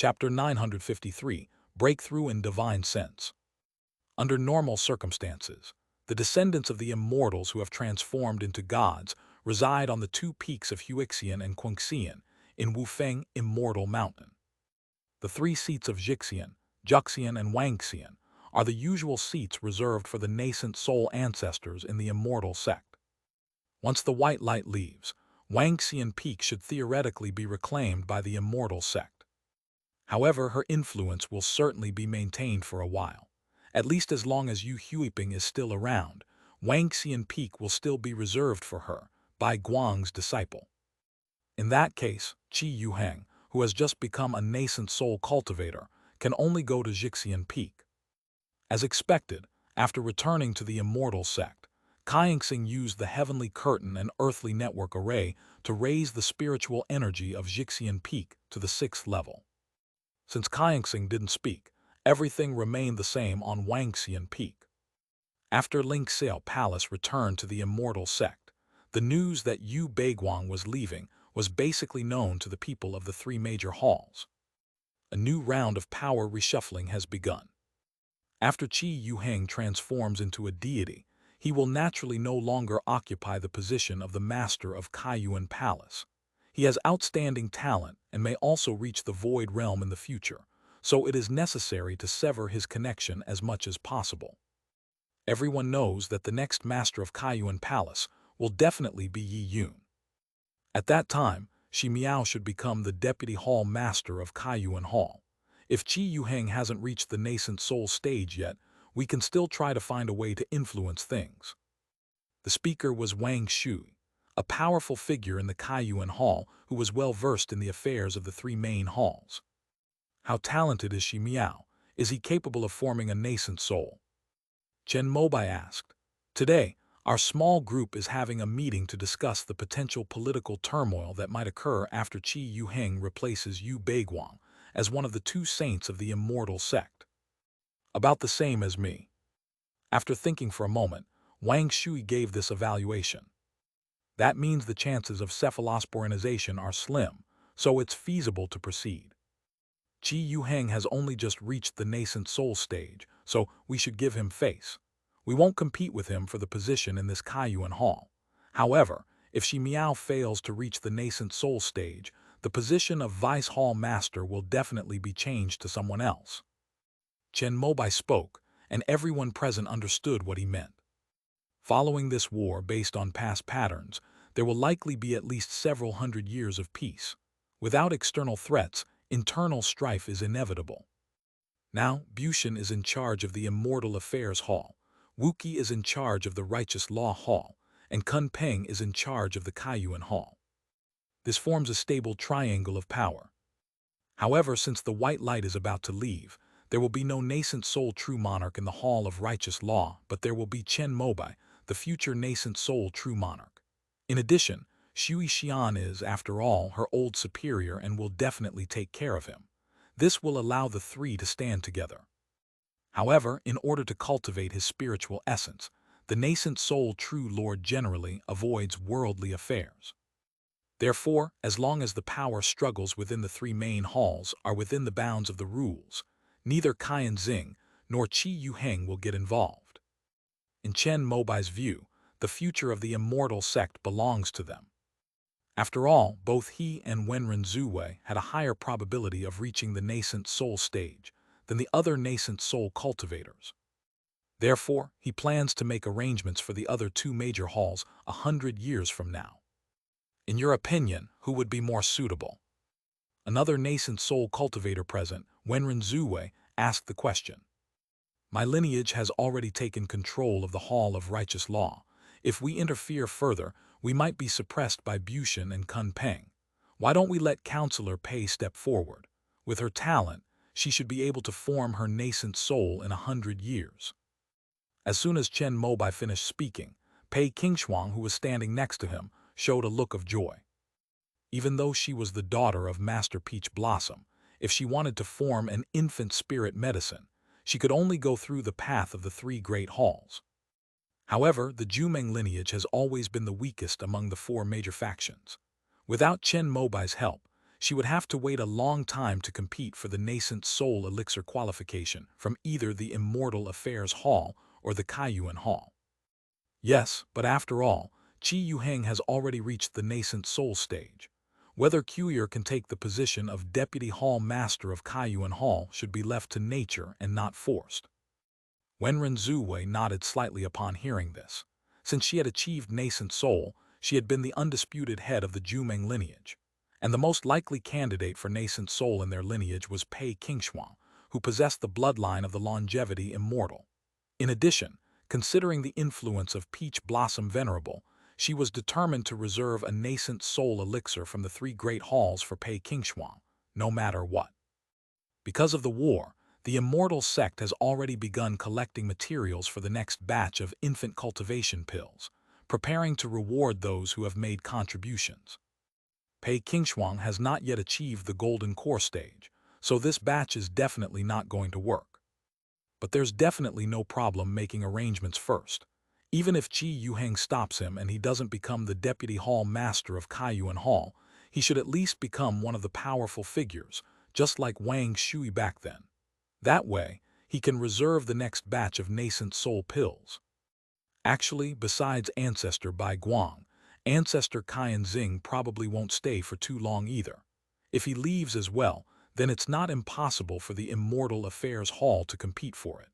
Chapter 953, Breakthrough in Divine Sense. Under normal circumstances, the descendants of the immortals who have transformed into gods reside on the two peaks of Huixian and Quingxian in Wufeng Immortal Mountain. The three seats of Jixian, Juxian, and Wangxian are the usual seats reserved for the nascent soul ancestors in the immortal sect. Once the white light leaves, Wangxian Peak should theoretically be reclaimed by the immortal sect. However, her influence will certainly be maintained for a while. At least as long as Yu Huiping is still around, Wangxian Peak will still be reserved for her by Guang's disciple. In that case, Qi Yuheng, who has just become a nascent soul cultivator, can only go to Jixian Peak. As expected, after returning to the immortal sect, Kaixing used the heavenly curtain and earthly network array to raise the spiritual energy of Jixian Peak to the 6th level. Since Kaixing didn't speak, everything remained the same on Wangxian Peak. After Ling Xiao Palace returned to the immortal sect, the news that Yu Beiguang was leaving was basically known to the people of the three major halls. A new round of power reshuffling has begun. After Qi Yuheng transforms into a deity, he will naturally no longer occupy the position of the master of Kaiyuan Palace. He has outstanding talent and may also reach the void realm in the future, so it is necessary to sever his connection as much as possible. Everyone knows that the next master of Kaiyuan Palace will definitely be Yi Yun. At that time, Shi Miao should become the deputy hall master of Kaiyuan Hall. If Qi Yuheng hasn't reached the nascent soul stage yet, we can still try to find a way to influence things. The speaker was Wang Shui, a powerful figure in the Kaiyuan Hall who was well versed in the affairs of the three main halls. How talented is Shi Miao? Is he capable of forming a nascent soul? Chen Mobai asked. Today, our small group is having a meeting to discuss the potential political turmoil that might occur after Qi Yuheng replaces Yu Beiguang as one of the two saints of the immortal sect. About the same as me. After thinking for a moment, Wang Shui gave this evaluation. That means the chances of cephalosporinization are slim, so it's feasible to proceed. Qi Yuheng has only just reached the nascent soul stage, so we should give him face. We won't compete with him for the position in this Kaiyuan Hall. However, if Shi Miao fails to reach the nascent soul stage, the position of Vice Hall Master will definitely be changed to someone else. Chen Mobai spoke, and everyone present understood what he meant. Following this war based on past patterns, there will likely be at least several hundred years of peace. Without external threats, internal strife is inevitable. Now, Bushan is in charge of the Immortal Affairs Hall, Wuqi is in charge of the Righteous Law Hall, and Kun Peng is in charge of the Kaiyuan Hall. This forms a stable triangle of power. However, since the white light is about to leave, there will be no nascent soul true monarch in the Hall of Righteous Law, but there will be Chen Mobai, the future nascent soul true monarch. In addition, Shui Xian is, after all, her old superior and will definitely take care of him. This will allow the three to stand together. However, in order to cultivate his spiritual essence, the nascent soul true lord generally avoids worldly affairs. Therefore, as long as the power struggles within the three main halls are within the bounds of the rules, neither Kaiyan Xing nor Qi Yuheng will get involved. In Chen Mobai's view, the future of the immortal sect belongs to them. After all, both he and Wenren Zuwei had a higher probability of reaching the nascent soul stage than the other nascent soul cultivators. Therefore, he plans to make arrangements for the other two major halls 100 years from now. In your opinion, who would be more suitable? Another nascent soul cultivator present, Wenren Zuwei, asked the question. My lineage has already taken control of the Hall of Righteous Law. If we interfere further, we might be suppressed by Bushan and Kun Peng. Why don't we let Counselor Pei step forward? With her talent, she should be able to form her nascent soul in 100 years. As soon as Chen Mobai finished speaking, Pei Qingshuang, who was standing next to him, showed a look of joy. Even though she was the daughter of Master Peach Blossom, if she wanted to form an infant spirit medicine, she could only go through the path of the three great halls. However, the Jumeng lineage has always been the weakest among the four major factions. Without Chen Mobai's help, she would have to wait a long time to compete for the nascent soul elixir qualification from either the Immortal Affairs Hall or the Kaiyuan Hall. Yes, but after all, Qi Yuheng has already reached the nascent soul stage. Whether Cuyer can take the position of Deputy Hall Master of Kaiyuan Hall should be left to nature and not forced. Wenren Zuwei nodded slightly upon hearing this. Since she had achieved nascent soul, she had been the undisputed head of the Jumeng lineage, and the most likely candidate for nascent soul in their lineage was Pei Qingshuang, who possessed the bloodline of the longevity immortal. In addition, considering the influence of Peach Blossom Venerable, she was determined to reserve a nascent soul elixir from the three great halls for Pei Qingshuang, no matter what. Because of the war, the immortal sect has already begun collecting materials for the next batch of infant cultivation pills, preparing to reward those who have made contributions. Pei Qingshuang has not yet achieved the golden core stage, so this batch is definitely not going to work. But there's definitely no problem making arrangements first. Even if Qi Yuheng stops him and he doesn't become the Deputy Hall Master of Kaiyuan Hall, he should at least become one of the powerful figures, just like Wang Shui back then. That way, he can reserve the next batch of nascent soul pills. Actually, besides Ancestor Bai Guang, Ancestor Qian Xing probably won't stay for too long either. If he leaves as well, then it's not impossible for the Immortal Affairs Hall to compete for it.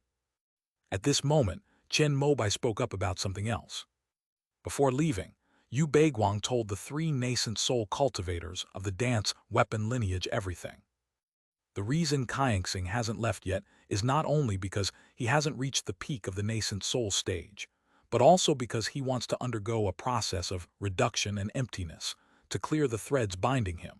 At this moment, Chen Mobai spoke up about something else. Before leaving, Yu Beiguang told the three nascent soul cultivators of the dance weapon lineage everything. The reason Kaiyangxing hasn't left yet is not only because he hasn't reached the peak of the nascent soul stage, but also because he wants to undergo a process of reduction and emptiness to clear the threads binding him.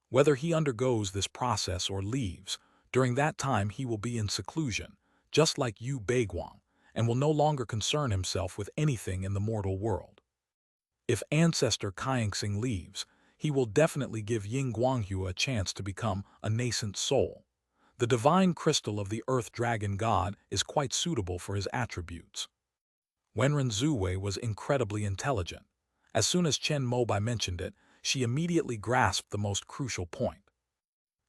Whether he undergoes this process or leaves, during that time he will be in seclusion, just like Yu Beiguang, and will no longer concern himself with anything in the mortal world. If Ancestor Kaiyangxing leaves, he will definitely give Ying Guanghu a chance to become a nascent soul. The divine crystal of the Earth Dragon God is quite suitable for his attributes. Wenren Zuwei was incredibly intelligent. As soon as Chen Mobai mentioned it, she immediately grasped the most crucial point.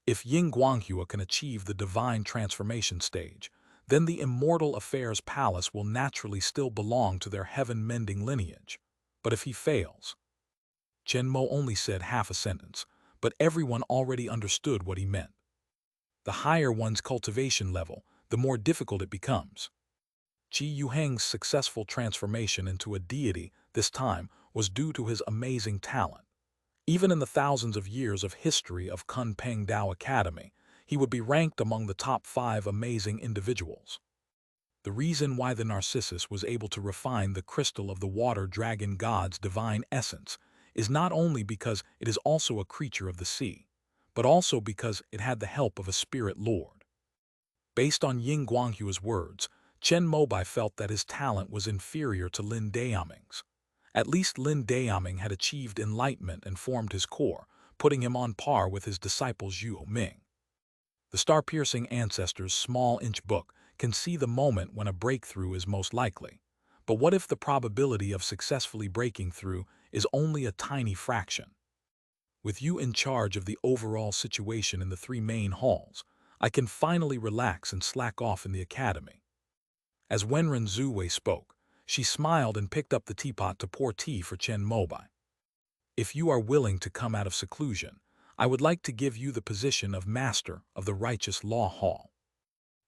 If Ying Guanghua can achieve the divine transformation stage, then the Immortal Affairs Palace will naturally still belong to their heaven-mending lineage. But if he fails... Chen Mo only said half a sentence, but everyone already understood what he meant. The higher one's cultivation level, the more difficult it becomes. Qi Yuheng's successful transformation into a deity this time was due to his amazing talent. Even in the thousands of years of history of Kunpeng Dao Academy, he would be ranked among the top 5 amazing individuals. The reason why the Narcissus was able to refine the crystal of the water dragon god's divine essence is not only because it is also a creature of the sea, but also because it had the help of a spirit lord. Based on Ying Guanghua's words, Chen Mobai felt that his talent was inferior to Lin Dayaming's. At least Lin Dayaming had achieved enlightenment and formed his core, putting him on par with his disciple Zhuo Ming. The star-piercing ancestor's small-inch book can see the moment when a breakthrough is most likely. But what if the probability of successfully breaking through is only a tiny fraction? With you in charge of the overall situation in the 3 main halls, I can finally relax and slack off in the academy. As Wenren Zuwei spoke, she smiled and picked up the teapot to pour tea for Chen Mobai. If you are willing to come out of seclusion, I would like to give you the position of Master of the Righteous Law Hall.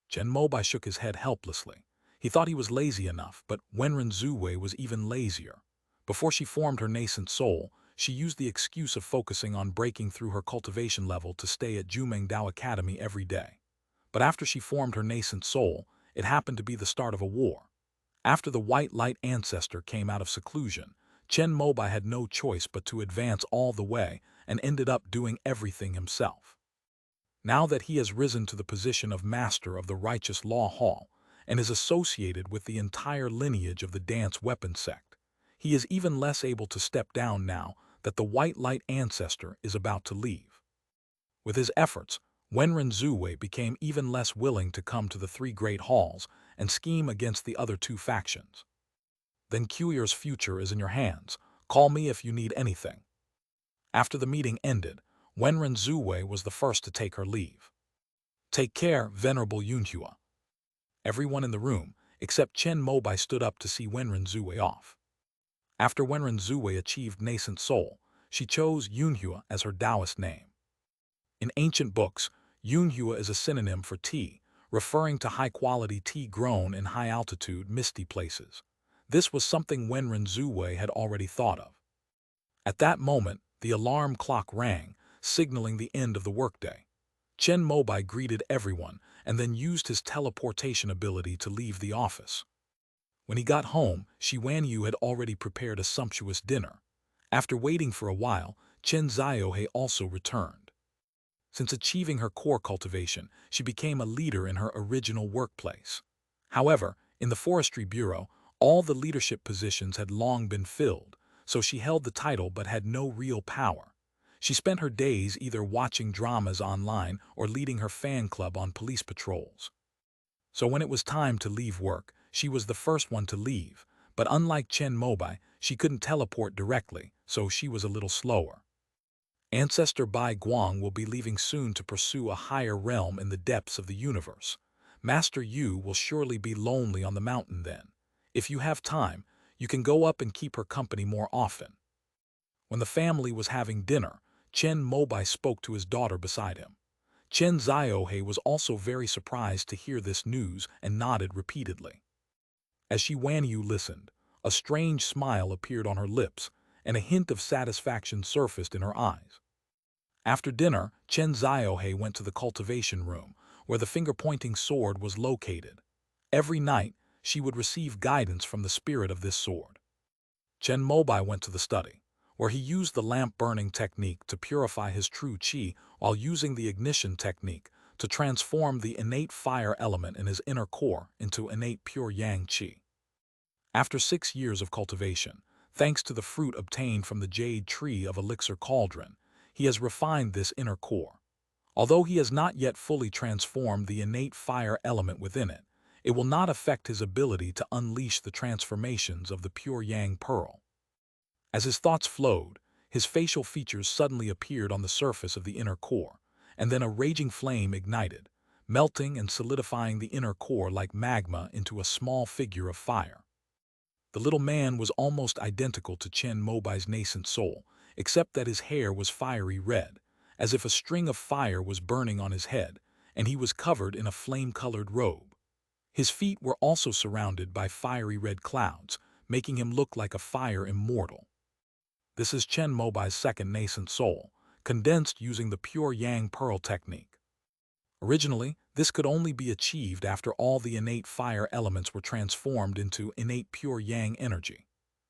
Chen Mobai shook his head helplessly. He thought he was lazy enough, but Wenren Zuwei was even lazier. Before she formed her nascent soul, she used the excuse of focusing on breaking through her cultivation level to stay at Jumeng Dao Academy every day. But after she formed her nascent soul, it happened to be the start of a war. After the White Light Ancestor came out of seclusion, Chen Mobai had no choice but to advance all the way and ended up doing everything himself. Now that he has risen to the position of Master of the Righteous Law Hall and is associated with the entire lineage of the Dance Weapon Sect, he is even less able to step down now that the White Light Ancestor is about to leave. With his efforts, Wenren Zuwei became even less willing to come to the 3 great halls and scheme against the other 2 factions. Then Cuyer's future is in your hands. Call me if you need anything. After the meeting ended, Wenren Zuwei was the first to take her leave. "Take care, Venerable Yunhua." Everyone in the room, except Chen Mobai, stood up to see Wenren Zuwei off. After Wenren Zuwei achieved nascent soul, she chose Yunhua as her Taoist name. In ancient books, Yunhua is a synonym for tea, referring to high-quality tea grown in high-altitude, misty places. This was something Wenren Zuwei had already thought of. At that moment, the alarm clock rang, signaling the end of the workday. Chen Mobai greeted everyone and then used his teleportation ability to leave the office. When he got home, Shi Wanyu had already prepared a sumptuous dinner. After waiting for a while, Chen Ziohe also returned. Since achieving her core cultivation, she became a leader in her original workplace. However, in the Forestry Bureau, all the leadership positions had long been filled, so she held the title but had no real power. She spent her days either watching dramas online or leading her fan club on police patrols. So when it was time to leave work, she was the first one to leave, but unlike Chen Mobai, she couldn't teleport directly, so she was a little slower. Ancestor Bai Guang will be leaving soon to pursue a higher realm in the depths of the universe. Master Yu will surely be lonely on the mountain then. If you have time, you can go up and keep her company more often. When the family was having dinner, Chen Mobai spoke to his daughter beside him. Chen Ziohe was also very surprised to hear this news and nodded repeatedly. As Shi Wanyu listened, a strange smile appeared on her lips, and a hint of satisfaction surfaced in her eyes. After dinner, Chen Ziohe went to the cultivation room, where the finger-pointing sword was located. Every night, she would receive guidance from the spirit of this sword. Chen Mobai went to the study, where he used the lamp-burning technique to purify his true qi while using the ignition technique to transform the innate fire element in his inner core into innate pure yang qi. After 6 years of cultivation, thanks to the fruit obtained from the jade tree of elixir cauldron, he has refined this inner core. Although he has not yet fully transformed the innate fire element within it, it will not affect his ability to unleash the transformations of the pure yang pearl. As his thoughts flowed, his facial features suddenly appeared on the surface of the inner core, and then a raging flame ignited, melting and solidifying the inner core like magma into a small figure of fire. The little man was almost identical to Chen Mobai's nascent soul, except that his hair was fiery red, as if a string of fire was burning on his head, and he was covered in a flame-colored robe. His feet were also surrounded by fiery red clouds, making him look like a fire immortal. This is Chen Mobai's second nascent soul, condensed using the pure yang pearl technique. Originally, this could only be achieved after all the innate fire elements were transformed into innate pure yang energy.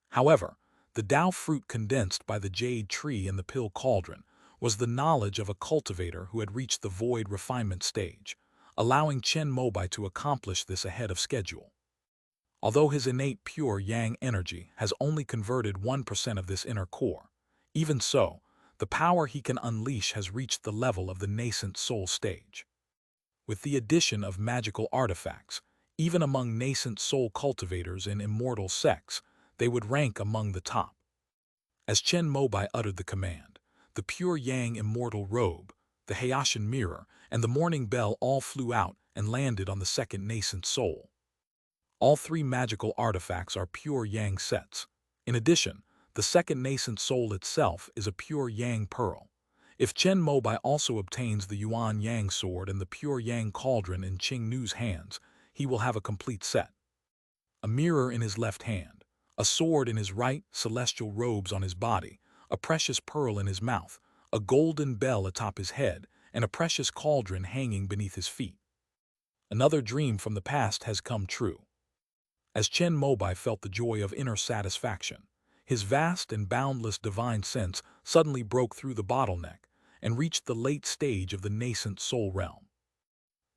However, the Tao fruit condensed by the jade tree in the pill cauldron was the knowledge of a cultivator who had reached the void refinement stage, allowing Chen Mobai to accomplish this ahead of schedule. Although his innate pure yang energy has only converted 1% of this inner core, even so, the power he can unleash has reached the level of the nascent soul stage. With the addition of magical artifacts, even among nascent soul cultivators in immortal sects, they would rank among the top. As Chen Mobai uttered the command, the pure yang immortal robe, the Hayashan mirror, and the morning bell all flew out and landed on the second nascent soul. All 3 magical artifacts are pure yang sets. In addition, the second nascent soul itself is a pure yang pearl. If Chen Mobai also obtains the Yuan Yang sword and the pure yang cauldron in Qing Nu's hands, he will have a complete set. A mirror in his left hand, a sword in his right, celestial robes on his body, a precious pearl in his mouth, a golden bell atop his head, and a precious cauldron hanging beneath his feet. Another dream from the past has come true. As Chen Mobai felt the joy of inner satisfaction, his vast and boundless divine sense suddenly broke through the bottleneck and reached the late stage of the nascent soul realm.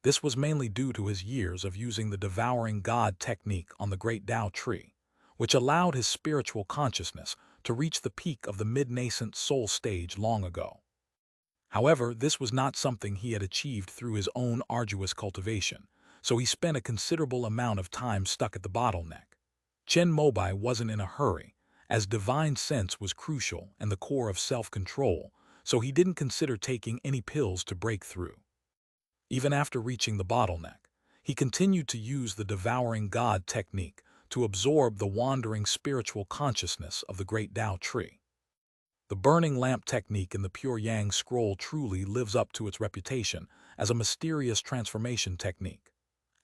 This was mainly due to his years of using the devouring God technique on the great Tao tree, which allowed his spiritual consciousness to reach the peak of the mid-nascent soul stage long ago. However, this was not something he had achieved through his own arduous cultivation, so he spent a considerable amount of time stuck at the bottleneck. Chen Mobai wasn't in a hurry, as divine sense was crucial and the core of self-control, so he didn't consider taking any pills to break through. Even after reaching the bottleneck, he continued to use the devouring God technique to absorb the wandering spiritual consciousness of the great Tao tree. The burning lamp technique in the Pure Yang scroll truly lives up to its reputation as a mysterious transformation technique.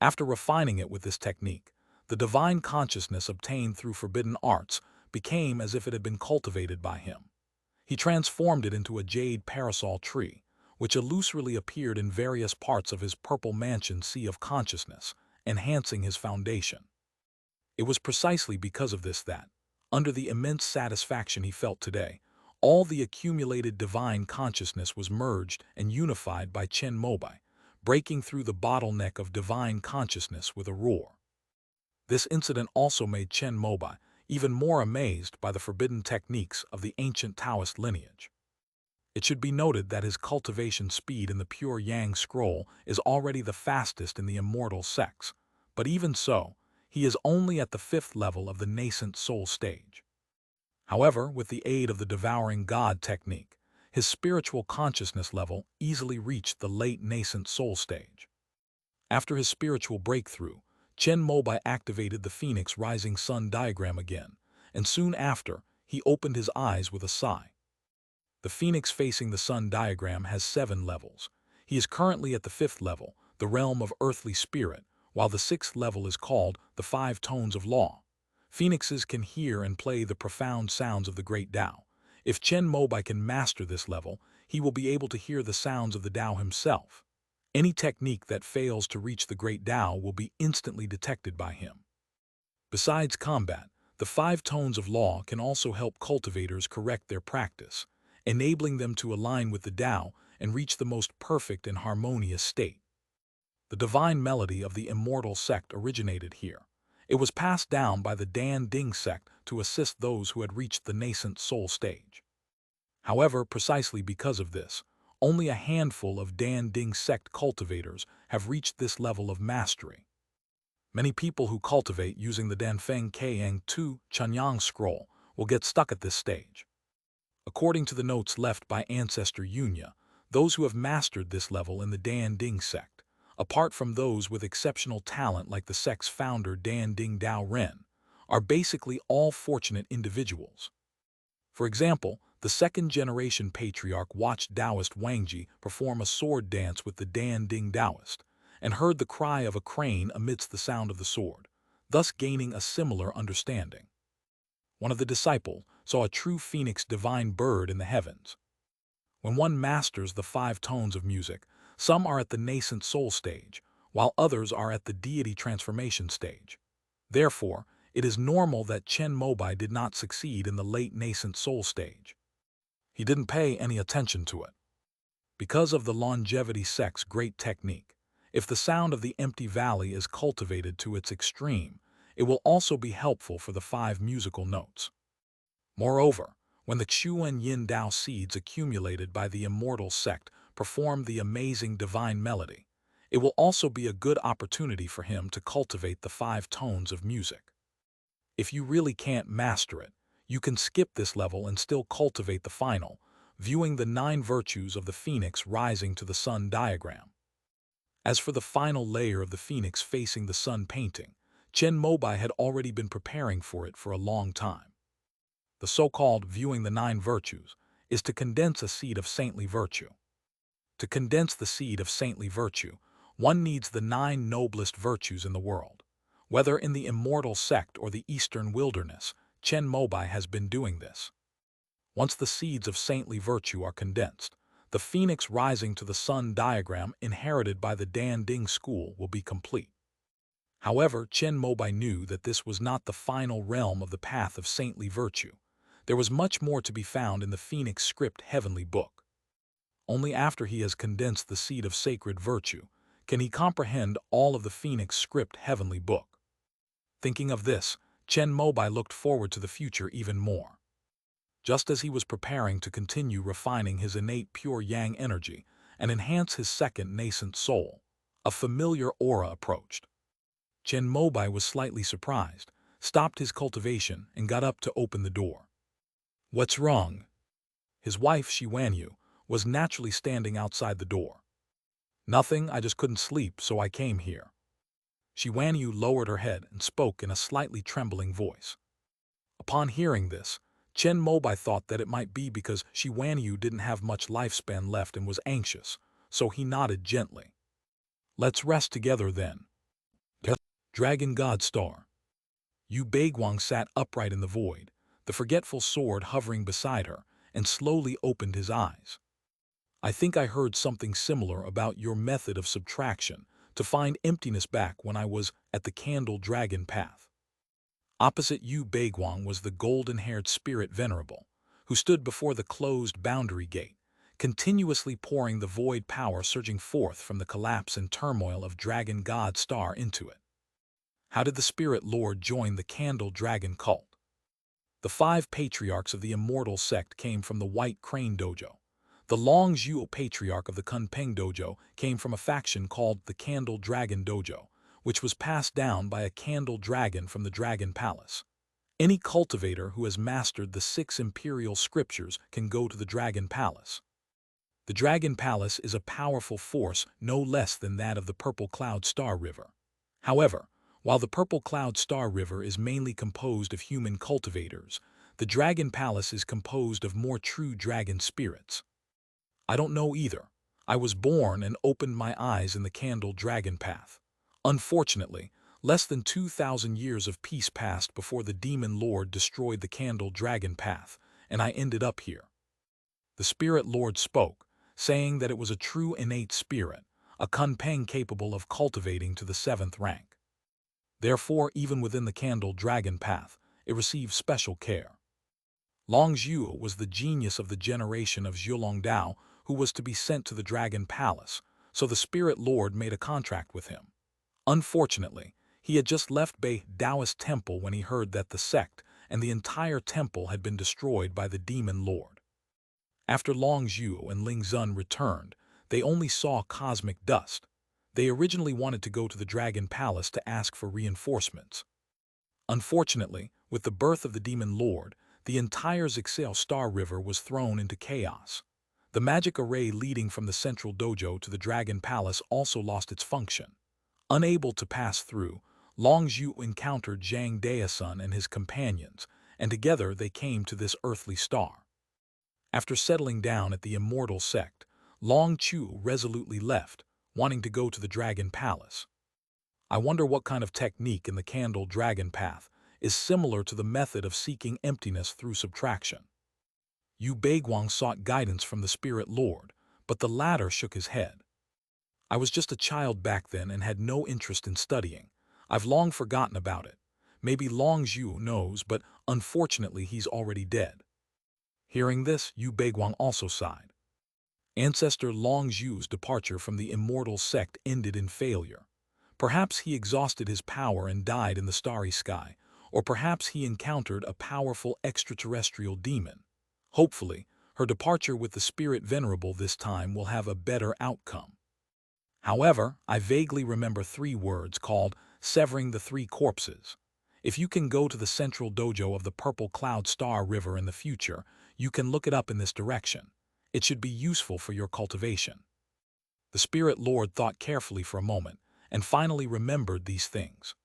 After refining it with this technique, the divine consciousness obtained through forbidden arts became as if it had been cultivated by him. He transformed it into a jade parasol tree, which illusorily appeared in various parts of his purple mansion sea of consciousness, enhancing his foundation. It was precisely because of this that, under the immense satisfaction he felt today, all the accumulated divine consciousness was merged and unified by Chen Mobai, breaking through the bottleneck of divine consciousness with a roar. This incident also made Chen Mobai even more amazed by the forbidden techniques of the ancient Taoist lineage. It should be noted that his cultivation speed in the Pure Yang scroll is already the fastest in the immortal sects, but even so, he is only at the 5th level of the nascent soul stage. However, with the aid of the devouring God technique, his spiritual consciousness level easily reached the late nascent soul stage. After his spiritual breakthrough, Chen Mobai activated the Phoenix Rising Sun diagram again, and soon after, he opened his eyes with a sigh. The Phoenix facing the Sun diagram has 7 levels. He is currently at the 5th level, the realm of earthly spirit, while the 6th level is called the 5 tones of law. Phoenixes can hear and play the profound sounds of the great Tao. If Chen Mobai can master this level, he will be able to hear the sounds of the Tao himself. Any technique that fails to reach the great Tao will be instantly detected by him. Besides combat, the 5 tones of law can also help cultivators correct their practice, enabling them to align with the Tao and reach the most perfect and harmonious state. The divine melody of the immortal sect originated here. It was passed down by the Dan Ding sect to assist those who had reached the nascent soul stage. However, precisely because of this, only a handful of Dan Ding sect cultivators have reached this level of mastery. Many people who cultivate using the Danfeng Kayang 2 Chanyang scroll will get stuck at this stage. According to the notes left by Ancestor Yunya, those who have mastered this level in the Dan Ding sect, apart from those with exceptional talent like the sect's founder Dan Ding Dao Ren, are basically all fortunate individuals. For example, the second-generation patriarch watched Taoist Wangji perform a sword dance with the Dan Ding Taoist, and heard the cry of a crane amidst the sound of the sword, thus gaining a similar understanding. One of the disciples saw a true phoenix divine bird in the heavens. When one masters the 5 tones of music, some are at the nascent soul stage, while others are at the deity transformation stage. Therefore, it is normal that Chen Mobai did not succeed in the late nascent soul stage. He didn't pay any attention to it. Because of the longevity sect's great technique, if the sound of the empty valley is cultivated to its extreme, it will also be helpful for the 5 musical notes. Moreover, when the Xuan Yin Dao seeds accumulated by the immortal sect perform the amazing divine melody, it will also be a good opportunity for him to cultivate the 5 tones of music. If you really can't master it, you can skip this level and still cultivate the final, viewing the 9 virtues of the Phoenix rising to the Sun diagram. As for the final layer of the Phoenix facing the Sun painting, Chen Mobai had already been preparing for it for a long time. The so-called viewing the 9 virtues is to condense a seed of saintly virtue. To condense the seed of saintly virtue, one needs the 9 noblest virtues in the world. Whether in the immortal sect or the eastern wilderness, Chen Mobai has been doing this. Once the seeds of saintly virtue are condensed, the Phoenix rising to the Sun diagram inherited by the Dan Ding school will be complete. However, Chen Mobai knew that this was not the final realm of the path of saintly virtue. There was much more to be found in the Phoenix script heavenly book. Only after he has condensed the seed of sacred virtue can he comprehend all of the Phoenix script heavenly book. Thinking of this, Chen Mobai looked forward to the future even more. Just as he was preparing to continue refining his innate pure yang energy and enhance his second nascent soul, a familiar aura approached. Chen Mobai was slightly surprised, stopped his cultivation, and got up to open the door. "What's wrong?" His wife, Shi Wanyu, was naturally standing outside the door. "Nothing, I just couldn't sleep, so I came here." Xiwanyu lowered her head and spoke in a slightly trembling voice. Upon hearing this, Chen Mobai thought that it might be because Xiwanyu didn't have much lifespan left and was anxious, so he nodded gently. "Let's rest together then." Yes. Dragon God Star. Yu Beiguang sat upright in the void, the forgetful sword hovering beside her, and slowly opened his eyes. "I think I heard something similar about your method of subtraction to find emptiness back when I was at the Candle Dragon Path." Opposite Yu Beiguang was the golden-haired spirit venerable, who stood before the closed boundary gate, continuously pouring the void power surging forth from the collapse and turmoil of Dragon God Star into it. How did the Spirit Lord join the Candle Dragon cult? The 5 patriarchs of the immortal sect came from the White Crane Dojo. The Long Zhuo patriarch of the Kunpeng Dojo came from a faction called the Candle Dragon Dojo, which was passed down by a candle dragon from the Dragon Palace. Any cultivator who has mastered the 6 imperial scriptures can go to the Dragon Palace. The Dragon Palace is a powerful force no less than that of the Purple Cloud Star River. However, while the Purple Cloud Star River is mainly composed of human cultivators, the Dragon Palace is composed of more true dragon spirits. I don't know either. I was born and opened my eyes in the Candle Dragon Path. Unfortunately, less than 2,000 years of peace passed before the Demon Lord destroyed the Candle Dragon Path, and I ended up here. The Spirit Lord spoke, saying that it was a true innate spirit, a Kunpeng capable of cultivating to the 7th rank. Therefore, even within the Candle Dragon Path, it received special care. Long Zhuo was the genius of the generation of Zhuolongdao who was to be sent to the Dragon Palace, so the Spirit Lord made a contract with him. Unfortunately, he had just left Bei Daoist Temple when he heard that the sect and the entire temple had been destroyed by the Demon Lord. After Long Zhuo and Ling Zun returned, they only saw cosmic dust. They originally wanted to go to the Dragon Palace to ask for reinforcements. Unfortunately, with the birth of the Demon Lord, the entire Zixel Star River was thrown into chaos. The magic array leading from the central dojo to the Dragon Palace also lost its function. Unable to pass through, Long Zhuo encountered Zhang Daosun and his companions, and together they came to this earthly star. After settling down at the immortal sect, Long Chu resolutely left, wanting to go to the Dragon Palace. I wonder what kind of technique in the Candle Dragon Path is similar to the method of seeking emptiness through subtraction. Yu Beiguang sought guidance from the Spirit Lord, but the latter shook his head. "I was just a child back then and had no interest in studying. I've long forgotten about it. Maybe Long Zhuo knows, but unfortunately he's already dead." Hearing this, Yu Beiguang also sighed. Ancestor Long Zhuo's departure from the immortal sect ended in failure. Perhaps he exhausted his power and died in the starry sky, or perhaps he encountered a powerful extraterrestrial demon. Hopefully, her departure with the Spirit Venerable this time will have a better outcome. However, I vaguely remember 3 words called severing the 3 corpses. If you can go to the central dojo of the Purple Cloud Star River in the future, you can look it up in this direction. It should be useful for your cultivation. The Spirit Lord thought carefully for a moment, and finally remembered these things.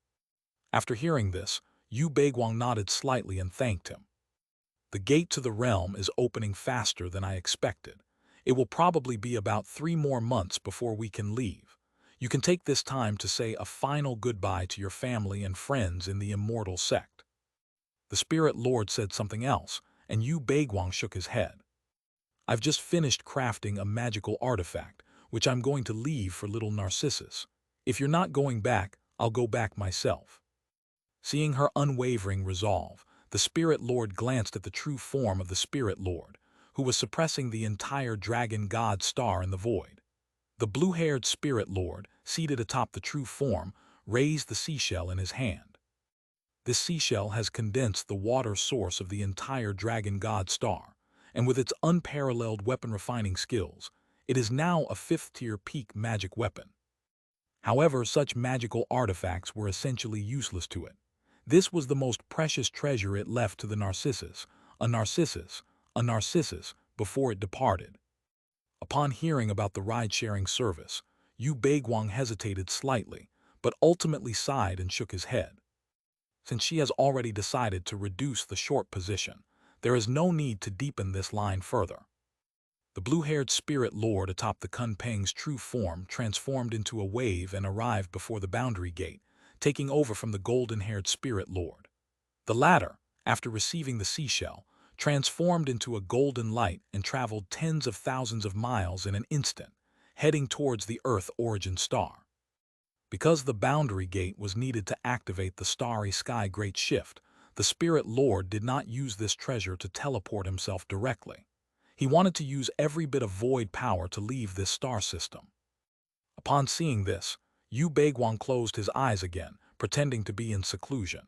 After hearing this, Yu Beiguang nodded slightly and thanked him. The gate to the realm is opening faster than I expected. It will probably be about 3 more months before we can leave. You can take this time to say a final goodbye to your family and friends in the immortal sect. The Spirit Lord said something else, and Yu Beiguang shook his head. I've just finished crafting a magical artifact, which I'm going to leave for little Narcissus. If you're not going back, I'll go back myself. Seeing her unwavering resolve, the Spirit Lord glanced at the true form of the Spirit Lord, who was suppressing the entire Dragon God Star in the void. The blue-haired Spirit Lord, seated atop the true form, raised the seashell in his hand. This seashell has condensed the water source of the entire Dragon God Star, and with its unparalleled weapon-refining skills, it is now a 5th-tier peak magic weapon. However, such magical artifacts were essentially useless to it. This was the most precious treasure it left to the Narcissus, a Narcissus, before it departed. Upon hearing about the ride-sharing service, Yu Beiguang hesitated slightly, but ultimately sighed and shook his head. Since she has already decided to reduce the short position, there is no need to deepen this line further. The blue-haired spirit lord atop the Kunpeng's true form transformed into a wave and arrived before the boundary gate, taking over from the golden-haired spirit lord. The latter, after receiving the seashell, transformed into a golden light and traveled tens of thousands of miles in an instant, heading towards the Earth origin star. Because the boundary gate was needed to activate the starry sky great shift, the spirit lord did not use this treasure to teleport himself directly. He wanted to use every bit of void power to leave this star system. Upon seeing this, Yu Beiguang closed his eyes again, pretending to be in seclusion.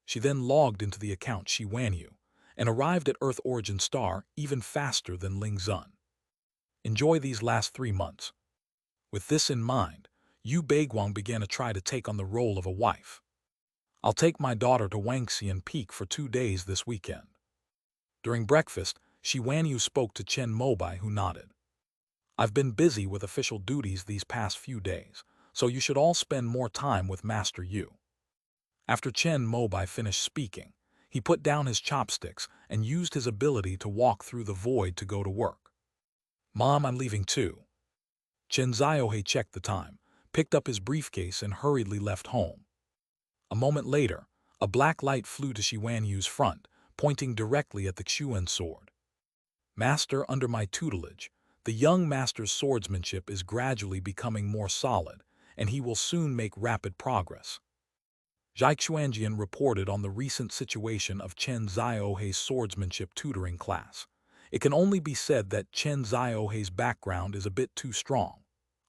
She then logged into the account Shi Wanyu and arrived at Earth origin star even faster than Ling Zun. Enjoy these last 3 months. With this in mind, Yu Beiguang began to try to take on the role of a wife. I'll take my daughter to Wangxian Peak for 2 days this weekend. During breakfast, Shi Wanyu spoke to Chen Mobai, who nodded. I've been busy with official duties these past few days, so you should all spend more time with Master Yu. After Chen Mobai finished speaking, he put down his chopsticks and used his ability to walk through the void to go to work. Mom, I'm leaving too. Chen Ziohe checked the time, picked up his briefcase and hurriedly left home. A moment later, a black light flew to Shi Wanyu's front, pointing directly at the Xuan sword. Master, under my tutelage, the young master's swordsmanship is gradually becoming more solid, and he will soon make rapid progress. Zhai Xuanjian reported on the recent situation of Chen Ziohe's swordsmanship tutoring class. It can only be said that Chen Ziohe's background is a bit too strong.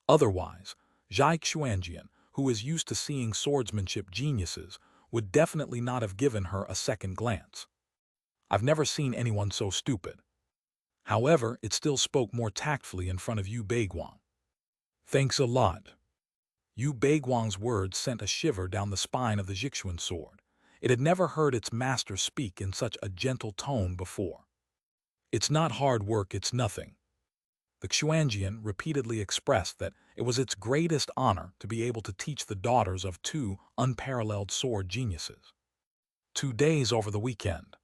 Otherwise, Zhai Xuanjian, who is used to seeing swordsmanship geniuses, would definitely not have given her a second glance. I've never seen anyone so stupid. However, it still spoke more tactfully in front of Yu Beiguang. Thanks a lot. Yu Beiguang's words sent a shiver down the spine of the Zhixuan sword. It had never heard its master speak in such a gentle tone before. It's not hard work, it's nothing. The Xuanjian repeatedly expressed that it was its greatest honor to be able to teach the daughters of 2 unparalleled sword geniuses. 2 days over the weekend.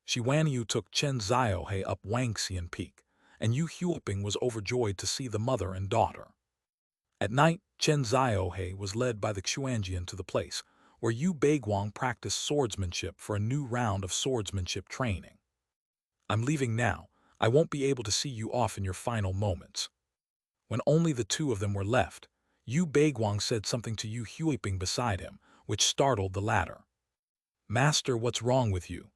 Shi Wanyu took Chen Ziohe up Wangxian Peak, and Yu Huoping was overjoyed to see the mother and daughter. At night, Chen Ziohe was led by the Xuanjian to the place where Yu Beiguang practiced swordsmanship for a new round of swordsmanship training. I'm leaving now. I won't be able to see you off in your final moments. When only the 2 of them were left, Yu Beiguang said something to Yu Huoping beside him, which startled the latter. Master, what's wrong with you?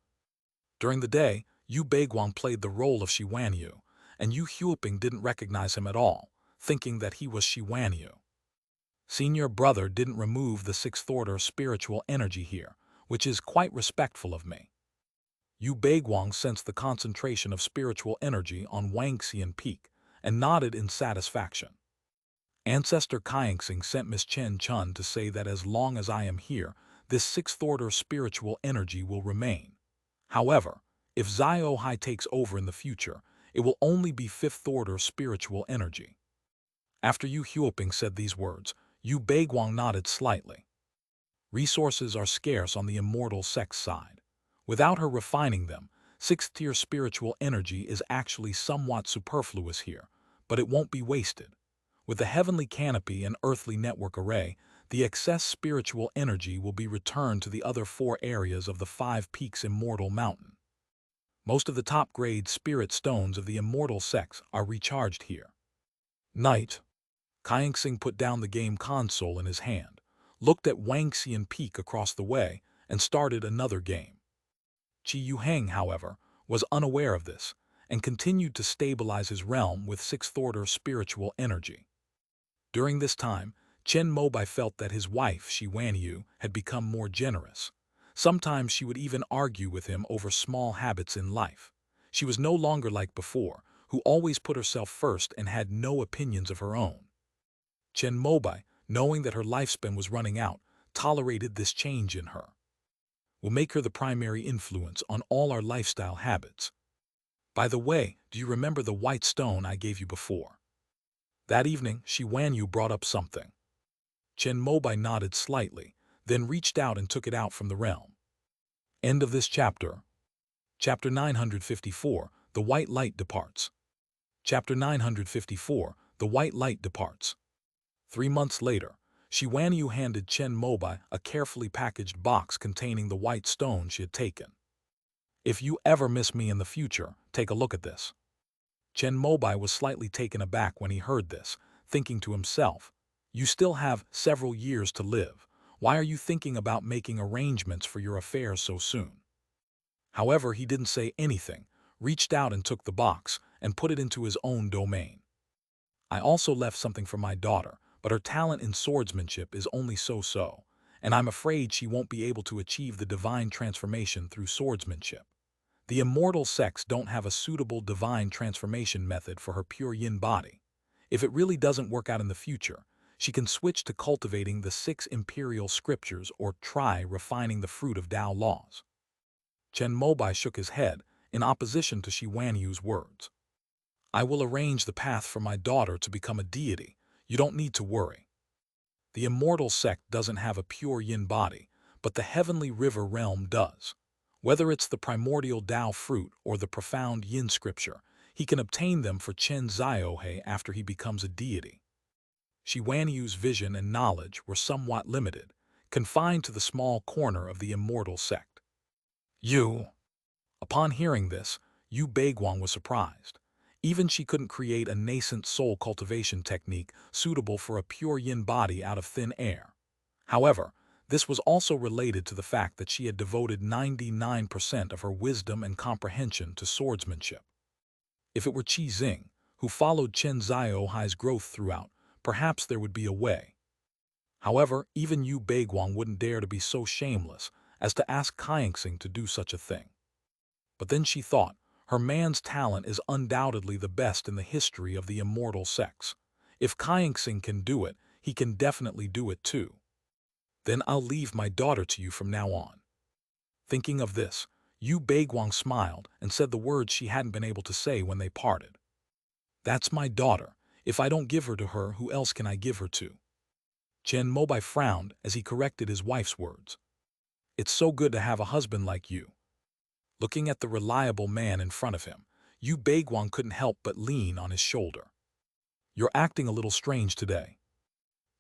During the day, Yu Beiguang played the role of Shi Wanyu, and Yu Huoping didn't recognize him at all, thinking that he was Shi Wanyu. Senior brother didn't remove the 6th order spiritual energy here, which is quite respectful of me. Yu Beiguang sensed the concentration of spiritual energy on Wangxian Peak and nodded in satisfaction. Ancestor Kaingsing sent Miss Chen Chun to say that as long as I am here, this 6th order spiritual energy will remain. However, if Zio Hai takes over in the future, it will only be 5th order spiritual energy. After Yu Huoping said these words, Yu Beiguang nodded slightly. Resources are scarce on the immortal sect's side. Without her refining them, 6th-tier spiritual energy is actually somewhat superfluous here, but it won't be wasted. With the heavenly canopy and earthly network array, the excess spiritual energy will be returned to the other 4 areas of the 5 Peaks Immortal Mountain. Most of the top-grade spirit stones of the immortal sects are recharged here. Night. Kaingsing put down the game console in his hand, looked at Wangxian Peak across the way, and started another game. Qi Yuheng, however, was unaware of this, and continued to stabilize his realm with 6th order spiritual energy. During this time, Chen Mobai felt that his wife, Shi Wanyu, had become more generous. Sometimes she would even argue with him over small habits in life. She was no longer like before, who always put herself first and had no opinions of her own. Chen Mobai, knowing that her lifespan was running out, tolerated this change in her. Will make her the primary influence on all our lifestyle habits. By the way, do you remember the white stone I gave you before? That evening, Shi Wanyu brought up something. Chen Mobai nodded slightly, then reached out and took it out from the realm. End of this chapter. Chapter 954, The White Light Departs. Chapter 954, The White Light Departs. 3 months later, Shi Wanyu handed Chen Mobai a carefully packaged box containing the white stone she had taken. If you ever miss me in the future, take a look at this. Chen Mobai was slightly taken aback when he heard this, thinking to himself, you still have several years to live. Why are you thinking about making arrangements for your affairs so soon? However, he didn't say anything, reached out and took the box and put it into his own domain. I also left something for my daughter, but her talent in swordsmanship is only so-so, and I'm afraid she won't be able to achieve the divine transformation through swordsmanship. The immortal sects don't have a suitable divine transformation method for her pure yin body. If it really doesn't work out in the future, she can switch to cultivating the 6 imperial scriptures or try refining the fruit of Tao laws. Chen Mobai shook his head in opposition to Shi Wanyu's words. I will arrange the path for my daughter to become a deity. You don't need to worry. The immortal sect doesn't have a pure yin body, but the heavenly river realm does. Whether it's the primordial Tao fruit or the profound yin scripture, he can obtain them for Chen Ziohe after he becomes a deity. Shi Wanyu's vision and knowledge were somewhat limited, confined to the small corner of the immortal sect. You. Upon hearing this, Yu Beiguang was surprised. Even she couldn't create a nascent soul cultivation technique suitable for a pure yin body out of thin air. However, this was also related to the fact that she had devoted 99% of her wisdom and comprehension to swordsmanship. If it were Qi Xing, who followed Chen Ziohai's growth throughout, perhaps there would be a way. However, even Yu Beiguang wouldn't dare to be so shameless as to ask Kaixing to do such a thing. But then she thought, her man's talent is undoubtedly the best in the history of the immortal sects. If Kaixing can do it, he can definitely do it too. Then I'll leave my daughter to you from now on. Thinking of this, Yu Beiguang smiled and said the words she hadn't been able to say when they parted. That's my daughter. If I don't give her to her, who else can I give her to? Chen Mobai frowned as he corrected his wife's words. It's so good to have a husband like you. Looking at the reliable man in front of him, Yu Beiguang couldn't help but lean on his shoulder. You're acting a little strange today.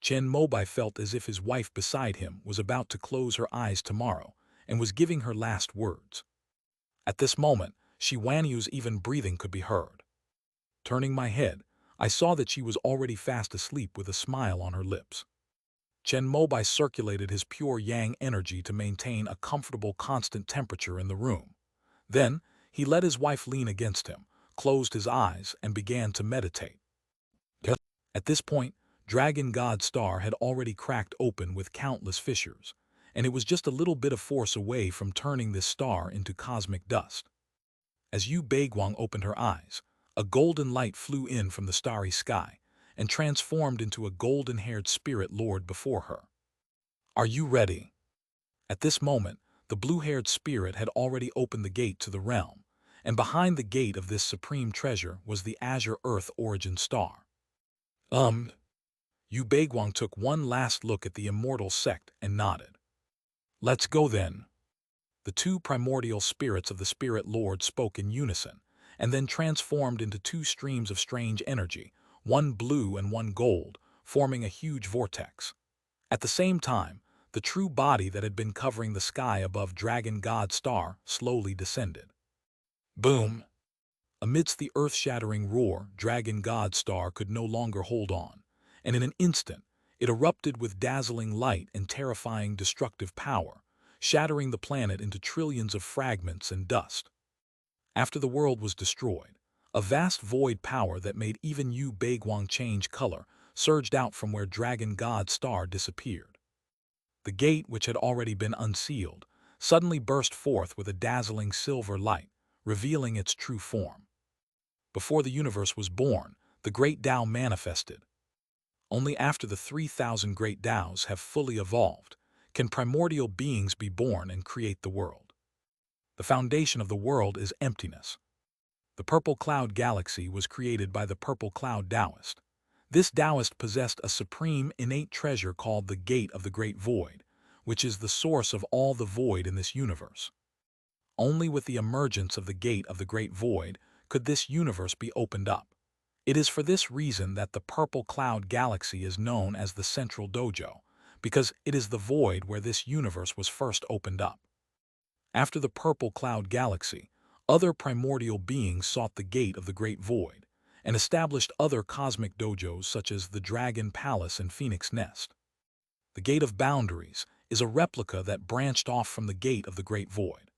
Chen Mobai felt as if his wife beside him was about to close her eyes tomorrow and was giving her last words. At this moment, Shi Wanyu's even breathing could be heard. Turning my head, I saw that she was already fast asleep with a smile on her lips. Chen Mobai circulated his pure yang energy to maintain a comfortable constant temperature in the room. Then, he let his wife lean against him, closed his eyes, and began to meditate. At this point, Dragon God Star had already cracked open with countless fissures, and it was just a little bit of force away from turning this star into cosmic dust. As Yu Beiguang opened her eyes, a golden light flew in from the starry sky and transformed into a golden-haired spirit lord before her. Are you ready? At this moment, the blue-haired spirit had already opened the gate to the realm, and behind the gate of this supreme treasure was the azure earth origin star. Yu Beiguang took one last look at the immortal sect and nodded. Let's go then. The 2 primordial spirits of the Spirit Lord spoke in unison, and then transformed into 2 streams of strange energy, one blue and one gold, forming a huge vortex. At the same time, the true body that had been covering the sky above Dragon God Star slowly descended. Boom! Amidst the earth-shattering roar, Dragon God Star could no longer hold on, and in an instant, it erupted with dazzling light and terrifying destructive power, shattering the planet into trillions of fragments and dust. After the world was destroyed, a vast void power that made even Yu Beiguang change color surged out from where Dragon God Star disappeared. The gate, which had already been unsealed, suddenly burst forth with a dazzling silver light, revealing its true form. Before the universe was born, the great Tao manifested. Only after the 3,000 great Taos have fully evolved can primordial beings be born and create the world. The foundation of the world is emptiness. The purple cloud galaxy was created by the purple cloud Taoist. This Taoist possessed a supreme innate treasure called the Gate of the Great Void, which is the source of all the void in this universe. Only with the emergence of the Gate of the Great Void could this universe be opened up. It is for this reason that the purple cloud galaxy is known as the Central Dojo, because it is the void where this universe was first opened up. After the purple cloud galaxy, other primordial beings sought the Gate of the Great Void and established other cosmic dojos such as the Dragon Palace and Phoenix Nest. The Gate of Boundaries is a replica that branched off from the Gate of the Great Void.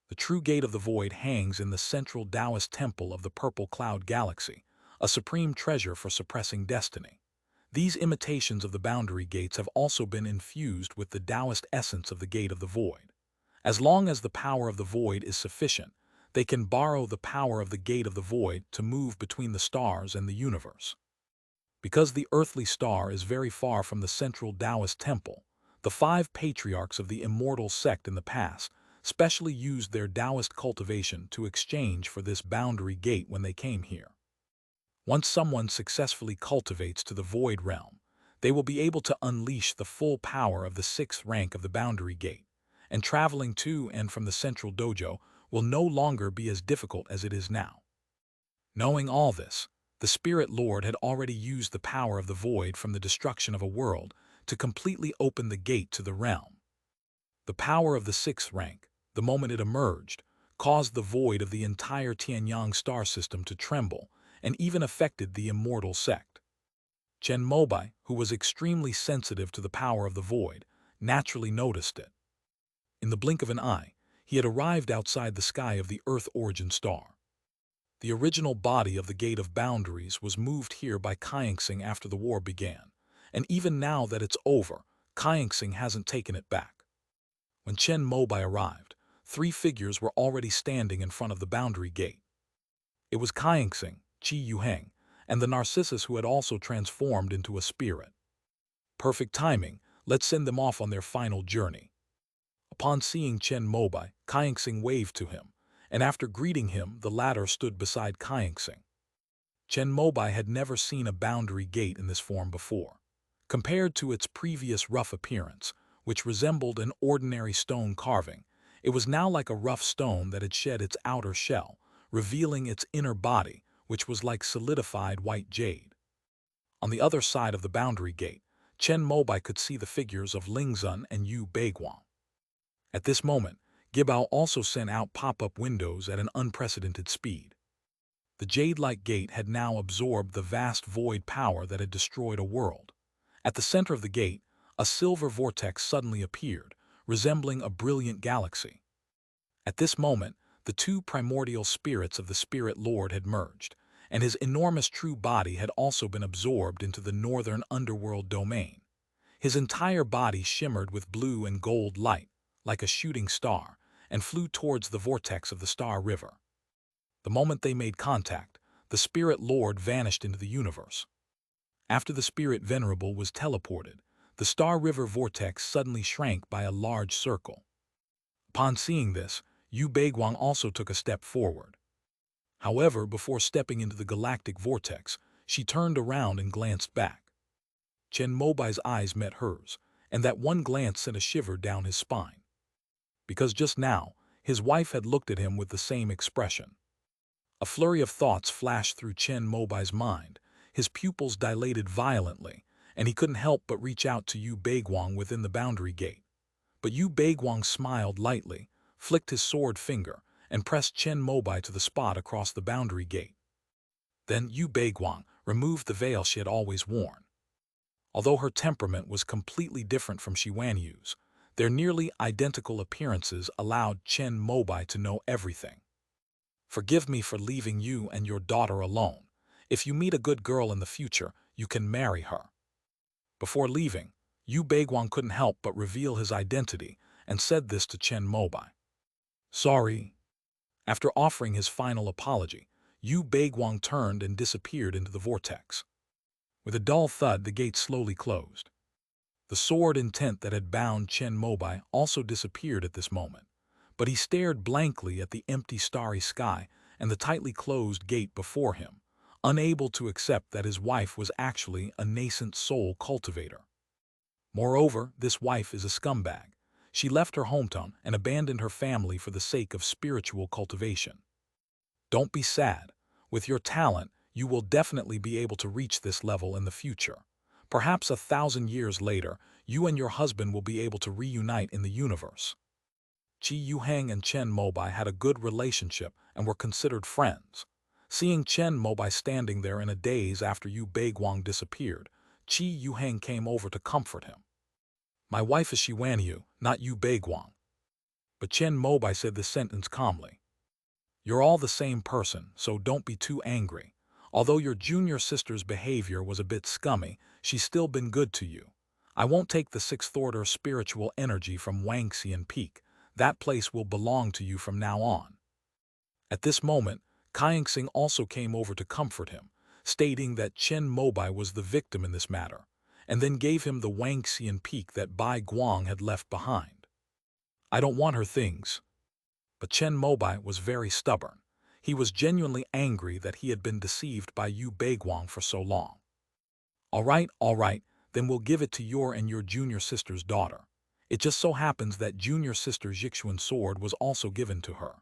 The true Gate of the Void hangs in the central Taoist temple of the purple cloud galaxy, a supreme treasure for suppressing destiny. These imitations of the boundary gates have also been infused with the Taoist essence of the Gate of the Void. As long as the power of the void is sufficient, they can borrow the power of the Gate of the Void to move between the stars and the universe. Because the earthly star is very far from the central Taoist temple, the 5 patriarchs of the immortal sect in the past specially used their Taoist cultivation to exchange for this boundary gate when they came here. Once someone successfully cultivates to the void realm, they will be able to unleash the full power of the 6th rank of the boundary gate, and traveling to and from the central dojo will no longer be as difficult as it is now. Knowing all this, the Spirit Lord had already used the power of the void from the destruction of a world to completely open the gate to the realm. The power of the 6th rank, the moment it emerged, caused the void of the entire Tianyang star system to tremble and even affected the immortal sect. Chen Mobai, who was extremely sensitive to the power of the void, naturally noticed it. In the blink of an eye, he had arrived outside the sky of the Earth origin star. The original body of the Gate of Boundaries was moved here by Kaingsing after the war began, and even now that it's over, Kaingsing hasn't taken it back. When Chen Mobai arrived, 3 figures were already standing in front of the boundary gate. It was Kaingsing, Qi Yuheng, and the Narcissus who had also transformed into a spirit. Perfect timing, let's send them off on their final journey. Upon seeing Chen Mobai, Kaingsing waved to him, and after greeting him, the latter stood beside Kaingsing. Chen Mobai had never seen a boundary gate in this form before. Compared to its previous rough appearance, which resembled an ordinary stone carving, it was now like a rough stone that had shed its outer shell, revealing its inner body, which was like solidified white jade. On the other side of the boundary gate, Chen Mobai could see the figures of Lingzun and Yu Beiguang. At this moment, Gibao also sent out pop-up windows at an unprecedented speed. The jade-like gate had now absorbed the vast void power that had destroyed a world. At the center of the gate, a silver vortex suddenly appeared, resembling a brilliant galaxy. At this moment, the 2 primordial spirits of the Spirit Lord had merged, and his enormous true body had also been absorbed into the northern underworld domain. His entire body shimmered with blue and gold light, like a shooting star, and flew towards the vortex of the Star River. The moment they made contact, the Spirit Lord vanished into the universe. After the Spirit Venerable was teleported, the Star River vortex suddenly shrank by a large circle. Upon seeing this, Yu Beiguang also took a step forward. However, before stepping into the galactic vortex, she turned around and glanced back. Chen Mobai's eyes met hers, and that one glance sent a shiver down his spine. Because just now, his wife had looked at him with the same expression. A flurry of thoughts flashed through Chen Mobai's mind, his pupils dilated violently, and he couldn't help but reach out to Yu Beiguang within the boundary gate. But Yu Beiguang smiled lightly, flicked his sword finger, and pressed Chen Mobai to the spot across the boundary gate. Then Yu Beiguang removed the veil she had always worn. Although her temperament was completely different from Shi Wanyu's, their nearly identical appearances allowed Chen Mobai to know everything. Forgive me for leaving you and your daughter alone. If you meet a good girl in the future, you can marry her. Before leaving, Yu Beiguang couldn't help but reveal his identity and said this to Chen Mobai. Sorry. After offering his final apology, Yu Beiguang turned and disappeared into the vortex. With a dull thud, the gate slowly closed. The sword intent that had bound Chen Mobai also disappeared at this moment, but he stared blankly at the empty starry sky and the tightly closed gate before him, unable to accept that his wife was actually a nascent soul cultivator. Moreover, this wife is a scumbag. She left her hometown and abandoned her family for the sake of spiritual cultivation. Don't be sad. With your talent, you will definitely be able to reach this level in the future. Perhaps 1,000 years later, you and your husband will be able to reunite in the universe. Qi Yuhang and Chen Mobai had a good relationship and were considered friends. Seeing Chen Mobai standing there in a daze after Yu Beiguang disappeared, Qi Yuhang came over to comfort him. My wife is Xiwanyu, not Yu Beiguang. But Chen Mobai said this sentence calmly. You're all the same person, so don't be too angry. Although your junior sister's behavior was a bit scummy, she's still been good to you. I won't take the sixth order spiritual energy from Wangxian Peak. That place will belong to you from now on. At this moment, Kaingsing also came over to comfort him, stating that Chen Mobai was the victim in this matter, and then gave him the Wangxian Peak that Bai Guang had left behind. I don't want her things. But Chen Mobai was very stubborn. He was genuinely angry that he had been deceived by Yu Beiguang for so long. All right, then we'll give it to your and your junior sister's daughter. It just so happens that junior sister Jixuan's sword was also given to her.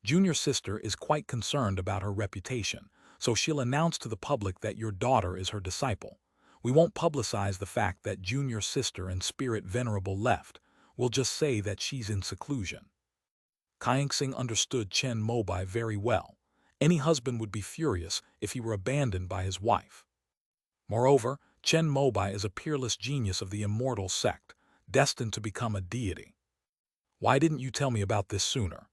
Junior sister is quite concerned about her reputation, so she'll announce to the public that your daughter is her disciple. We won't publicize the fact that junior sister and spirit venerable left. We'll just say that she's in seclusion. Kaingsing understood Chen Mobai very well. Any husband would be furious if he were abandoned by his wife. Moreover, Chen Mobai is a peerless genius of the immortal sect, destined to become a deity. Why didn't you tell me about this sooner?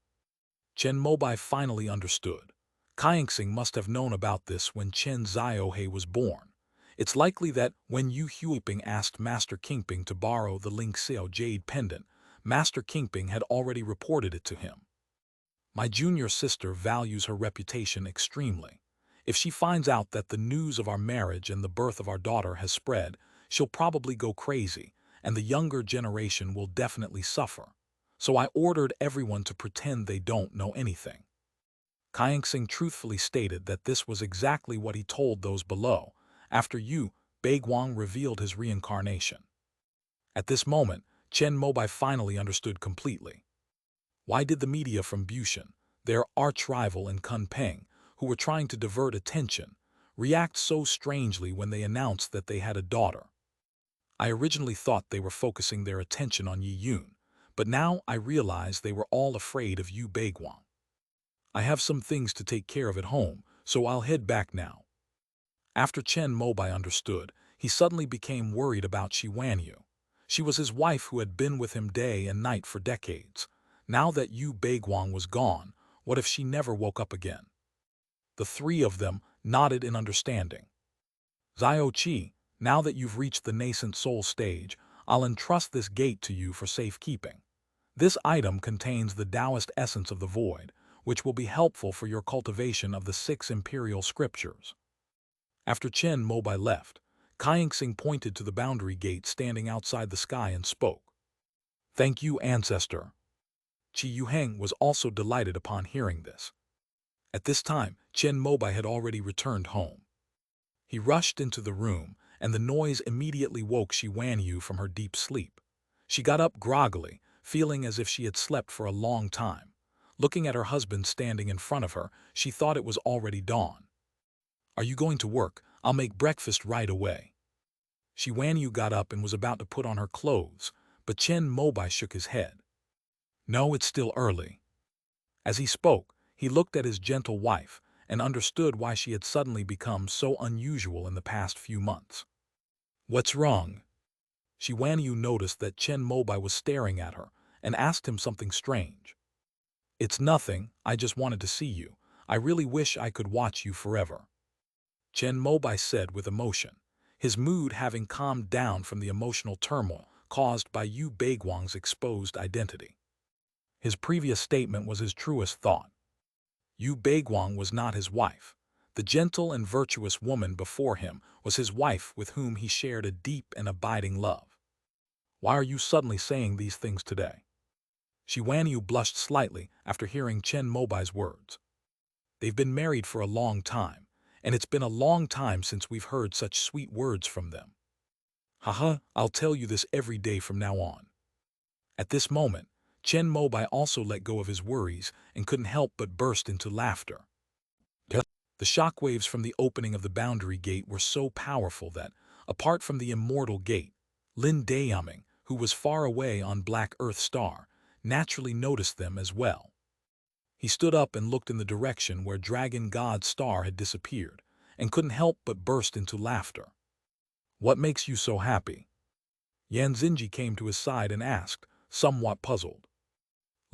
Chen Mobai finally understood. Kaingsing must have known about this when Chen Ziohe was born. It's likely that when Yu Huiping asked Master Kingping to borrow the Ling Xiao jade pendant, Master Kingping had already reported it to him. My junior sister values her reputation extremely. If she finds out that the news of our marriage and the birth of our daughter has spread, she'll probably go crazy, and the younger generation will definitely suffer. So I ordered everyone to pretend they don't know anything. Kaingsing truthfully stated that this was exactly what he told those below, after Yu Beiguang revealed his reincarnation. At this moment, Chen Mobai finally understood completely. Why did the media from Bushan, their arch-rival in Kunpeng, who were trying to divert attention, react so strangely when they announced that they had a daughter? I originally thought they were focusing their attention on Yi Yun, but now I realize they were all afraid of Yu Beiguang. I have some things to take care of at home, so I'll head back now. After Chen Mobai understood, he suddenly became worried about Xiwanyu. She was his wife who had been with him day and night for decades. Now that Yu Beiguang was gone, what if she never woke up again? The three of them nodded in understanding. Zio Qi, now that you've reached the nascent soul stage, I'll entrust this gate to you for safekeeping. This item contains the Taoist essence of the void, which will be helpful for your cultivation of the 6 imperial scriptures. After Chen Mobai left, Kaingsing pointed to the boundary gate standing outside the sky and spoke. Thank you, ancestor. Qi Yuheng was also delighted upon hearing this. At this time, Chen Mobai had already returned home. He rushed into the room, and the noise immediately woke Xiwanyu from her deep sleep. She got up groggily, feeling as if she had slept for a long time. Looking at her husband standing in front of her, she thought it was already dawn. Are you going to work? I'll make breakfast right away. Xiwanyu got up and was about to put on her clothes, but Chen Mobai shook his head. No, it's still early. As he spoke, he looked at his gentle wife and understood why she had suddenly become so unusual in the past few months. What's wrong? Xiwanyu noticed that Chen Mobai was staring at her and asked him something strange. It's nothing, I just wanted to see you. I really wish I could watch you forever. Chen Mobai said with emotion, his mood having calmed down from the emotional turmoil caused by Yu Beiguang's exposed identity. His previous statement was his truest thought. Yu Beiguang was not his wife. The gentle and virtuous woman before him was his wife with whom he shared a deep and abiding love. Why are you suddenly saying these things today? Xiwanyu blushed slightly after hearing Chen Mobai's words. They've been married for a long time, and it's been a long time since we've heard such sweet words from them. Haha, I'll tell you this every day from now on. At this moment, Chen Mobai also let go of his worries and couldn't help but burst into laughter. The shockwaves from the opening of the boundary gate were so powerful that, apart from the immortal gate, Lin Dayaming, who was far away on Black Earth Star, naturally noticed them as well. He stood up and looked in the direction where Dragon God Star had disappeared, and couldn't help but burst into laughter. What makes you so happy? Yan Xinji came to his side and asked, somewhat puzzled.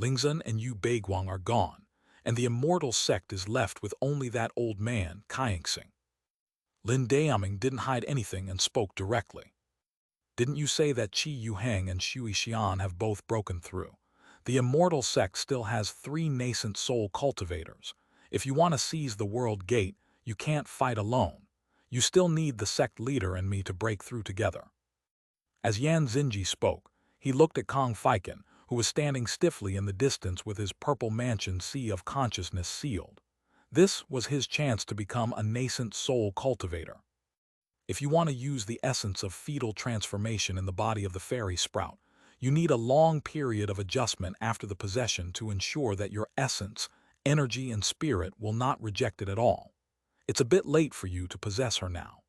Lingzhen and Yu Beiguang are gone, and the immortal sect is left with only that old man, Kaixing. Lin Dayaming didn't hide anything and spoke directly. Didn't you say that Qi Yuheng and Shui Xian have both broken through? The immortal sect still has 3 nascent soul cultivators. If you want to seize the world gate, you can't fight alone. You still need the sect leader and me to break through together. As Yan Xinji spoke, he looked at Kong Feiken, who was standing stiffly in the distance with his purple mansion sea of consciousness sealed. This was his chance to become a nascent soul cultivator. If you want to use the essence of fetal transformation in the body of the fairy sprout, you need a long period of adjustment after the possession to ensure that your essence, energy, and spirit will not reject it at all. It's a bit late for you to possess her now.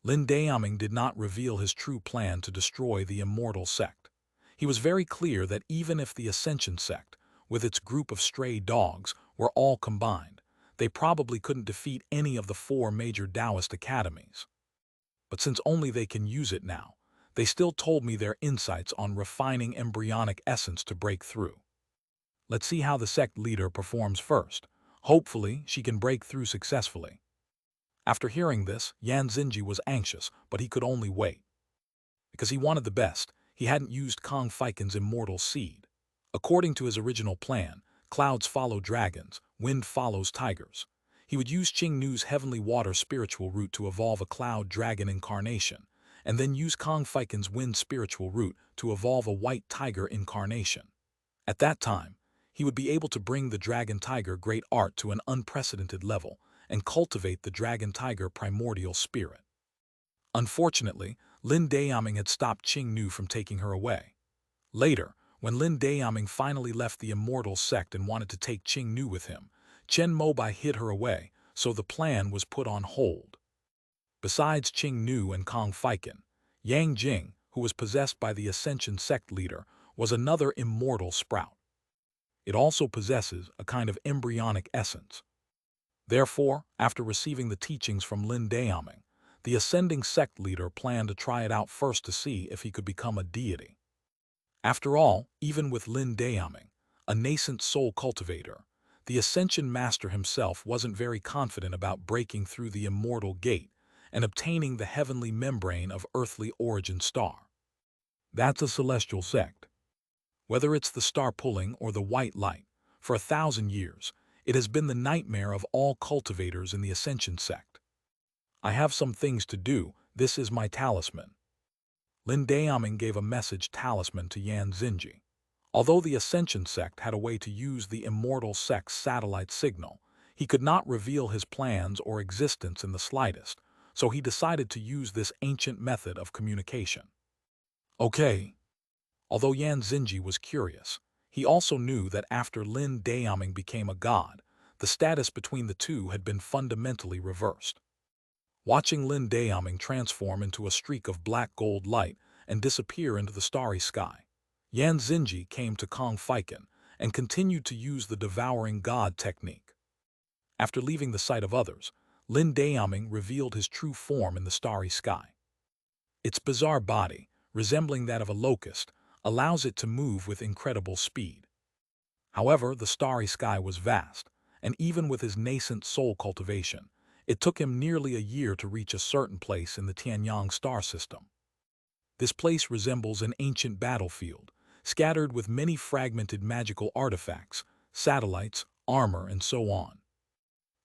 Lin Dayaming did not reveal his true plan to destroy the immortal sect. He was very clear that even if the Ascension sect, with its group of stray dogs, were all combined, they probably couldn't defeat any of the 4 major Taoist academies. But since only they can use it now, they still told me their insights on refining embryonic essence to break through. Let's see how the sect leader performs first. Hopefully, she can break through successfully. After hearing this, Yan Xinji was anxious, but he could only wait. Because he wanted the best, he hadn't used Kong Feiken's immortal seed. According to his original plan, clouds follow dragons, wind follows tigers. He would use Qing Nu's heavenly water spiritual root to evolve a cloud dragon incarnation, and then use Kong Feiken's wind spiritual root to evolve a white tiger incarnation. At that time, he would be able to bring the dragon tiger great art to an unprecedented level and cultivate the dragon tiger primordial spirit. Unfortunately, Lin Dayaming had stopped Qing Nu from taking her away. Later, when Lin Dayaming finally left the immortal sect and wanted to take Qing Nu with him, Chen Mobai hid her away, so the plan was put on hold. Besides Qing Nu and Kong Feiken, Yang Jing, who was possessed by the Ascension sect leader, was another immortal sprout. It also possesses a kind of embryonic essence. Therefore, after receiving the teachings from Lin Dayaming, the ascending sect leader planned to try it out first to see if he could become a deity. After all, even with Lin Dayaming, a nascent soul cultivator, the Ascension Master himself wasn't very confident about breaking through the immortal gate and obtaining the heavenly membrane of earthly origin star. That's a celestial sect. Whether it's the star pulling or the white light, for 1,000 years, it has been the nightmare of all cultivators in the Ascension sect. I have some things to do, this is my talisman. Lin Dayaming gave a message talisman to Yan Xinji. Although the Ascension sect had a way to use the immortal sect's satellite signal, he could not reveal his plans or existence in the slightest, so he decided to use this ancient method of communication. Okay. Although Yan Xinji was curious, he also knew that after Lin Dayaming became a god, the status between the two had been fundamentally reversed. Watching Lin Dayaming transform into a streak of black gold light and disappear into the starry sky, Yan Xinji came to Kong Feiken and continued to use the devouring god technique. After leaving the sight of others, Lin Dayaming revealed his true form in the starry sky. Its bizarre body, resembling that of a locust, allows it to move with incredible speed. However, the starry sky was vast, and even with his nascent soul cultivation, it took him nearly a year to reach a certain place in the Tianyang star system. This place resembles an ancient battlefield, scattered with many fragmented magical artifacts, satellites, armor, and so on.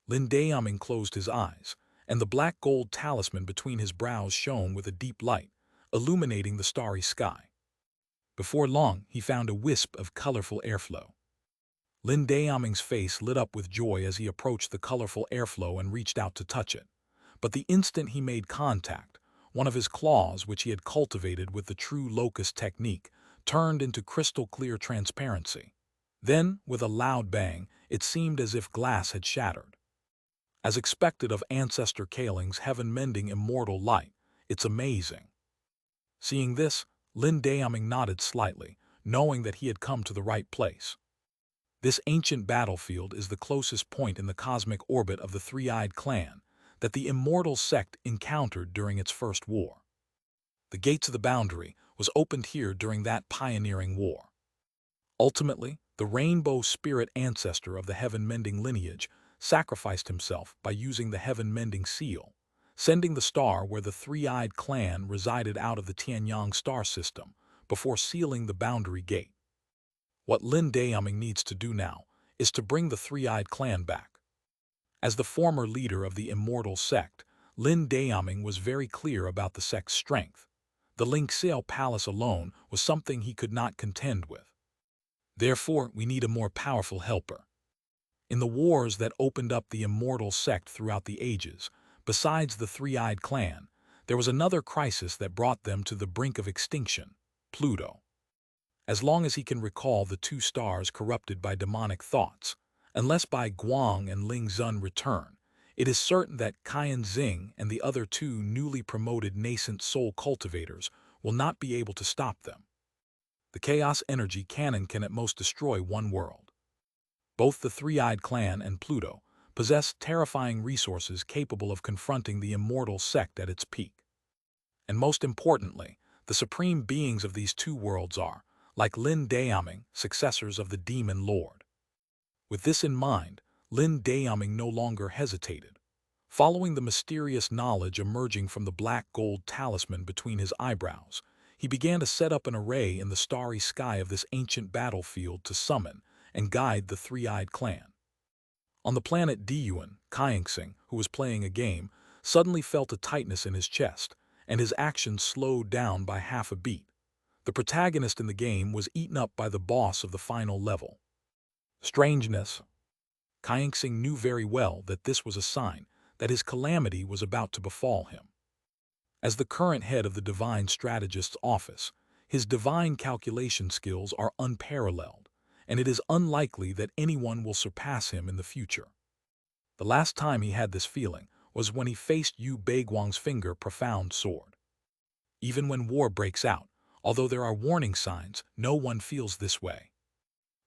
Lin Dayaming closed his eyes, and the black gold talisman between his brows shone with a deep light, illuminating the starry sky. Before long, he found a wisp of colorful airflow. Lin Daoming's face lit up with joy as he approached the colorful airflow and reached out to touch it. But the instant he made contact, one of his claws, which he had cultivated with the true locust technique, turned into crystal-clear transparency. Then, with a loud bang, it seemed as if glass had shattered. As expected of Ancestor Kaling's heaven-mending immortal light, it's amazing. Seeing this, Lin Daoming nodded slightly, knowing that he had come to the right place. This ancient battlefield is the closest point in the cosmic orbit of the Three-Eyed Clan that the immortal sect encountered during its first war. The gates of the boundary was opened here during that pioneering war. Ultimately, the rainbow spirit ancestor of the heaven-mending lineage sacrificed himself by using the heaven-mending seal, sending the star where the Three-Eyed Clan resided out of the Tianyang star system before sealing the boundary gate. What Lin Daoming needs to do now is to bring the Three-Eyed Clan back. As the former leader of the immortal sect, Lin Daoming was very clear about the sect's strength. The Lingxiao Palace alone was something he could not contend with. Therefore, we need a more powerful helper. In the wars that opened up the immortal sect throughout the ages, besides the Three-Eyed Clan, there was another crisis that brought them to the brink of extinction: Pluto. As long as he can recall the two stars corrupted by demonic thoughts, unless Bai Guang and Ling Zun return, it is certain that Qian Xing and the other two newly promoted nascent soul cultivators will not be able to stop them. The Chaos Energy Cannon can at most destroy one world. Both the Three-Eyed Clan and Pluto possess terrifying resources capable of confronting the immortal sect at its peak. And most importantly, the supreme beings of these two worlds are, like Lin Daoming, successors of the Demon Lord. With this in mind, Lin Daoming no longer hesitated. Following the mysterious knowledge emerging from the black gold talisman between his eyebrows, he began to set up an array in the starry sky of this ancient battlefield to summon and guide the Three-Eyed Clan. On the planet Diyuan, Kaixing, who was playing a game, suddenly felt a tightness in his chest, and his actions slowed down by half a beat. The protagonist in the game was eaten up by the boss of the final level. Strangeness. Kaixing knew very well that this was a sign that his calamity was about to befall him. As the current head of the Divine Strategist's office, his divine calculation skills are unparalleled, and it is unlikely that anyone will surpass him in the future. The last time he had this feeling was when he faced Yu Baiguang's finger profound sword. Even when war breaks out, although there are warning signs, no one feels this way.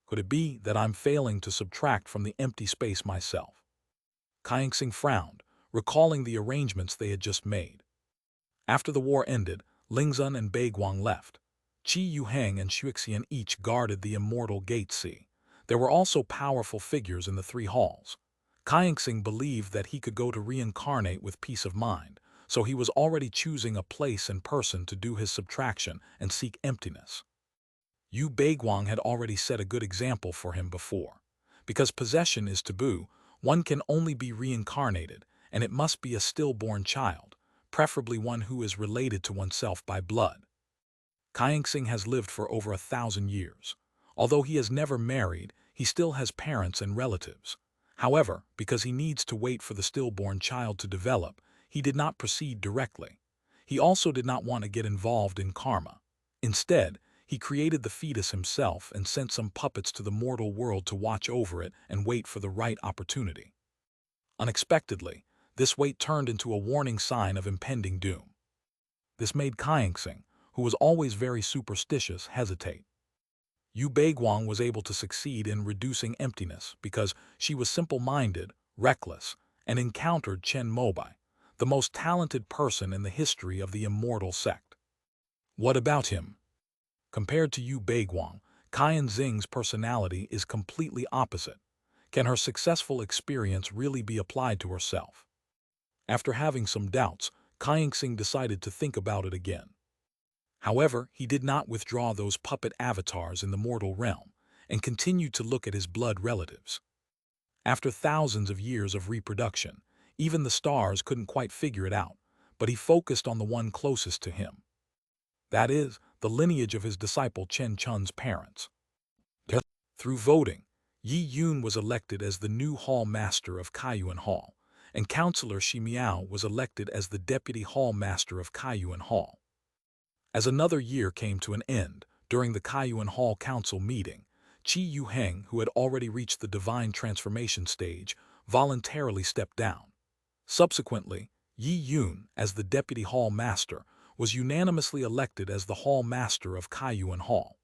Could it be that I'm failing to subtract from the empty space myself? Kaixing frowned, recalling the arrangements they had just made. After the war ended, Lingzun and Baiguang left. Qi Yuheng and Xuexian each guarded the immortal gate C. There were also powerful figures in the three halls. Kaixing believed that he could go to reincarnate with peace of mind, so he was already choosing a place and person to do his subtraction and seek emptiness. Yu Baiguang had already set a good example for him before. Because possession is taboo, one can only be reincarnated, and it must be a stillborn child, preferably one who is related to oneself by blood. Kaixing has lived for over 1,000 years. Although he has never married, he still has parents and relatives. However, because he needs to wait for the stillborn child to develop, he did not proceed directly. He also did not want to get involved in karma. Instead, he created the fetus himself and sent some puppets to the mortal world to watch over it and wait for the right opportunity. Unexpectedly, this wait turned into a warning sign of impending doom. This made Kaixing, who was always very superstitious, hesitate. Yu Baiguang was able to succeed in reducing emptiness because she was simple-minded, reckless, and encountered Chen Mobai, the most talented person in the history of the immortal sect. What about him? Compared to Yu Baiguang, Qian Xing's personality is completely opposite. Can her successful experience really be applied to herself? After having some doubts, Kaixing decided to think about it again. However, he did not withdraw those puppet avatars in the mortal realm and continued to look at his blood relatives. After thousands of years of reproduction, even the stars couldn't quite figure it out, but he focused on the one closest to him. That is, the lineage of his disciple Chen Chun's parents. Through voting, Yi Yun was elected as the new Hall Master of Kaiyuan Hall, and Councillor Shi Miao was elected as the Deputy Hall Master of Kaiyuan Hall. As another year came to an end, during the Kaiyuan Hall Council meeting, Qi Yuheng, who had already reached the divine transformation stage, voluntarily stepped down. Subsequently, Yi Yun, as the Deputy Hall Master, was unanimously elected as the Hall Master of Kaiyuan Hall.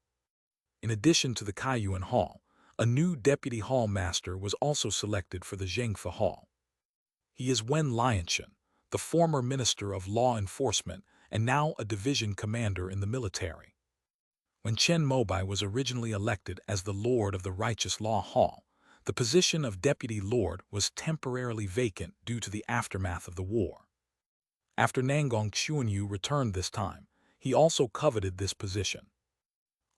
In addition to the Kaiyuan Hall, a new Deputy Hall Master was also selected for the Zhengfe Hall. He is Wen Lianchen, the former Minister of Law Enforcement and now a division commander in the military. When Chen Mobai was originally elected as the Lord of the Righteous Law Hall, the position of Deputy Lord was temporarily vacant due to the aftermath of the war. After Nangong Xuanyu returned this time, he also coveted this position.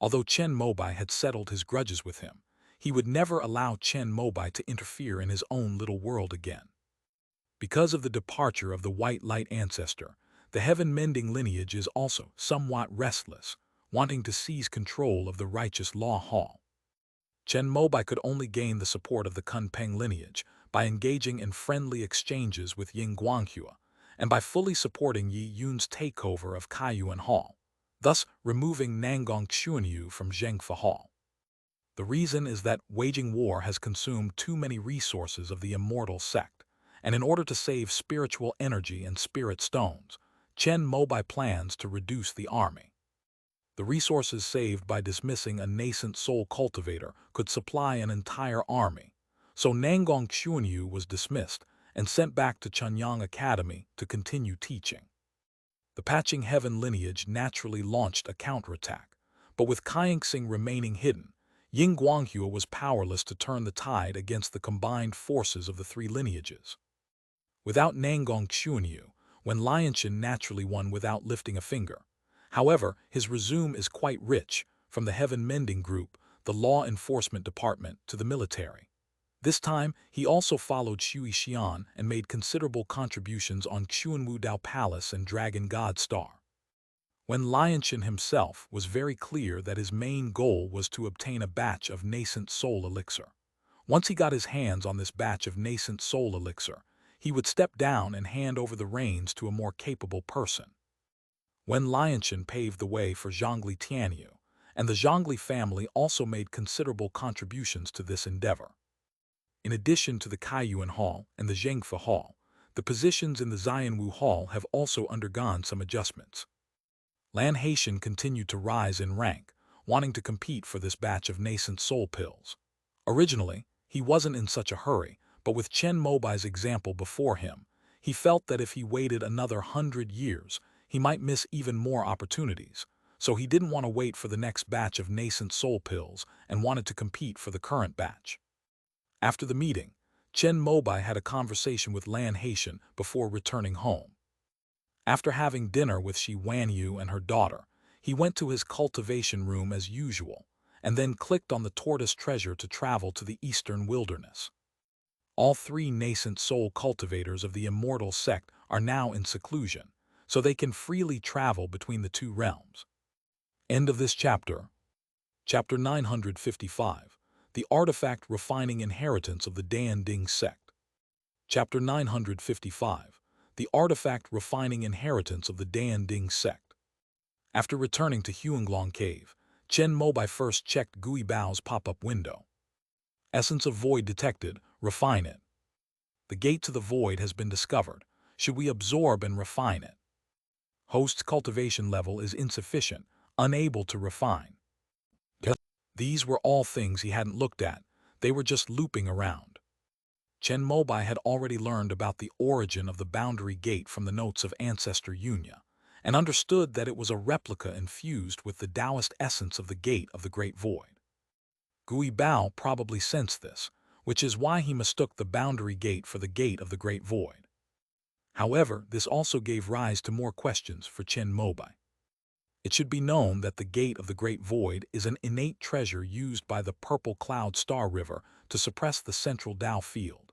Although Chen Mobai had settled his grudges with him, he would never allow Chen Mobai to interfere in his own little world again. Because of the departure of the White Light ancestor, the heaven-mending lineage is also somewhat restless, wanting to seize control of the Righteous Law Hall. Chen Mobai could only gain the support of the Kunpeng lineage by engaging in friendly exchanges with Ying Guanghua and by fully supporting Yi Yun's takeover of Kaiyuan Hall, thus removing Nangong Xuanyu from Zhengfe Hall. The reason is that waging war has consumed too many resources of the immortal sect, and in order to save spiritual energy and spirit stones, Chen Mobai plans to reduce the army. The resources saved by dismissing a nascent soul cultivator could supply an entire army, so Nangong Xuanyu was dismissed and sent back to Chunyang Academy to continue teaching. The Patching Heaven lineage naturally launched a counterattack, but with Kaingsing remaining hidden, Ying Guanghua was powerless to turn the tide against the combined forces of the three lineages. Without Nangong Xuanyu, Wen Lianchen naturally won without lifting a finger. However, his resume is quite rich, from the Heaven Mending Group, the Law Enforcement Department, to the military. This time, he also followed Shui Xian and made considerable contributions on Xuanwu Dao Palace and Dragon God Star. Wen Lianchen himself was very clear that his main goal was to obtain a batch of nascent soul elixir. Once he got his hands on this batch of nascent soul elixir, he would step down and hand over the reins to a more capable person. Wen Lianchen paved the way for Zhongli Tianyu, and the Zhongli family also made considerable contributions to this endeavor. In addition to the Kaiyuan Hall and the Zhengfe Hall, the positions in the Xianwu Hall have also undergone some adjustments. Lan Haitian continued to rise in rank, wanting to compete for this batch of nascent soul pills. Originally, he wasn't in such a hurry, but with Chen Mobai's example before him, he felt that if he waited another 100 years, he might miss even more opportunities, so he didn't want to wait for the next batch of nascent soul pills and wanted to compete for the current batch. After the meeting, Chen Mobai had a conversation with Lan Haitian before returning home. After having dinner with Shi Wanyu and her daughter, he went to his cultivation room as usual, and then clicked on the tortoise treasure to travel to the eastern wilderness. All three nascent soul cultivators of the immortal sect are now in seclusion, so they can freely travel between the two realms. End of this chapter. Chapter 955. The Artifact Refining Inheritance of the Dan Ding Sect. Chapter 955. The Artifact Refining Inheritance of the Dan Ding Sect. After returning to Huanglong Cave, Chen Mobai first checked Gui Bao's pop-up window. Essence of Void detected. Refine it. The gate to the void has been discovered. Should we absorb and refine it? Host's cultivation level is insufficient, unable to refine. These were all things he hadn't looked at. They were just looping around. Chen Mobai had already learned about the origin of the boundary gate from the notes of Ancestor Yunya, and understood that it was a replica infused with the Taoist essence of the gate of the Great Void. Gui Bao probably sensed this, which is why he mistook the boundary gate for the gate of the Great Void. However, this also gave rise to more questions for Chen Mobai. It should be known that the Gate of the Great Void is an innate treasure used by the Purple Cloud Star River to suppress the central Tao field.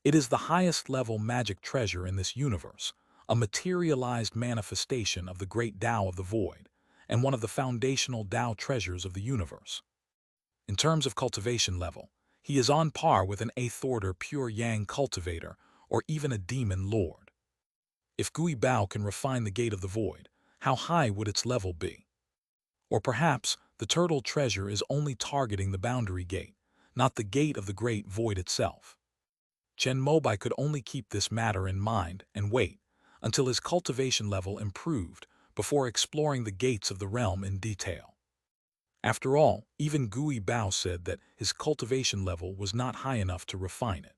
It is the highest-level magic treasure in this universe, a materialized manifestation of the great Tao of the Void, and one of the foundational Tao treasures of the universe. In terms of cultivation level, He is on par with an 8th-order pure yang cultivator or even a demon lord. If Gui Bao can refine the gate of the void, how high would its level be? Or perhaps the turtle treasure is only targeting the boundary gate, not the gate of the great void itself. Chen Mobai could only keep this matter in mind and wait until his cultivation level improved before exploring the gates of the realm in detail. After all, even Gui Bao said that his cultivation level was not high enough to refine it.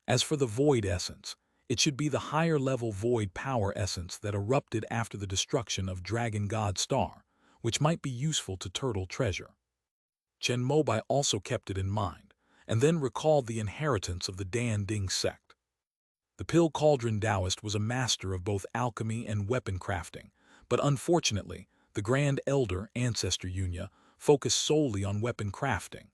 As for the void essence, it should be the higher-level void power essence that erupted after the destruction of Dragon God Star, which might be useful to turtle treasure. Chen Mobai also kept it in mind, and then recalled the inheritance of the Dan Ding sect. The Pill Cauldron Taoist was a master of both alchemy and weapon crafting, but unfortunately, the Grand Elder Ancestor Yunya focused solely on weapon crafting.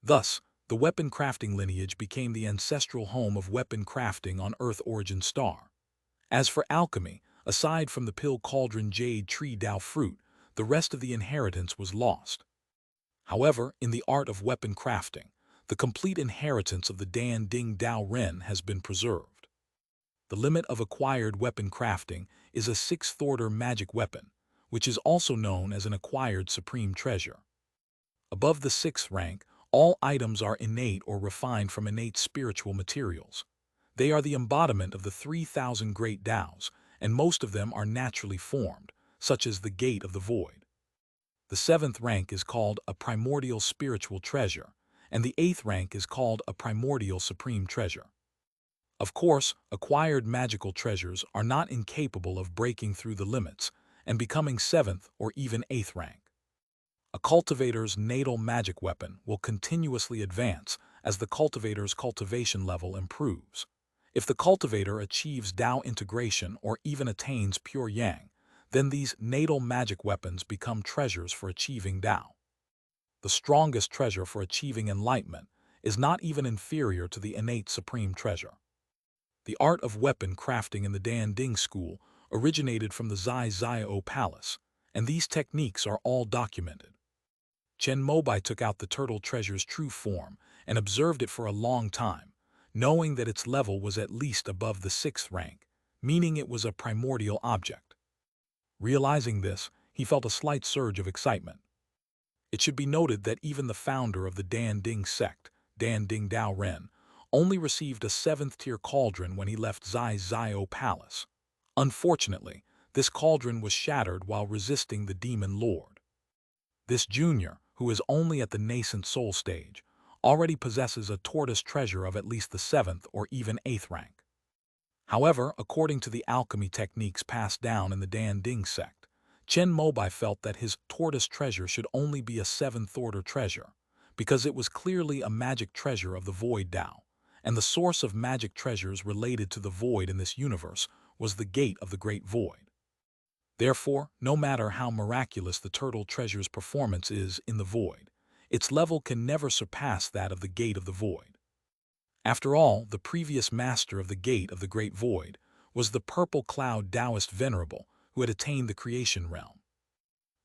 Thus, the weapon crafting lineage became the ancestral home of weapon crafting on Earth Origin Star. As for alchemy, aside from the Pill Cauldron Jade Tree Tao fruit, the rest of the inheritance was lost. However, in the art of weapon crafting, the complete inheritance of the Dan Ding Dao Ren has been preserved. The limit of acquired weapon crafting is a 6th-order magic weapon, which is also known as an acquired supreme treasure. Above the 6th rank, all items are innate or refined from innate spiritual materials. They are the embodiment of the 3,000 great Taos, and most of them are naturally formed, such as the Gate of the Void. The 7th rank is called a primordial spiritual treasure, and the 8th rank is called a primordial supreme treasure. Of course, acquired magical treasures are not incapable of breaking through the limits and becoming 7th or even 8th rank. A cultivator's natal magic weapon will continuously advance as the cultivator's cultivation level improves. If the cultivator achieves Tao integration or even attains pure Yang, then these natal magic weapons become treasures for achieving Tao. The strongest treasure for achieving enlightenment is not even inferior to the innate supreme treasure. The art of weapon crafting in the Dan Ding school originated from the Zai Zio Palace, and these techniques are all documented. Chen Mobai took out the turtle treasure's true form and observed it for a long time, knowing that its level was at least above the 6th rank, meaning it was a primordial object. Realizing this, he felt a slight surge of excitement. It should be noted that even the founder of the Dan Ding sect, Dan Ding Dao Ren, only received a 7th-tier cauldron when he left Zai Zio Palace. Unfortunately, this cauldron was shattered while resisting the Demon Lord. This junior, who is only at the nascent soul stage, already possesses a tortoise treasure of at least the 7th or even 8th rank. However, according to the alchemy techniques passed down in the Dan Ding sect, Chen Mobai felt that his tortoise treasure should only be a 7th-order treasure, because it was clearly a magic treasure of the Void Tao, and the source of magic treasures related to the void in this universe was the Gate of the Great Void. Therefore, no matter how miraculous the turtle treasure's performance is in the void, its level can never surpass that of the Gate of the Void. After all, the previous master of the Gate of the Great Void was the Purple Cloud Taoist Venerable who had attained the creation realm.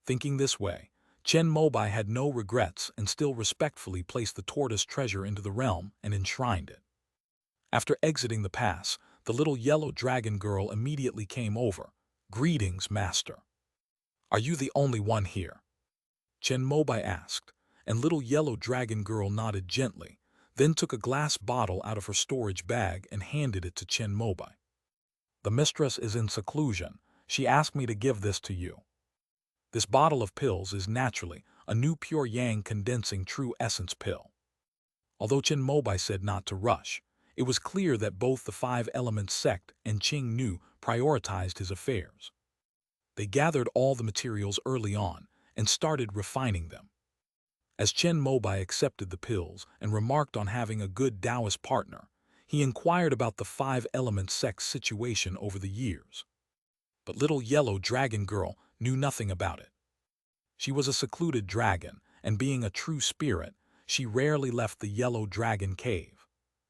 Thinking this way, Chen Mobai had no regrets and still respectfully placed the tortoise treasure into the realm and enshrined it. After exiting the pass, the little yellow dragon girl immediately came over. "Greetings, master. Are you the only one here?" Chen Mobai asked, and little yellow dragon girl nodded gently, then took a glass bottle out of her storage bag and handed it to Chen Mobai. "The mistress is in seclusion. She asked me to give this to you. This bottle of pills is naturally a new pure yang condensing true essence pill." Although Chen Mobai said not to rush, it was clear that both the 5-element sect and Qing Nu prioritized his affairs. They gathered all the materials early on and started refining them. As Chen Mobai accepted the pills and remarked on having a good Taoist partner, he inquired about the 5-element sect's situation over the years. But little yellow dragon girl knew nothing about it. She was a secluded dragon, and being a true spirit, she rarely left the yellow dragon cave.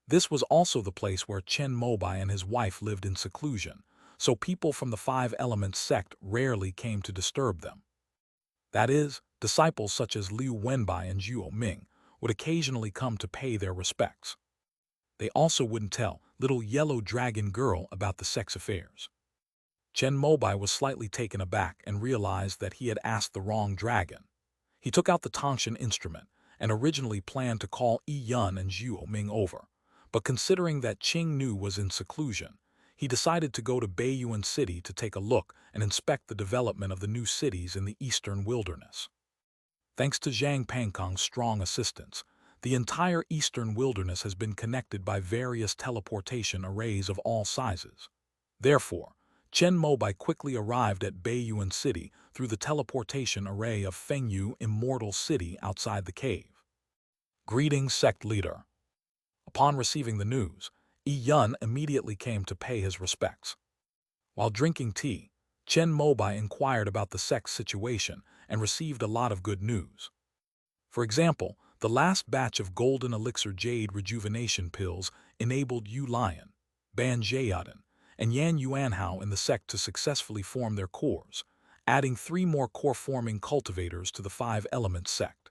This was also the place where Chen Mobai and his wife lived in seclusion, so people from the 5-element sect rarely came to disturb them. That is, disciples such as Liu Wenbai and Zhuo Ming would occasionally come to pay their respects. They also wouldn't tell little yellow dragon girl about the sect's affairs. Chen Mobai was slightly taken aback and realized that he had asked the wrong dragon. He took out the Tangshan instrument and originally planned to call Yi Yun and Zhuo Ming over, but considering that Qing Nu was in seclusion, he decided to go to Beiyuan City to take a look and inspect the development of the new cities in the eastern wilderness. Thanks to Zhang Pangkong's strong assistance, the entire eastern wilderness has been connected by various teleportation arrays of all sizes. Therefore, Chen Mobai quickly arrived at Beiyuan City through the teleportation array of Fengyu Immortal City outside the cave. Greetings, sect leader. Upon receiving the news, Yi Yun immediately came to pay his respects. While drinking tea, Chen Mobai inquired about the sect's situation and received a lot of good news. For example, the last batch of golden elixir jade rejuvenation pills enabled Yu Lion, Ban Jiaden, and Yan Yuanhao in the sect to successfully form their cores, adding 3 more core-forming cultivators to the 5-element sect.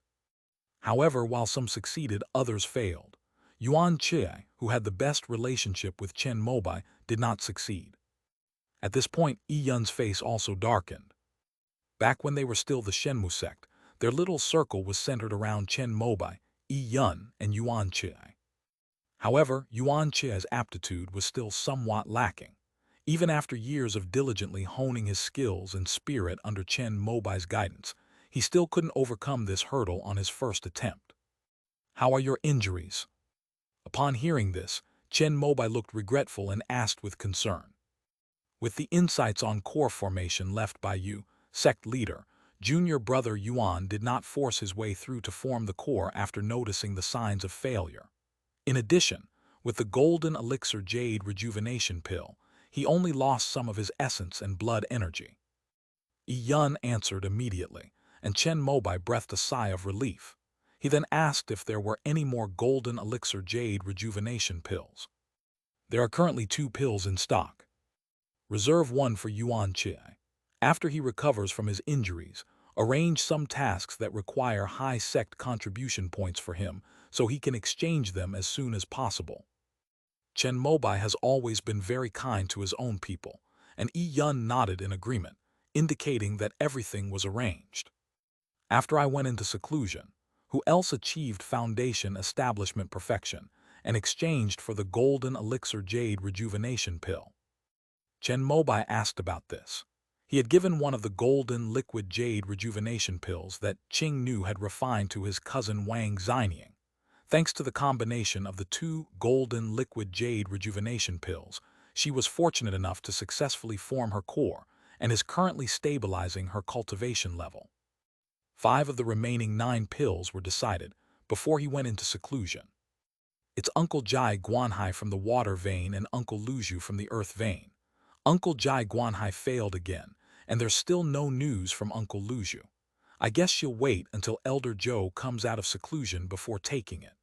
However, while some succeeded, others failed. Yuan Qi, who had the best relationship with Chen Mobai, did not succeed. At this point, Yi Yun's face also darkened. Back when they were still the Shenmu sect, their little circle was centered around Chen Mobai, Yi Yun, and Yuan Qi. However, Yuan Qi's aptitude was still somewhat lacking. Even after years of diligently honing his skills and spirit under Chen Mobai's guidance, he still couldn't overcome this hurdle on his first attempt. "How are your injuries?" Upon hearing this, Chen Mobai looked regretful and asked with concern. With the insights on core formation left by Yu, sect leader, junior brother Yuan did not force his way through to form the core after noticing the signs of failure. In addition, with the golden elixir jade rejuvenation pill, he only lost some of his essence and blood energy. Yi Yun answered immediately, and Chen Mobai breathed a sigh of relief. He then asked if there were any more golden elixir jade rejuvenation pills. "There are currently 2 pills in stock. Reserve 1 for Yuan Qi. After he recovers from his injuries, arrange some tasks that require high sect contribution points for him so he can exchange them as soon as possible." Chen Mobai has always been very kind to his own people, and Yi Yun nodded in agreement, indicating that everything was arranged. After I went into seclusion, who else achieved foundation establishment perfection and exchanged for the golden elixir jade rejuvenation pill? Chen Mobai asked about this. He had given one of the golden liquid jade rejuvenation pills that Qing Nu had refined to his cousin Wang Xinying. Thanks to the combination of the 2 golden liquid jade rejuvenation pills, she was fortunate enough to successfully form her core and is currently stabilizing her cultivation level. 5 of the remaining 9 pills were decided before he went into seclusion. It's Uncle Jai Guanhai from the water vein and Uncle Luzhu from the earth vein. Uncle Jai Guanhai failed again, and there's still no news from Uncle Luzhu. I guess she'll wait until Elder Zhou comes out of seclusion before taking it.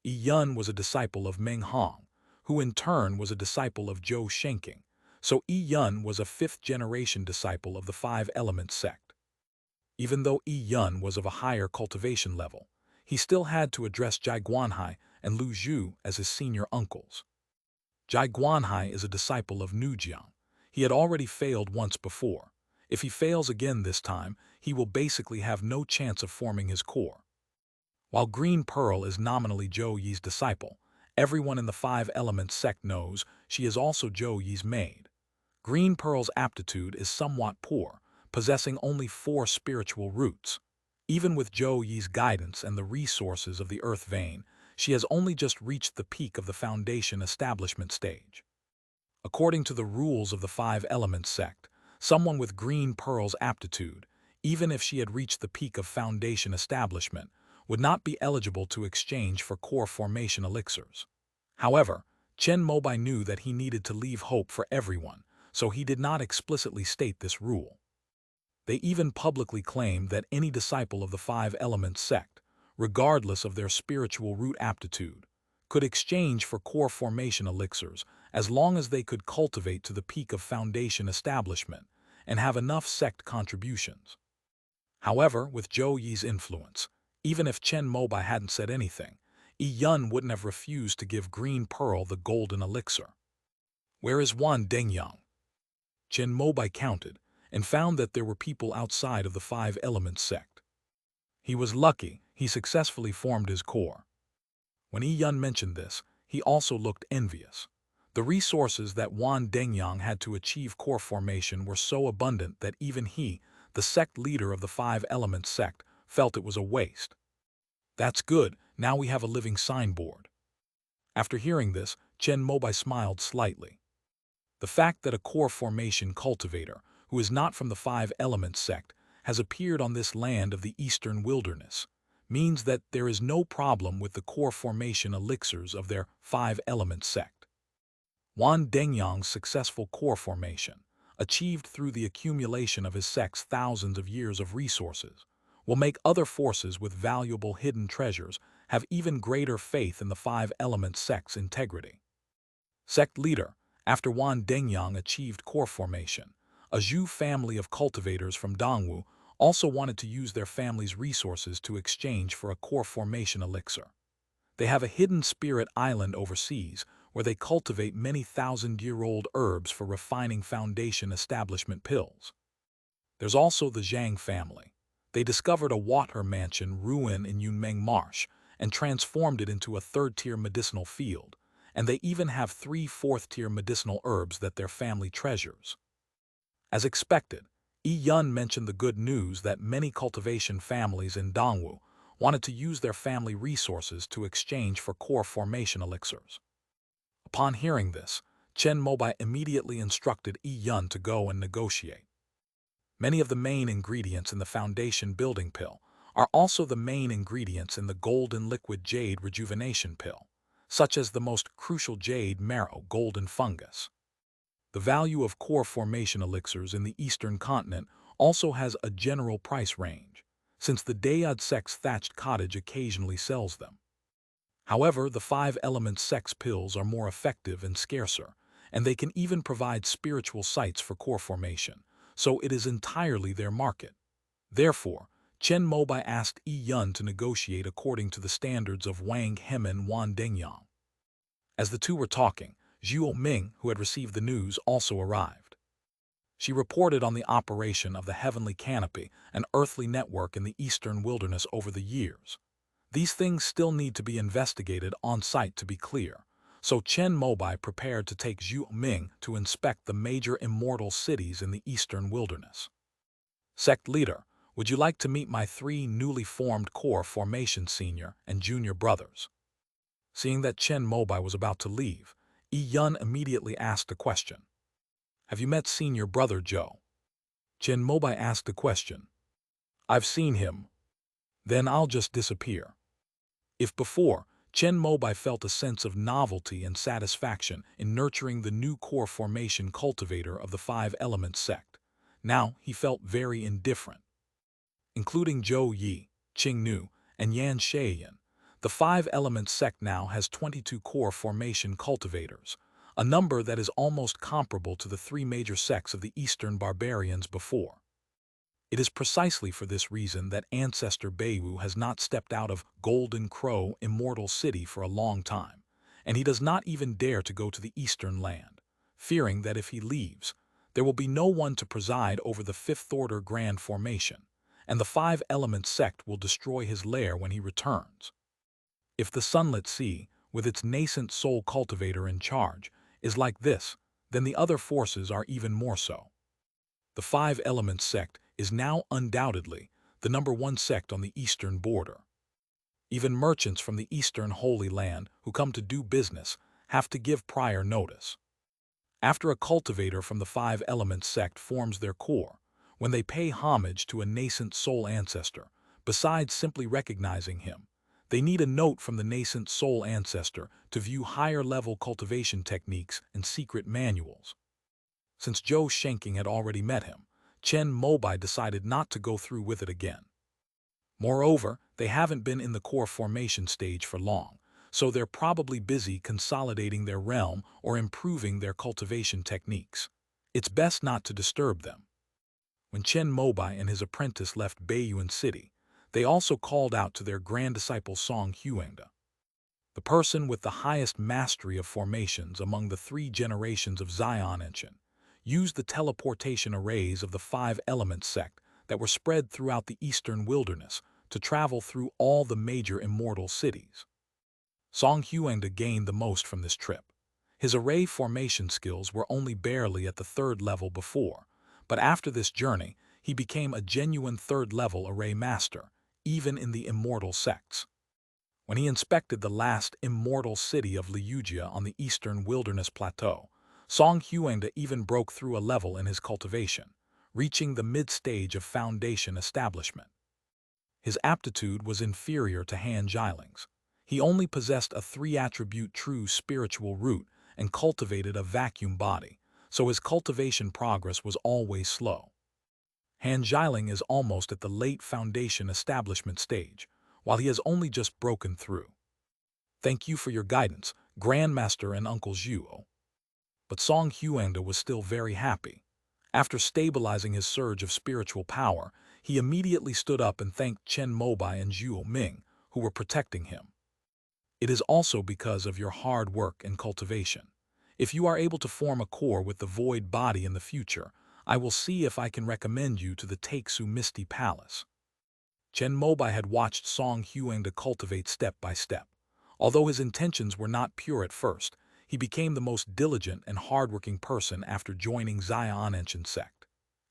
Yi Yun was a disciple of Meng Hong, who in turn was a disciple of Zhou Shenking, so Yi Yun was a 5th-generation disciple of the 5-element sect. Even though Yi Yun was of a higher cultivation level, he still had to address Jai Guanhai and Lu Zhu as his senior uncles. Jai Guanhai is a disciple of Nujiang. He had already failed once before. If he fails again this time, he will basically have no chance of forming his core. While Green Pearl is nominally Zhou Yi's disciple, everyone in the 5-element sect knows she is also Zhou Yi's maid. Green Pearl's aptitude is somewhat poor, possessing only 4 spiritual roots. Even with Zhou Yi's guidance and the resources of the earth vein, she has only just reached the peak of the foundation establishment stage. According to the rules of the 5-element sect, someone with Green Pearl's aptitude, even if she had reached the peak of foundation establishment, would not be eligible to exchange for core formation elixirs. However, Chen Mobai knew that he needed to leave hope for everyone, so he did not explicitly state this rule. They even publicly claimed that any disciple of the 5-element sect, regardless of their spiritual root aptitude, could exchange for core formation elixirs as long as they could cultivate to the peak of foundation establishment and have enough sect contributions. However, with Zhou Yi's influence, Even if Chen Mobai hadn't said anything, Yun wouldn't have refused to give Green Pearl the golden elixir. "Where is Wan Dengyang?" Chen Mobai counted and found that there were people outside of the Five Elements sect. He was lucky he successfully formed his core. When Yun mentioned this, he also looked envious. The resources that Wan Dengyang had to achieve core formation were so abundant that even he, the sect leader of the Five Elements sect, felt it was a waste. "That's good, now we have a living signboard." After hearing this, Chen Mobai smiled slightly. The fact that a core formation cultivator, who is not from the Five Elements sect, has appeared on this land of the eastern wilderness, means that there is no problem with the core formation elixirs of their Five Elements sect. Wan Dengyang's successful core formation, achieved through the accumulation of his sect's thousands of years of resources, will make other forces with valuable hidden treasures have even greater faith in the Five Elements sect's integrity. Sect leader, after Wan Dengyang achieved core formation, a Zhu family of cultivators from Dongwu also wanted to use their family's resources to exchange for a core formation elixir. They have a hidden spirit island overseas where they cultivate many thousand-year-old herbs for refining foundation establishment pills. There's also the Zhang family. They discovered a water mansion ruin in Yunmeng Marsh and transformed it into a third-tier medicinal field, and they even have 3 fourth-tier medicinal herbs that their family treasures. As expected, Yun mentioned the good news that many cultivation families in Dongwu wanted to use their family resources to exchange for core formation elixirs. Upon hearing this, Chen Mobai immediately instructed Yun to go and negotiate. Many of the main ingredients in the foundation building pill are also the main ingredients in the golden liquid jade rejuvenation pill, such as the most crucial jade marrow golden fungus. The value of core formation elixirs in the eastern continent also has a general price range, since the Dayad sect's thatched cottage occasionally sells them. However, the Five Elements sect's pills are more effective and scarcer, and they can even provide spiritual sites for core formation, so it is entirely their market. Therefore, Chen Mobai asked Yun to negotiate according to the standards of Wang Hem and Wan Dengyang. As the two were talking, Zhuo Ming, who had received the news, also arrived. She reported on the operation of the Heavenly Canopy, an earthly network in the eastern wilderness over the years. These things still need to be investigated on site to be clear, so Chen Mobai prepared to take Zhuo Ming to inspect the major immortal cities in the eastern wilderness. "Sect leader, would you like to meet my 3 newly formed core formation senior and junior brothers?" Seeing that Chen Mobai was about to leave, Yun immediately asked a question. "Have you met senior brother Zhou?" Chen Mobai asked a question. "I've seen him. Then I'll just disappear." If before, Chen Mobai felt a sense of novelty and satisfaction in nurturing the new core formation cultivator of the Five Elements sect, now he felt very indifferent. Including Zhou Yi, Qing Nu, and Yan Shaiyan, the Five Elements sect now has 22 core formation cultivators, a number that is almost comparable to the 3 major sects of the Eastern barbarians before. It is precisely for this reason that Ancestor Beiwu has not stepped out of Golden Crow Immortal City for a long time, and he does not even dare to go to the Eastern land, fearing that if he leaves, there will be no one to preside over the Fifth Order Grand Formation, and the Five Elements sect will destroy his lair when he returns. If the Sunlit Sea, with its nascent soul cultivator in charge, is like this, then the other forces are even more so. The Five Elements sect is now undoubtedly the #1 sect on the eastern border. Even merchants from the eastern Holy Land who come to do business have to give prior notice. After a cultivator from the Five Elements sect forms their core, when they pay homage to a nascent soul ancestor, besides simply recognizing him, they need a note from the nascent soul ancestor to view higher-level cultivation techniques and secret manuals. Since Zhou Shenking had already met him, Chen Mobai decided not to go through with it again. Moreover, they haven't been in the core formation stage for long, so they're probably busy consolidating their realm or improving their cultivation techniques. It's best not to disturb them. When Chen Mobai and his apprentice left Baiyuan City, They also called out to their grand disciple Song Huangde, the person with the highest mastery of formations among the 3 generations of Zion Ancient, used the teleportation arrays of the 5 Elements sect that were spread throughout the eastern wilderness to travel through all the major immortal cities. Song Huangde gained the most from this trip. His array formation skills were only barely at the 3rd level before, but after this journey, he became a genuine 3rd-level array master, even in the immortal sects. When he inspected the last immortal city of Leyujia on the eastern wilderness plateau, Song Huangde even broke through a level in his cultivation, reaching the mid-stage of foundation establishment. His aptitude was inferior to Han Jiling's. He only possessed a 3-attribute true spiritual root and cultivated a vacuum body, so his cultivation progress was always slow. Han Jiling is almost at the late foundation establishment stage, while he has only just broken through. Thank you for your guidance, Grandmaster and Uncle Zhuo. But Song Huangde was still very happy. After stabilizing his surge of spiritual power, he immediately stood up and thanked Chen Mobai and Zhuo Ming, who were protecting him. It is also because of your hard work and cultivation. If you are able to form a core with the void body in the future, I will see if I can recommend you to the Takesu Misty Palace. Chen Mobai had watched Song Huangde cultivate step by step. Although his intentions were not pure at first, he became the most diligent and hardworking person after joining Zion Ancient sect.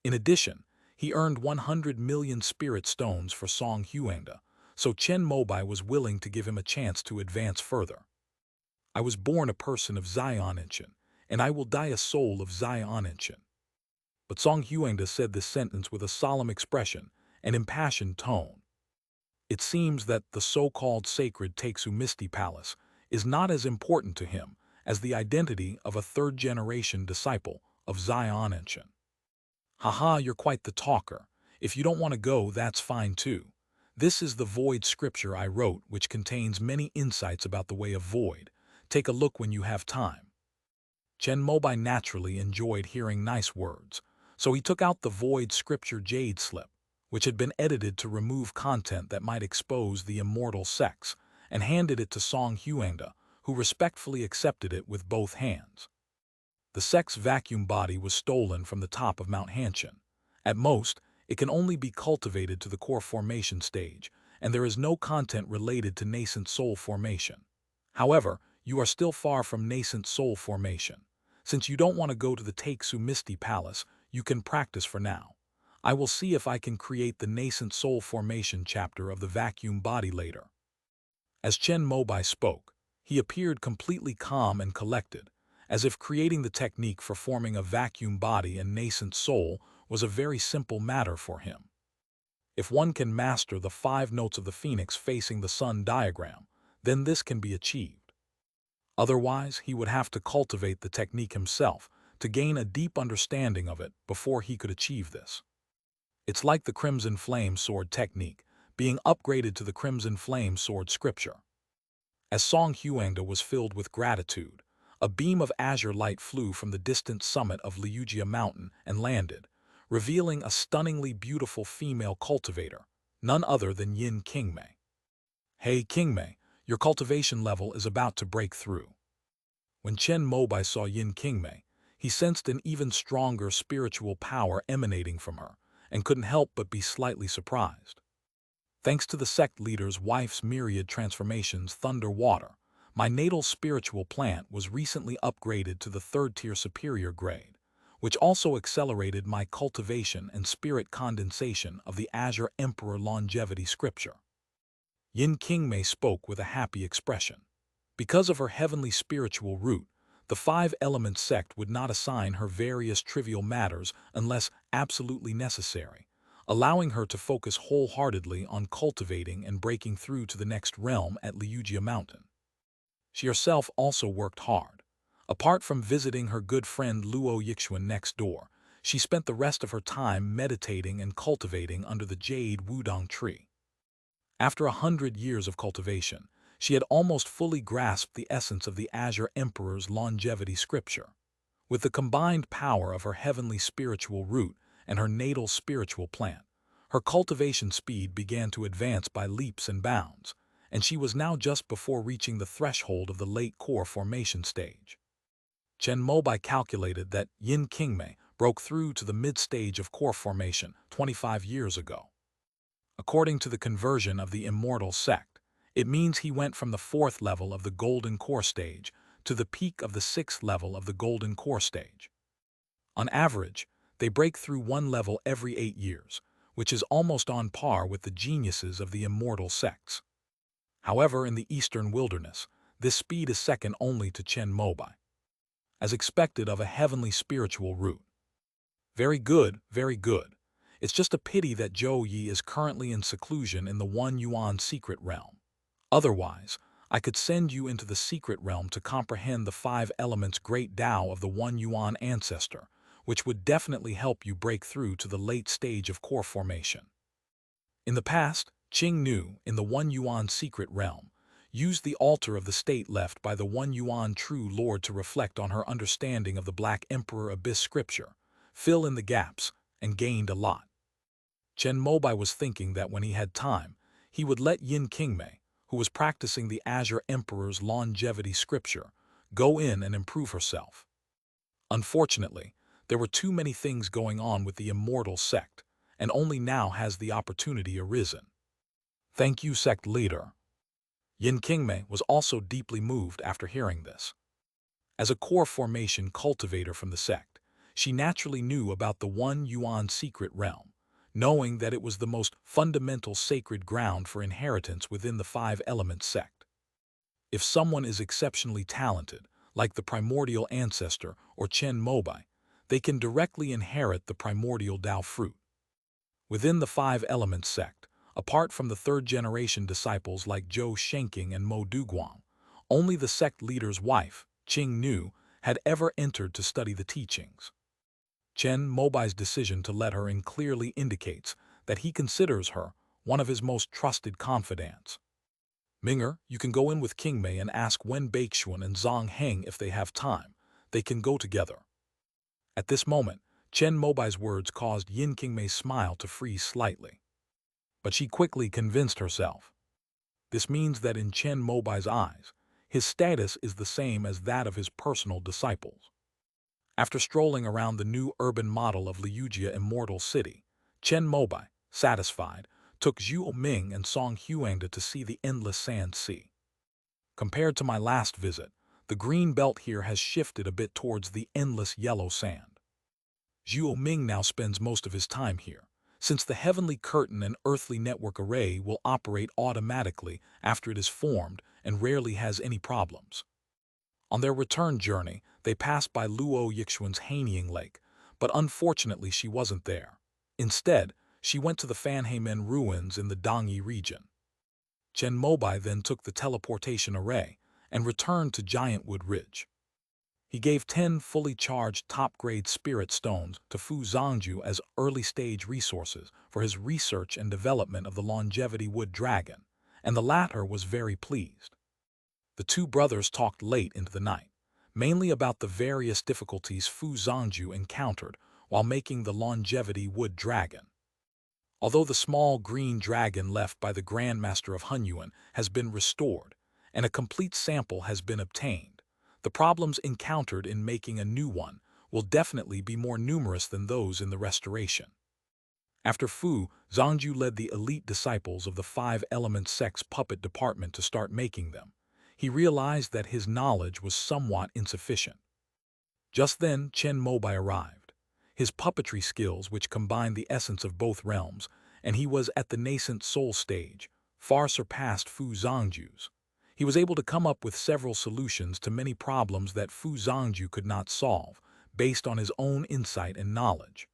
In addition, he earned 100 million spirit stones for Song Huangde, so Chen Mobai was willing to give him a chance to advance further. I was born a person of Zion Ancient, and I will die a soul of Zion Ancient. But Song Huangde said this sentence with a solemn expression and impassioned tone. It seems that the so-called sacred Takesu Misty Palace is not as important to him as the identity of a 3rd-generation disciple of Zion Ancient. Haha, you're quite the talker. If you don't want to go, that's fine too. This is the Void scripture I wrote, which contains many insights about the way of Void. Take a look when you have time. Chen Mobai naturally enjoyed hearing nice words, so he took out the Void scripture Jade Slip, which had been edited to remove content that might expose the immortal sects, and handed it to Song Huangde, who respectfully accepted it with both hands. The sect's vacuum body was stolen from the top of Mount Hanshan. At most, it can only be cultivated to the core formation stage, and there is no content related to nascent soul formation. However, you are still far from nascent soul formation. Since you don't want to go to the Takesu Misty Palace, you can practice for now. I will see if I can create the nascent soul formation chapter of the vacuum body later. As Chen Mobai spoke, he appeared completely calm and collected, as if creating the technique for forming a vacuum body and nascent soul was a very simple matter for him. If one can master the 5 notes of the phoenix facing the sun diagram, then this can be achieved. Otherwise, he would have to cultivate the technique himself to gain a deep understanding of it before he could achieve this. It's like the Crimson Flame Sword technique being upgraded to the Crimson Flame Sword scripture. As Song Huangde was filled with gratitude, a beam of azure light flew from the distant summit of Leyujia Mountain and landed, revealing a stunningly beautiful female cultivator, none other than Yin Qingmei. Hey Qingmei, your cultivation level is about to break through. When Chen Mobai saw Yin Qingmei, he sensed an even stronger spiritual power emanating from her, and couldn't help but be slightly surprised. Thanks to the sect leader's wife's myriad transformations Thunder Water, my natal spiritual plant was recently upgraded to the 3rd-tier superior grade, which also accelerated my cultivation and spirit condensation of the Azure Emperor longevity scripture. Yin Qingmei spoke with a happy expression. Because of her heavenly spiritual root, the 5 Elements sect would not assign her various trivial matters unless absolutely necessary, allowing her to focus wholeheartedly on cultivating and breaking through to the next realm at Leyujia Mountain. She herself also worked hard. Apart from visiting her good friend Luo Yixuan next door, she spent the rest of her time meditating and cultivating under the jade wudong tree. After 100 years of cultivation, she had almost fully grasped the essence of the Azure Emperor's longevity scripture. With the combined power of her heavenly spiritual root and her natal spiritual plant, Her cultivation speed began to advance by leaps and bounds, and she was now just before reaching the threshold of the late core formation stage. Chen Mobai calculated that Yin Qingmei broke through to the mid-stage of core formation 25 years ago. According to the conversion of the immortal sect, it means he went from the 4th level of the golden core stage to the peak of the 6th level of the golden core stage. On average, they break through one level every 8 years, which is almost on par with the geniuses of the immortal sects. However, in the eastern wilderness, this speed is second only to Chen Mobai, as expected of a heavenly spiritual root. Very good, very good. It's just a pity that Zhou Yi is currently in seclusion in the One Yuan secret realm. Otherwise, I could send you into the secret realm to comprehend the 5 elements great Tao of the One Yuan ancestor, which would definitely help you break through to the late stage of core formation. In the past, Qing Nu, in the One Yuan secret realm, used the altar of the state left by the One Yuan true Lord to reflect on her understanding of the Black Emperor Abyss scripture, fill in the gaps, and gained a lot. Chen Mobai was thinking that when he had time, he would let Yin Qingmei, who was practicing the Azure Emperor's longevity scripture, go in and improve herself. Unfortunately, there were too many things going on with the immortal sect, and only now has the opportunity arisen. Thank you, sect leader. Yin Qingmei was also deeply moved after hearing this. As a core formation cultivator from the sect, she naturally knew about the One Yuan secret realm, knowing that it was the most fundamental sacred ground for inheritance within the 5 elements sect. If someone is exceptionally talented, like the primordial ancestor or Chen Mobai, they can directly inherit the primordial Tao fruit. Within the 5 elements sect, apart from the 3rd-generation disciples like Zhou Shenqing and Mo Duguang, only the sect leader's wife, Qing Nu, had ever entered to study the teachings. Chen Mobai's decision to let her in clearly indicates that he considers her one of his most trusted confidants. Ming'er, you can go in with Qingmei and ask Wen Baixuan and Zhang Heng if they have time. They can go together. At this moment, Chen Mobai's words caused Yin Qingmei's smile to freeze slightly. But she quickly convinced herself. This means that in Chen Mobai's eyes, his status is the same as that of his personal disciples. After strolling around the new urban model of Liujia Immortal City, Chen Mobai, satisfied, took Zhu Ming and Song Huangda to see the endless sand sea. Compared to my last visit, the green belt here has shifted a bit towards the endless yellow sand. Zhu Ming now spends most of his time here, since the heavenly curtain and earthly network array will operate automatically after it is formed and rarely has any problems. On their return journey, they passed by Luo Yixuan's Hanying Lake, but unfortunately she wasn't there. Instead, she went to the Fanheimen ruins in the Dongyi region. Chen Mobai then took the teleportation array and returned to Giantwood Ridge. He gave 10 fully charged top-grade spirit stones to Fu Zhangju as early-stage resources for his research and development of the longevity wood dragon, and the latter was very pleased. The 2 brothers talked late into the night, mainly about the various difficulties Fu Zhangju encountered while making the longevity wood dragon. Although the small green dragon left by the Grandmaster of Hunyuan has been restored and a complete sample has been obtained, the problems encountered in making a new one will definitely be more numerous than those in the restoration. After Fu Zhangju led the elite disciples of the 5 Elements sect's puppet department to start making them, he realized that his knowledge was somewhat insufficient. Just then, Chen Mobai arrived. His puppetry skills, which combined the essence of both realms, and he was at the nascent soul stage, far surpassed Fu Zhangju's. He was able to come up with several solutions to many problems that Fu Zhangju could not solve, based on his own insight and knowledge.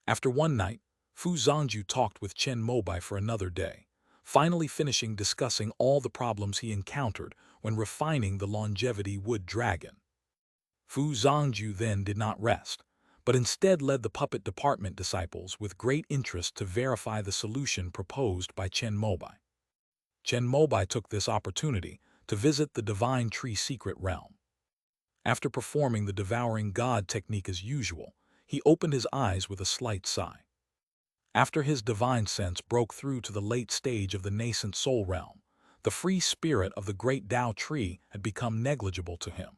After one night, Fu Zhangju talked with Chen Mobai for another day, finally finishing discussing all the problems he encountered when refining the longevity wood dragon. Fu Zhangju then did not rest, but instead led the puppet department disciples with great interest to verify the solution proposed by Chen Mobai. Chen Mobai took this opportunity to visit the Divine Tree secret realm. After performing the Devouring God technique as usual, he opened his eyes with a slight sigh. After his divine sense broke through to the late stage of the nascent soul realm, the free spirit of the great Tao tree had become negligible to him.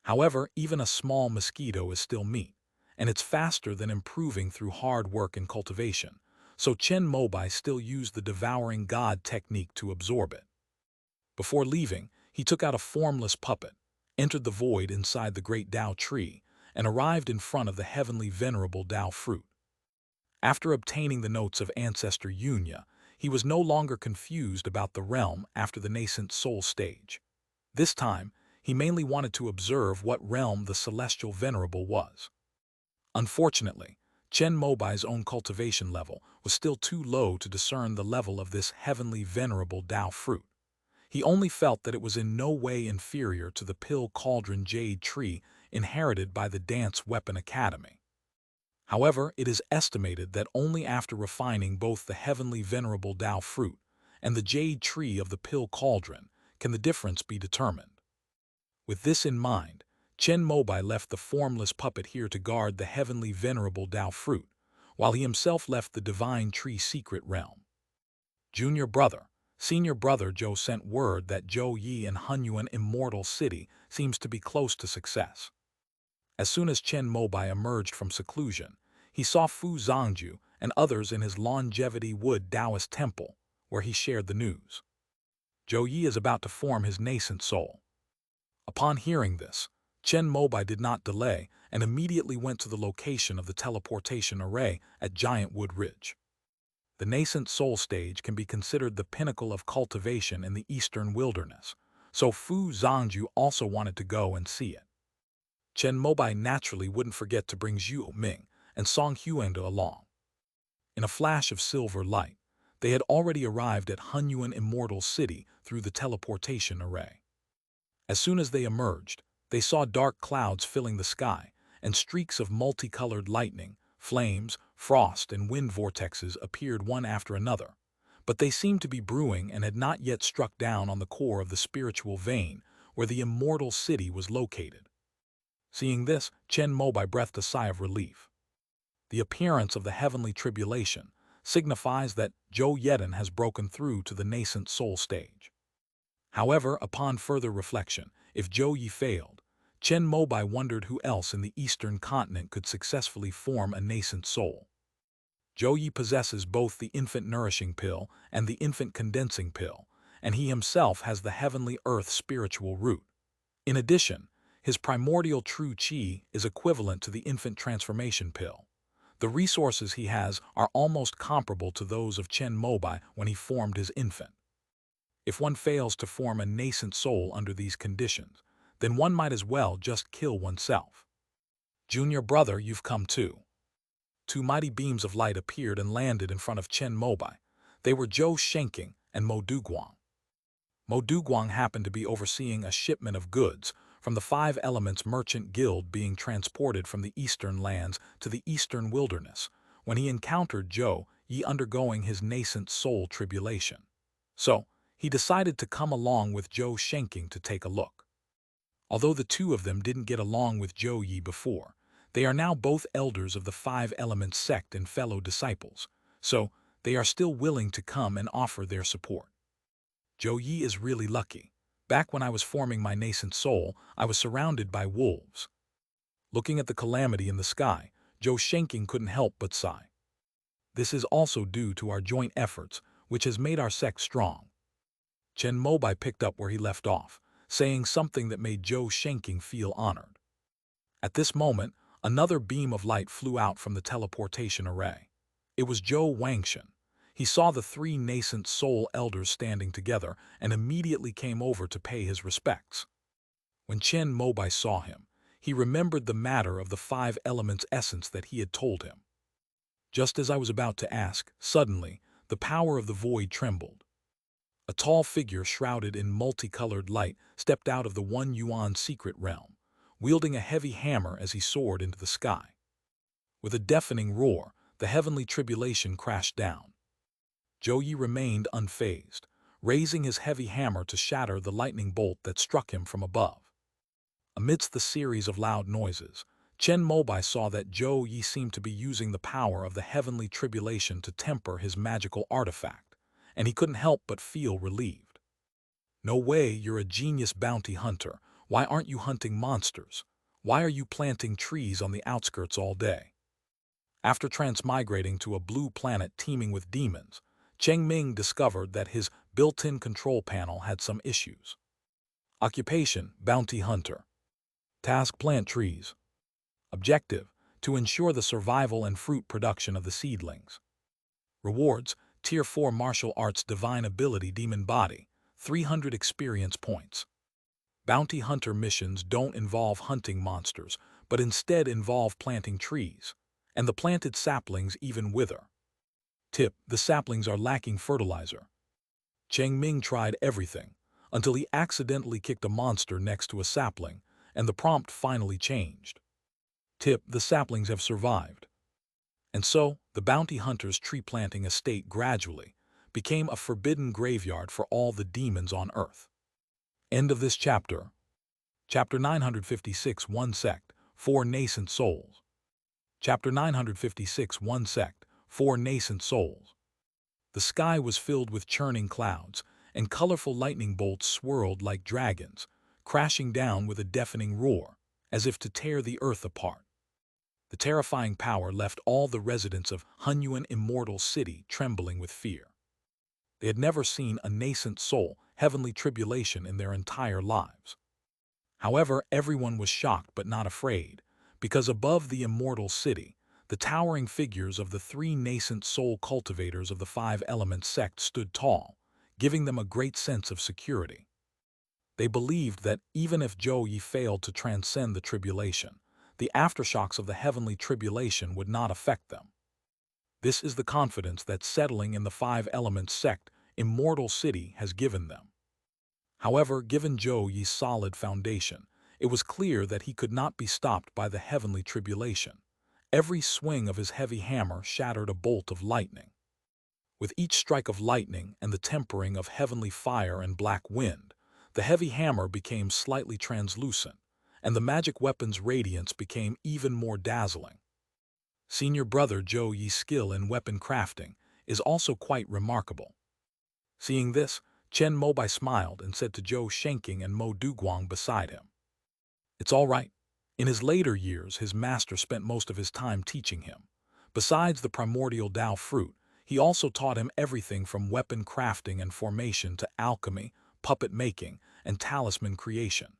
However, even a small mosquito is still meat, and it's faster than improving through hard work and cultivation, so Chen Mobai still used the devouring god technique to absorb it. Before leaving, he took out a formless puppet, entered the void inside the great Tao tree, and arrived in front of the heavenly venerable Tao fruit. After obtaining the notes of ancestor Yunya, he was no longer confused about the realm after the nascent soul stage. This time, he mainly wanted to observe what realm the celestial venerable was. Unfortunately, Chen Mobai's own cultivation level was still too low to discern the level of this heavenly venerable Tao fruit. He only felt that it was in no way inferior to the pill cauldron jade tree inherited by the Dance Weapon Academy. However, it is estimated that only after refining both the heavenly venerable Tao fruit and the jade tree of the pill cauldron can the difference be determined. With this in mind, Chen Mobai left the formless puppet here to guard the heavenly venerable Tao fruit, while he himself left the divine tree secret realm. Senior brother Zhou sent word that Zhou Yi and Hunyuan Immortal City seems to be close to success. As soon as Chen Mobai emerged from seclusion, he saw Fu Zhangju and others in his Longevity Wood Taoist temple, where he shared the news. Zhou Yi is about to form his nascent soul. Upon hearing this, Chen Mobai did not delay and immediately went to the location of the teleportation array at Giant Wood Ridge. The nascent soul stage can be considered the pinnacle of cultivation in the eastern wilderness, so Fu Zhangju also wanted to go and see it. Chen Mobai naturally wouldn't forget to bring Zhu Ming and Song Huendo along. In a flash of silver light, they had already arrived at Hunyuan Immortal City through the teleportation array. As soon as they emerged, they saw dark clouds filling the sky, and streaks of multicolored lightning, flames, frost, and wind vortexes appeared one after another, but they seemed to be brewing and had not yet struck down on the core of the spiritual vein where the immortal city was located. Seeing this, Chen Mobai breathed a sigh of relief. The appearance of the heavenly tribulation signifies that Zhou Yeden has broken through to the nascent soul stage. However, upon further reflection, if Zhou Yi failed, Chen Mobai wondered who else in the eastern continent could successfully form a nascent soul. Zhou Yi possesses both the infant nourishing pill and the infant condensing pill, and he himself has the heavenly earth spiritual root. In addition, his primordial true qi is equivalent to the infant transformation pill. The resources he has are almost comparable to those of Chen Mobai when he formed his infant. If one fails to form a nascent soul under these conditions, then one might as well just kill oneself. Junior brother, you've come too. Two mighty beams of light appeared and landed in front of Chen Mobai. They were Zhou Shenking and Mo Duguang. Mo Duguang happened to be overseeing a shipment of goods from the Five Elements Merchant Guild being transported from the eastern lands to the eastern wilderness when he encountered Zhou Yi undergoing his nascent soul tribulation. So, he decided to come along with Zhou Shenking to take a look. Although the two of them didn't get along with Zhou Yi before, they are now both elders of the Five Elements sect and fellow disciples, so they are still willing to come and offer their support. Zhou Yi is really lucky. Back when I was forming my nascent soul, I was surrounded by wolves. Looking at the calamity in the sky, Zhou Shenking couldn't help but sigh. This is also due to our joint efforts, which has made our sect strong. Chen Mobai picked up where he left off, saying something that made Zhou Shenking feel honored. At this moment, another beam of light flew out from the teleportation array. It was Zhou Wangshan. He saw the three nascent soul elders standing together and immediately came over to pay his respects. When Chen Mobai saw him, he remembered the matter of the five elements essence that he had told him. Just as I was about to ask, suddenly, the power of the void trembled. A tall figure shrouded in multicolored light stepped out of the One Yuan secret realm, wielding a heavy hammer as he soared into the sky. With a deafening roar, the heavenly tribulation crashed down. Zhou Yi remained unfazed, raising his heavy hammer to shatter the lightning bolt that struck him from above. Amidst the series of loud noises, Chen Mobai saw that Zhou Yi seemed to be using the power of the heavenly tribulation to temper his magical artifact, and he couldn't help but feel relieved. No way, you're a genius bounty hunter. Why aren't you hunting monsters? Why are you planting trees on the outskirts all day? After transmigrating to a blue planet teeming with demons, Cheng Ming discovered that his built-in control panel had some issues. Occupation: bounty hunter. Task: plant trees. Objective: to ensure the survival and fruit production of the seedlings. Rewards: Tier 4 Martial Arts Divine Ability Demon Body, 300 experience points. Bounty hunter missions don't involve hunting monsters, but instead involve planting trees, and the planted saplings even wither. Tip: the saplings are lacking fertilizer. Cheng Ming tried everything, until he accidentally kicked a monster next to a sapling, and the prompt finally changed. Tip: the saplings have survived. And so, the bounty hunter's tree-planting estate gradually became a forbidden graveyard for all the demons on Earth. End of this chapter. Chapter 956 One Sect, 4 Nascent Souls. Chapter 956 One Sect, 4 Nascent Souls. The sky was filled with churning clouds, and colorful lightning bolts swirled like dragons, crashing down with a deafening roar, as if to tear the earth apart. The terrifying power left all the residents of Hunyuan Immortal City trembling with fear. They had never seen a nascent soul, heavenly tribulation in their entire lives. However, everyone was shocked but not afraid, because above the Immortal City, the towering figures of the 3 nascent soul cultivators of the 5-element sect stood tall, giving them a great sense of security. They believed that even if Zhou Yi failed to transcend the tribulation, the aftershocks of the heavenly tribulation would not affect them. This is the confidence that settling in the 5-element sect, Immortal City, has given them. However, given Zhou Yi's solid foundation, it was clear that he could not be stopped by the heavenly tribulation. Every swing of his heavy hammer shattered a bolt of lightning. With each strike of lightning and the tempering of heavenly fire and black wind, the heavy hammer became slightly translucent, and the magic weapon's radiance became even more dazzling. Senior brother Zhou Yi's skill in weapon crafting is also quite remarkable. Seeing this, Chen Mobai smiled and said to Zhou Shenking and Mo Duguang beside him, "It's all right." In his later years, his master spent most of his time teaching him. Besides the primordial Tao fruit, he also taught him everything from weapon crafting and formation to alchemy, puppet making, and talisman creation.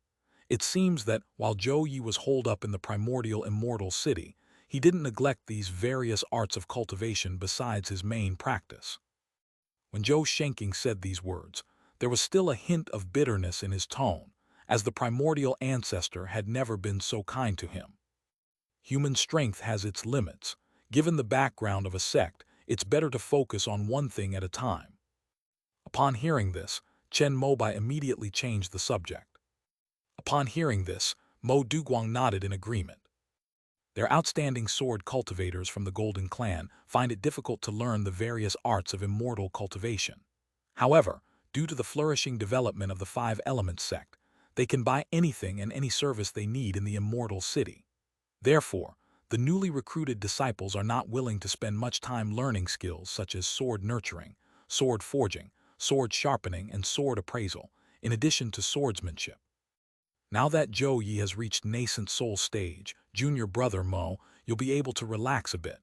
It seems that while Zhou Yi was holed up in the primordial Immortal City, he didn't neglect these various arts of cultivation besides his main practice. When Zhou Shenking said these words, there was still a hint of bitterness in his tone, as the primordial ancestor had never been so kind to him. Human strength has its limits. Given the background of a sect, it's better to focus on one thing at a time. Upon hearing this, Chen Mobai immediately changed the subject. Upon hearing this, Mo Duguang nodded in agreement. Their outstanding sword cultivators from the Golden Clan find it difficult to learn the various arts of immortal cultivation. However, due to the flourishing development of the 5-element sect, they can buy anything and any service they need in the Immortal City. Therefore, the newly recruited disciples are not willing to spend much time learning skills such as sword nurturing, sword forging, sword sharpening, and sword appraisal, in addition to swordsmanship. Now that Zhou Yi has reached nascent soul stage, junior brother Mo, you'll be able to relax a bit.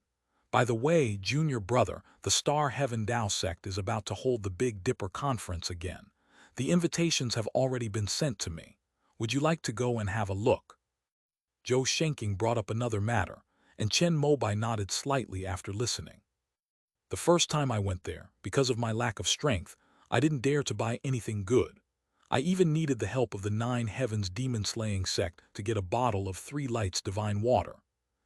By the way, junior brother, the Star Heaven Tao sect is about to hold the Big Dipper conference again. The invitations have already been sent to me. Would you like to go and have a look? Zhou Shenking brought up another matter, and Chen Mobai nodded slightly after listening. The first time I went there, because of my lack of strength, I didn't dare to buy anything good. I even needed the help of the 9 Heavens demon-slaying sect to get a bottle of 3 Lights divine water.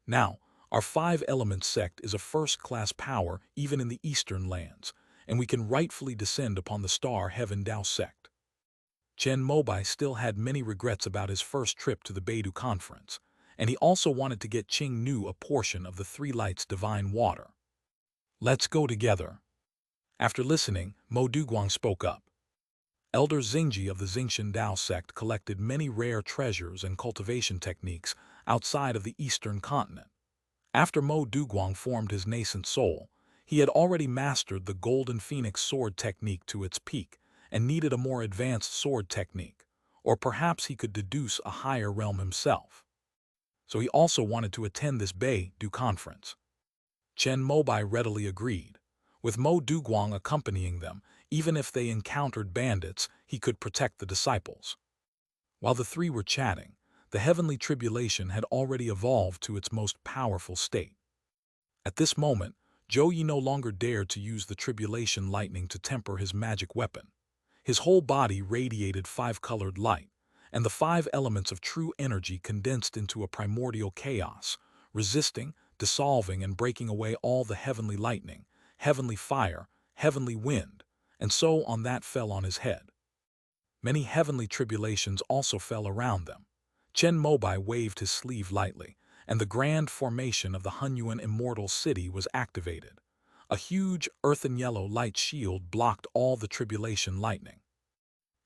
Now, our 5-element sect is a first-class power even in the eastern lands, and we can rightfully descend upon the Star Heaven Tao sect. Chen Mobai still had many regrets about his first trip to the Beidou conference, and he also wanted to get Qing Nu a portion of the 3 Lights divine water. Let's go together. After listening, Mo Duguang spoke up. Elder Xingji of the Xingqian Tao sect collected many rare treasures and cultivation techniques outside of the eastern continent. After Mo Duguang formed his nascent soul, he had already mastered the Golden Phoenix sword technique to its peak and needed a more advanced sword technique, or perhaps he could deduce a higher realm himself. So he also wanted to attend this Beidou conference. Chen Mobai readily agreed. With Mo Duguang accompanying them, even if they encountered bandits, he could protect the disciples. While the three were chatting, the heavenly tribulation had already evolved to its most powerful state. At this moment, Zhou Yi no longer dared to use the tribulation lightning to temper his magic weapon. His whole body radiated five-colored light, and the five elements of true energy condensed into a primordial chaos, resisting, dissolving, and breaking away all the heavenly lightning, heavenly fire, heavenly wind, and so on that fell on his head. Many heavenly tribulations also fell around them. Chen Mobai waved his sleeve lightly, and the grand formation of the Hunyuan immortal city was activated. A huge earthen yellow light shield blocked all the tribulation lightning.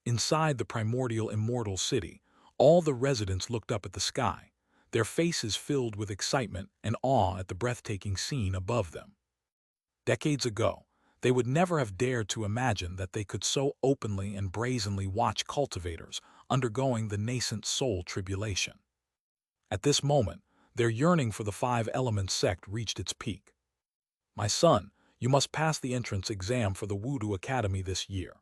Inside the primordial immortal city, all the residents looked up at the sky, their faces filled with excitement and awe at the breathtaking scene above them. Decades ago, they would never have dared to imagine that they could so openly and brazenly watch cultivators undergoing the nascent soul tribulation. At this moment, their yearning for the five-element sect reached its peak. "My son, you must pass the entrance exam for the Wudu Academy this year.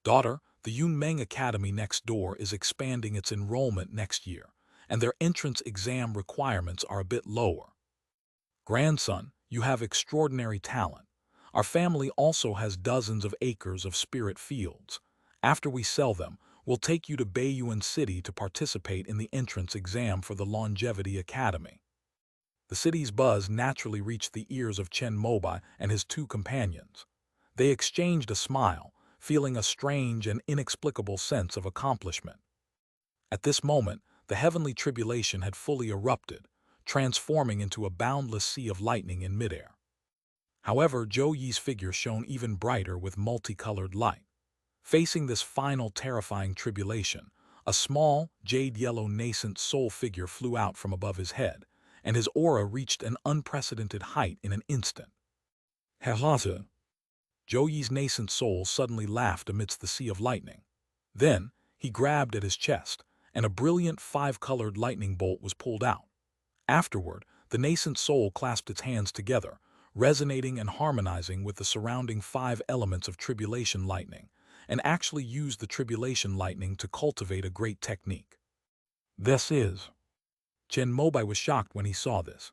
Daughter, the Yunmeng Academy next door is expanding its enrollment next year, and their entrance exam requirements are a bit lower. Grandson, you have extraordinary talent. Our family also has dozens of acres of spirit fields. After we sell them, we'll take you to Baiyuan City to participate in the entrance exam for the Longevity Academy." The city's buzz naturally reached the ears of Chen Mobai and his two companions. They exchanged a smile, feeling a strange and inexplicable sense of accomplishment. At this moment, the heavenly tribulation had fully erupted, transforming into a boundless sea of lightning in midair. However, Zhou Yi's figure shone even brighter with multicolored light. Facing this final terrifying tribulation, a small, jade-yellow nascent soul figure flew out from above his head, and his aura reached an unprecedented height in an instant. "Hehasa!" Zhou Yi's nascent soul suddenly laughed amidst the sea of lightning. Then, he grabbed at his chest, and a brilliant five-colored lightning bolt was pulled out. Afterward, the nascent soul clasped its hands together, resonating and harmonizing with the surrounding five elements of tribulation lightning, and actually used the tribulation lightning to cultivate a great technique. "This is..." Chen Mobai was shocked when he saw this.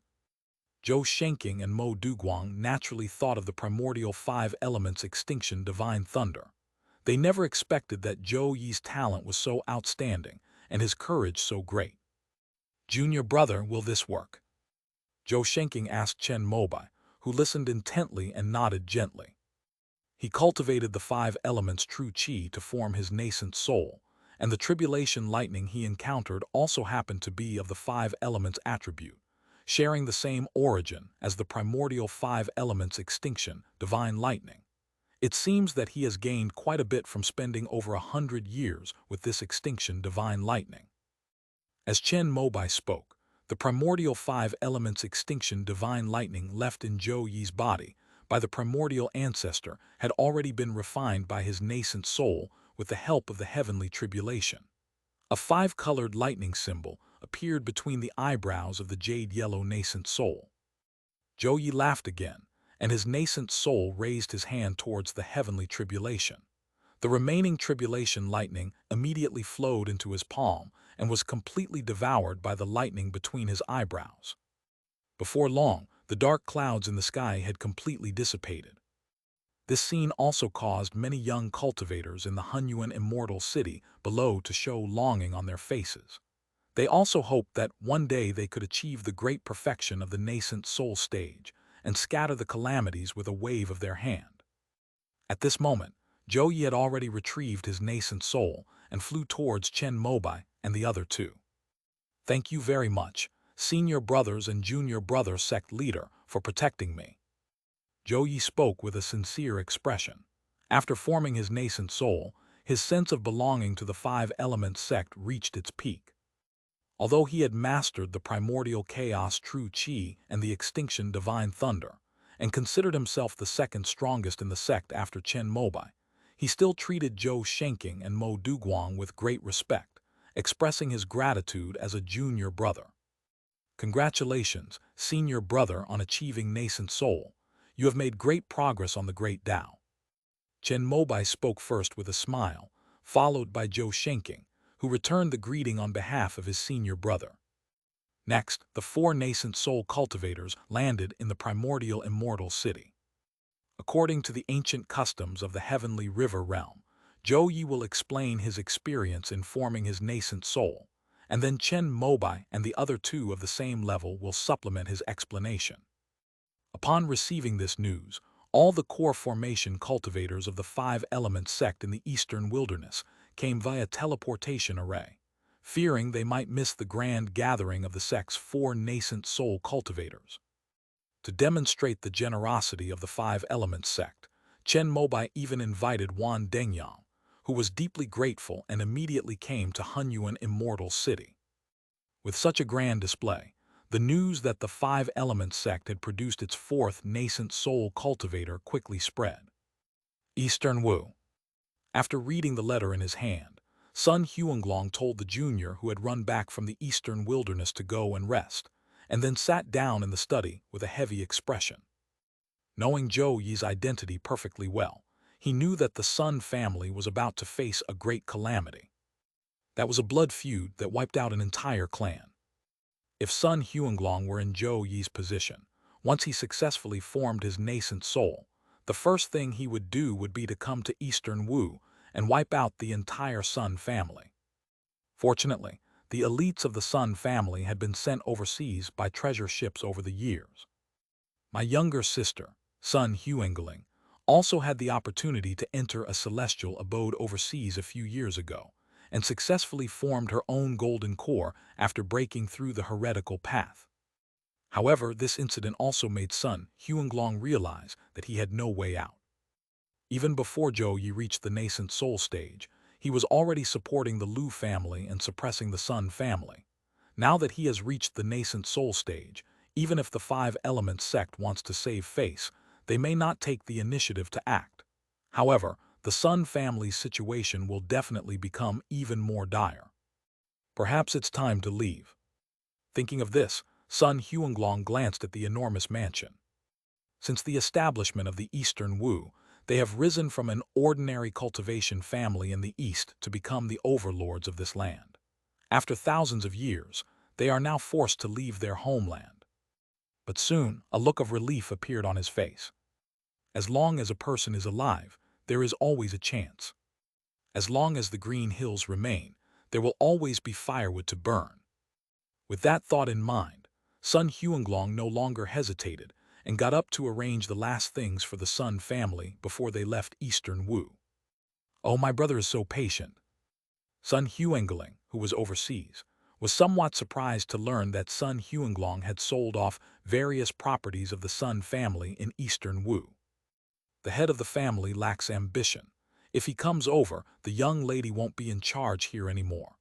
Zhou Shenking and Mo Duguang naturally thought of the primordial five elements extinction divine thunder. They never expected that Zhou Yi's talent was so outstanding and his courage so great. "Junior brother, will this work?" Zhou Shenking asked Chen Mobai, who listened intently and nodded gently. He cultivated the five elements true qi to form his nascent soul, and the tribulation lightning he encountered also happened to be of the five elements attribute, sharing the same origin as the primordial five elements extinction, divine lightning. It seems that he has gained quite a bit from spending over 100 years with this extinction divine lightning. As Chen Mobai spoke, the primordial five elements extinction divine lightning left in Zhou Yi's body by the primordial ancestor had already been refined by his nascent soul with the help of the heavenly tribulation. A five-colored lightning symbol appeared between the eyebrows of the jade-yellow nascent soul. Zhou Yi laughed again, and his nascent soul raised his hand towards the heavenly tribulation. The remaining tribulation lightning immediately flowed into his palm and was completely devoured by the lightning between his eyebrows. Before long, the dark clouds in the sky had completely dissipated. This scene also caused many young cultivators in the Hunyuan immortal city below to show longing on their faces. They also hoped that one day they could achieve the great perfection of the nascent soul stage and scatter the calamities with a wave of their hand. At this moment, Zhou Yi had already retrieved his nascent soul and flew towards Chen Mobai and the other two. "Thank you very much, senior brothers and junior brother sect leader, for protecting me." Zhou Yi spoke with a sincere expression. After forming his nascent soul, his sense of belonging to the five-element sect reached its peak. Although he had mastered the primordial chaos true qi and the extinction divine thunder, and considered himself the second strongest in the sect after Chen Mobai, he still treated Zhou Shenking and Mo Duguang with great respect, expressing his gratitude as a junior brother. Congratulations, senior brother, on achieving nascent soul. You have made great progress on the great Tao. Chen Mobai spoke first with a smile, followed by Zhou Shenking, who returned the greeting on behalf of his senior brother. Next, the four nascent soul cultivators landed in the primordial immortal city. According to the ancient customs of the heavenly river realm, Zhou Yi will explain his experience in forming his nascent soul, and then Chen Mobai and the other two of the same level will supplement his explanation. Upon receiving this news, all the core formation cultivators of the five-element sect in the eastern wilderness came via teleportation array, fearing they might miss the grand gathering of the sect's four nascent soul cultivators. To demonstrate the generosity of the five-element sect, Chen Mobai even invited Wan Dengyang, who was deeply grateful and immediately came to Hunyuan Immortal City. With such a grand display, the news that the five-element sect had produced its fourth nascent soul cultivator quickly spread. Eastern Wu. After reading the letter in his hand, Sun Huanglong told the junior who had run back from the eastern wilderness to go and rest, and then sat down in the study with a heavy expression. Knowing Zhou Yi's identity perfectly well, he knew that the Sun family was about to face a great calamity. That was a blood feud that wiped out an entire clan. If Sun Huanglong were in Zhou Yi's position, once he successfully formed his nascent soul, the first thing he would do would be to come to Eastern Wu and wipe out the entire Sun family. Fortunately, the elites of the Sun family had been sent overseas by treasure ships over the years. My younger sister, Sun Huangling, also had the opportunity to enter a celestial abode overseas a few years ago, and successfully formed her own golden core after breaking through the heretical path. However, this incident also made Sun Huanglong realize that he had no way out. Even before Zhou Yi reached the nascent soul stage, he was already supporting the Lu family and suppressing the Sun family. Now that he has reached the nascent soul stage, even if the five-element sect wants to save face, they may not take the initiative to act. However, the Sun family's situation will definitely become even more dire. Perhaps it's time to leave. Thinking of this, Sun Huanglong glanced at the enormous mansion. Since the establishment of the Eastern Wu, they have risen from an ordinary cultivation family in the East to become the overlords of this land. After thousands of years, they are now forced to leave their homeland. But soon, a look of relief appeared on his face. As long as a person is alive, there is always a chance. As long as the green hills remain, there will always be firewood to burn. With that thought in mind, Sun Huanglong no longer hesitated and got up to arrange the last things for the Sun family before they left Eastern Wu. Oh, my brother is so patient. Sun Huangling, who was overseas, was somewhat surprised to learn that Sun Huanglong had sold off various properties of the Sun family in Eastern Wu. The head of the family lacks ambition. If he comes over, the young lady won't be in charge here anymore.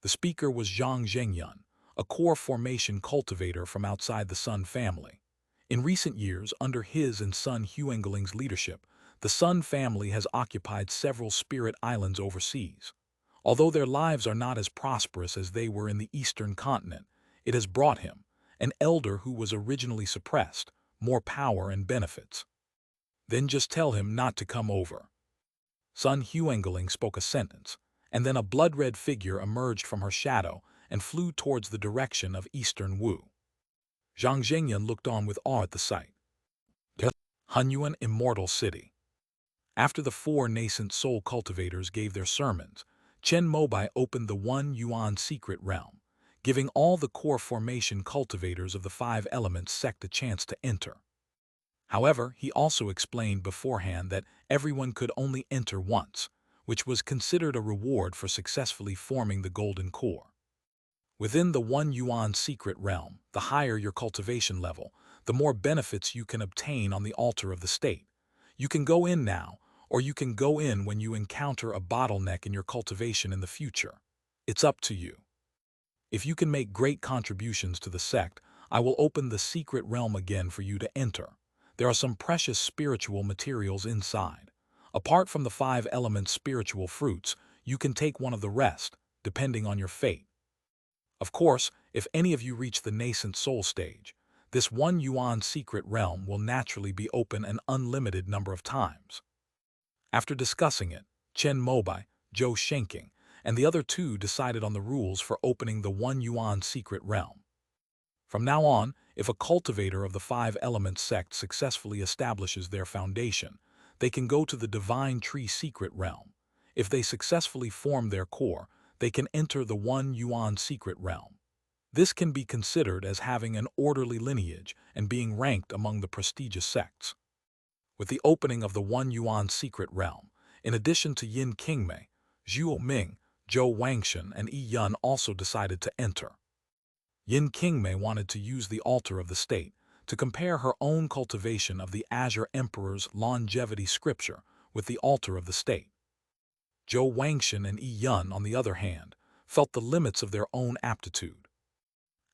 The speaker was Zhang Zhengyun, a core formation cultivator from outside the Sun family. In recent years, under his and Sun Huangling's leadership, the Sun family has occupied several spirit islands overseas. Although their lives are not as prosperous as they were in the Eastern continent, it has brought him, an elder who was originally suppressed, more power and benefits. Then just tell him not to come over. Sun Huangling spoke a sentence, and then a blood-red figure emerged from her shadow and flew towards the direction of Eastern Wu. Zhang Zhengyun looked on with awe at the sight. Hunyuan Immortal City. After the four nascent soul cultivators gave their sermons, Chen Mobai opened the One Yuan secret realm, giving all the core formation cultivators of the five elements sect a chance to enter. However, he also explained beforehand that everyone could only enter once, which was considered a reward for successfully forming the golden core. Within the One Yuan secret realm, the higher your cultivation level, the more benefits you can obtain on the altar of the state. You can go in now, or you can go in when you encounter a bottleneck in your cultivation in the future. It's up to you. If you can make great contributions to the sect, I will open the secret realm again for you to enter. There are some precious spiritual materials inside. Apart from the 5 elements spiritual fruits, you can take one of the rest, depending on your fate. Of course, if any of you reach the nascent soul stage, this 1 yuan secret realm will naturally be open an unlimited number of times. After discussing it, Chen Mobai, Zhou Shenking, and the other two decided on the rules for opening the 1 yuan secret realm. From now on, if a cultivator of the 5 elements sect successfully establishes their foundation, they can go to the divine tree secret realm. If they successfully form their core, they can enter the 1 yuan secret realm. This can be considered as having an orderly lineage and being ranked among the prestigious sects. With the opening of the 1 yuan secret realm, in addition to Yin Qingmei, Zhuo Ming, Zhou Wangshan, and Yi Yun also decided to enter. Yin Qingmei wanted to use the altar of the state to compare her own cultivation of the Azure Emperor's longevity scripture with the altar of the state. Zhou Wangshan and Yi Yun, on the other hand, felt the limits of their own aptitude.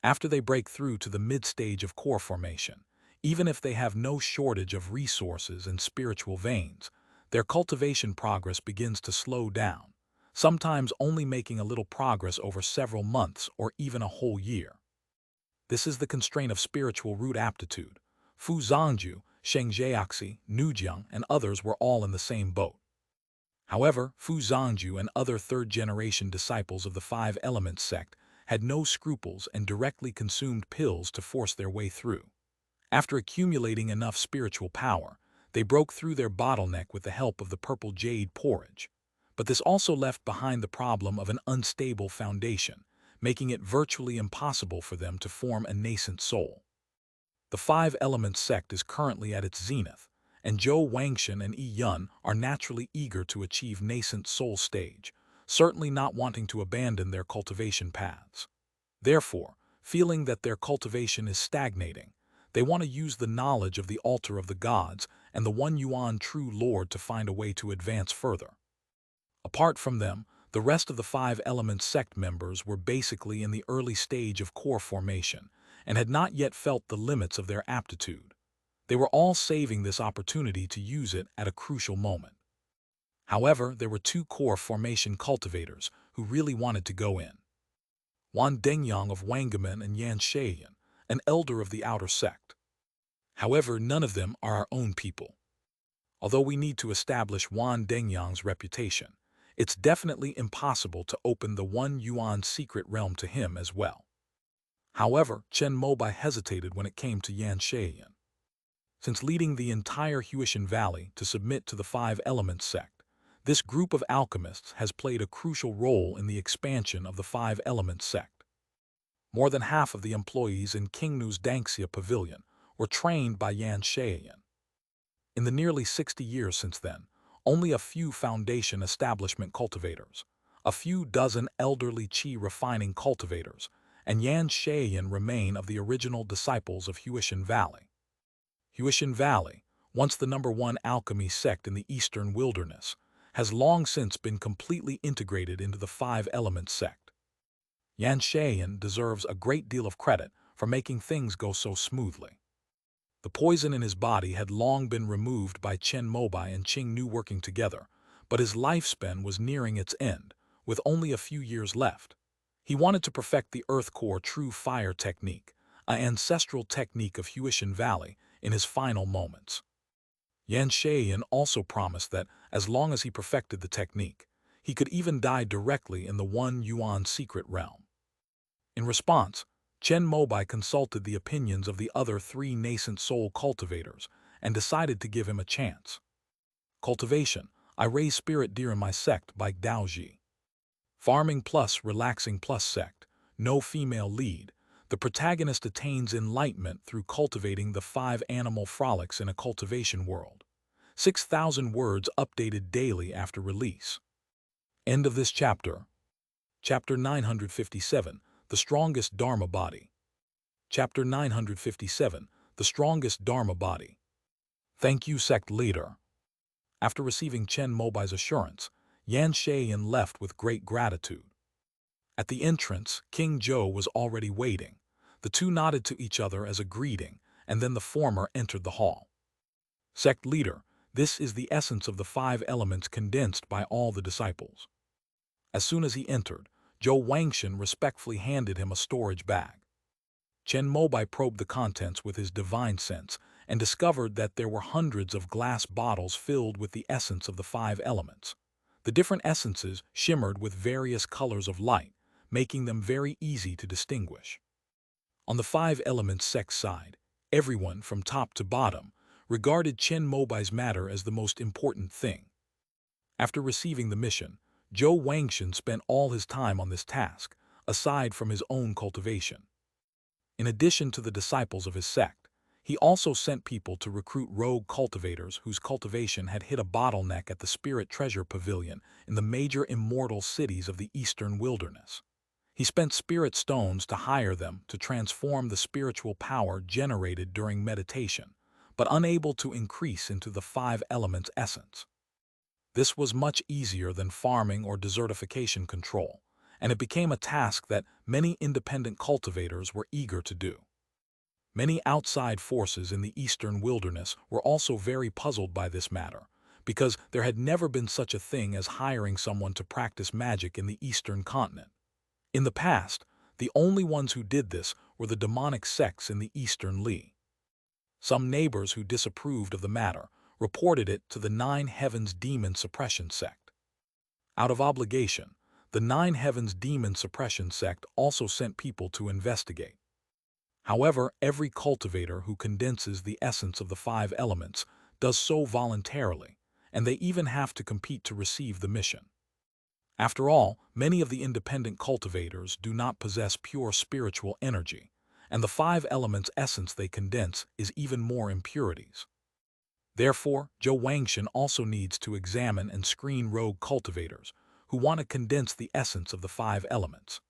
After they break through to the mid-stage of core formation, even if they have no shortage of resources and spiritual veins, their cultivation progress begins to slow down, sometimes only making a little progress over several months or even a whole year. This is the constraint of spiritual root aptitude. Fu Zhangju, Sheng Jiaxi, Nujiang, and others were all in the same boat. However, Fu Zhangju and other third-generation disciples of the 5 elements sect had no scruples and directly consumed pills to force their way through. After accumulating enough spiritual power, they broke through their bottleneck with the help of the purple jade porridge. But this also left behind the problem of an unstable foundation, making it virtually impossible for them to form a nascent soul. The 5 elements sect is currently at its zenith, and Zhou Wangshan and Yi Yun are naturally eager to achieve nascent soul stage, certainly not wanting to abandon their cultivation paths. Therefore, feeling that their cultivation is stagnating, they want to use the knowledge of the altar of the gods and the 1 yuan true lord to find a way to advance further. Apart from them, the rest of the 5 elements sect members were basically in the early stage of core formation and had not yet felt the limits of their aptitude. They were all saving this opportunity to use it at a crucial moment. However, there were 2 core formation cultivators who really wanted to go in. Wan Dengyang of Wangamen and Yan Sheiyan, an elder of the outer sect. However, none of them are our own people. Although we need to establish Wan Dengyang's reputation, it's definitely impossible to open the 1 yuan secret realm to him as well. However, Chen Mobai hesitated when it came to Yan Sheiyan. Since leading the entire Huishan Valley to submit to the 5 elements sect, this group of alchemists has played a crucial role in the expansion of the 5 elements sect. More than half of the employees in Qingnu's Dangxia Pavilion were trained by Yan Sheiyan. In the nearly 60 years since then, only a few foundation establishment cultivators, a few dozen elderly qi refining cultivators, and Yan Sheiyan remain of the original disciples of Huishan Valley. Huishan Valley, once the #1 alchemy sect in the eastern wilderness, has long since been completely integrated into the 5 elements sect. Yan Sheiyan deserves a great deal of credit for making things go so smoothly. The poison in his body had long been removed by Chen Mobai and Qingnu working together, but his lifespan was nearing its end, with only a few years left. He wanted to perfect the Earth Core True Fire technique, an ancestral technique of Huishan Valley, in his final moments. Yan Sheiyan also promised that, as long as he perfected the technique, he could even die directly in the 1 yuan secret realm. In response, Chen Mobai consulted the opinions of the other 3 nascent soul cultivators and decided to give him a chance. Cultivation, I raise spirit deer in my sect by Daoji. Farming plus relaxing plus sect, no female lead. The protagonist attains enlightenment through cultivating the 5 animal frolics in a cultivation world. 6,000 words updated daily after release. End of this chapter. Chapter 957, The Strongest Dharma Body. Chapter 957, The Strongest Dharma Body. Thank you, sect leader. After receiving Chen Mobai's assurance, Yan Sheiyan left with great gratitude. At the entrance, King Zhou was already waiting. The two nodded to each other as a greeting, and then the former entered the hall. Sect leader, this is the essence of the 5 elements condensed by all the disciples. As soon as he entered, Zhou Wangshan respectfully handed him a storage bag. Chen Mobai probed the contents with his divine sense and discovered that there were hundreds of glass bottles filled with the essence of the 5 elements. The different essences shimmered with various colors of light, making them very easy to distinguish. On the 5 elements sect side, everyone from top to bottom regarded Chen Mobai's matter as the most important thing. After receiving the mission, Zhou Wangshan spent all his time on this task, aside from his own cultivation. In addition to the disciples of his sect, he also sent people to recruit rogue cultivators whose cultivation had hit a bottleneck at the Spirit Treasure Pavilion in the major immortal cities of the eastern wilderness. He spent spirit stones to hire them to transform the spiritual power generated during meditation, but unable to increase into the 5 elements essence. This was much easier than farming or desertification control, and it became a task that many independent cultivators were eager to do. Many outside forces in the eastern wilderness were also very puzzled by this matter, because there had never been such a thing as hiring someone to practice magic in the eastern continent. In the past, the only ones who did this were the demonic sects in the eastern Li. Some neighbors who disapproved of the matter reported it to the 9 Heavens Demon Suppression Sect. Out of obligation, the 9 Heavens Demon Suppression Sect also sent people to investigate. However, every cultivator who condenses the essence of the 5 elements does so voluntarily, and they even have to compete to receive the mission. After all, many of the independent cultivators do not possess pure spiritual energy, and the 5 elements essence they condense is even more impurities. Therefore, Zhou Wangshan also needs to examine and screen rogue cultivators who want to condense the essence of the 5 elements.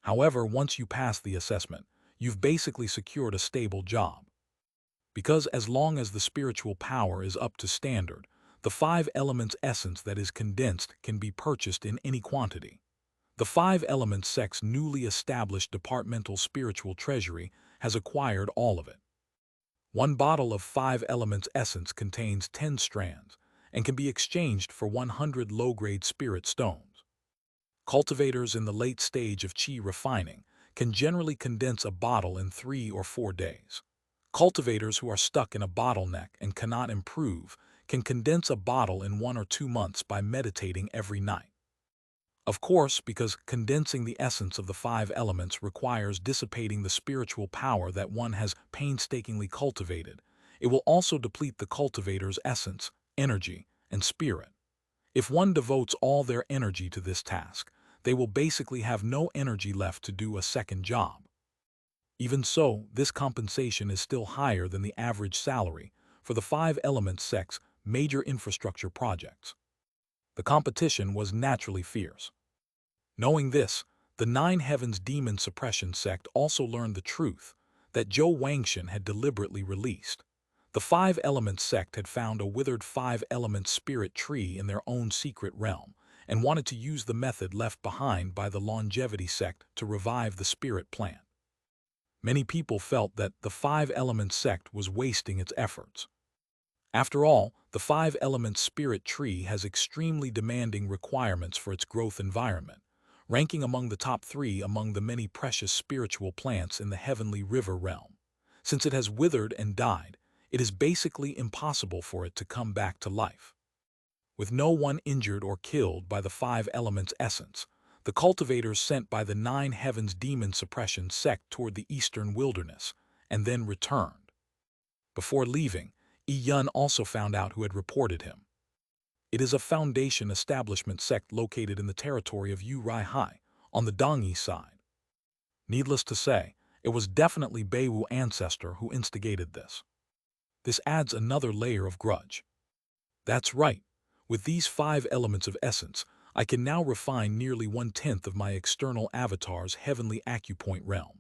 However, once you pass the assessment, you've basically secured a stable job. Because as long as the spiritual power is up to standard, the 5 elements essence that is condensed can be purchased in any quantity. The 5 elements sect's newly established departmental spiritual treasury has acquired all of it. One bottle of 5 elements essence contains 10 strands and can be exchanged for 100 low-grade spirit stones. Cultivators in the late stage of qi refining can generally condense a bottle in 3 or 4 days. Cultivators who are stuck in a bottleneck and cannot improve can condense a bottle in 1 or 2 months by meditating every night. Of course, because condensing the essence of the 5 elements requires dissipating the spiritual power that one has painstakingly cultivated, it will also deplete the cultivator's essence, energy, and spirit. If one devotes all their energy to this task, they will basically have no energy left to do a second job. Even so, this compensation is still higher than the average salary for the 5 elements sect's major infrastructure projects. The competition was naturally fierce. Knowing this, the 9 Heavens Demon Suppression Sect also learned the truth that Zhou Wangshan had deliberately released. The 5 Elements Sect had found a withered 5 Elements spirit tree in their own secret realm and wanted to use the method left behind by the Longevity Sect to revive the spirit plant. Many people felt that the 5 Elements Sect was wasting its efforts. After all, the 5 Elements spirit tree has extremely demanding requirements for its growth environment, ranking among the top 3 among the many precious spiritual plants in the heavenly river realm. Since it has withered and died, it is basically impossible for it to come back to life. With no one injured or killed by the 5 elements essence, the cultivators sent by the 9 Heavens Demon Suppression Sect toward the eastern wilderness, and then returned. Before leaving, Yi Yun also found out who had reported him. It is a foundation establishment sect located in the territory of Yu Rai Hai, on the Dongyi side. Needless to say, it was definitely Beiwu ancestor who instigated this. This adds another layer of grudge. That's right, with these 5 elements of essence, I can now refine nearly 1/10 of my external avatar's heavenly acupoint realm.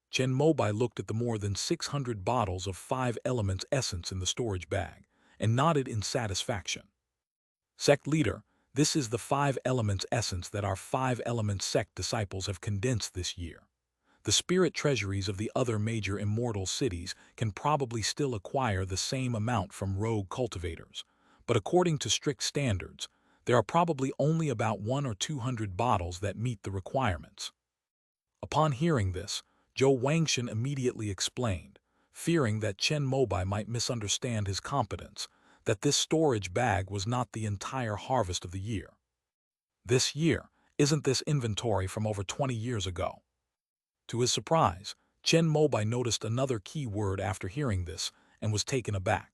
Chen Mobai looked at the more than 600 bottles of 5 elements essence in the storage bag and nodded in satisfaction. Sect leader, This is the five elements essence that our five elements sect disciples have condensed this year. The spirit treasuries of the other major immortal cities can probably still acquire the same amount from rogue cultivators, but according to strict standards, there are probably only about 1 or 200 bottles that meet the requirements. Upon hearing this, Zhou Wangshan immediately explained, fearing that Chen Mobai might misunderstand his competence, that this storage bag was not the entire harvest of the year. This year, isn't this inventory from over 20 years ago? To his surprise, Chen Mobai noticed another key word after hearing this and was taken aback.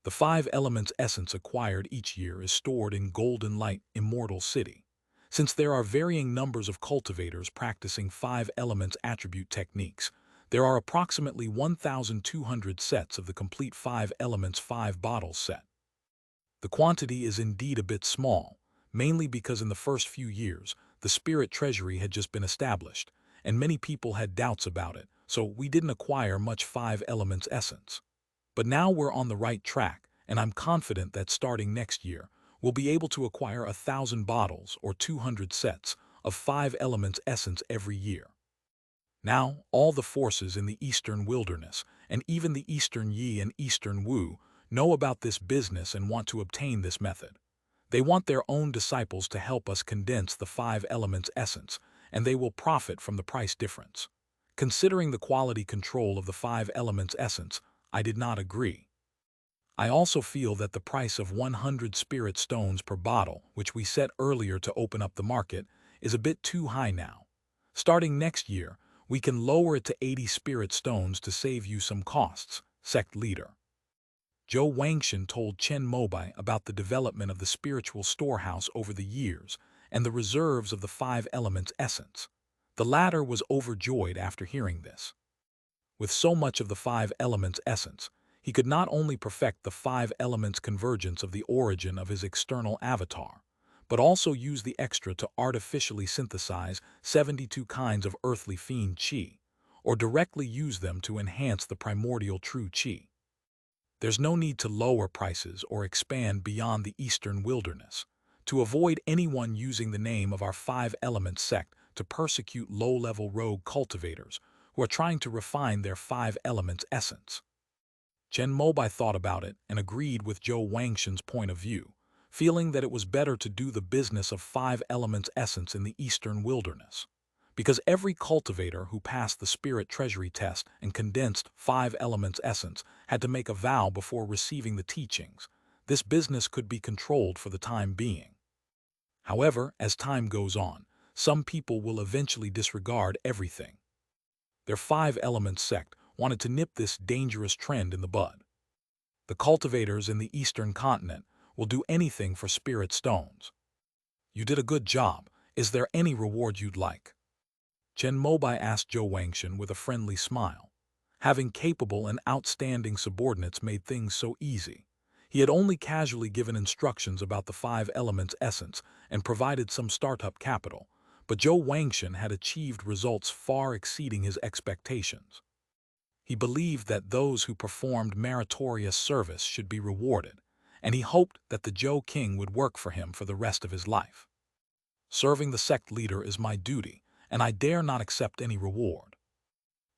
The five elements essence acquired each year is stored in Golden Light Immortal City. Since there are varying numbers of cultivators practicing five elements attribute techniques, there are approximately 1,200 sets of the complete five elements 5 bottles set. The quantity is indeed a bit small, mainly because in the first few years, the spirit treasury had just been established, and many people had doubts about it, so we didn't acquire much five elements essence. But now we're on the right track, and I'm confident that starting next year, we'll be able to acquire 1,000 bottles or 200 sets of five elements essence every year. Now, all the forces in the Eastern Wilderness, and even the Eastern Yi and Eastern Wu, know about this business and want to obtain this method. They want their own disciples to help us condense the five elements essence, and they will profit from the price difference. Considering the quality control of the five elements essence, I did not agree. I also feel that the price of 100 spirit stones per bottle, which we set earlier to open up the market, is a bit too high now. Starting next year, we can lower it to 80 spirit stones to save you some costs, sect leader. Zhou Wangshan told Chen Mobai about the development of the spiritual storehouse over the years and the reserves of the five elements essence. The latter was overjoyed after hearing this. With so much of the five elements essence, he could not only perfect the five elements convergence of the origin of his external avatar, but also use the extra to artificially synthesize 72 kinds of earthly fiend qi, or directly use them to enhance the primordial true qi. There's no need to lower prices or expand beyond the Eastern Wilderness, to avoid anyone using the name of our five elements sect to persecute low-level rogue cultivators who are trying to refine their five elements essence. Chen Mobai thought about it and agreed with Zhou Wangshan's point of view, feeling that it was better to do the business of five elements essence in the Eastern Wilderness. Because every cultivator who passed the spirit treasury test and condensed five elements essence had to make a vow before receiving the teachings, this business could be controlled for the time being. However, as time goes on, some people will eventually disregard everything. Their five elements sect wanted to nip this dangerous trend in the bud. The cultivators in the Eastern continent will do anything for spirit stones. You did a good job. Is there any reward you'd like? Chen Mobai asked Zhou Wangshan with a friendly smile. Having capable and outstanding subordinates made things so easy. He had only casually given instructions about the five elements essence and provided some startup capital, but Zhou Wangshan had achieved results far exceeding his expectations. He believed that those who performed meritorious service should be rewarded, and he hoped that the Zhou King would work for him for the rest of his life. Serving the sect leader is my duty, and I dare not accept any reward.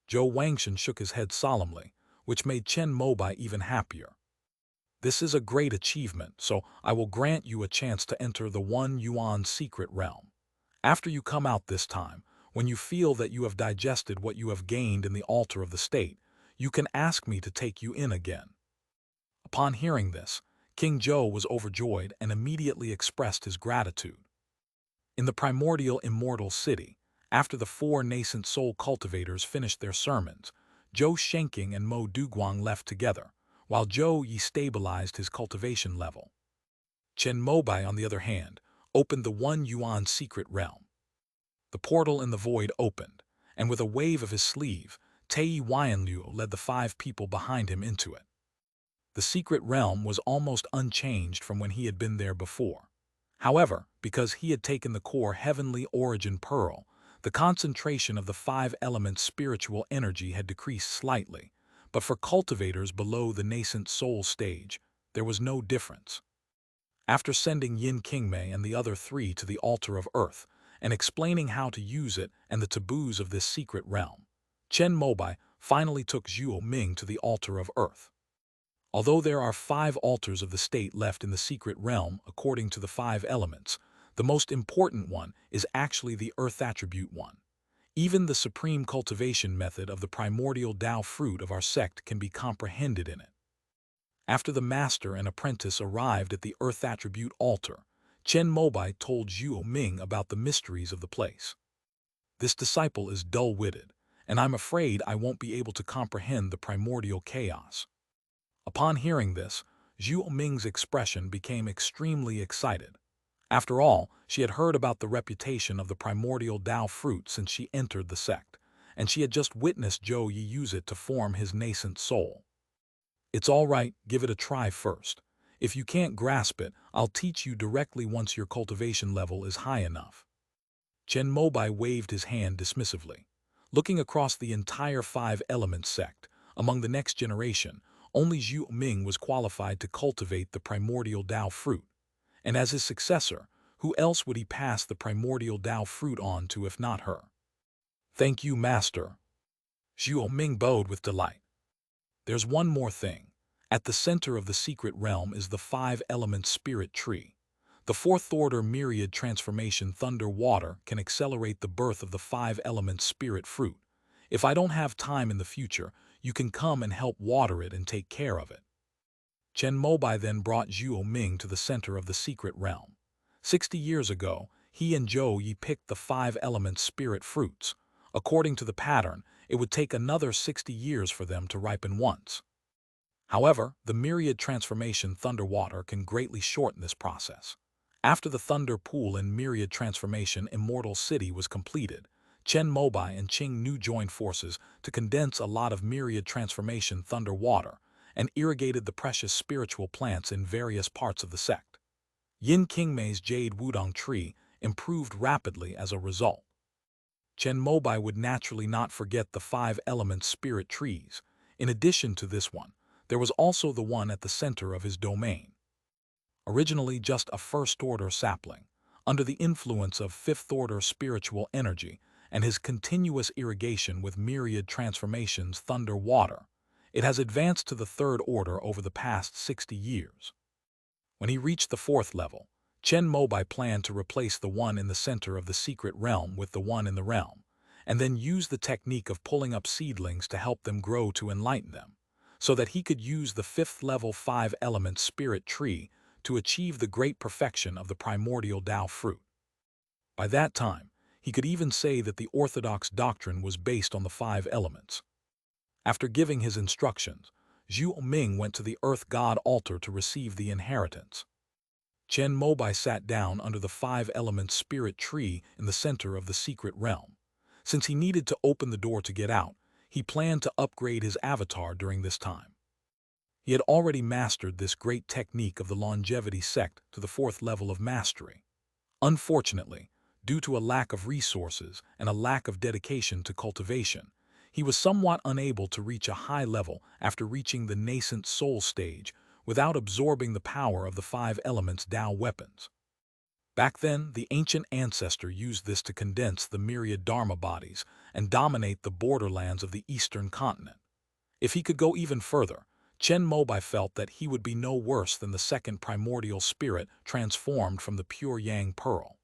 Zhou Wangshan shook his head solemnly, which made Chen Mobai even happier. This is a great achievement, so I will grant you a chance to enter the 1 yuan secret realm. After you come out this time, when you feel that you have digested what you have gained in the altar of the state, you can ask me to take you in again. Upon hearing this, King Zhou was overjoyed and immediately expressed his gratitude. In the primordial immortal city, after the 4 nascent soul cultivators finished their sermons, Zhou Shenking and Mo Duguang left together, while Zhou Yi stabilized his cultivation level. Chen Mobai, on the other hand, opened the 1 yuan secret realm. The portal in the void opened, and with a wave of his sleeve, Tei Wanliu led the 5 people behind him into it. The secret realm was almost unchanged from when he had been there before. However, because he had taken the core heavenly origin pearl, the concentration of the 5 elements spiritual energy had decreased slightly, but for cultivators below the nascent soul stage, there was no difference. After sending Yin Qingmei and the other three to the altar of earth and explaining how to use it and the taboos of this secret realm, Chen Mobai finally took Zhuo Ming to the altar of earth. Although there are 5 altars of the state left in the secret realm according to the 5 elements, the most important one is actually the earth attribute one. Even the supreme cultivation method of the primordial Tao fruit of our sect can be comprehended in it. After the master and apprentice arrived at the earth attribute altar, Chen Mobai told Zhuo Ming about the mysteries of the place. This disciple is dull-witted, and I'm afraid I won't be able to comprehend the primordial chaos. Upon hearing this, Zhuo Ming's expression became extremely excited. After all, she had heard about the reputation of the primordial Tao fruit since she entered the sect, and she had just witnessed Zhou Yi use it to form his nascent soul. It's all right, give it a try first. If you can't grasp it, I'll teach you directly once your cultivation level is high enough. Chen Mobai waved his hand dismissively. Looking across the entire 5 elements sect, among the next generation, only Zhuo Ming was qualified to cultivate the primordial Tao fruit. And as his successor, who else would he pass the primordial Tao fruit on to if not her? Thank you, Master. Zhuo Ming bowed with delight. There's one more thing. At the center of the secret realm is the 5-element spirit tree. The 4th-order myriad transformation thunder water can accelerate the birth of the 5-element spirit fruit. If I don't have time in the future, you can come and help water it and take care of it. Chen Mobai then brought Zhuo Ming to the center of the secret realm. 60 years ago, he and Zhou Yi picked the 5-element spirit fruits. According to the pattern, it would take another 60 years for them to ripen once. However, the myriad transformation thunder water can greatly shorten this process. After the thunder pool and myriad transformation immortal city was completed, Chen Mobai and Qing Nu joined forces to condense a lot of myriad transformation thunder water and irrigated the precious spiritual plants in various parts of the sect. Yin Qingmei's jade wudong tree improved rapidly as a result. Chen Mobai would naturally not forget the 5-element spirit trees. In addition to this one, there was also the one at the center of his domain. Originally just a 1st-order sapling, under the influence of 5th-order spiritual energy and his continuous irrigation with myriad transformations thunder water, it has advanced to the 3rd order over the past 60 years. When he reached the 4th level, Chen Mobai planned to replace the one in the center of the secret realm with the one in the realm, and then use the technique of pulling up seedlings to help them grow to enlighten them, so that he could use the 5th-level 5-element spirit tree to achieve the great perfection of the primordial Tao fruit. By that time, he could even say that the orthodox doctrine was based on the 5 elements. After giving his instructions, Zhuo Ming went to the earth god altar to receive the inheritance. Chen Mobai sat down under the 5-element spirit tree in the center of the secret realm. Since he needed to open the door to get out, he planned to upgrade his avatar during this time. He had already mastered this great technique of the longevity sect to the 4th level of mastery. Unfortunately, due to a lack of resources and a lack of dedication to cultivation, he was somewhat unable to reach a high level after reaching the nascent soul stage without absorbing the power of the 5 elements Tao weapons. Back then, the ancient ancestor used this to condense the myriad Dharma bodies and dominate the borderlands of the eastern continent. If he could go even further, Chen Mobai felt that he would be no worse than the 2nd primordial spirit transformed from the pure Yang pearl.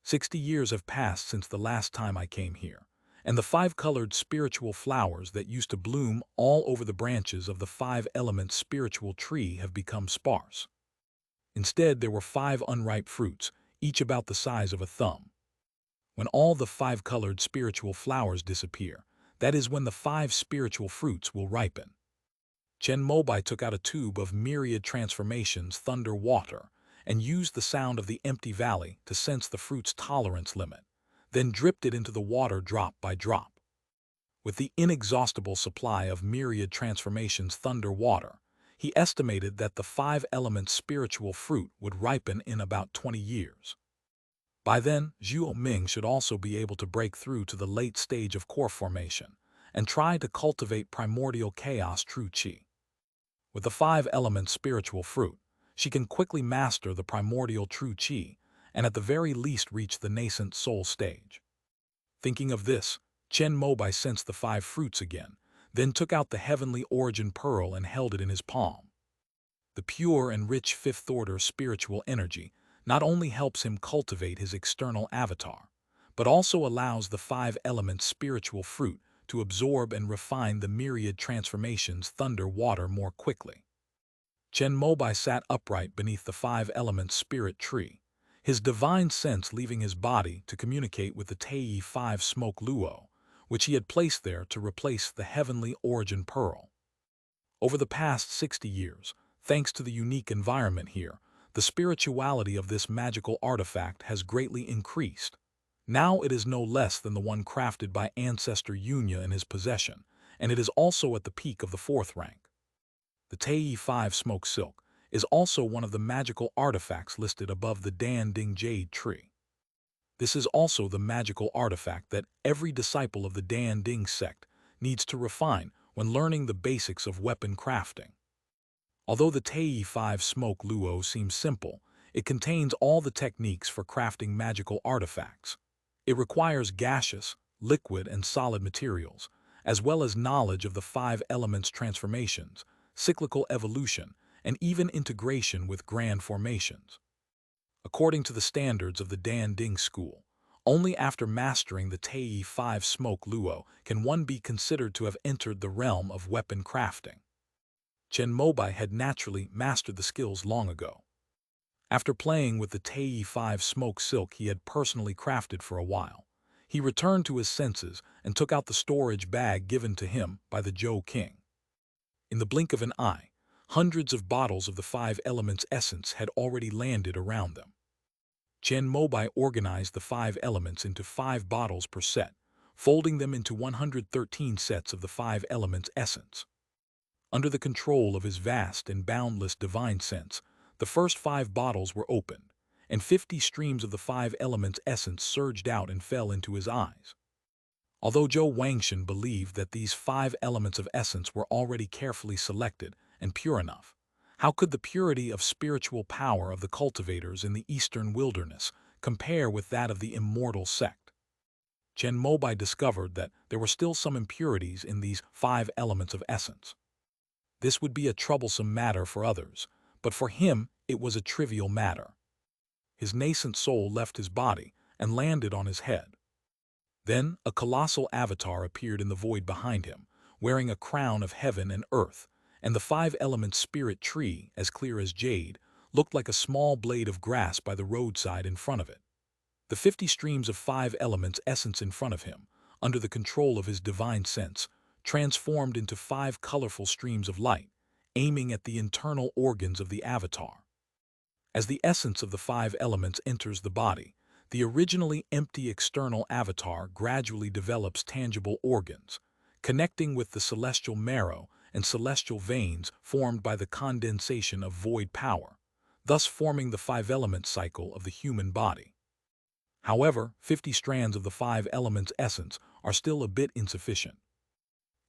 60 years have passed since the last time I came here, and the 5-colored spiritual flowers that used to bloom all over the branches of the 5-element spiritual tree have become sparse. Instead, there were 5 unripe fruits, each about the size of a thumb. When all the 5-colored spiritual flowers disappear, that is when the 5 spiritual fruits will ripen. Chen Mobai took out a tube of myriad transformations thunder water and used the sound of the empty valley to sense the fruit's tolerance limit, then dripped it into the water drop by drop. With the inexhaustible supply of myriad transformations thunder water, he estimated that the 5-element spiritual fruit would ripen in about 20 years. By then, Zhuo Ming should also be able to break through to the late stage of core formation and try to cultivate primordial chaos true qi. With the 5-element spiritual fruit, she can quickly master the primordial true qi, and at the very least reach the nascent soul stage. Thinking of this, Chen Mobai sensed the five fruits again, then took out the heavenly origin pearl and held it in his palm. The pure and rich fifth-order spiritual energy not only helps him cultivate his external avatar, but also allows the five-element spiritual fruit to absorb and refine the myriad transformations thunder water more quickly. Chen Mobai sat upright beneath the five-element spirit tree, his divine sense leaving his body to communicate with the Tei 5 smoke luo, which he had placed there to replace the heavenly origin pearl. Over the past 60 years, thanks to the unique environment here, the spirituality of this magical artifact has greatly increased. Now it is no less than the one crafted by Ancestor Yunya in his possession, and it is also at the peak of the fourth rank. The Tei 5 smoke silk is also one of the magical artifacts listed above the Dan Ding Jade tree. This is also the magical artifact that every disciple of the Dan Ding sect needs to refine when learning the basics of weapon crafting. Although the Tei 5 smoke luo seems simple, it contains all the techniques for crafting magical artifacts. It requires gaseous, liquid, and solid materials, as well as knowledge of the five elements transformations, cyclical evolution, and even integration with grand formations. According to the standards of the Dan Ding school, only after mastering the Tei 5 smoke luo can one be considered to have entered the realm of weapon crafting. Chen Mobai had naturally mastered the skills long ago. After playing with the Tei 5 smoke silk he had personally crafted for a while, he returned to his senses and took out the storage bag given to him by the Zhou King. In the blink of an eye, hundreds of bottles of the five elements essence had already landed around them. Chen Mobai organized the five elements into 5 bottles per set, folding them into 113 sets of the five elements essence. Under the control of his vast and boundless divine sense, the first 5 bottles were opened, and 50 streams of the five elements essence surged out and fell into his eyes. Although Zhou Wangshan believed that these 5 elements of essence were already carefully selected and pure enough, how could the purity of spiritual power of the cultivators in the eastern wilderness compare with that of the immortal sect? Chen Mobai discovered that there were still some impurities in these 5 elements of essence. This would be a troublesome matter for others, but for him it was a trivial matter. His nascent soul left his body and landed on his head. Then a colossal avatar appeared in the void behind him, wearing a crown of heaven and earth, and the five-element spirit tree, as clear as jade, looked like a small blade of grass by the roadside in front of it. The 50 streams of five elements essence in front of him, under the control of his divine sense, transformed into 5 colorful streams of light, aiming at the internal organs of the avatar. As the essence of the 5 elements enters the body, the originally empty external avatar gradually develops tangible organs, connecting with the celestial marrow and celestial veins formed by the condensation of void power, thus forming the 5-element cycle of the human body. However, 50 strands of the 5 elements essence are still a bit insufficient.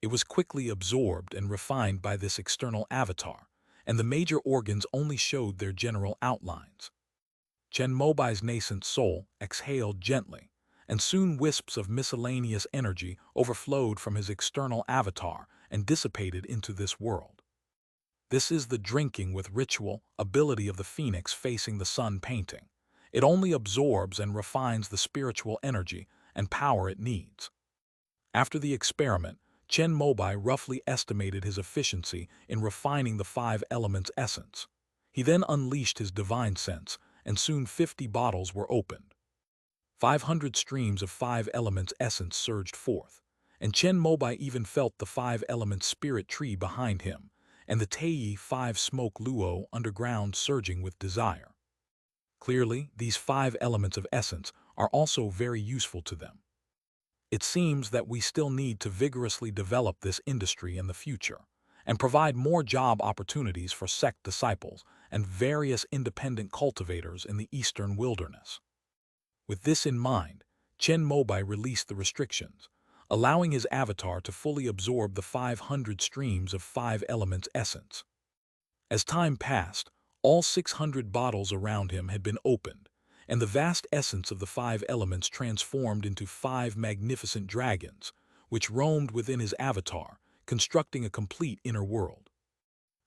It was quickly absorbed and refined by this external avatar, and the major organs only showed their general outlines. Chen Mobai's nascent soul exhaled gently, and soon wisps of miscellaneous energy overflowed from his external avatar and dissipated into this world. This is the drinking with ritual ability of the phoenix facing the sun painting. It only absorbs and refines the spiritual energy and power it needs. After the experiment, Chen Mobai roughly estimated his efficiency in refining the 5 elements essence. He then unleashed his divine sense, and soon 50 bottles were opened. 500 streams of 5 elements essence surged forth, and Chen Mobai even felt the 5 elements spirit tree behind him, and the Tei 5 smoke luo underground surging with desire. Clearly, these 5 elements of essence are also very useful to them. It seems that we still need to vigorously develop this industry in the future, and provide more job opportunities for sect disciples and various independent cultivators in the eastern wilderness. With this in mind, Chen Mobai released the restrictions, allowing his avatar to fully absorb the 500 streams of 5 elements essence. As time passed, All 600 bottles around him had been opened, and the vast essence of the 5 elements transformed into 5 magnificent dragons, which roamed within his avatar, constructing a complete inner world.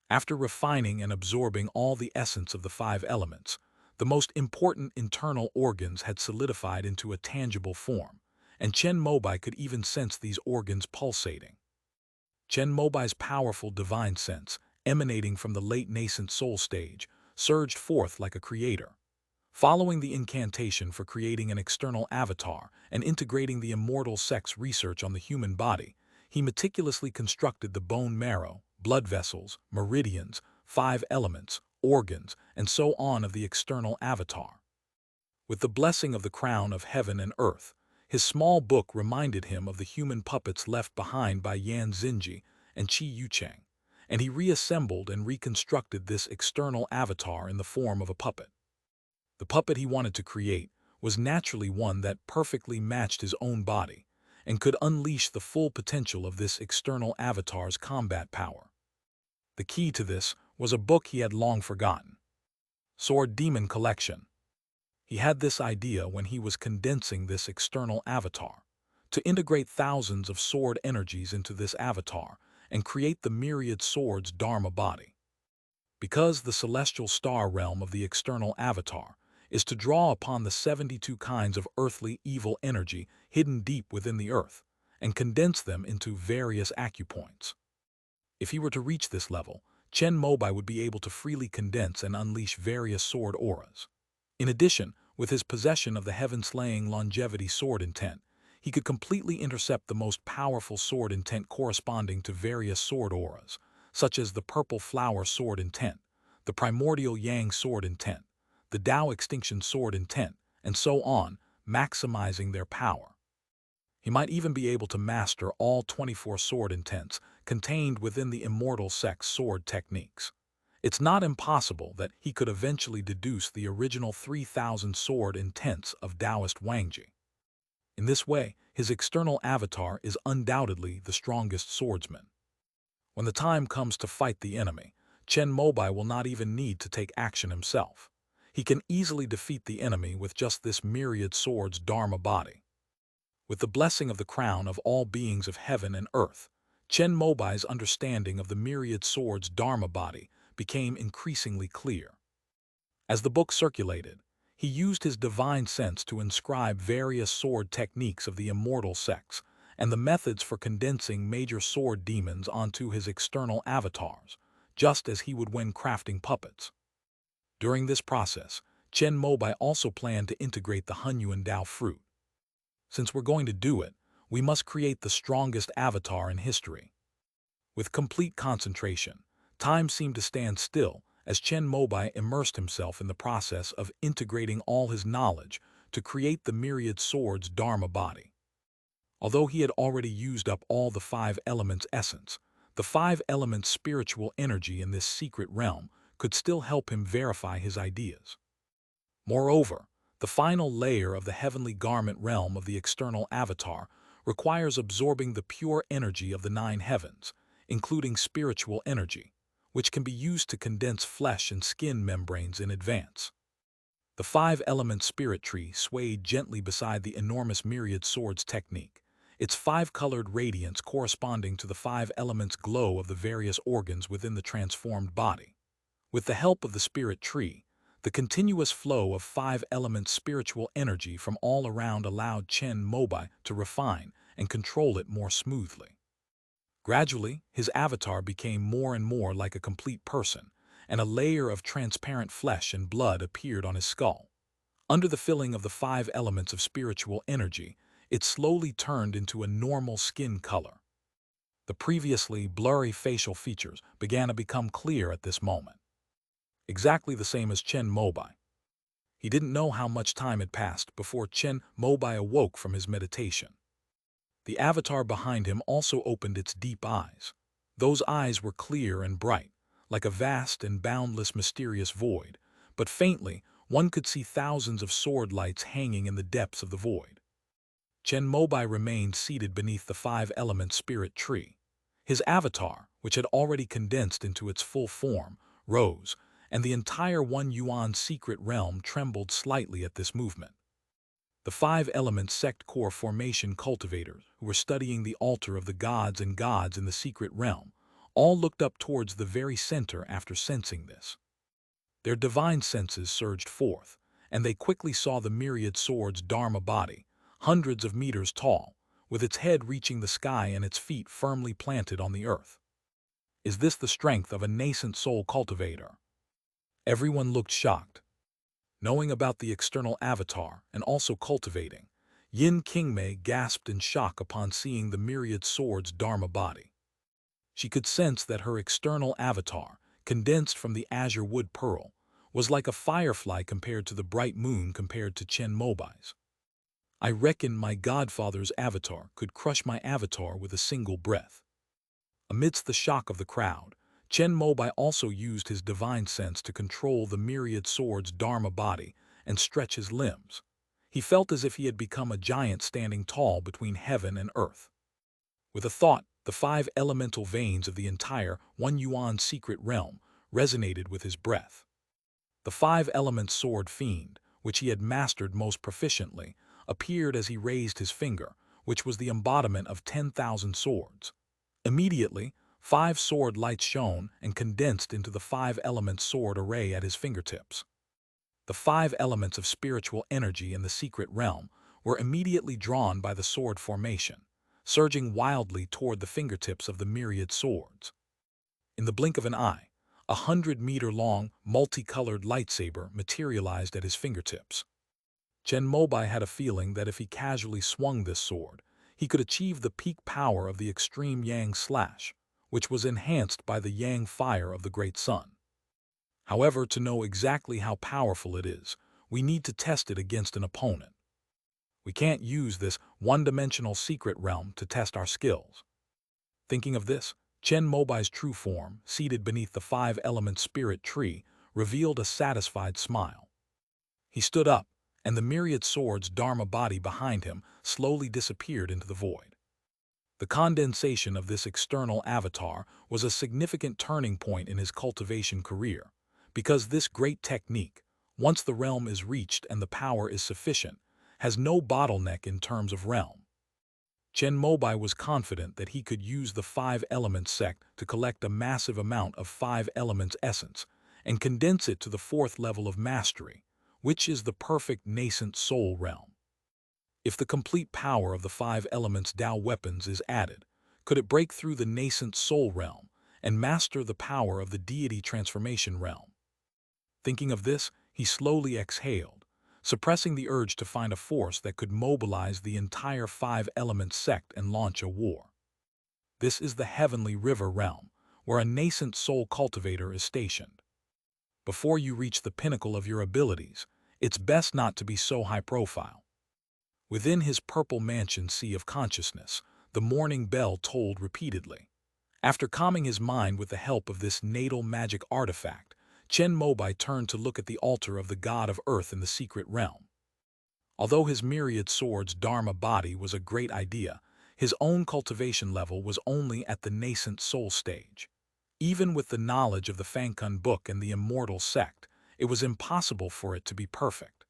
After refining and absorbing all the essence of the 5 elements, the most important internal organs had solidified into a tangible form, and Chen Mobai could even sense these organs pulsating. Chen Mobai's powerful divine sense, emanating from the late nascent soul stage, surged forth like a creator. Following the incantation for creating an external avatar and integrating the immortal sect's research on the human body, he meticulously constructed the bone marrow, blood vessels, meridians, 5 elements, organs, and so on of the external avatar. With the blessing of the crown of heaven and earth, his small book reminded him of the human puppets left behind by Yan Xinji and Qi Yucheng, and he reassembled and reconstructed this external avatar in the form of a puppet. The puppet he wanted to create was naturally one that perfectly matched his own body and could unleash the full potential of this external avatar's combat power. The key to this was a book he had long forgotten: Sword Demon Collection. He had this idea when he was condensing this external avatar, to integrate thousands of sword energies into this avatar and create the myriad swords Dharma body. Because the celestial star realm of the external avatar is to draw upon the 72 kinds of earthly evil energy hidden deep within the earth and condense them into various acupoints. If he were to reach this level, Chen Mobai would be able to freely condense and unleash various sword auras. In addition, with his possession of the heaven-slaying longevity sword intent, he could completely intercept the most powerful sword intent corresponding to various sword auras, such as the purple flower sword intent, the primordial yang sword intent, the Tao extinction sword intent, and so on, maximizing their power. He might even be able to master all 24 sword intents contained within the immortal sect's sword techniques. It's not impossible that he could eventually deduce the original 3,000 sword intents of Taoist Wangji. In this way, his external avatar is undoubtedly the strongest swordsman. When the time comes to fight the enemy, Chen Mobai will not even need to take action himself. He can easily defeat the enemy with just this myriad swords Dharma body. With the blessing of the crown of all beings of heaven and earth, Chen Mobai's understanding of the myriad swords Dharma body became increasingly clear. As the book circulated, he used his divine sense to inscribe various sword techniques of the immortal sects and the methods for condensing major sword demons onto his external avatars, just as he would when crafting puppets. During this process, Chen Mobai also planned to integrate the Hunyuan Dao fruit. Since we're going to do it, we must create the strongest avatar in history. With complete concentration, time seemed to stand still as Chen Mobai immersed himself in the process of integrating all his knowledge to create the myriad swords Dharma body. Although he had already used up all the 5 elements essence, the 5 elements spiritual energy in this secret realm could still help him verify his ideas. Moreover, the final layer of the heavenly garment realm of the external avatar requires absorbing the pure energy of the 9 heavens, including spiritual energy, which can be used to condense flesh and skin membranes in advance. The 5-element spirit tree swayed gently beside the enormous myriad swords technique, its 5-colored radiance corresponding to the 5 elements glow of the various organs within the transformed body. With the help of the spirit tree, the continuous flow of 5-element spiritual energy from all around allowed Chen Mobai to refine and control it more smoothly. Gradually, his avatar became more and more like a complete person, and a layer of transparent flesh and blood appeared on his skull. Under the filling of the 5 elements of spiritual energy, it slowly turned into a normal skin color. The previously blurry facial features began to become clear at this moment. Exactly the same as Chen Mobai. He didn't know how much time had passed before Chen Mobai awoke from his meditation. The avatar behind him also opened its deep eyes. Those eyes were clear and bright, like a vast and boundless mysterious void, but faintly one could see thousands of sword lights hanging in the depths of the void. Chen Mobai remained seated beneath the 5-element spirit tree. His avatar, which had already condensed into its full form, rose, and the entire One Yuan secret realm trembled slightly at this movement. The five-element sect core formation cultivators, who were studying the altar of the gods and gods in the secret realm, all looked up towards the very center after sensing this. Their divine senses surged forth, and they quickly saw the myriad sword's Dharma body, hundreds of meters tall, with its head reaching the sky and its feet firmly planted on the earth. Is this the strength of a nascent soul cultivator? Everyone looked shocked. Knowing about the external avatar and also cultivating, Yin Qingmei gasped in shock upon seeing the myriad sword's Dharma body. She could sense that her external avatar, condensed from the azure wood pearl, was like a firefly compared to the bright moon compared to Chen Mobai's. I reckon my godfather's avatar could crush my avatar with a single breath. Amidst the shock of the crowd, Chen Mobai also used his divine sense to control the myriad sword's Dharma body and stretch his limbs. He felt as if he had become a giant standing tall between heaven and earth. With a thought, the five elemental veins of the entire One Yuan secret realm resonated with his breath. The five-element sword fiend, which he had mastered most proficiently, appeared as he raised his finger, which was the embodiment of 10,000 swords. Immediately, 5 sword lights shone and condensed into the 5-element sword array at his fingertips. The 5 elements of spiritual energy in the secret realm were immediately drawn by the sword formation, surging wildly toward the fingertips of the myriad swords. In the blink of an eye, 100-meter-long, multicolored lightsaber materialized at his fingertips. Chen Mobai had a feeling that if he casually swung this sword, he could achieve the peak power of the extreme Yang slash, which was enhanced by the Yang fire of the Great Sun. However, to know exactly how powerful it is, we need to test it against an opponent. We can't use this one-dimensional secret realm to test our skills. Thinking of this, Chen Mobai's true form, seated beneath the 5-element spirit tree, revealed a satisfied smile. He stood up, and the myriad sword's Dharma body behind him slowly disappeared into the void. The condensation of this external avatar was a significant turning point in his cultivation career, because this great technique, once the realm is reached and the power is sufficient, has no bottleneck in terms of realm. Chen Mobai was confident that he could use the 5-element sect to collect a massive amount of 5 elements essence and condense it to the 4th level of mastery, which is the perfect nascent soul realm. If the complete power of the 5 elements Dao weapons is added, could it break through the nascent soul realm and master the power of the deity transformation realm? Thinking of this, he slowly exhaled, suppressing the urge to find a force that could mobilize the entire 5-element sect and launch a war. This is the heavenly river realm, where a nascent soul cultivator is stationed. Before you reach the pinnacle of your abilities, it's best not to be so high-profile. Within his purple mansion sea of consciousness, the morning bell tolled repeatedly. After calming his mind with the help of this natal magic artifact, Chen Mobai turned to look at the altar of the god of earth in the secret realm. Although his myriad sword's Dharma body was a great idea, his own cultivation level was only at the nascent soul stage. Even with the knowledge of the Fangkun book and the immortal sect, it was impossible for it to be perfect.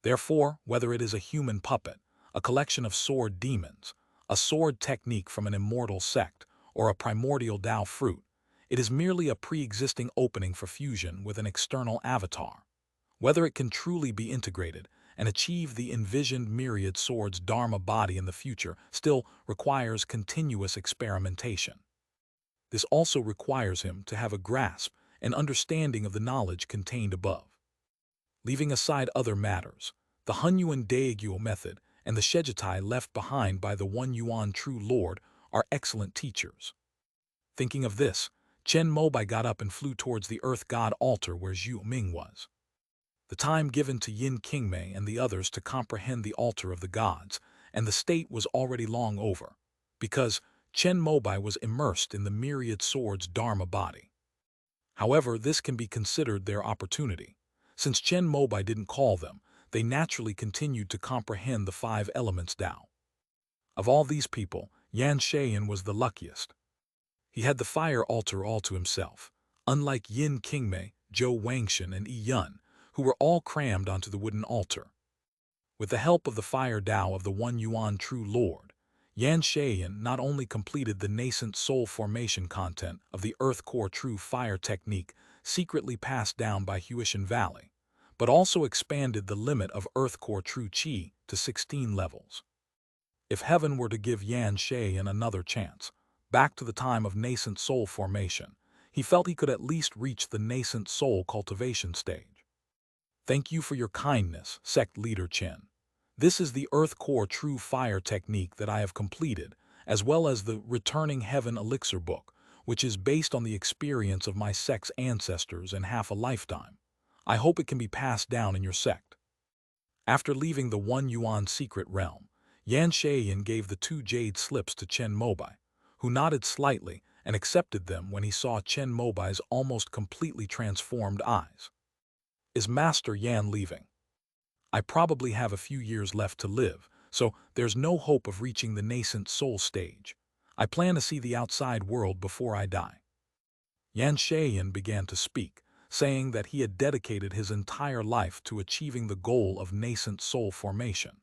Therefore, whether it is a human puppet, a collection of sword demons, a sword technique from an immortal sect, or a primordial Tao fruit, it is merely a pre-existing opening for fusion with an external avatar. Whether it can truly be integrated and achieve the envisioned myriad sword's Dharma body in the future still requires continuous experimentation. This also requires him to have a grasp and understanding of the knowledge contained above. Leaving aside other matters, the Hunyuan Daeguo method and the Shejitai left behind by the One Yuan True Lord are excellent teachers. Thinking of this, Chen Mobai got up and flew towards the Earth God altar where Zhu Ming was. The time given to Yin Qingmei and the others to comprehend the altar of the gods and the state was already long over, because Chen Mobai was immersed in the myriad sword's Dharma body. However, this can be considered their opportunity. Since Chen Mobai didn't call them, they naturally continued to comprehend the 5 elements Tao. Of all these people, Yan Shayan was the luckiest. He had the fire altar all to himself. Unlike Yin Qingmei, Zhou Wangshan, and Yi Yun, who were all crammed onto the wooden altar. With the help of the fire Tao of the One Yuan True Lord, Yan Shayan not only completed the nascent soul formation content of the Earth Core True Fire technique secretly passed down by Huishan Valley, but also expanded the limit of Earth Core True Qi to 16 levels. If heaven were to give Yan Shayan another chance, back to the time of nascent soul formation, he felt he could at least reach the nascent soul cultivation stage. Thank you for your kindness, sect leader Chen. This is the Earth Core True Fire technique that I have completed, as well as the Returning Heaven Elixir book, which is based on the experience of my sect's ancestors in half a lifetime. I hope it can be passed down in your sect. After leaving the One Yuan secret realm, Yan Shayan gave the 2 jade slips to Chen Mobai, who nodded slightly and accepted them when he saw Chen Mobai's almost completely transformed eyes. Is Master Yan leaving? I probably have a few years left to live, so there's no hope of reaching the nascent soul stage. I plan to see the outside world before I die. Yan Shayan began to speak, saying that he had dedicated his entire life to achieving the goal of nascent soul formation.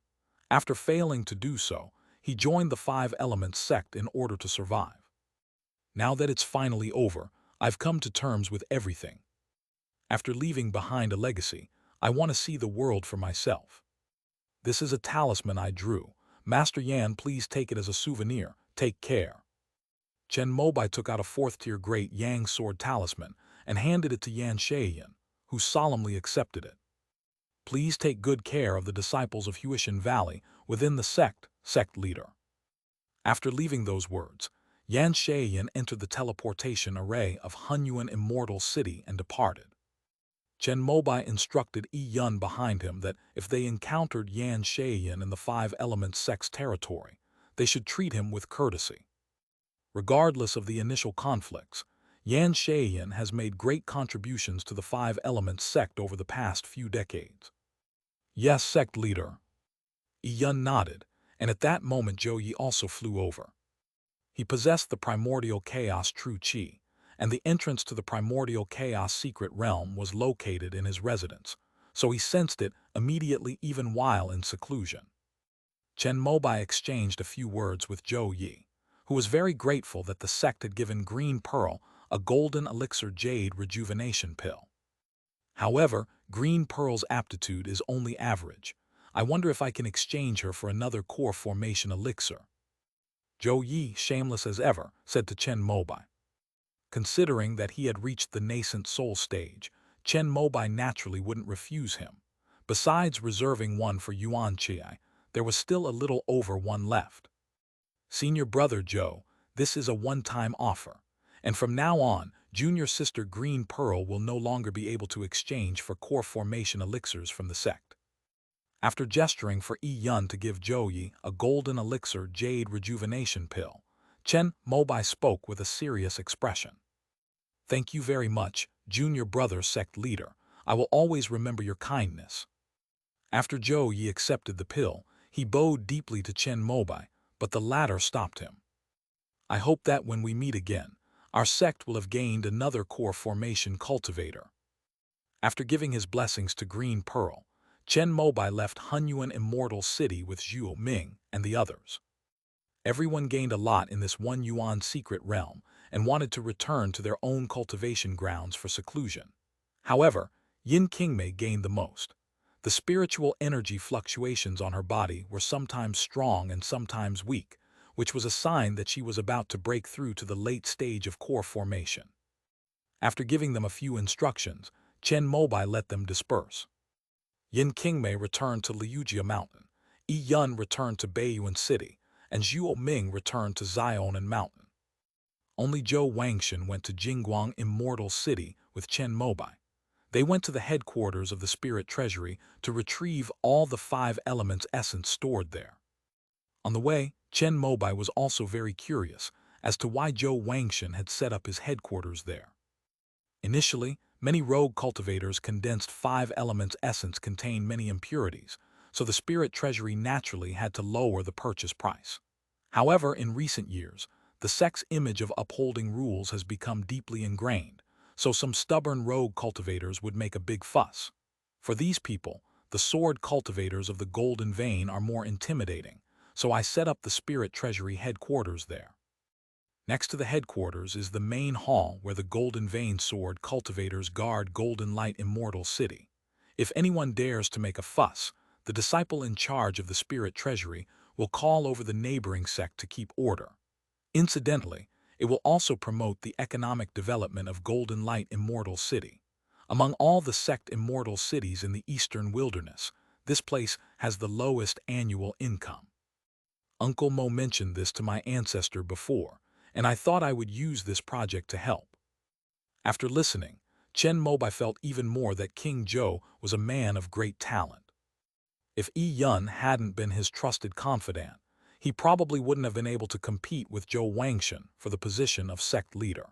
After failing to do so, he joined the 5 Elements sect in order to survive. Now that it's finally over, I've come to terms with everything. After leaving behind a legacy, I want to see the world for myself. This is a talisman I drew. Master Yan, please take it as a souvenir. Take care. Chen Mobai took out a 4th-tier Great Yang Sword talisman and handed it to Yan Shayan, who solemnly accepted it. Please take good care of the disciples of Huishan Valley within the sect leader. After leaving those words, Yan Shayan entered the teleportation array of Hunyuan Immortal City and departed. Chen Mobai instructed Yi Yun behind him that if they encountered Yan Shayan in the 5 Elements sect's territory, they should treat him with courtesy. Regardless of the initial conflicts, Yan Shayan has made great contributions to the 5 Elements sect over the past few decades. Yes, sect leader. Yi Yun nodded, and at that moment Zhou Yi also flew over. He possessed the primordial chaos true qi, and the entrance to the primordial chaos secret realm was located in his residence, so he sensed it immediately even while in seclusion. Chen Mobai exchanged a few words with Zhou Yi, who was very grateful that the sect had given Green Pearl a golden elixir jade rejuvenation pill. However, Green Pearl's aptitude is only average. I wonder if I can exchange her for another core formation elixir. Zhou Yi, shameless as ever, said to Chen Mobai. Considering that he had reached the nascent soul stage, Chen Mobai naturally wouldn't refuse him. Besides reserving one for Yuan Qi, there was still a little over one left. Senior brother Zhou, this is a one-time offer, and from now on, junior sister Green Pearl will no longer be able to exchange for core formation elixirs from the sect. After gesturing for Yi Yun to give Zhou Yi a golden elixir jade rejuvenation pill, Chen Mobai spoke with a serious expression. Thank you very much, junior brother sect leader. I will always remember your kindness. After Zhou Yi accepted the pill, he bowed deeply to Chen Mobai, but the latter stopped him. I hope that when we meet again, our sect will have gained another core formation cultivator. After giving his blessings to Green Pearl, Chen Mobai left Hunyuan Immortal City with Zhuo Ming and the others. Everyone gained a lot in this One Yuan secret realm and wanted to return to their own cultivation grounds for seclusion. However, Yin Qingmei gained the most. The spiritual energy fluctuations on her body were sometimes strong and sometimes weak, which was a sign that she was about to break through to the late stage of core formation. After giving them a few instructions, Chen Mobai let them disperse. Yin Qingmei returned to Liujia Mountain, Yi Yun returned to Baiyuan City, and Zhuo Ming returned to Zionan Mountain. Only Zhou Wangshan went to Jingguang Immortal City with Chen Mobai. They went to the headquarters of the Spirit Treasury to retrieve all the 5 Elements essence stored there. On the way, Chen Mobai was also very curious as to why Zhou Wangshan had set up his headquarters there. Initially, many rogue cultivators' condensed 5 Elements essence contained many impurities, so the Spirit Treasury naturally had to lower the purchase price. However, in recent years, the sect's image of upholding rules has become deeply ingrained, so some stubborn rogue cultivators would make a big fuss. For these people, the sword cultivators of the Golden Vein are more intimidating, so I set up the Spirit Treasury headquarters there. Next to the headquarters is the main hall where the Golden Vein sword cultivators guard Golden Light Immortal City. If anyone dares to make a fuss, the disciple in charge of the Spirit Treasury will call over the neighboring sect to keep order. Incidentally, it will also promote the economic development of Golden Light Immortal City. Among all the sect immortal cities in the eastern wilderness, this place has the lowest annual income. Uncle Mo mentioned this to my ancestor before, and I thought I would use this project to help. After listening, Chen Mobai felt even more that King Zhou was a man of great talent. If Yi Yun hadn't been his trusted confidant, he probably wouldn't have been able to compete with Zhou Wangshan for the position of sect leader.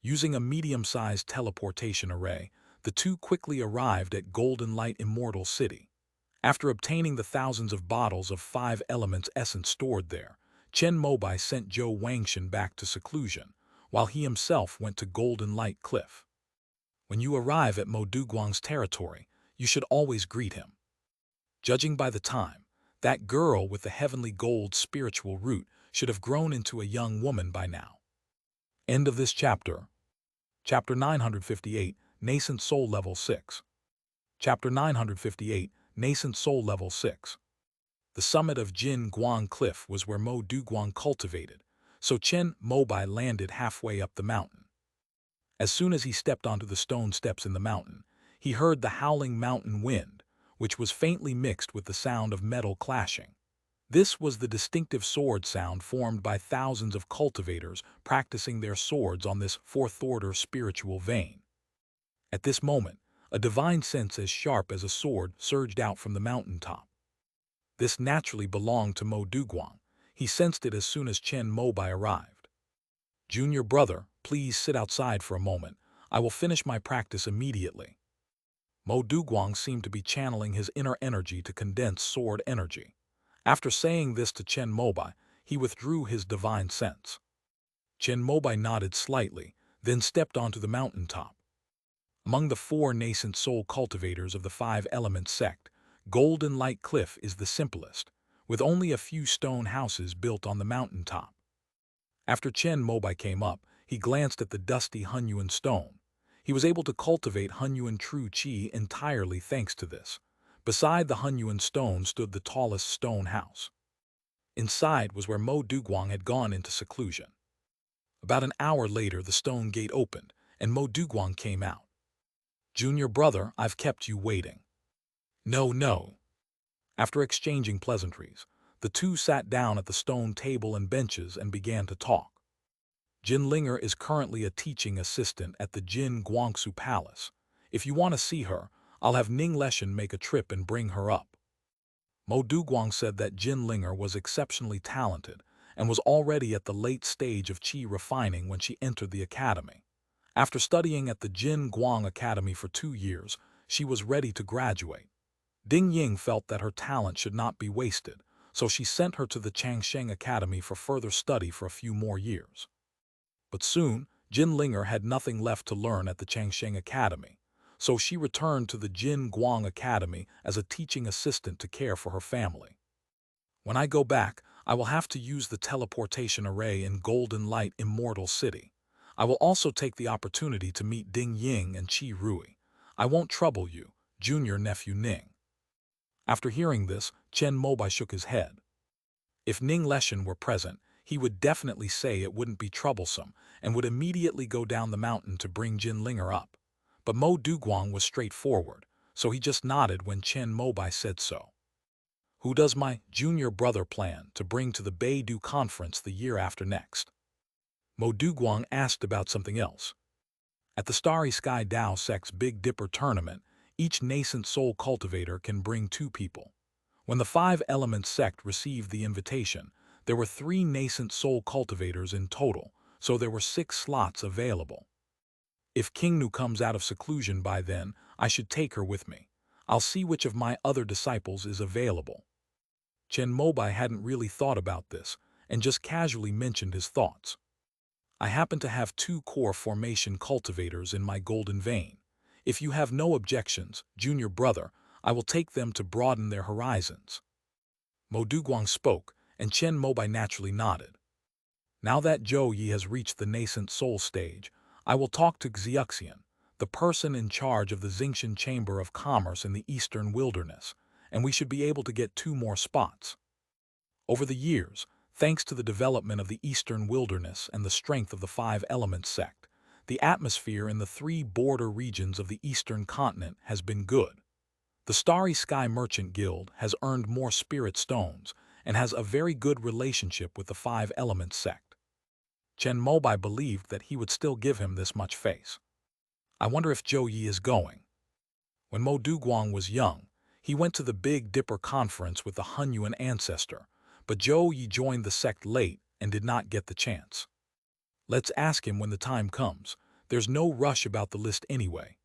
Using a medium-sized teleportation array, the two quickly arrived at Golden Light Immortal City. After obtaining the thousands of bottles of 5 elements essence stored there, Chen Mobai sent Zhou Wangshan back to seclusion, while he himself went to Golden Light Cliff. When you arrive at Mo Duguang's territory, you should always greet him. Judging by the time, that girl with the heavenly gold spiritual root should have grown into a young woman by now. End of this chapter. Chapter 958, Nascent Soul Level 6. Chapter 958, Nascent Soul Level 6. The summit of Jin Guang Cliff was where Mo Duguang cultivated, so Chen Mobai landed halfway up the mountain. As soon as he stepped onto the stone steps in the mountain, he heard the howling mountain wind, which was faintly mixed with the sound of metal clashing. This was the distinctive sword sound formed by thousands of cultivators practicing their swords on this fourth-order spiritual vein. At this moment, a divine sense as sharp as a sword surged out from the mountaintop. This naturally belonged to Mo Duguang. He sensed it as soon as Chen Mobai arrived. "Junior brother, please sit outside for a moment. I will finish my practice immediately." Mo Duguang seemed to be channeling his inner energy to condense sword energy. After saying this to Chen Mobai, he withdrew his divine sense. Chen Mobai nodded slightly, then stepped onto the mountaintop. Among the 4 nascent soul cultivators of the 5 element sect, Golden Light Cliff is the simplest, with only a few stone houses built on the mountaintop. After Chen Mobai came up, he glanced at the dusty Hunyuan stone. He was able to cultivate Hunyuan true qi entirely thanks to this. Beside the Hunyuan stone stood the tallest stone house. Inside was where Mo Duguang had gone into seclusion. About an hour later, the stone gate opened, and Mo Duguang came out. "Junior brother, I've kept you waiting." "No, no." After exchanging pleasantries, the two sat down at the stone table and benches and began to talk. Jin Linger is currently a teaching assistant at the Jin Guangsu Palace. If you want to see her, I'll have Ning Leshan make a trip and bring her up. Mo Duguang said that Jin Linger was exceptionally talented and was already at the late stage of qi refining when she entered the academy. After studying at the Jin Guang Academy for 2 years, she was ready to graduate. Ding Ying felt that her talent should not be wasted, so she sent her to the Changsheng Academy for further study for a few more years. But soon, Jin Linger had nothing left to learn at the Changsheng Academy, so she returned to the Jin Guang Academy as a teaching assistant to care for her family. "When I go back, I will have to use the teleportation array in Golden Light Immortal City. I will also take the opportunity to meet Ding Ying and Qi Rui. I won't trouble you, junior nephew Ning." After hearing this, Chen Mobai shook his head. If Ning Leshan were present, he would definitely say it wouldn't be troublesome and would immediately go down the mountain to bring Jin Linger up. But Mo Duguang was straightforward, so he just nodded when Chen Mobai said so. "Who does my junior brother plan to bring to the Beidou conference the year after next?" Mo Duguang asked about something else. At the Starry Sky Dao Sect's Big Dipper tournament, each nascent soul cultivator can bring 2 people. When the 5 Elements sect received the invitation, there were 3 nascent soul cultivators in total, so there were 6 slots available. If King Nu comes out of seclusion by then, I should take her with me. I'll see which of my other disciples is available. Chen Mobai hadn't really thought about this, and just casually mentioned his thoughts. I happen to have 2 core formation cultivators in my golden vein. If you have no objections, junior brother, I will take them to broaden their horizons. Mo Duguang spoke, and Chen Mobai naturally nodded. Now that Zhou Yi has reached the nascent soul stage, I will talk to Xiuxian, the person in charge of the Xingqian Chamber of Commerce in the Eastern Wilderness, and we should be able to get 2 more spots. Over the years, thanks to the development of the Eastern Wilderness and the strength of the 5 Elements sect, the atmosphere in the 3 border regions of the Eastern continent has been good. The Starry Sky Merchant Guild has earned more spirit stones and has a very good relationship with the 5 Elements sect. Chen Mobai believed that he would still give him this much face. I wonder if Zhou Yi is going. When Mo Duguang was young, he went to the Big Dipper conference with the Hunyuan ancestor, but Zhou Yi joined the sect late and did not get the chance. Let's ask him when the time comes. There's no rush about the list anyway.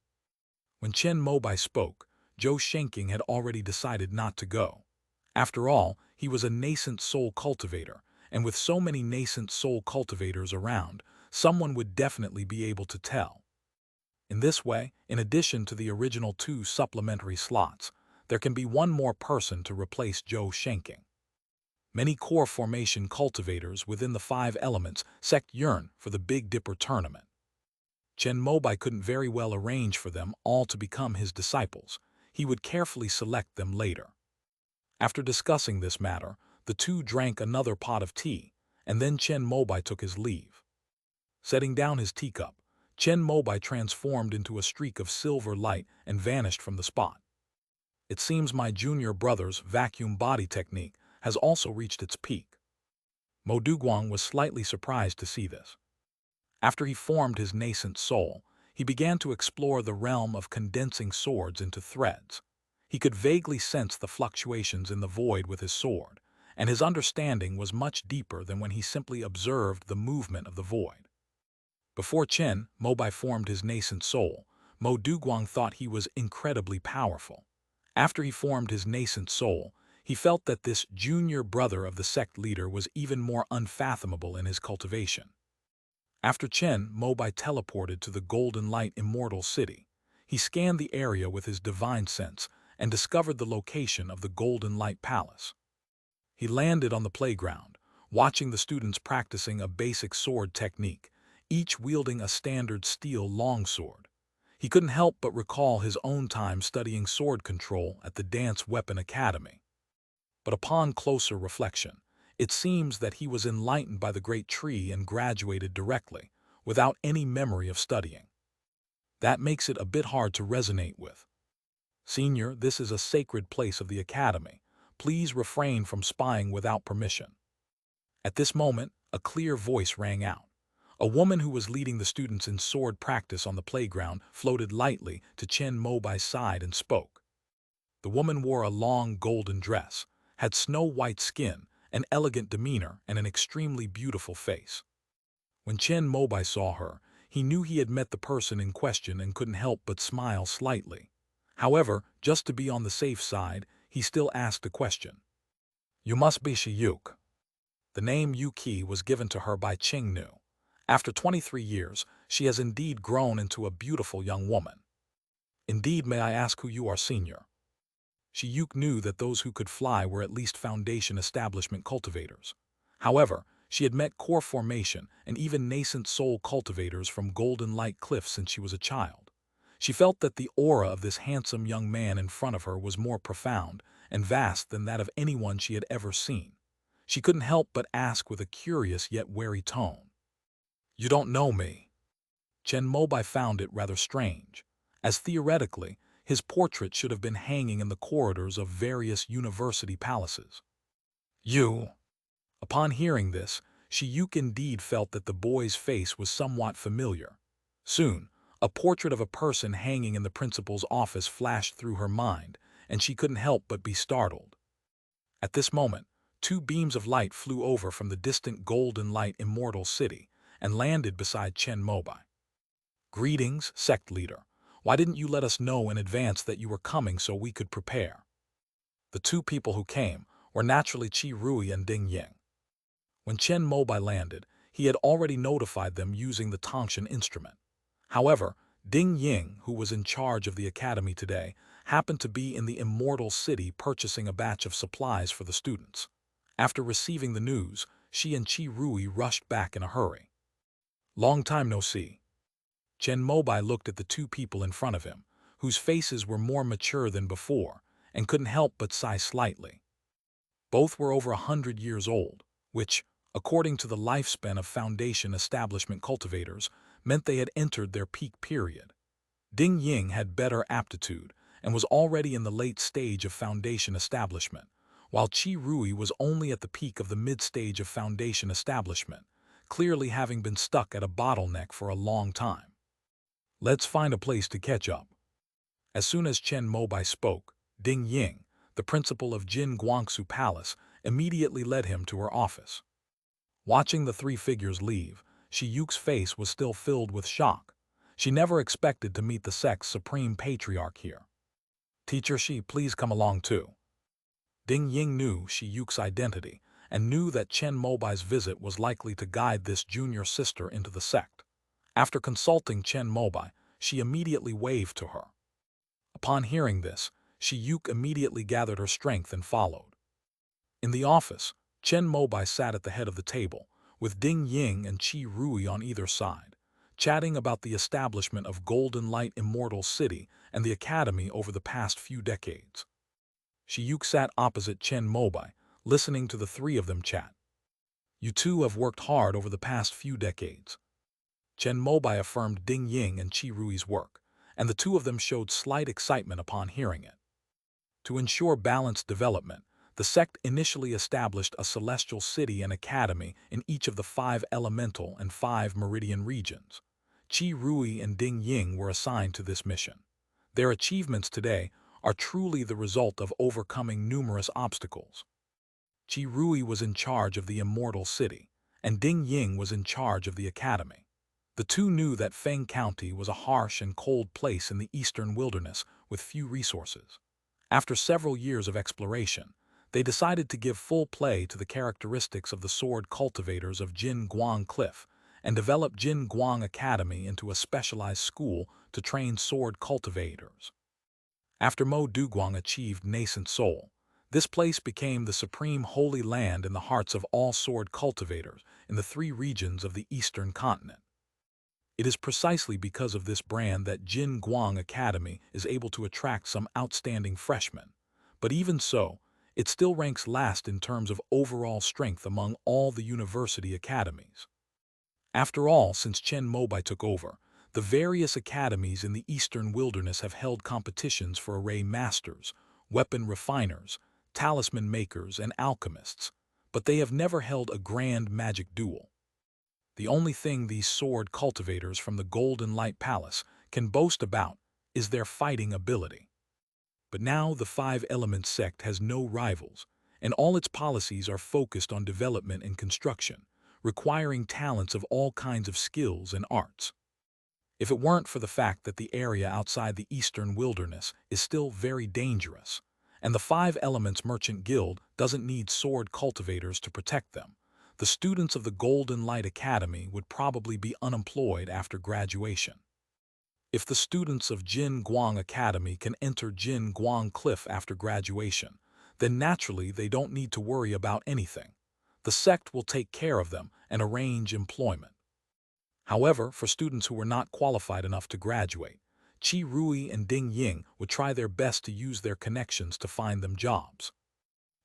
When Chen Mobai spoke, Zhou Shenking had already decided not to go. After all, he was a nascent soul cultivator, and with so many nascent soul cultivators around, someone would definitely be able to tell. In this way, in addition to the original 2 supplementary slots, there can be 1 more person to replace Zhou Shenking. Many core formation cultivators within the 5 Elements sect yearn for the Big Dipper tournament. Chen Mobai couldn't very well arrange for them all to become his disciples. He would carefully select them later. After discussing this matter, the 2 drank another pot of tea, and then Chen Mobai took his leave. Setting down his teacup, Chen Mobai transformed into a streak of silver light and vanished from the spot. It seems my junior brother's vacuum body technique has also reached its peak. Mo Duguang was slightly surprised to see this. After he formed his nascent soul, he began to explore the realm of condensing swords into threads. He could vaguely sense the fluctuations in the void with his sword, and his understanding was much deeper than when he simply observed the movement of the void. Before Chen Mobai formed his nascent soul, Mo Duguang thought he was incredibly powerful. After he formed his nascent soul, he felt that this junior brother of the sect leader was even more unfathomable in his cultivation. After Chen Mobai teleported to the Golden Light Immortal City, he scanned the area with his divine sense and discovered the location of the Golden Light Palace. He landed on the playground, watching the students practicing a basic sword technique, each wielding a standard steel longsword. He couldn't help but recall his own time studying sword control at the Dance Weapon Academy. But upon closer reflection, it seems that he was enlightened by the great tree and graduated directly, without any memory of studying. That makes it a bit hard to resonate with. Senior, this is a sacred place of the academy. Please refrain from spying without permission. At this moment, a clear voice rang out. A woman who was leading the students in sword practice on the playground floated lightly to Chen Mobai's side and spoke. The woman wore a long golden dress, had snow-white skin, an elegant demeanor, and an extremely beautiful face. When Chen Mobai saw her, he knew he had met the person in question and couldn't help but smile slightly. However, just to be on the safe side, he still asked a question. You must be Shiyuk. The name Yuki was given to her by Qingnu. After 23 years, she has indeed grown into a beautiful young woman. Indeed, may I ask who you are, senior? Shiyuk knew that those who could fly were at least Foundation establishment cultivators. However, she had met core formation and even nascent soul cultivators from Golden Light Cliff since she was a child. She felt that the aura of this handsome young man in front of her was more profound and vast than that of anyone she had ever seen. She couldn't help but ask with a curious yet wary tone. You don't know me. Chen Mobai found it rather strange, as theoretically, his portrait should have been hanging in the corridors of various university palaces. You. Upon hearing this, Shiyuk indeed felt that the boy's face was somewhat familiar. Soon, a portrait of a person hanging in the principal's office flashed through her mind, and she couldn't help but be startled. At this moment, 2 beams of light flew over from the distant Golden Light Immortal City and landed beside Chen Mobai. Greetings, sect leader. Why didn't you let us know in advance that you were coming so we could prepare? The 2 people who came were naturally Qi Rui and Ding Ying. When Chen Mobai landed, he had already notified them using the Tangshan instrument. However, Ding Ying, who was in charge of the academy today, happened to be in the immortal city purchasing a batch of supplies for the students. After receiving the news, she and Qi Rui rushed back in a hurry. Long time no see. Chen Mobai looked at the two people in front of him, whose faces were more mature than before, and couldn't help but sigh slightly. Both were over 100 years old, which, according to the lifespan of Foundation establishment cultivators, meant they had entered their peak period. Ding Ying had better aptitude and was already in the late stage of Foundation establishment, while Qi Rui was only at the peak of the mid-stage of Foundation establishment, clearly having been stuck at a bottleneck for a long time. Let's find a place to catch up. As soon as Chen Mobai spoke, Ding Ying, the principal of Jin Guangsu Palace, immediately led him to her office. Watching the three figures leave, Shi Yuke's face was still filled with shock. She never expected to meet the sect's supreme patriarch here. Teacher Shi, please come along too. Ding Ying knew Shi Yuke's identity and knew that Chen Mobai's visit was likely to guide this junior sister into the sect. After consulting Chen Mobai, she immediately waved to her. Upon hearing this, Shi Yuke immediately gathered her strength and followed. In the office, Chen Mobai sat at the head of the table, with Ding Ying and Qi Rui on either side, chatting about the establishment of Golden Light Immortal City and the academy over the past few decades. Shi Yuke sat opposite Chen Mobai, listening to the three of them chat. You two have worked hard over the past few decades. Chen Mobai affirmed Ding Ying and Qi Rui's work, and the two of them showed slight excitement upon hearing it. To ensure balanced development, the sect initially established a celestial city and academy in each of the 5 elemental and 5 meridian regions. Qi Rui and Ding Ying were assigned to this mission. Their achievements today are truly the result of overcoming numerous obstacles. Qi Rui was in charge of the immortal city, and Ding Ying was in charge of the academy. The two knew that Feng County was a harsh and cold place in the eastern wilderness with few resources. After several years of exploration, they decided to give full play to the characteristics of the sword cultivators of Jin Guang Cliff and develop Jin Guang Academy into a specialized school to train sword cultivators. After Mo Duguang achieved nascent soul, this place became the supreme holy land in the hearts of all sword cultivators in the 3 regions of the eastern continent. It is precisely because of this brand that Jin Guang Academy is able to attract some outstanding freshmen. But even so, it still ranks last in terms of overall strength among all the university academies. After all, since Chen Mobai took over, the various academies in the eastern wilderness have held competitions for array masters, weapon refiners, talisman makers, and alchemists, but they have never held a grand magic duel. The only thing these sword cultivators from the Golden Light Palace can boast about is their fighting ability. But now the 5 Elements sect has no rivals, and all its policies are focused on development and construction, requiring talents of all kinds of skills and arts. If it weren't for the fact that the area outside the eastern wilderness is still very dangerous, and the 5 Elements Merchant Guild doesn't need sword cultivators to protect them, the students of the Golden Light Academy would probably be unemployed after graduation. If the students of Jin Guang Academy can enter Jin Guang Cliff after graduation, then naturally they don't need to worry about anything. The sect will take care of them and arrange employment. However, for students who were not qualified enough to graduate, Qi Rui and Ding Ying would try their best to use their connections to find them jobs.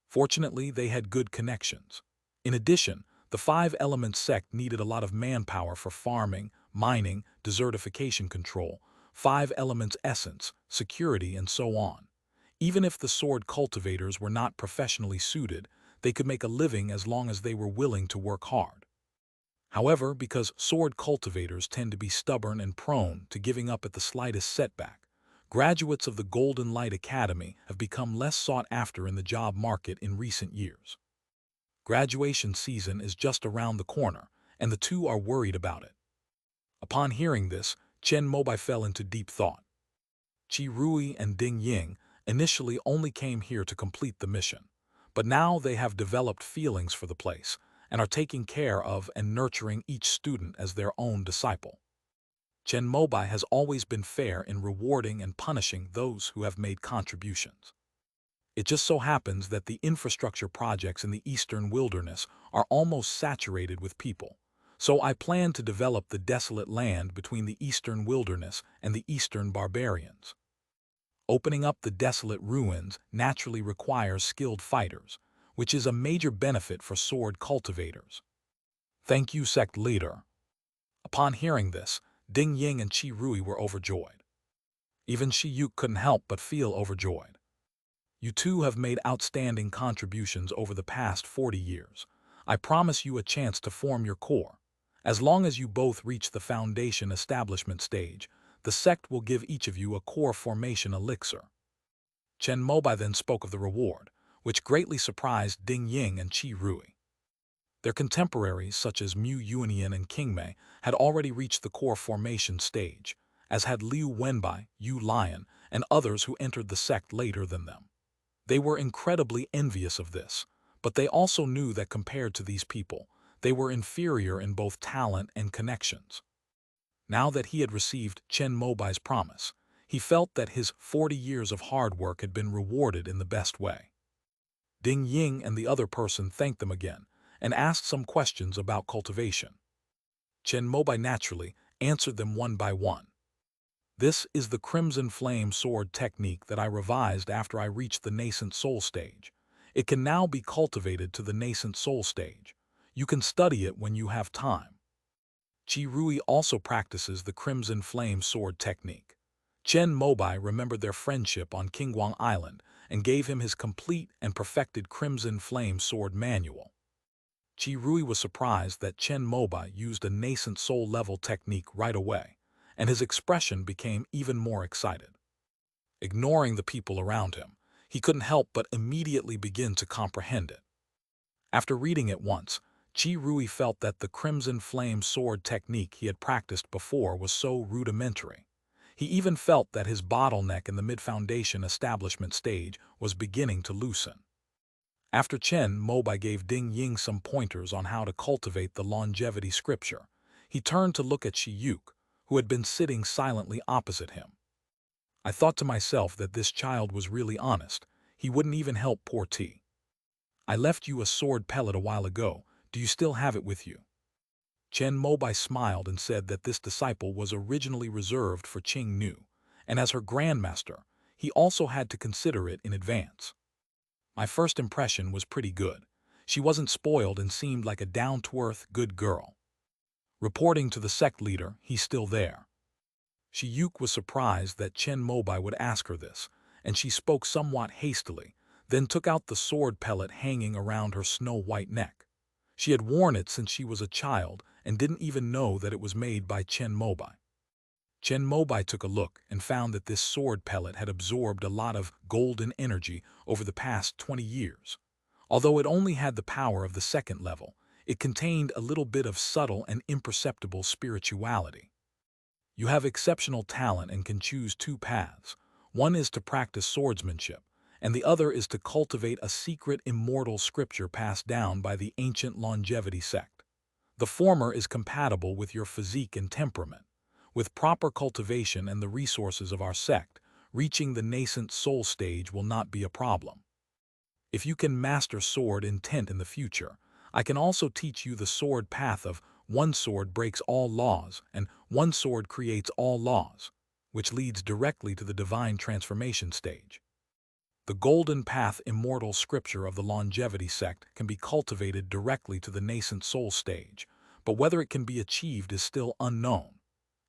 Fortunately, they had good connections. In addition, the 5 Elements sect needed a lot of manpower for farming, mining, desertification control, 5 Elements essence, security, and so on. Even if the sword cultivators were not professionally suited, they could make a living as long as they were willing to work hard. However, because sword cultivators tend to be stubborn and prone to giving up at the slightest setback, graduates of the Golden Light Academy have become less sought after in the job market in recent years. Graduation season is just around the corner, and the two are worried about it. Upon hearing this, Chen Mobai fell into deep thought. Qi Rui and Ding Ying initially only came here to complete the mission, but now they have developed feelings for the place, and are taking care of and nurturing each student as their own disciple. Chen Mobai has always been fair in rewarding and punishing those who have made contributions. It just so happens that the infrastructure projects in the eastern wilderness are almost saturated with people, so I plan to develop the desolate land between the eastern wilderness and the eastern barbarians. Opening up the desolate ruins naturally requires skilled fighters, which is a major benefit for sword cultivators. Thank you, sect leader. Upon hearing this, Ding Ying and Qi Rui were overjoyed. Even Shi Yu couldn't help but feel overjoyed. You two have made outstanding contributions over the past 40 years. I promise you a chance to form your core. As long as you both reach the foundation establishment stage, the sect will give each of you a core formation elixir. Chen Mobai then spoke of the reward, which greatly surprised Ding Ying and Qi Rui. Their contemporaries, such as Mu Yuanian and King Mei, had already reached the core formation stage, as had Liu Wenbai, Yu Lion, and others who entered the sect later than them. They were incredibly envious of this, but they also knew that compared to these people, they were inferior in both talent and connections. Now that he had received Chen Mobai's promise, he felt that his 40 years of hard work had been rewarded in the best way. Ding Ying and the other person thanked them again and asked some questions about cultivation. Chen Mobai naturally answered them one by one. This is the Crimson Flame Sword technique that I revised after I reached the nascent soul stage. It can now be cultivated to the nascent soul stage. You can study it when you have time. Qi Rui also practices the Crimson Flame Sword technique. Chen Mobai remembered their friendship on Qingguang Island and gave him his complete and perfected Crimson Flame Sword manual. Qi Rui was surprised that Chen Mobai used a nascent soul level technique right away, and his expression became even more excited. Ignoring the people around him, he couldn't help but immediately begin to comprehend it. After reading it once, Qi Rui felt that the Crimson Flame Sword technique he had practiced before was so rudimentary. He even felt that his bottleneck in the mid-foundation establishment stage was beginning to loosen. After Chen Mobai gave Ding Ying some pointers on how to cultivate the longevity scripture, he turned to look at Shi Yuk, who had been sitting silently opposite him. I thought to myself that this child was really honest. He wouldn't even help poor T. I left you a sword pellet a while ago. Do you still have it with you? Chen Mobai smiled and said that this disciple was originally reserved for Qing Nu, and as her grandmaster, he also had to consider it in advance. My first impression was pretty good. She wasn't spoiled and seemed like a down-to-earth, good girl. Reporting to the sect leader, he's still there. Shi Yuk was surprised that Chen Mobai would ask her this, and she spoke somewhat hastily, then took out the sword pellet hanging around her snow-white neck. She had worn it since she was a child and didn't even know that it was made by Chen Mobai. Chen Mobai took a look and found that this sword pellet had absorbed a lot of golden energy over the past 20 years. Although it only had the power of the second level, it contained a little bit of subtle and imperceptible spirituality. You have exceptional talent and can choose two paths. One is to practice swordsmanship, and the other is to cultivate a secret immortal scripture passed down by the ancient longevity sect. The former is compatible with your physique and temperament. With proper cultivation and the resources of our sect, reaching the nascent soul stage will not be a problem. If you can master sword intent in the future, I can also teach you the sword path of one sword breaks all laws and one sword creates all laws, which leads directly to the divine transformation stage. The golden path immortal scripture of the longevity sect can be cultivated directly to the nascent soul stage, but whether it can be achieved is still unknown.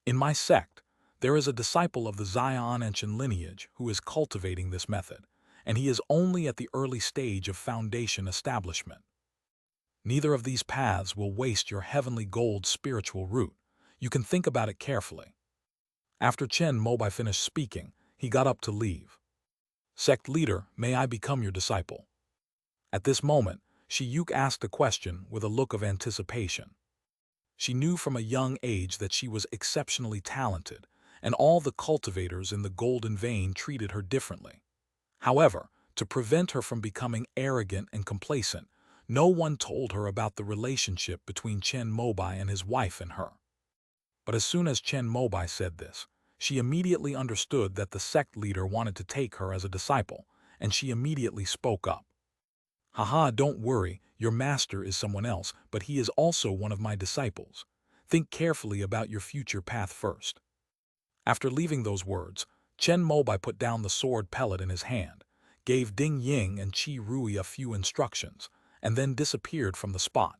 In my sect, there is a disciple of the Xian ancient lineage who is cultivating this method, and he is only at the early stage of foundation establishment. Neither of these paths will waste your heavenly gold spiritual root. You can think about it carefully. After Chen Mobai finished speaking, he got up to leave. Sect leader, may I become your disciple? At this moment, Shi Yuk asked a question with a look of anticipation. She knew from a young age that she was exceptionally talented, and all the cultivators in the golden vein treated her differently. However, to prevent her from becoming arrogant and complacent, No one told her about the relationship between Chen Mobai and his wife and her. But as soon as Chen Mobai said this, she immediately understood that the sect leader wanted to take her as a disciple, and she immediately spoke up. Haha, don't worry, your master is someone else, but he is also one of my disciples. Think carefully about your future path first. After leaving those words, Chen Mobai put down the sword pellet in his hand, gave Ding Ying and Qi Rui a few instructions, and then disappeared from the spot.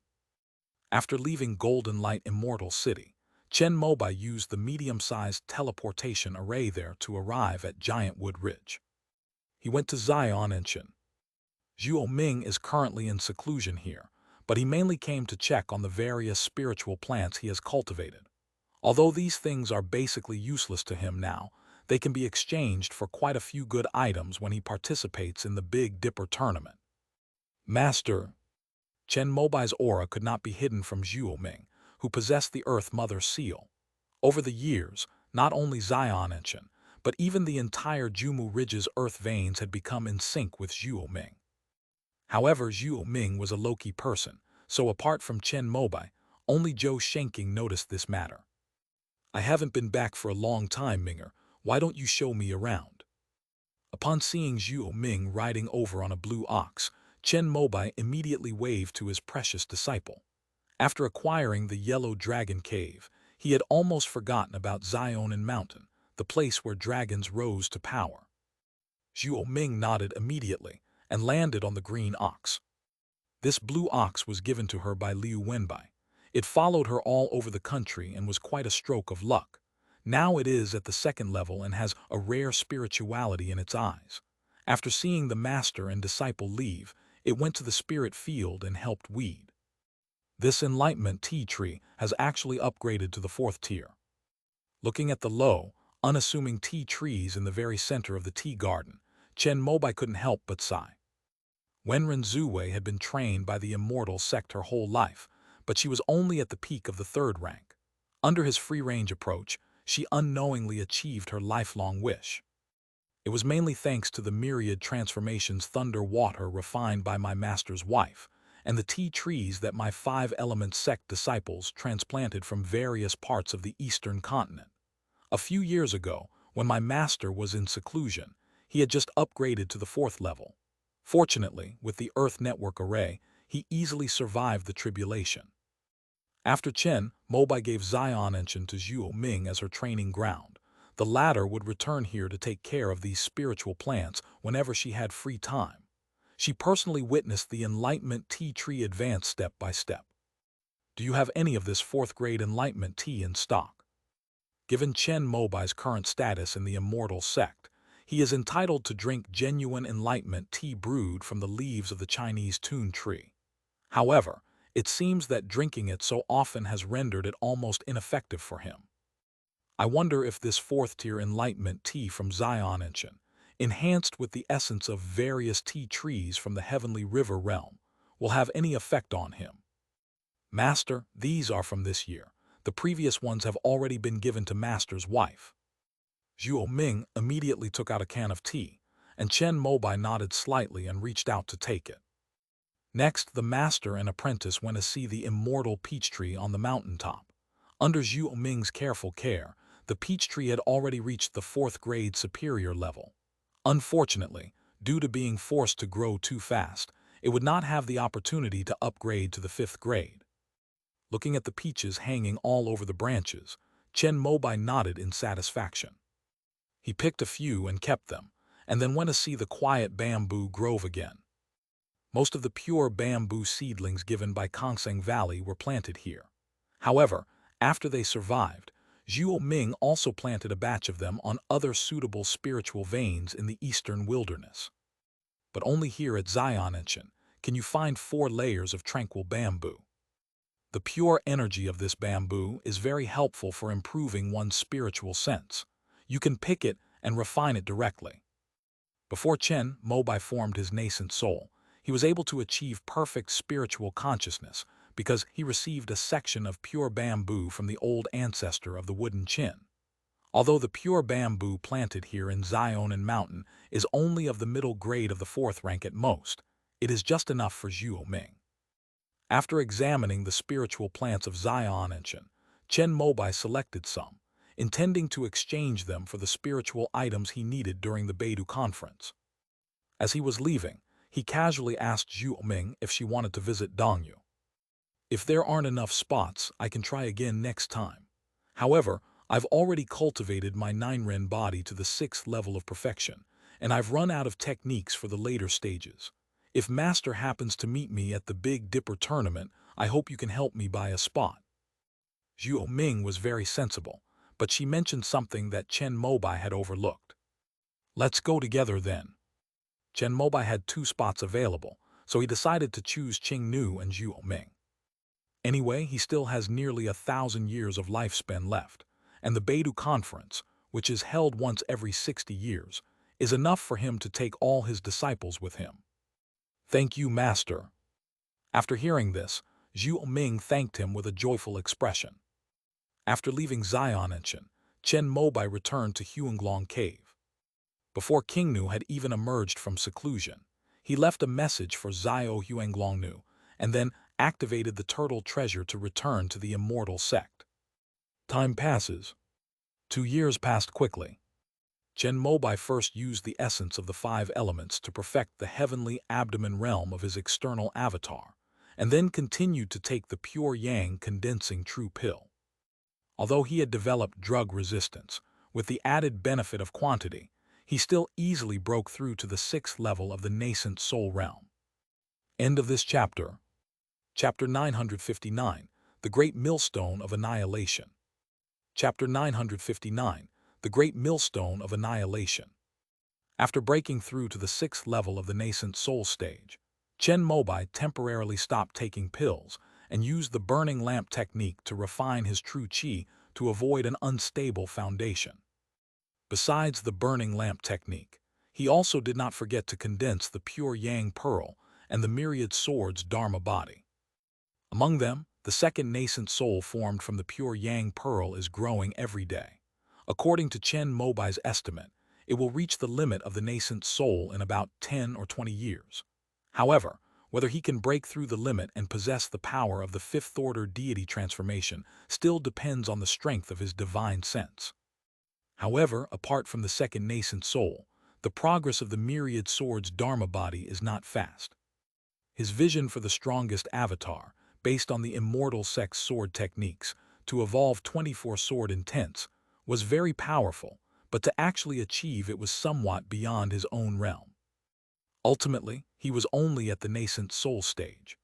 After leaving Golden Light Immortal City, Chen Mobai used the medium-sized teleportation array there to arrive at Giant Wood Ridge. He went to Zion and Chen. Zhuo Ming is currently in seclusion here, but he mainly came to check on the various spiritual plants he has cultivated. Although these things are basically useless to him now, they can be exchanged for quite a few good items when he participates in the Big Dipper tournament. Master, Chen Mobai's aura could not be hidden from Zhuo Ming, who possessed the Earth Mother seal. Over the years, not only Zion and Chen, but even the entire Jumu Ridge's earth veins had become in sync with Zhuo Ming. However, Zhuo Ming was a low-key person, so apart from Chen Mobai, only Zhou Shenking noticed this matter. I haven't been back for a long time, Minger. Why don't you show me around? Upon seeing Zhuo Ming riding over on a blue ox, Chen Mobai immediately waved to his precious disciple. After acquiring the Yellow Dragon Cave, he had almost forgotten about Zion and Mountain, the place where dragons rose to power. Zhuo Ming nodded immediately and landed on the green ox. This blue ox was given to her by Liu Wenbai. It followed her all over the country and was quite a stroke of luck. Now it is at the second level and has a rare spirituality in its eyes. After seeing the master and disciple leave, it went to the spirit field and helped weed. This enlightenment tea tree has actually upgraded to the 4th tier. Looking at the low, unassuming tea trees in the very center of the tea garden, Chen Mobai couldn't help but sigh. Wenren Zuwei had been trained by the immortal sect her whole life, but she was only at the peak of the 3rd rank. Under his free-range approach, she unknowingly achieved her lifelong wish. It was mainly thanks to the myriad transformations thunder water refined by my master's wife, and the tea trees that my 5-element sect disciples transplanted from various parts of the eastern continent. A few years ago, when my master was in seclusion, he had just upgraded to the 4th level. Fortunately, with the Earth Network Array, he easily survived the tribulation. After Chen Mobai gave Zion and Chen to Zhuo Ming as her training ground, the latter would return here to take care of these spiritual plants whenever she had free time. She personally witnessed the Enlightenment Tea Tree advance step by step. Do you have any of this 4th-grade Enlightenment tea in stock? Given Chen Mobai's current status in the Immortal Sect, he is entitled to drink genuine Enlightenment tea brewed from the leaves of the Chinese tun tree. However, it seems that drinking it so often has rendered it almost ineffective for him. I wonder if this 4th-tier Enlightenment tea from Zion and Chen, enhanced with the essence of various tea trees from the Heavenly River realm, will have any effect on him. Master, these are from this year. The previous ones have already been given to Master's wife. Zhuo Ming immediately took out a can of tea, and Chen Mobai nodded slightly and reached out to take it. Next, the master and apprentice went to see the immortal peach tree on the mountaintop. Under Zhuo Ming's careful care, the peach tree had already reached the 4th-grade superior level. Unfortunately, due to being forced to grow too fast, it would not have the opportunity to upgrade to the 5th grade. Looking at the peaches hanging all over the branches, Chen Mobai nodded in satisfaction. He picked a few and kept them, and then went to see the quiet bamboo grove again. Most of the pure bamboo seedlings given by Kongseng Valley were planted here. However, after they survived, Zhuo Ming also planted a batch of them on other suitable spiritual veins in the eastern wilderness. But only here at Zion and Chen can you find 4 layers of tranquil bamboo. The pure energy of this bamboo is very helpful for improving one's spiritual sense. You can pick it and refine it directly. Before Chen Mobai formed his nascent soul, he was able to achieve perfect spiritual consciousness because he received a section of pure bamboo from the old ancestor of the wooden chin. Although the pure bamboo planted here in Zion and Mountain is only of the middle grade of the 4th rank at most, it is just enough for Zhuo Ming. After examining the spiritual plants of Zion and Chen Mobai selected some, intending to exchange them for the spiritual items he needed during the Beidou conference. As he was leaving, he casually asked Zhu Ming if she wanted to visit Dongyu. If there aren't enough spots, I can try again next time. However, I've already cultivated my 9-ren body to the 6th level of perfection, and I've run out of techniques for the later stages. If Master happens to meet me at the Big Dipper tournament, I hope you can help me buy a spot. Zhu Ming was very sensible, but she mentioned something that Chen Mobai had overlooked. Let's go together then. Chen Mobai had 2 spots available, so he decided to choose Qing Nu and Zhu Ming. Anyway, he still has nearly 1,000 years of lifespan left, and the Beidou Conference, which is held once every 60 years, is enough for him to take all his disciples with him. Thank you, Master. After hearing this, Zhu Ming thanked him with a joyful expression. After leaving Zion and Chen Mobai returned to Huanglong Cave. Before King Nu had even emerged from seclusion, he left a message for Zio Huanglong Nu, and then activated the turtle treasure to return to the immortal sect. Time passes. 2 years passed quickly. Chen Mobai first used the essence of the 5 elements to perfect the heavenly abdomen realm of his external avatar, and then continued to take the pure yang condensing true pill. Although he had developed drug resistance, with the added benefit of quantity, he still easily broke through to the 6th level of the nascent soul realm. End of this chapter. Chapter 959, The Great Millstone of Annihilation. Chapter 959, The Great Millstone of Annihilation. After breaking through to the 6th level of the nascent soul stage, Chen Mobai temporarily stopped taking pills and used the burning lamp technique to refine his true qi to avoid an unstable foundation. Besides the burning lamp technique, he also did not forget to condense the pure yang pearl and the myriad swords dharma body. Among them, the second nascent soul formed from the pure yang pearl is growing every day. According to Chen Mobai's estimate, it will reach the limit of the nascent soul in about 10 or 20 years. However, whether he can break through the limit and possess the power of the 5th-order deity transformation still depends on the strength of his divine sense. However, apart from the second nascent soul, the progress of the myriad swords dharma body is not fast. His vision for the strongest avatar, based on the immortal sect's sword techniques, to evolve 24 sword intents, was very powerful, but to actually achieve it was somewhat beyond his own realm. Ultimately, he was only at the nascent soul stage.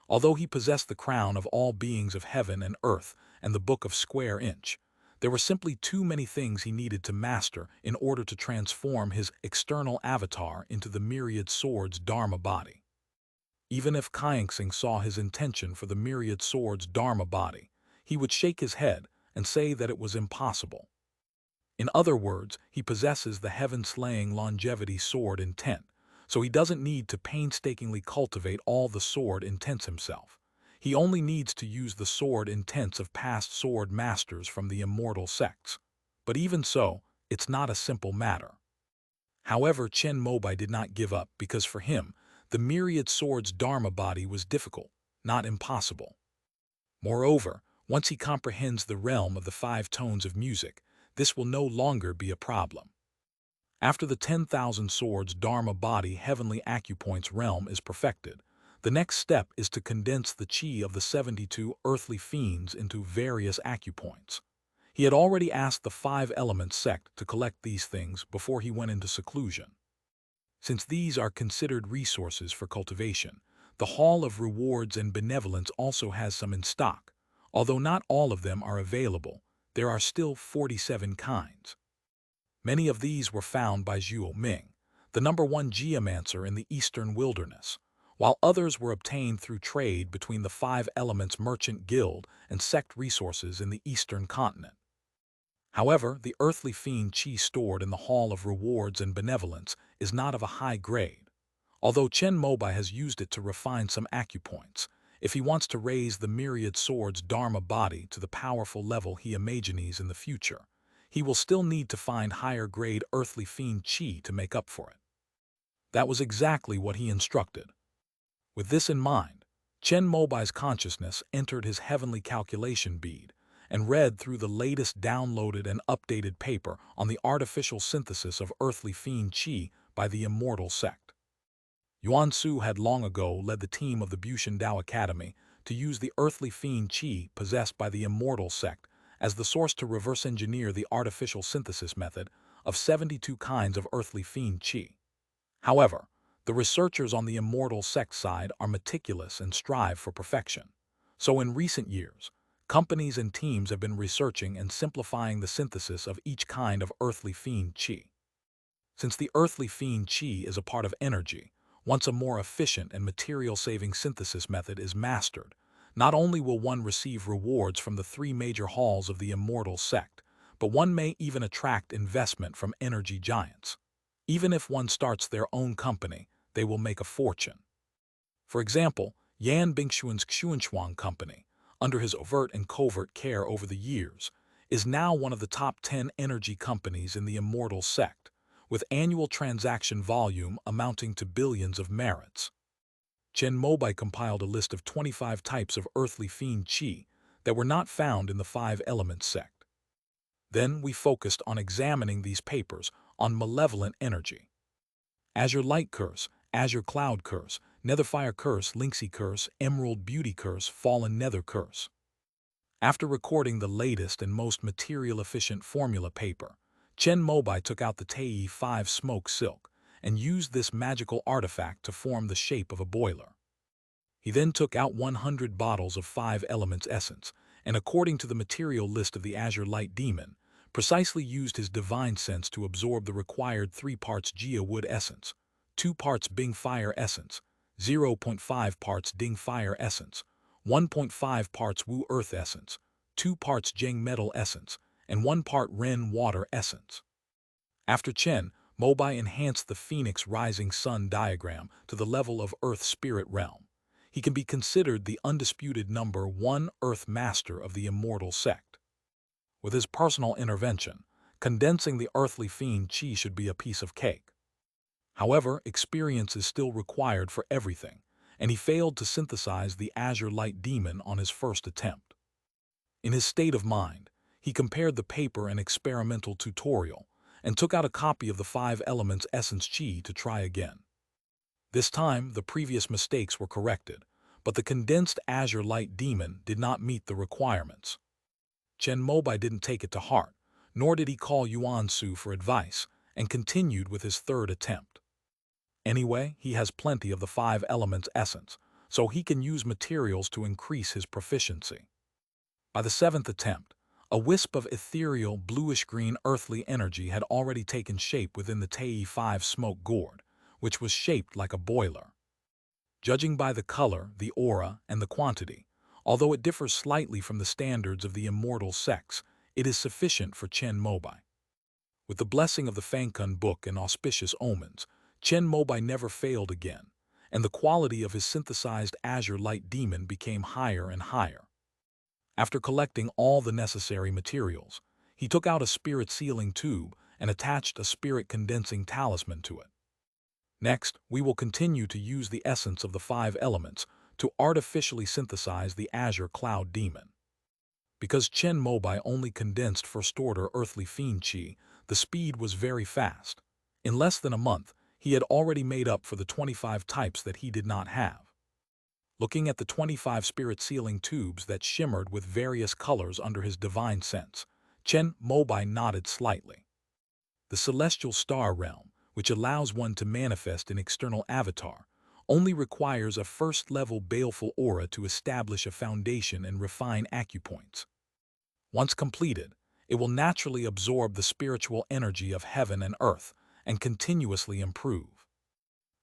Although he possessed the crown of all beings of heaven and earth and the book of square inch, there were simply too many things he needed to master in order to transform his external avatar into the myriad swords dharma body. Even if Kaingsing saw his intention for the myriad swords dharma body, he would shake his head and say that it was impossible. In other words, he possesses the heaven-slaying longevity sword intent, so he doesn't need to painstakingly cultivate all the sword intents himself. He only needs to use the sword intents of past sword masters from the immortal sects. But even so, it's not a simple matter. However, Chen Mobai did not give up because for him, the myriad swords dharma body was difficult, not impossible. Moreover, once he comprehends the realm of the 5 tones of music, this will no longer be a problem. After the 10,000 swords dharma body heavenly acupoints realm is perfected, the next step is to condense the qi of the 72 earthly fiends into various acupoints. He had already asked the 5-element sect to collect these things before he went into seclusion. Since these are considered resources for cultivation, the Hall of Rewards and Benevolence also has some in stock. Although not all of them are available, there are still 47 kinds. Many of these were found by Zhu Ming, the #1 geomancer in the eastern wilderness, while others were obtained through trade between the 5 Elements Merchant Guild and sect resources in the eastern continent. However, the earthly fiend qi stored in the Hall of Rewards and Benevolence is not of a high grade. Although Chen Mobai has used it to refine some acupoints, if he wants to raise the myriad swords dharma body to the powerful level he imagines in the future, he will still need to find higher-grade earthly fiend qi to make up for it. That was exactly what he instructed. With this in mind, Chen Mobai's consciousness entered his heavenly calculation bead and read through the latest downloaded and updated paper on the artificial synthesis of earthly fiend qi by the immortal sect. Yuan Su had long ago led the team of the Bushan Dao Academy to use the earthly fiend qi possessed by the immortal sect as the source to reverse engineer the artificial synthesis method of 72 kinds of earthly fiend qi. However, the researchers on the immortal sect side are meticulous and strive for perfection. So in recent years, companies and teams have been researching and simplifying the synthesis of each kind of earthly fiend qi. Since the earthly fiend qi is a part of energy, once a more efficient and material-saving synthesis method is mastered, not only will one receive rewards from the three major halls of the immortal sect, but one may even attract investment from energy giants. Even if one starts their own company, they will make a fortune. For example, Yan Bingxuan's Xuanchuang Company, under his overt and covert care over the years, is now one of the top 10 energy companies in the immortal sect, with annual transaction volume amounting to billions of merits. Chen Mobai compiled a list of 25 types of earthly fiend qi that were not found in the five elements sect. Then we focused on examining these papers on malevolent energy. Azure Light Curse, Azure Cloud Curse, Netherfire Curse, Linksy Curse, Emerald Beauty Curse, Fallen Nether Curse. After recording the latest and most material-efficient formula paper, Chen Mobai took out the Tei 5 smoke silk and used this magical artifact to form the shape of a boiler. He then took out 100 bottles of 5 elements essence, and according to the material list of the Azure Light Demon, precisely used his divine sense to absorb the required 3 parts Jia Wood essence, 2 parts Bing Fire essence, 0.5 parts Ding Fire essence, 1.5 parts Wu Earth essence, 2 parts Zheng Metal essence, and 1 part Ren Water essence. After Chen Mobai enhanced the Phoenix Rising Sun diagram to the level of Earth Spirit Realm, he can be considered the undisputed number 1 Earth Master of the immortal sect. With his personal intervention, condensing the earthly fiend qi should be a piece of cake. However, experience is still required for everything, and he failed to synthesize the Azure Light Demon on his first attempt. In his state of mind, he compared the paper and experimental tutorial and took out a copy of the 5 elements essence qi to try again. This time, the previous mistakes were corrected, but the condensed Azure Light Demon did not meet the requirements. Chen Mobai didn't take it to heart, nor did he call Yuan Su for advice, and continued with his third attempt. Anyway, he has plenty of the 5 elements essence, so he can use materials to increase his proficiency. By the 7th attempt, a wisp of ethereal bluish-green earthly energy had already taken shape within the Tei 5 smoke gourd, which was shaped like a boiler. Judging by the color, the aura, and the quantity, although it differs slightly from the standards of the immortal sects, it is sufficient for Chen Mobai. With the blessing of the Fangkun book and auspicious omens, Chen Mobai never failed again, and the quality of his synthesized Azure Light Demon became higher and higher. After collecting all the necessary materials, he took out a spirit sealing tube and attached a spirit condensing talisman to it. Next, we will continue to use the essence of the 5 elements to artificially synthesize the Azure Cloud Demon. Because Chen Mobai only condensed first-order earthly fiend qi, the speed was very fast. In less than a month, he had already made up for the 25 types that he did not have. Looking at the 25 spirit sealing tubes that shimmered with various colors under his divine sense, Chen Mobai nodded slightly. The celestial star realm, which allows one to manifest an external avatar, only requires a first-level baleful aura to establish a foundation and refine acupoints. Once completed, it will naturally absorb the spiritual energy of heaven and earth and continuously improve.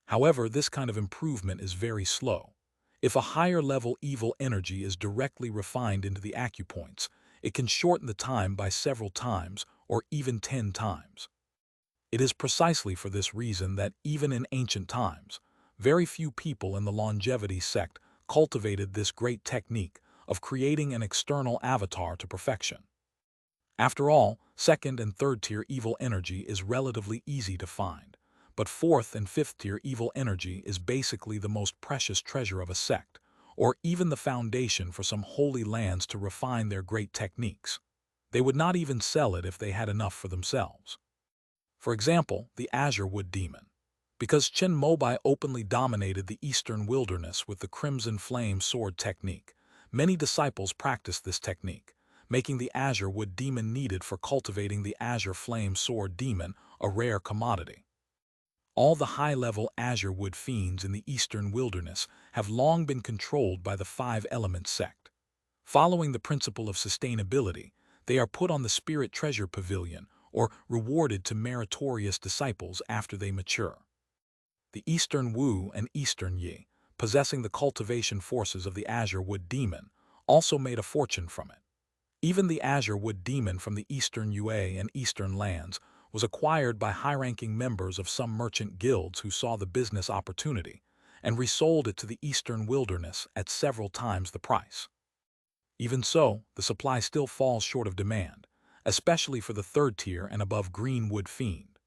However, this kind of improvement is very slow. If a higher-level evil energy is directly refined into the acupoints, it can shorten the time by several times or even 10 times. It is precisely for this reason that even in ancient times, very few people in the longevity sect cultivated this great technique of creating an external avatar to perfection. After all, second and third tier evil energy is relatively easy to find, but fourth and fifth tier evil energy is basically the most precious treasure of a sect, or even the foundation for some holy lands to refine their great techniques. They would not even sell it if they had enough for themselves. For example, the azure wood demon. Because Chen Mobai openly dominated the eastern wilderness with the crimson flame sword technique, many disciples practiced this technique, making the azure wood demon needed for cultivating the azure flame sword demon a rare commodity. All the high-level azure wood fiends in the eastern wilderness have long been controlled by the five-element sect. Following the principle of sustainability, they are put on the spirit treasure pavilion or rewarded to meritorious disciples after they mature. The Eastern Wu and Eastern Yi, possessing the cultivation forces of the azure wood demon, also made a fortune from it. Even the azure wood demon from the Eastern Yue and Eastern lands was acquired by high-ranking members of some merchant guilds who saw the business opportunity and resold it to the Eastern wilderness at several times the price. Even so, the supply still falls short of demand, especially for the third tier and above green wood fiend.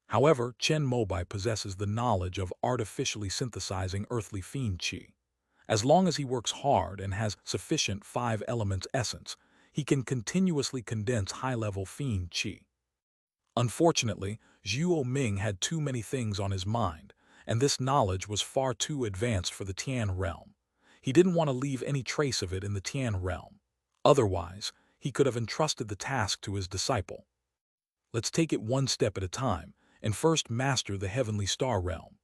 However, Chen Mobai possesses the knowledge of artificially synthesizing earthly fiend qi. As long as he works hard and has sufficient five elements essence, he can continuously condense high-level fiend qi. Unfortunately, Zhuo Ming had too many things on his mind, and this knowledge was far too advanced for the Tian realm. He didn't want to leave any trace of it in the Tian realm. Otherwise, he could have entrusted the task to his disciple. Let's take it one step at a time, and first master the heavenly star realm.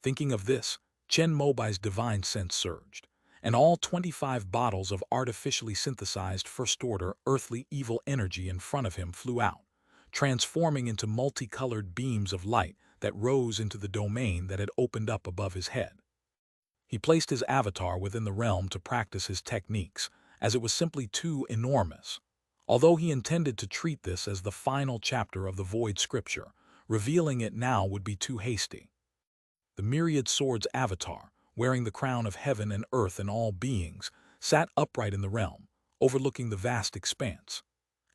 Thinking of this, Chen Mobai's divine sense surged, and all 25 bottles of artificially synthesized first-order earthly evil energy in front of him flew out, transforming into multicolored beams of light that rose into the domain that had opened up above his head. He placed his avatar within the realm to practice his techniques, as it was simply too enormous. Although he intended to treat this as the final chapter of the Void Scripture, revealing it now would be too hasty. The myriad swords avatar, wearing the crown of heaven and earth and all beings, sat upright in the realm, overlooking the vast expanse.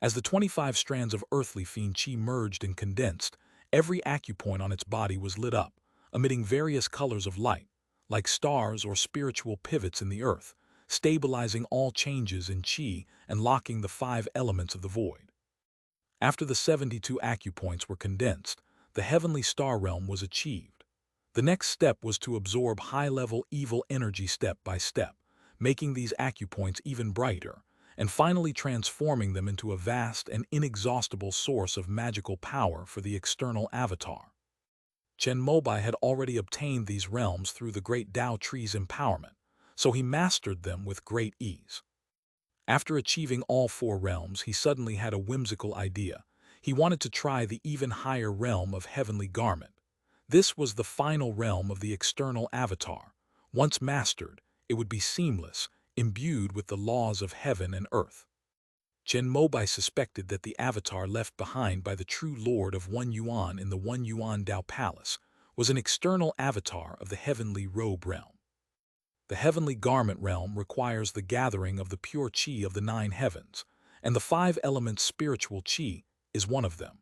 As the 25 strands of earthly fiend qi merged and condensed, every acupoint on its body was lit up, emitting various colors of light, like stars or spiritual pivots in the earth, stabilizing all changes in qi and locking the five elements of the void. After the 72 acupoints were condensed, the heavenly star realm was achieved. The next step was to absorb high-level evil energy step by step, making these acupoints even brighter, and finally transforming them into a vast and inexhaustible source of magical power for the external avatar. Chen Mobai had already obtained these realms through the great Tao tree's empowerment, so he mastered them with great ease. After achieving all four realms, he suddenly had a whimsical idea. He wanted to try the even higher realm of heavenly garment. This was the final realm of the external avatar. Once mastered, it would be seamless, imbued with the laws of heaven and earth. Chen Mobai suspected that the avatar left behind by the true lord of One Yuan in the One Yuan Dao Palace was an external avatar of the heavenly robe realm. The heavenly garment realm requires the gathering of the pure qi of the nine heavens, and the five elements spiritual qi is one of them.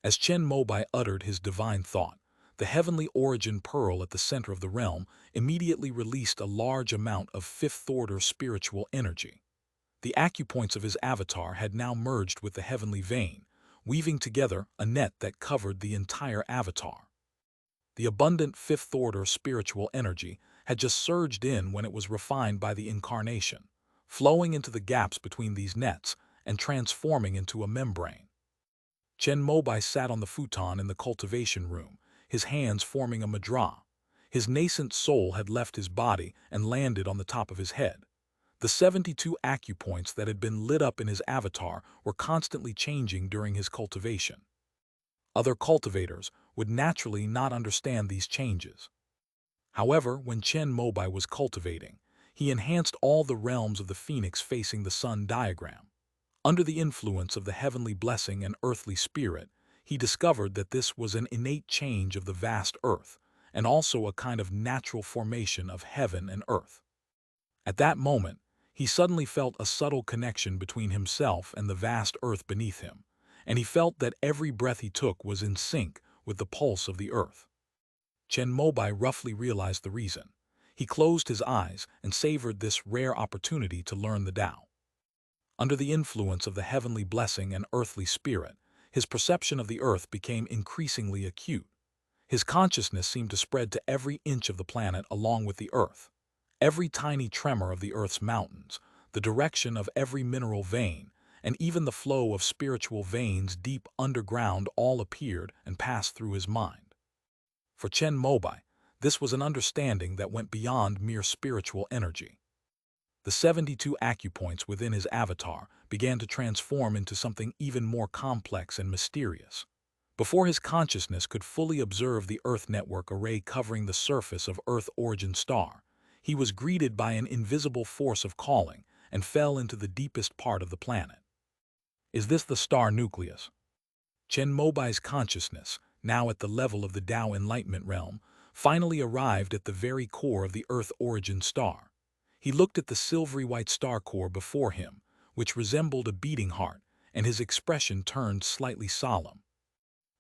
As Chen Mobai uttered his divine thought, the heavenly origin pearl at the center of the realm immediately released a large amount of fifth-order spiritual energy. The acupoints of his avatar had now merged with the heavenly vein, weaving together a net that covered the entire avatar. The abundant fifth-order spiritual energy had just surged in when it was refined by the incarnation, flowing into the gaps between these nets and transforming into a membrane. Chen Mobai sat on the futon in the cultivation room, his hands forming a mudra. His nascent soul had left his body and landed on the top of his head. The 72 acupoints that had been lit up in his avatar were constantly changing during his cultivation. Other cultivators would naturally not understand these changes. However, when Chen Mobai was cultivating, he enhanced all the realms of the phoenix facing the sun diagram. Under the influence of the heavenly blessing and earthly spirit, he discovered that this was an innate change of the vast earth, and also a kind of natural formation of heaven and earth. At that moment, he suddenly felt a subtle connection between himself and the vast earth beneath him, and he felt that every breath he took was in sync with the pulse of the earth. Chen Mobai roughly realized the reason. He closed his eyes and savored this rare opportunity to learn the Tao. Under the influence of the heavenly blessing and earthly spirit, his perception of the earth became increasingly acute. His consciousness seemed to spread to every inch of the planet along with the earth. Every tiny tremor of the earth's mountains, the direction of every mineral vein, and even the flow of spiritual veins deep underground all appeared and passed through his mind. For Chen Mobai, this was an understanding that went beyond mere spiritual energy. The 72 acupoints within his avatar began to transform into something even more complex and mysterious. Before his consciousness could fully observe the Earth network array covering the surface of Earth origin star, he was greeted by an invisible force of calling and fell into the deepest part of the planet. Is this the star nucleus? Chen Mobai's consciousness, now at the level of the Tao Enlightenment realm, finally arrived at the very core of the Earth origin star. He looked at the silvery white star core before him, which resembled a beating heart, and his expression turned slightly solemn.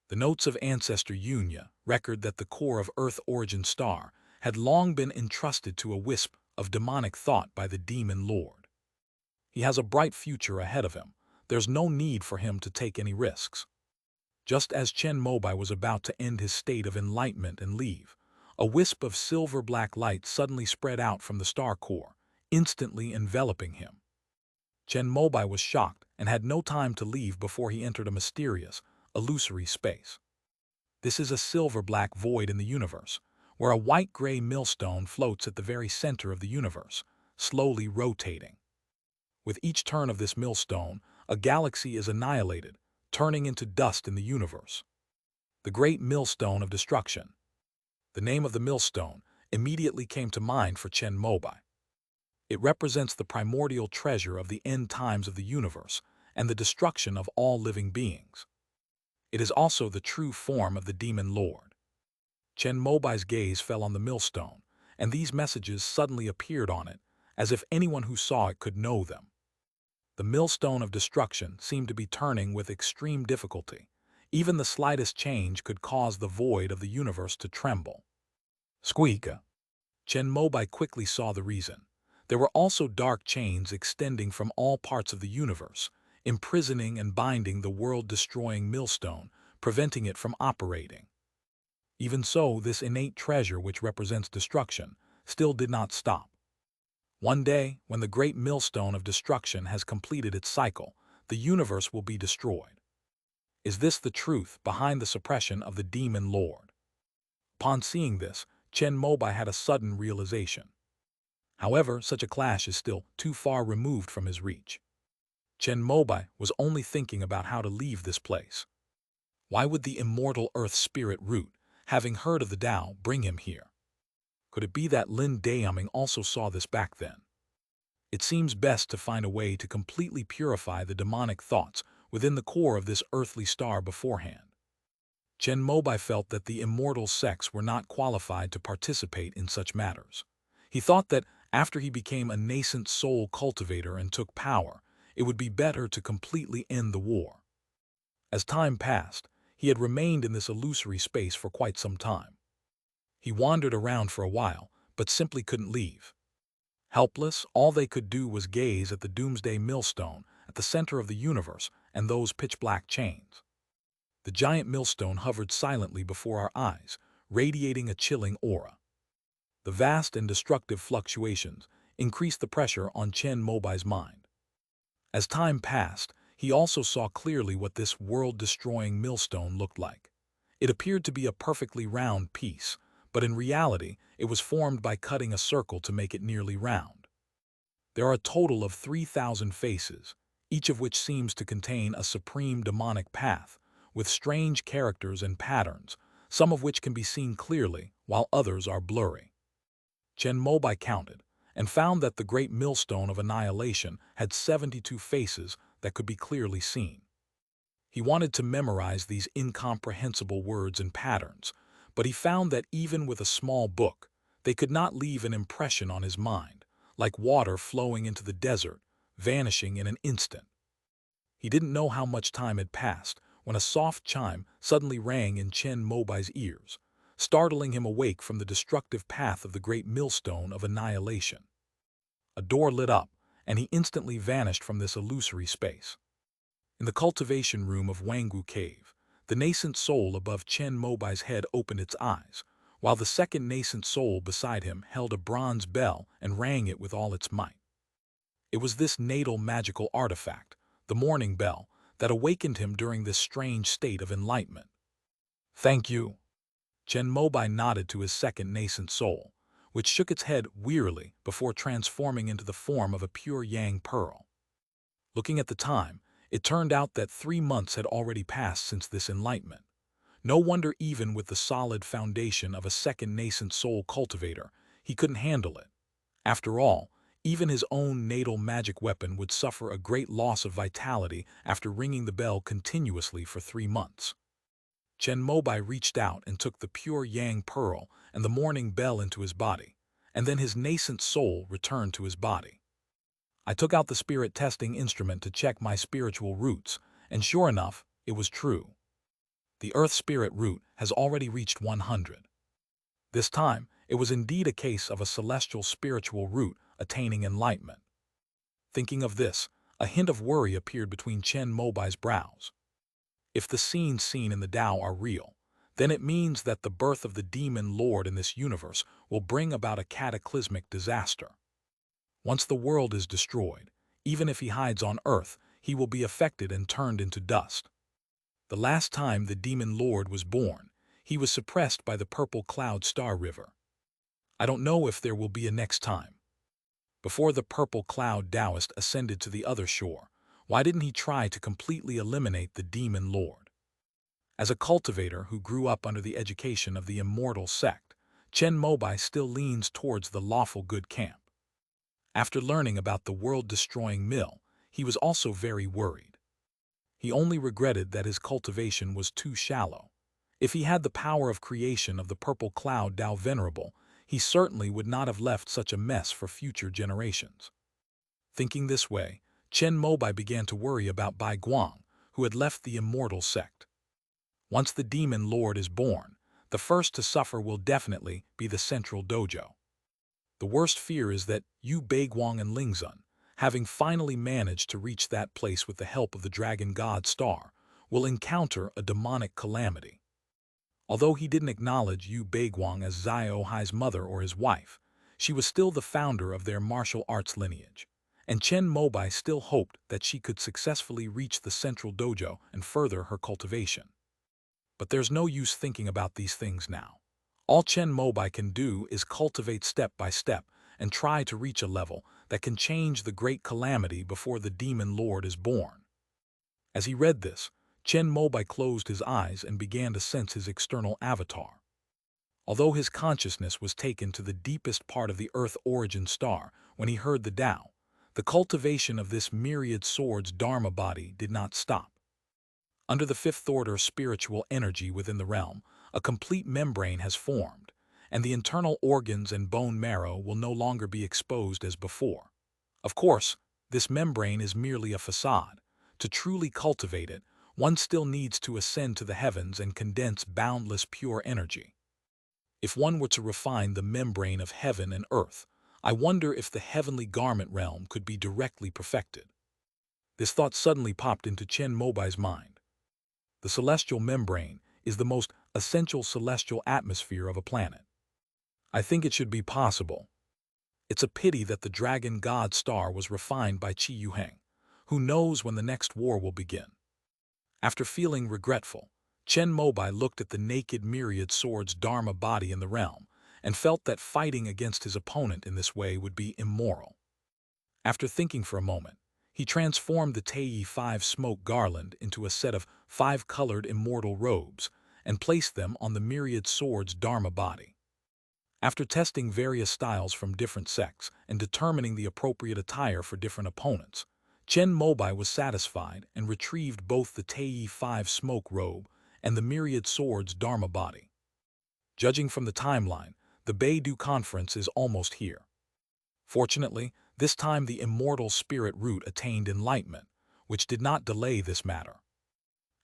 The notes of Ancestor Yunya record that the core of Earth origin star had long been entrusted to a wisp of demonic thought by the demon lord. He has a bright future ahead of him. There's no need for him to take any risks. Just as Chen Mobai was about to end his state of enlightenment and leave, a wisp of silver-black light suddenly spread out from the star core, instantly enveloping him. Chen Mobai was shocked and had no time to leave before he entered a mysterious, illusory space. This is a silver-black void in the universe, where a white-gray millstone floats at the very center of the universe, slowly rotating. With each turn of this millstone, a galaxy is annihilated, turning into dust in the universe. The Great Millstone of Destruction. The name of the millstone immediately came to mind for Chen Mobai. It represents the primordial treasure of the end times of the universe and the destruction of all living beings. It is also the true form of the demon lord. Chen Mobai's gaze fell on the millstone, and these messages suddenly appeared on it, as if anyone who saw it could know them. The millstone of destruction seemed to be turning with extreme difficulty. Even the slightest change could cause the void of the universe to tremble. Squeak! Chen Mobai quickly saw the reason. There were also dark chains extending from all parts of the universe, imprisoning and binding the world-destroying millstone, preventing it from operating. Even so, this innate treasure which represents destruction still did not stop. One day, when the great millstone of destruction has completed its cycle, the universe will be destroyed. Is this the truth behind the suppression of the demon lord? Upon seeing this, Chen Mobai had a sudden realization. However, such a clash is still too far removed from his reach. Chen Mobai was only thinking about how to leave this place. Why would the immortal earth spirit root, having heard of the Tao, bring him here? Could it be that Lin Daoming also saw this back then? It seems best to find a way to completely purify the demonic thoughts within the core of this earthly star beforehand. Chen Mobai felt that the immortal sects were not qualified to participate in such matters. He thought that after he became a nascent soul cultivator and took power, it would be better to completely end the war. As time passed, he had remained in this illusory space for quite some time. He wandered around for a while, but simply couldn't leave. Helpless, all they could do was gaze at the doomsday millstone at the center of the universe and those pitch-black chains. The giant millstone hovered silently before our eyes, radiating a chilling aura. The vast and destructive fluctuations increased the pressure on Chen Mobai's mind. As time passed, he also saw clearly what this world-destroying millstone looked like. It appeared to be a perfectly round piece, but in reality, it was formed by cutting a circle to make it nearly round. There are a total of 3,000 faces, each of which seems to contain a supreme demonic path, with strange characters and patterns, some of which can be seen clearly, while others are blurry. Chen Mobai counted, and found that the great millstone of annihilation had 72 faces that could be clearly seen. He wanted to memorize these incomprehensible words and patterns, but he found that even with a small book, they could not leave an impression on his mind, like water flowing into the desert, vanishing in an instant. He didn't know how much time had passed when a soft chime suddenly rang in Chen Mobai's ears. startling him awake from the destructive path of the great millstone of annihilation. A door lit up, and he instantly vanished from this illusory space. In the cultivation room of Wangu Cave, the nascent soul above Chen Mobai's head opened its eyes, while the second nascent soul beside him held a bronze bell and rang it with all its might. It was this natal magical artifact, the morning bell, that awakened him during this strange state of enlightenment. "Thank you." Chen Mobai nodded to his second nascent soul, which shook its head wearily before transforming into the form of a pure yang pearl. Looking at the time, it turned out that 3 months had already passed since this enlightenment. No wonder even with the solid foundation of a second nascent soul cultivator, he couldn't handle it. After all, even his own natal magic weapon would suffer a great loss of vitality after ringing the bell continuously for 3 months. Chen Mobai reached out and took the pure yang pearl and the morning bell into his body, and then his nascent soul returned to his body. I took out the spirit testing instrument to check my spiritual roots, and sure enough, it was true. The earth spirit root has already reached 100. This time, it was indeed a case of a celestial spiritual root attaining enlightenment. Thinking of this, a hint of worry appeared between Chen Mobai's brows. If the scenes seen in the Tao are real, then it means that the birth of the demon lord in this universe will bring about a cataclysmic disaster. Once the world is destroyed, even if he hides on Earth, he will be affected and turned into dust. The last time the demon lord was born, he was suppressed by the purple cloud star river. I don't know if there will be a next time. Before the purple cloud Taoist ascended to the other shore, why didn't he try to completely eliminate the demon lord? As a cultivator who grew up under the education of the immortal sect, Chen Mobai still leans towards the lawful good camp. After learning about the world-destroying mill, he was also very worried. He only regretted that his cultivation was too shallow. If he had the power of creation of the purple cloud Tao Venerable, he certainly would not have left such a mess for future generations. Thinking this way, Chen Mobai began to worry about Bai Guang, who had left the immortal sect. Once the demon lord is born, the first to suffer will definitely be the central dojo. The worst fear is that Yu Baiguang and Lingzun, having finally managed to reach that place with the help of the Dragon God Star, will encounter a demonic calamity. Although he didn't acknowledge Yu Baiguang as Xiao Hai's mother or his wife, she was still the founder of their martial arts lineage, and Chen Mobai still hoped that she could successfully reach the central dojo and further her cultivation. But there's no use thinking about these things now. All Chen Mobai can do is cultivate step by step and try to reach a level that can change the great calamity before the demon lord is born. As he read this, Chen Mobai closed his eyes and began to sense his external avatar. Although his consciousness was taken to the deepest part of the Earth origin star when he heard the Tao, the cultivation of this myriad swords Dharma body did not stop. Under the fifth-order spiritual energy within the realm, a complete membrane has formed, and the internal organs and bone marrow will no longer be exposed as before. Of course, this membrane is merely a facade. To truly cultivate it, one still needs to ascend to the heavens and condense boundless pure energy. If one were to refine the membrane of heaven and earth, I wonder if the heavenly garment realm could be directly perfected. This thought suddenly popped into Chen Mobai's mind. The celestial membrane is the most essential celestial atmosphere of a planet. I think it should be possible. It's a pity that the Dragon God Star was refined by Qi Yuheng. Who knows when the next war will begin? After feeling regretful, Chen Mobai looked at the naked myriad swords Dharma body in the realm and felt that fighting against his opponent in this way would be immoral. After thinking for a moment, he transformed the Tei 5 smoke garland into a set of 5 colored immortal robes and placed them on the myriad swords Dharma body. After testing various styles from different sects and determining the appropriate attire for different opponents, Chen Mobai was satisfied and retrieved both the Tei 5 smoke robe and the myriad swords Dharma body. Judging from the timeline, the Beidou conference is almost here. Fortunately, this time the immortal spirit root attained enlightenment, which did not delay this matter.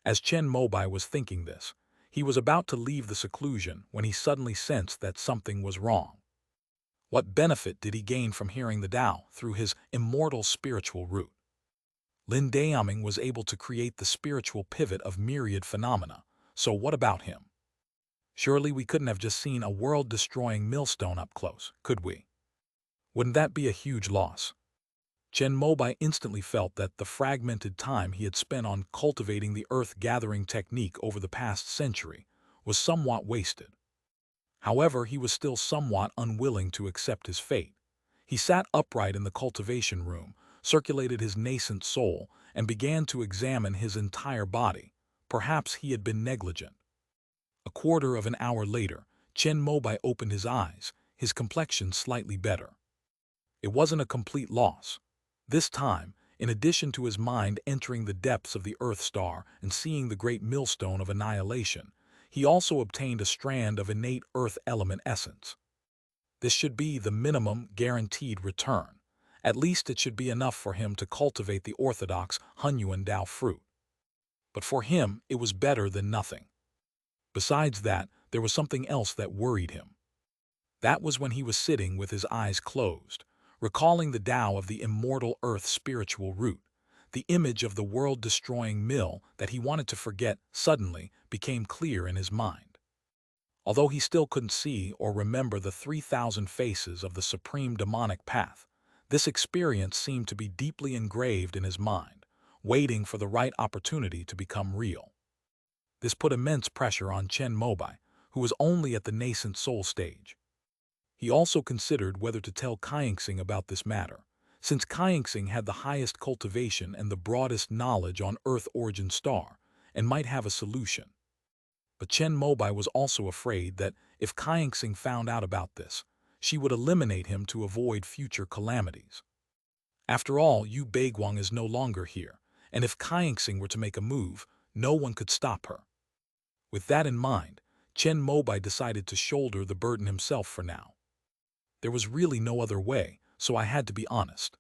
As Chen Mobai was thinking this, He was about to leave the seclusion when he suddenly sensed that something was wrong. What benefit did he gain from hearing the Tao through his immortal spiritual route? Lin Daoming was able to create the spiritual pivot of myriad phenomena, so what about him? Surely we couldn't have just seen a world-destroying millstone up close, could we? Wouldn't that be a huge loss? Chen Mobai instantly felt that the fragmented time he had spent on cultivating the earth-gathering technique over the past century was somewhat wasted. However, he was still somewhat unwilling to accept his fate. He sat upright in the cultivation room, circulated his nascent soul, and began to examine his entire body. Perhaps he had been negligent. A quarter of an hour later, Chen Mobai opened his eyes, his complexion slightly better. It wasn't a complete loss. This time, in addition to his mind entering the depths of the Earth Star and seeing the great millstone of annihilation, he also obtained a strand of innate Earth element essence. This should be the minimum guaranteed return. At least it should be enough for him to cultivate the orthodox Hunyuan Dao fruit. But for him, it was better than nothing. Besides that, there was something else that worried him. That was when he was sitting with his eyes closed, recalling the Tao of the immortal Earth spiritual root. The image of the world-destroying mill that he wanted to forget suddenly became clear in his mind. Although he still couldn't see or remember the 3,000 faces of the supreme demonic path, this experience seemed to be deeply engraved in his mind, waiting for the right opportunity to become real. This put immense pressure on Chen Mobai, who was only at the nascent soul stage. He also considered whether to tell Kaingsing about this matter, since Kaingsing had the highest cultivation and the broadest knowledge on Earth origin star, and might have a solution. But Chen Mobai was also afraid that if Kaingsing found out about this, she would eliminate him to avoid future calamities. After all, Yu Beiguang is no longer here, and if Kaingsing were to make a move, no one could stop her. With that in mind, Chen Mobai decided to shoulder the burden himself for now. There was really no other way, so I had to be honest.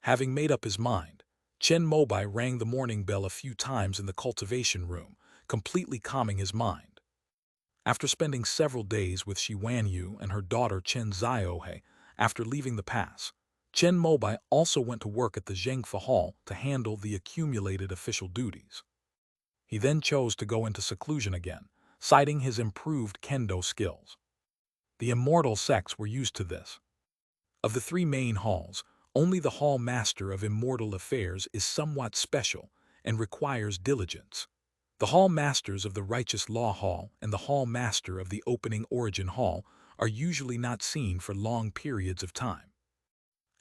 Having made up his mind, Chen Mobai rang the morning bell a few times in the cultivation room, completely calming his mind. After spending several days with Shi Wanyu and her daughter Chen Ziohe after leaving the pass, Chen Mobai also went to work at the Zhengfa Hall to handle the accumulated official duties. He then chose to go into seclusion again, citing his improved kendo skills. The immortal sects were used to this. Of the three main halls, only the Hall Master of Immortal Affairs is somewhat special and requires diligence. The Hall Masters of the Righteous Law Hall and the Hall Master of the Opening Origin Hall are usually not seen for long periods of time.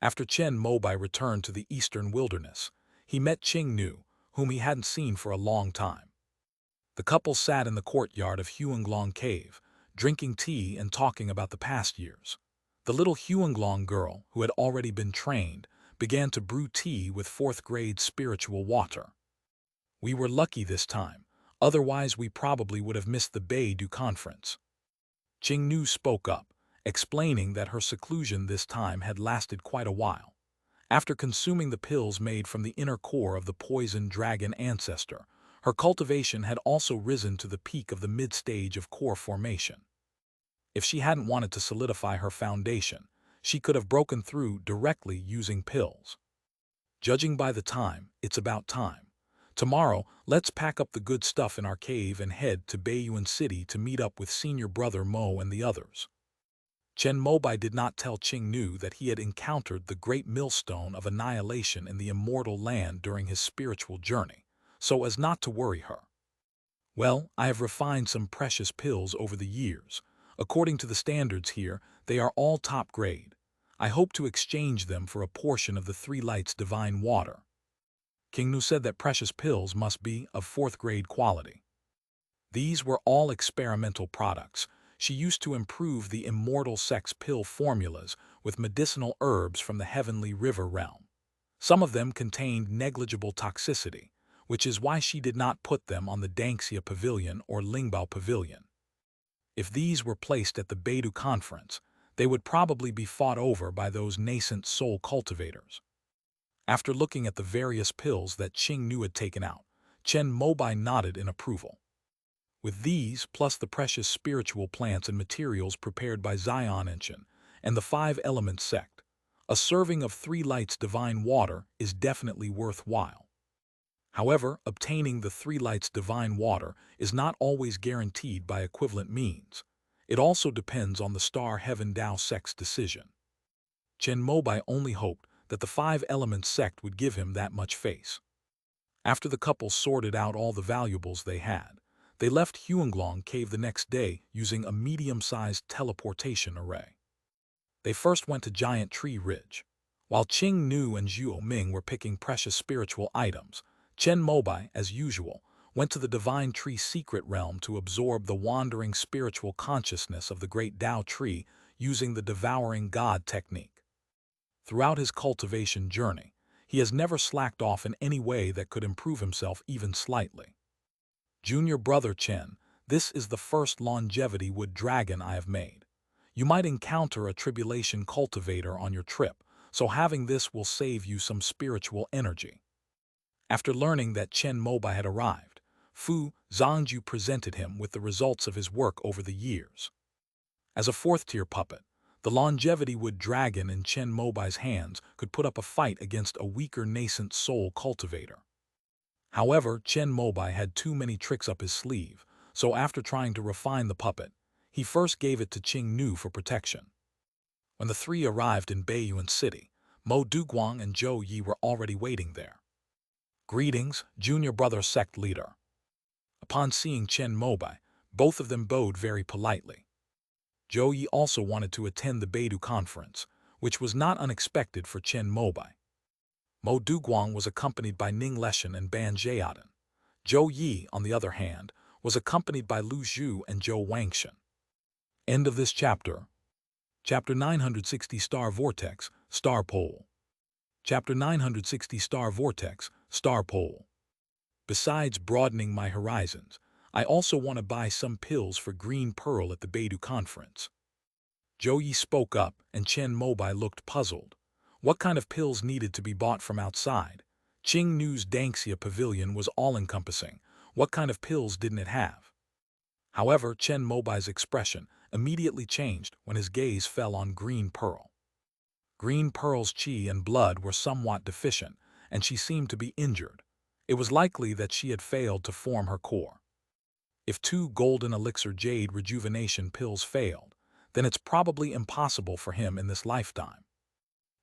After Chen Mobai returned to the eastern wilderness, he met Qing Nu, whom he hadn't seen for a long time. The couple sat in the courtyard of Huanglong Cave, drinking tea and talking about the past years. The little Huanglong girl, who had already been trained, began to brew tea with fourth-grade spiritual water. We were lucky this time, otherwise we probably would have missed the Beidou conference. Qing Nu spoke up, explaining that her seclusion this time had lasted quite a while. After consuming the pills made from the inner core of the poison dragon ancestor, her cultivation had also risen to the peak of the mid-stage of core formation. If she hadn't wanted to solidify her foundation, she could have broken through directly using pills. Judging by the time, it's about time. Tomorrow, let's pack up the good stuff in our cave and head to Baiyuan City to meet up with senior brother Mo and the others. Chen Mobai did not tell Qing Nu that he had encountered the great millstone of annihilation in the immortal land during his spiritual journey, so as not to worry her. Well, I have refined some precious pills over the years. According to the standards here, they are all top grade. I hope to exchange them for a portion of the Three Lights divine water. King Nu said that precious pills must be of fourth-grade quality. These were all experimental products. She used to improve the immortal sect's pill formulas with medicinal herbs from the heavenly river realm. Some of them contained negligible toxicity, which is why she did not put them on the Dangxia Pavilion or Lingbao Pavilion. If these were placed at the Beidou conference, they would probably be fought over by those nascent soul cultivators. After looking at the various pills that Qing Nu had taken out, Chen Mobai nodded in approval. With these, plus the precious spiritual plants and materials prepared by Zion and Chen, and the 5 Elements sect, a serving of 3 lights divine water is definitely worthwhile. However, obtaining the 3 lights divine water is not always guaranteed by equivalent means. It also depends on the Star Heaven Tao sect's decision. Chen Mobai only hoped that the 5 Elements sect would give him that much face. After the couple sorted out all the valuables they had, they left Huanglong Cave the next day using a medium-sized teleportation array. They first went to Giant Tree Ridge. While Qing Nu and Zhuo Ming were picking precious spiritual items, Chen Mobai, as usual, went to the Divine Tree Secret Realm to absorb the wandering spiritual consciousness of the great Tao Tree using the Devouring God technique. Throughout his cultivation journey, he has never slacked off in any way that could improve himself even slightly. Junior brother Chen, this is the first longevity wood dragon I have made. You might encounter a tribulation cultivator on your trip, so having this will save you some spiritual energy. After learning that Chen Mobai had arrived, Fu Zhangju presented him with the results of his work over the years. As a 4th-tier puppet, the longevity wood dragon in Chen Mobai's hands could put up a fight against a weaker nascent soul cultivator. However, Chen Mobai had too many tricks up his sleeve, so after trying to refine the puppet, he first gave it to Qing Nu for protection. When the 3 arrived in Beiyuan City, Mo Duguang and Zhou Yi were already waiting there. Greetings, junior brother sect leader. Upon seeing Chen Mobai, both of them bowed very politely. Zhou Yi also wanted to attend the Beidou conference, which was not unexpected for Chen Mobai. Mo Duguang was accompanied by Ning Leshan and Ban Jiadan. Zhou Yi, on the other hand, was accompanied by Lu Zhu and Zhou Wangshan. End of this chapter. Chapter 960 Star Vortex, Star Pole. Chapter 960 Star Vortex, Star Pole. Besides broadening my horizons, I also want to buy some pills for Green Pearl at the Beidou conference. Zhou Yi spoke up, and Chen Mobai looked puzzled. What kind of pills needed to be bought from outside? Qing Nu's Danxia Pavilion was all-encompassing. What kind of pills didn't it have? However, Chen Mobai's expression immediately changed when his gaze fell on Green Pearl. Green Pearl's qi and blood were somewhat deficient, and she seemed to be injured. It was likely that she had failed to form her core. If 2 golden elixir jade rejuvenation pills failed, then it's probably impossible for him in this lifetime.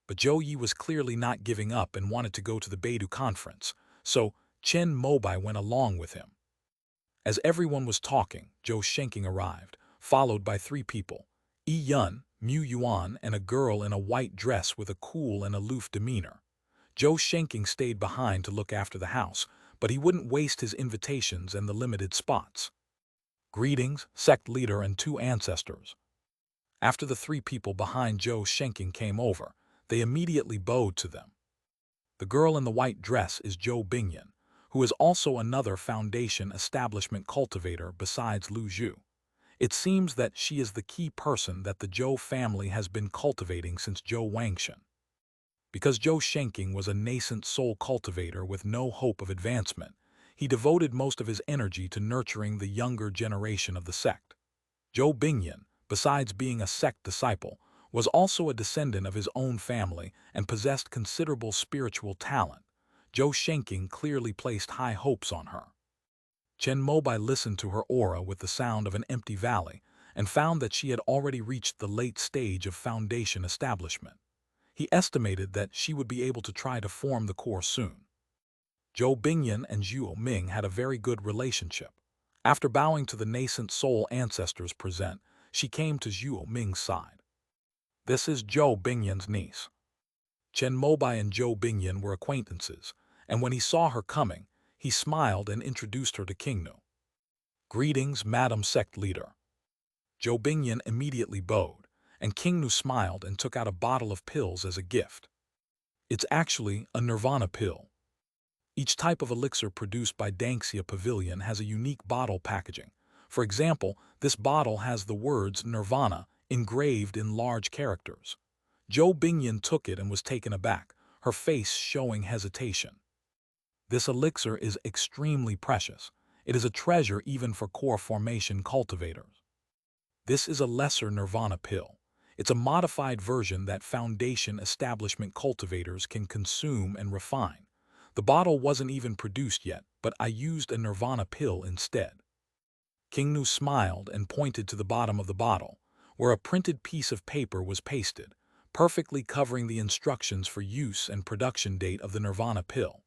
But Zhou Yi was clearly not giving up and wanted to go to the Beidou conference, so Chen Mobai went along with him. As everyone was talking, Zhou Shenking arrived, followed by 3 people, Yi Yun, Mu Yuan, and a girl in a white dress with a cool and aloof demeanor. Zhou Shenking stayed behind to look after the house, but he wouldn't waste his invitations and the limited spots. Greetings, sect leader and 2 ancestors. After the 3 people behind Zhou Shenking came over, they immediately bowed to them. The girl in the white dress is Zhou Bingyan, who is also another Foundation establishment cultivator besides Lu Zhu. It seems that she is the key person that the Zhou family has been cultivating since Zhou Wangshan. Because Zhou Shenking was a nascent soul cultivator with no hope of advancement, he devoted most of his energy to nurturing the younger generation of the sect. Zhou Bingyan, besides being a sect disciple, was also a descendant of his own family and possessed considerable spiritual talent. Zhou Shenking clearly placed high hopes on her. Chen Mobai listened to her aura with the sound of an empty valley and found that she had already reached the late stage of Foundation establishment. He estimated that she would be able to try to form the core soon. Zhou Bingyan and Zhuo Ming had a very good relationship. After bowing to the nascent soul ancestors present, she came to Zhuo Ming's side. This is Zhou Bingyan's niece. Chen Mobai and Zhou Bingyan were acquaintances, and when he saw her coming, he smiled and introduced her to King Nu. Greetings, Madam Sect Leader. Zhou Bingyan immediately bowed, and King Nu smiled and took out a bottle of pills as a gift. It's actually a Nirvana pill. Each type of elixir produced by Danxia Pavilion has a unique bottle packaging. For example, this bottle has the words Nirvana engraved in large characters. Zhou Bingyan took it and was taken aback, her face showing hesitation. This elixir is extremely precious. It is a treasure even for core formation cultivators. This is a lesser nirvana pill. It's a modified version that foundation establishment cultivators can consume and refine. The bottle wasn't even produced yet, but I used a nirvana pill instead. King Nu smiled and pointed to the bottom of the bottle, where a printed piece of paper was pasted, perfectly covering the instructions for use and production date of the nirvana pill.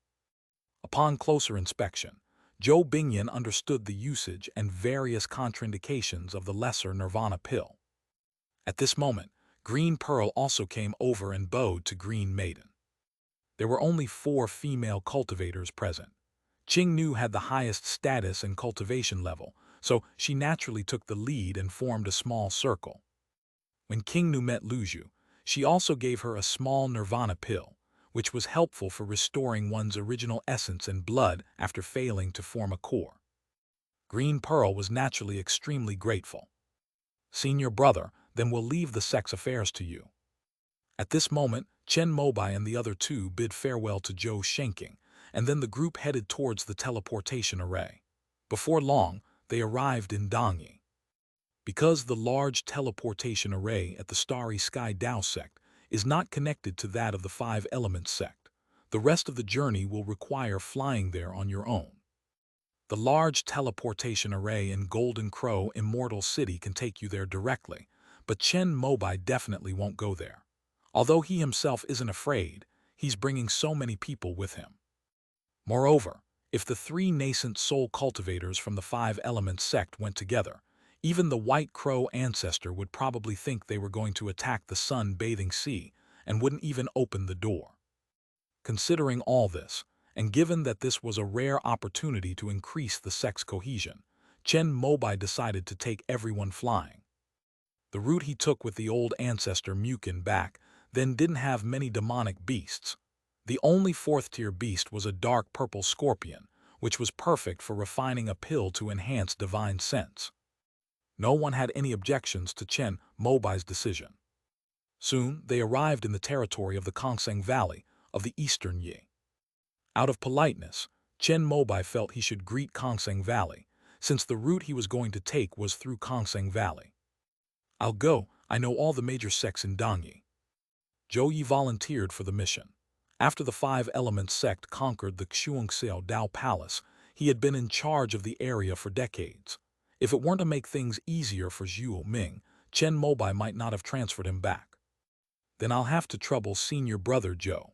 Upon closer inspection, Joe Bingyan understood the usage and various contraindications of the lesser nirvana pill. At this moment, Green Pearl also came over and bowed to Green Maiden. There were only 4 female cultivators present. Qing Nu had the highest status and cultivation level, so she naturally took the lead and formed a small circle. When King Nu met Luzhu, she also gave her a small nirvana pill, which was helpful for restoring one's original essence and blood after failing to form a core. Green Pearl was naturally extremely grateful. Senior brother, then we'll leave the sect's affairs to you. At this moment, Chen Mobai and the other 2 bid farewell to Zhou Shenking, and then the group headed towards the teleportation array. Before long, they arrived in Dongyi. Because the large teleportation array at the Starry Sky Dao sect is not connected to that of the 5 Elements sect, the rest of the journey will require flying there on your own. The large teleportation array in Golden Crow Immortal City can take you there directly, but Chen Mobai definitely won't go there. Although he himself isn't afraid, he's bringing so many people with him. Moreover, if the 3 nascent soul cultivators from the 5 Elements sect went together, even the White Crow ancestor would probably think they were going to attack the sun-bathing sea and wouldn't even open the door. Considering all this, and given that this was a rare opportunity to increase the sect's cohesion, Chen Mobai decided to take everyone flying. The route he took with the old ancestor Mukin back then didn't have many demonic beasts. The only 4th-tier beast was a dark purple scorpion, which was perfect for refining a pill to enhance divine sense. No one had any objections to Chen Mobai's decision. Soon, they arrived in the territory of the Kongseng Valley of the Eastern Yi. Out of politeness, Chen Mobai felt he should greet Kongseng Valley, since the route he was going to take was through Kongseng Valley. I'll go, I know all the major sects in Dongyi. Zhou Yi volunteered for the mission. After the 5 Elements sect conquered the Xuanxiao Dao Palace, he had been in charge of the area for decades. If it weren't to make things easier for Zhuo Ming, Chen Mobai might not have transferred him back. Then I'll have to trouble senior brother Zhou.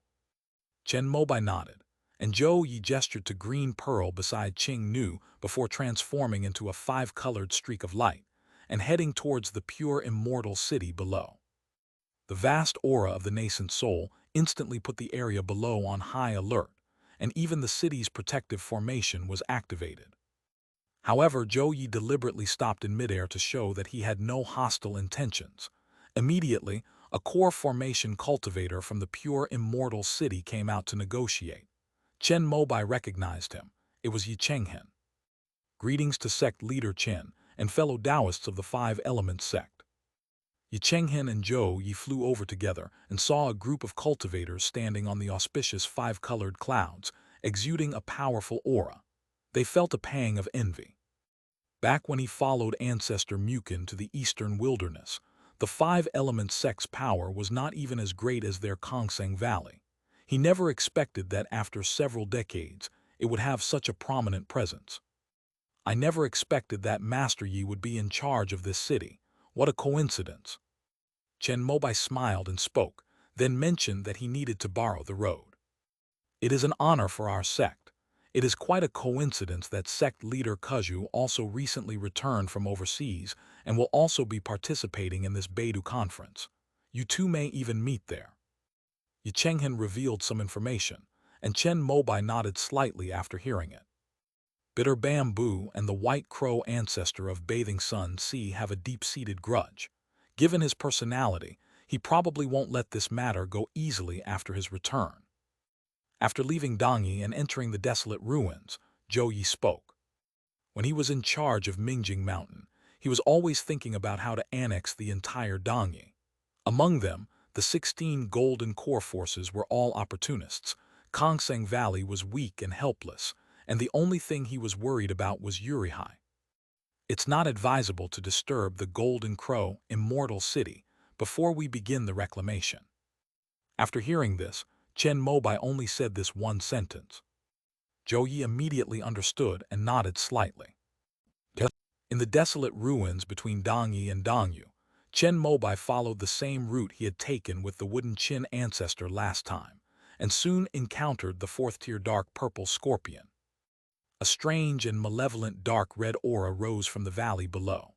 Chen Mobai nodded, and Zhou Yi gestured to Green Pearl beside Qing Nu before transforming into a 5-colored streak of light and heading towards the pure immortal city below. The vast aura of the nascent soul instantly put the area below on high alert, and even the city's protective formation was activated. However, Zhou Yi deliberately stopped in midair to show that he had no hostile intentions. Immediately, a core formation cultivator from the pure immortal city came out to negotiate. Chen Mobai recognized him. It was Yi Chenghen. Greetings to sect leader Chen and fellow Taoists of the 5 Elements sect. Yi Chenghen and Zhou Yi flew over together and saw a group of cultivators standing on the auspicious 5-colored clouds, exuding a powerful aura. They felt a pang of envy. Back when he followed ancestor Mukin to the eastern wilderness, the 5 Elements sect's power was not even as great as their Kongseng Valley. He never expected that after several decades, it would have such a prominent presence. I never expected that Master Yi would be in charge of this city. What a coincidence. Chen Mobai smiled and spoke, then mentioned that he needed to borrow the road. It is an honor for our sect. It is quite a coincidence that sect leader Kuzhu also recently returned from overseas and will also be participating in this Beidou conference. You two may even meet there. Yi Chenghen revealed some information, and Chen Mobai nodded slightly after hearing it. Bitter Bamboo and the White Crow ancestor of Bathing Sun Sea have a deep-seated grudge. Given his personality, he probably won't let this matter go easily after his return. After leaving Dongyi and entering the desolate ruins, Zhou Yi spoke. When he was in charge of Mingjing Mountain, he was always thinking about how to annex the entire Dongyi. Among them, the 16 golden core forces were all opportunists. Kongseng Valley was weak and helpless, and the only thing he was worried about was Yurihai. It's not advisable to disturb the Golden Crow, immortal city, before we begin the reclamation. After hearing this, Chen Mobai only said this one sentence. Zhou Yi immediately understood and nodded slightly. In the desolate ruins between Dongyi and Dongyu, Chen Mobai followed the same route he had taken with the wooden Qin ancestor last time, and soon encountered the fourth-tier dark purple scorpion. A strange and malevolent dark red aura rose from the valley below.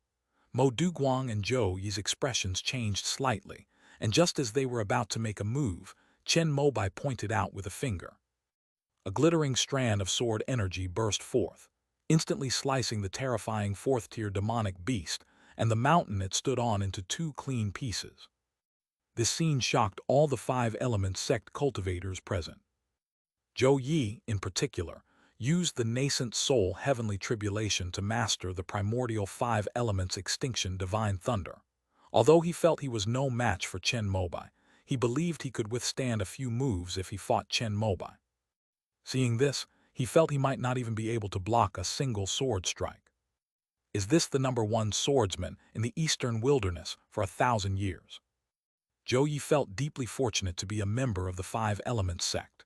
Mo Duguang and Zhou Yi's expressions changed slightly, and just as they were about to make a move, Chen Mobai pointed out with a finger. A glittering strand of sword energy burst forth, instantly slicing the terrifying fourth-tier demonic beast and the mountain it stood on into two clean pieces. This scene shocked all the 5-element sect cultivators present. Zhou Yi, in particular, used the nascent soul heavenly tribulation to master the primordial 5 elements extinction divine thunder. Although he felt he was no match for Chen Mobai, he believed he could withstand a few moves if he fought Chen Mobai. Seeing this, he felt he might not even be able to block a single sword strike. Is this the #1 swordsman in the eastern wilderness for 1,000 years? Zhou Yi felt deeply fortunate to be a member of the 5-element sect.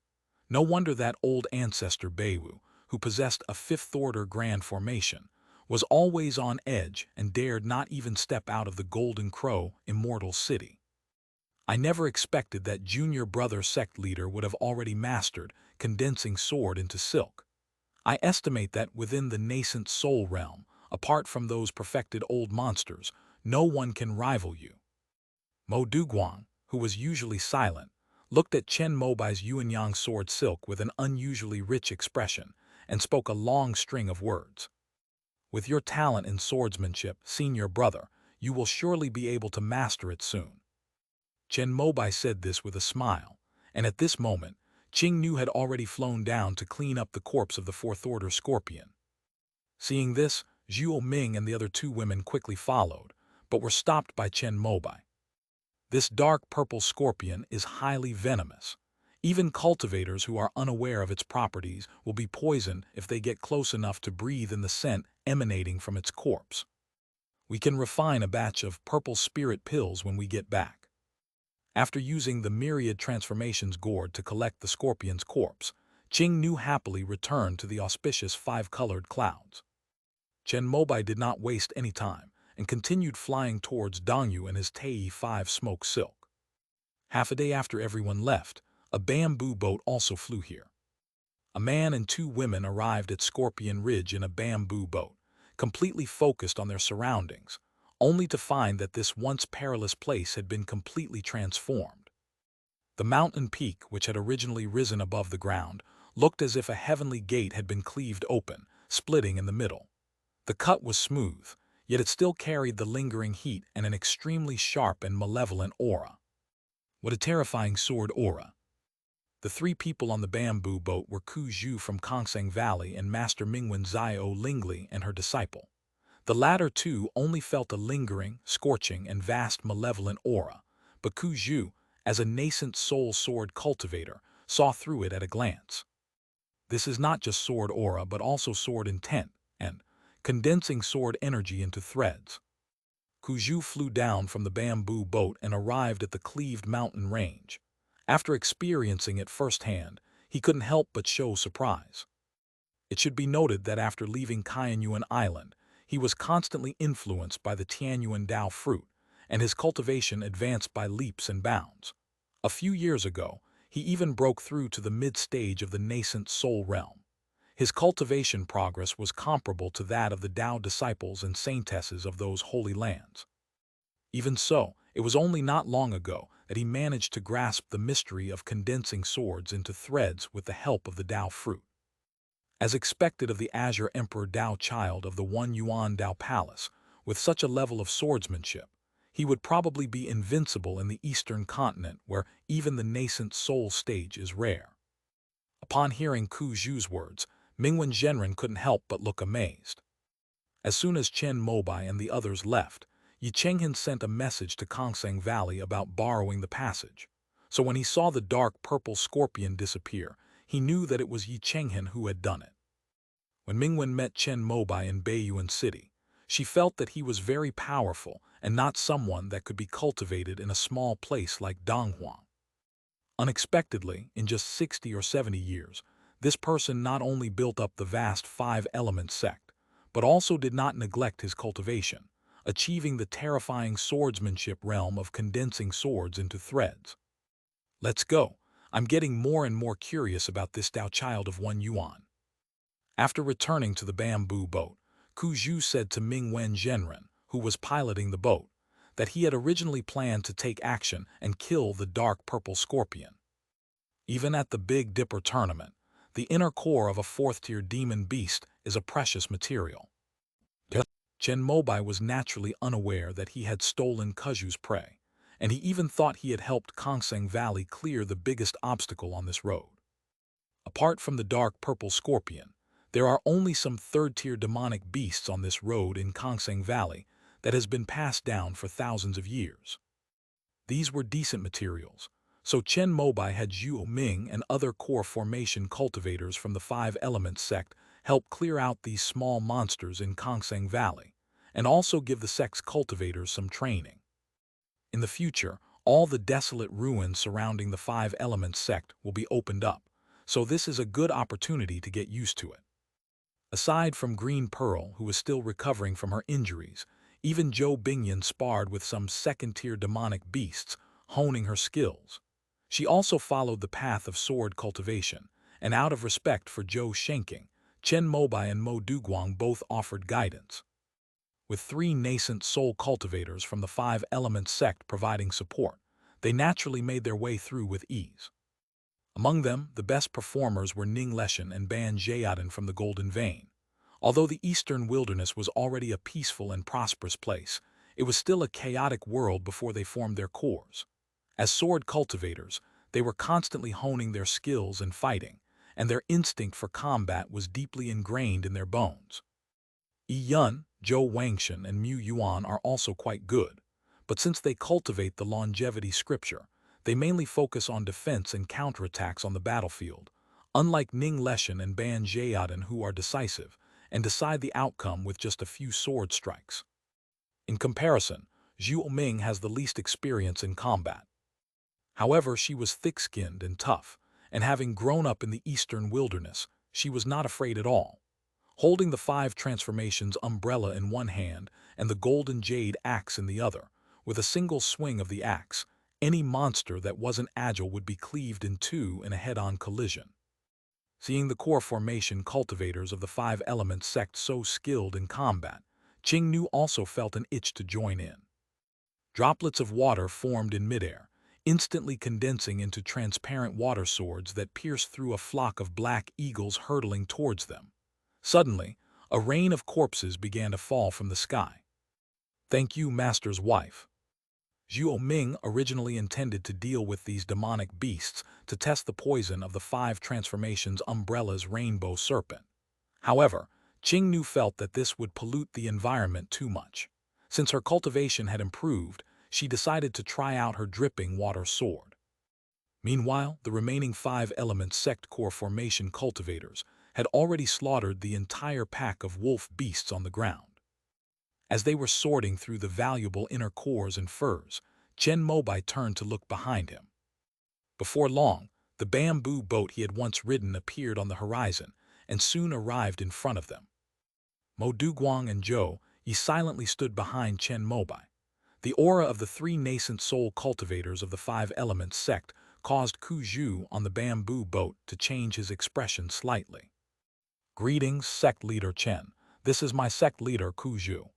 No wonder that old ancestor Beiwu, who possessed a 5th-order grand formation, was always on edge and dared not even step out of the Golden Crow, immortal city. I never expected that junior brother sect leader would have already mastered condensing sword into silk. I estimate that within the nascent soul realm, apart from those perfected old monsters, no one can rival you. Mo Duguang, who was usually silent, looked at Chen Mobai's Yuanyang sword silk with an unusually rich expression and spoke a long string of words. With your talent in swordsmanship, senior brother, you will surely be able to master it soon. Chen Mobai said this with a smile, and at this moment, Qing Nu had already flown down to clean up the corpse of the 4th-order scorpion. Seeing this, Zhuo Ming and the other 2 women quickly followed, but were stopped by Chen Mobai. This dark purple scorpion is highly venomous. Even cultivators who are unaware of its properties will be poisoned if they get close enough to breathe in the scent emanating from its corpse. We can refine a batch of purple spirit pills when we get back. After using the myriad transformations gourd to collect the scorpion's corpse, Qing Nu happily returned to the auspicious 5-colored clouds. Chen Mobai did not waste any time and continued flying towards Dongyu in his Tei 5 smoke silk. Half a day after everyone left, a bamboo boat also flew here. A man and 2 women arrived at Scorpion Ridge in a bamboo boat, completely focused on their surroundings, only to find that this once perilous place had been completely transformed. The mountain peak, which had originally risen above the ground, looked as if a heavenly gate had been cleaved open, splitting in the middle. The cut was smooth, yet it still carried the lingering heat and an extremely sharp and malevolent aura. What a terrifying sword aura! The 3 people on the bamboo boat were Ku Zhu from Kongsang Valley and Master Mingwen Zio Lingli and her disciple. The latter 2 only felt a lingering, scorching, and vast malevolent aura, but Ku Zhu, as a nascent soul sword cultivator, saw through it at a glance. This is not just sword aura but also sword intent, and condensing sword energy into threads. Ku Zhu flew down from the bamboo boat and arrived at the cleaved mountain range. After experiencing it firsthand, he couldn't help but show surprise. It should be noted that after leaving Kaiyuan Island, he was constantly influenced by the Tianyuan Dao fruit, and his cultivation advanced by leaps and bounds. A few years ago, he even broke through to the mid-stage of the nascent soul realm. His cultivation progress was comparable to that of the Dao disciples and saintesses of those holy lands. Even so, it was only not long ago that he managed to grasp the mystery of condensing swords into threads with the help of the Dao fruit. As expected of the Azure Emperor Dao child of the One Yuan Dao Palace, with such a level of swordsmanship, he would probably be invincible in the eastern continent where even the nascent soul stage is rare. Upon hearing Ku Zhu's words, Mingwen Zhenren couldn't help but look amazed. As soon as Chen Mobai and the others left, Yi Chenghen sent a message to Kongsang Valley about borrowing the passage. So when he saw the dark purple scorpion disappear, he knew that it was Yi Chenghen who had done it. When Mingwen met Chen Mobai in Baiyuan City, she felt that he was very powerful and not someone that could be cultivated in a small place like Donghuang. Unexpectedly, in just 60 or 70 years, this person not only built up the vast five-element sect, but also did not neglect his cultivation, achieving the terrifying swordsmanship realm of condensing swords into threads. Let's go. I'm getting more and more curious about this Tao child of one yuan. After returning to the bamboo boat, Ku Zhu said to Mingwen Zhenren, who was piloting the boat, that he had originally planned to take action and kill the dark purple scorpion. Even at the Big Dipper tournament, the inner core of a fourth-tier demon beast is a precious material. Chen Mobai was naturally unaware that he had stolen Kuzhu's prey, and he even thought he had helped Kongseng Valley clear the biggest obstacle on this road. Apart from the dark purple scorpion, there are only some third-tier demonic beasts on this road in Kongseng Valley that has been passed down for thousands of years. These were decent materials, so Chen Mobai had Zhu Ming and other core formation cultivators from the Five Elements sect help clear out these small monsters in Kongseng Valley, and also give the sect's cultivators some training. In the future, all the desolate ruins surrounding the Five Elements sect will be opened up, so this is a good opportunity to get used to it. Aside from Green Pearl, who is still recovering from her injuries, even Zhou Bingyan sparred with some second-tier demonic beasts, honing her skills. She also followed the path of sword cultivation, and out of respect for Zhou Shenking, Chen Mobai and Mo Duguang both offered guidance. With 3 nascent soul cultivators from the Five Elements sect providing support, they naturally made their way through with ease. Among them, the best performers were Ning Leshan and Ban Jiadan from the Golden Vein. Although the Eastern Wilderness was already a peaceful and prosperous place, it was still a chaotic world before they formed their cores. As sword cultivators, they were constantly honing their skills and fighting, and their instinct for combat was deeply ingrained in their bones. Yi Yun, Zhou Wangshan, and Mu Yuan are also quite good, but since they cultivate the longevity scripture, they mainly focus on defense and counterattacks on the battlefield, unlike Ning Leshan and Ban Jiadan, who are decisive and decide the outcome with just a few sword strikes. In comparison, Zhu Ming has the least experience in combat. However, she was thick-skinned and tough, and having grown up in the Eastern Wilderness, she was not afraid at all. Holding the 5 transformations umbrella in one hand and the golden jade axe in the other, with a single swing of the axe, any monster that wasn't agile would be cleaved in two in a head-on collision. Seeing the core formation cultivators of the Five Elements sect so skilled in combat, Qing Nu also felt an itch to join in. Droplets of water formed in midair, instantly condensing into transparent water swords that pierced through a flock of black eagles hurtling towards them. Suddenly, a rain of corpses began to fall from the sky. "Thank you, Master's wife." Zhu Ming originally intended to deal with these demonic beasts to test the poison of the 5 transformations umbrella's rainbow serpent. However, Qing Nu felt that this would pollute the environment too much. Since her cultivation had improved, she decided to try out her dripping water sword. Meanwhile, the remaining 5 Elements sect core formation cultivators had already slaughtered the entire pack of wolf beasts on the ground. As they were sorting through the valuable inner cores and furs, Chen Mobai turned to look behind him. Before long, the bamboo boat he had once ridden appeared on the horizon and soon arrived in front of them. Mo Duguang and Zhou Yi silently stood behind Chen Mobai. The aura of the 3 nascent soul cultivators of the 5 Elements sect caused Ku Zhu on the bamboo boat to change his expression slightly. "Greetings, sect leader Chen. This is my sect leader Ku Zhu."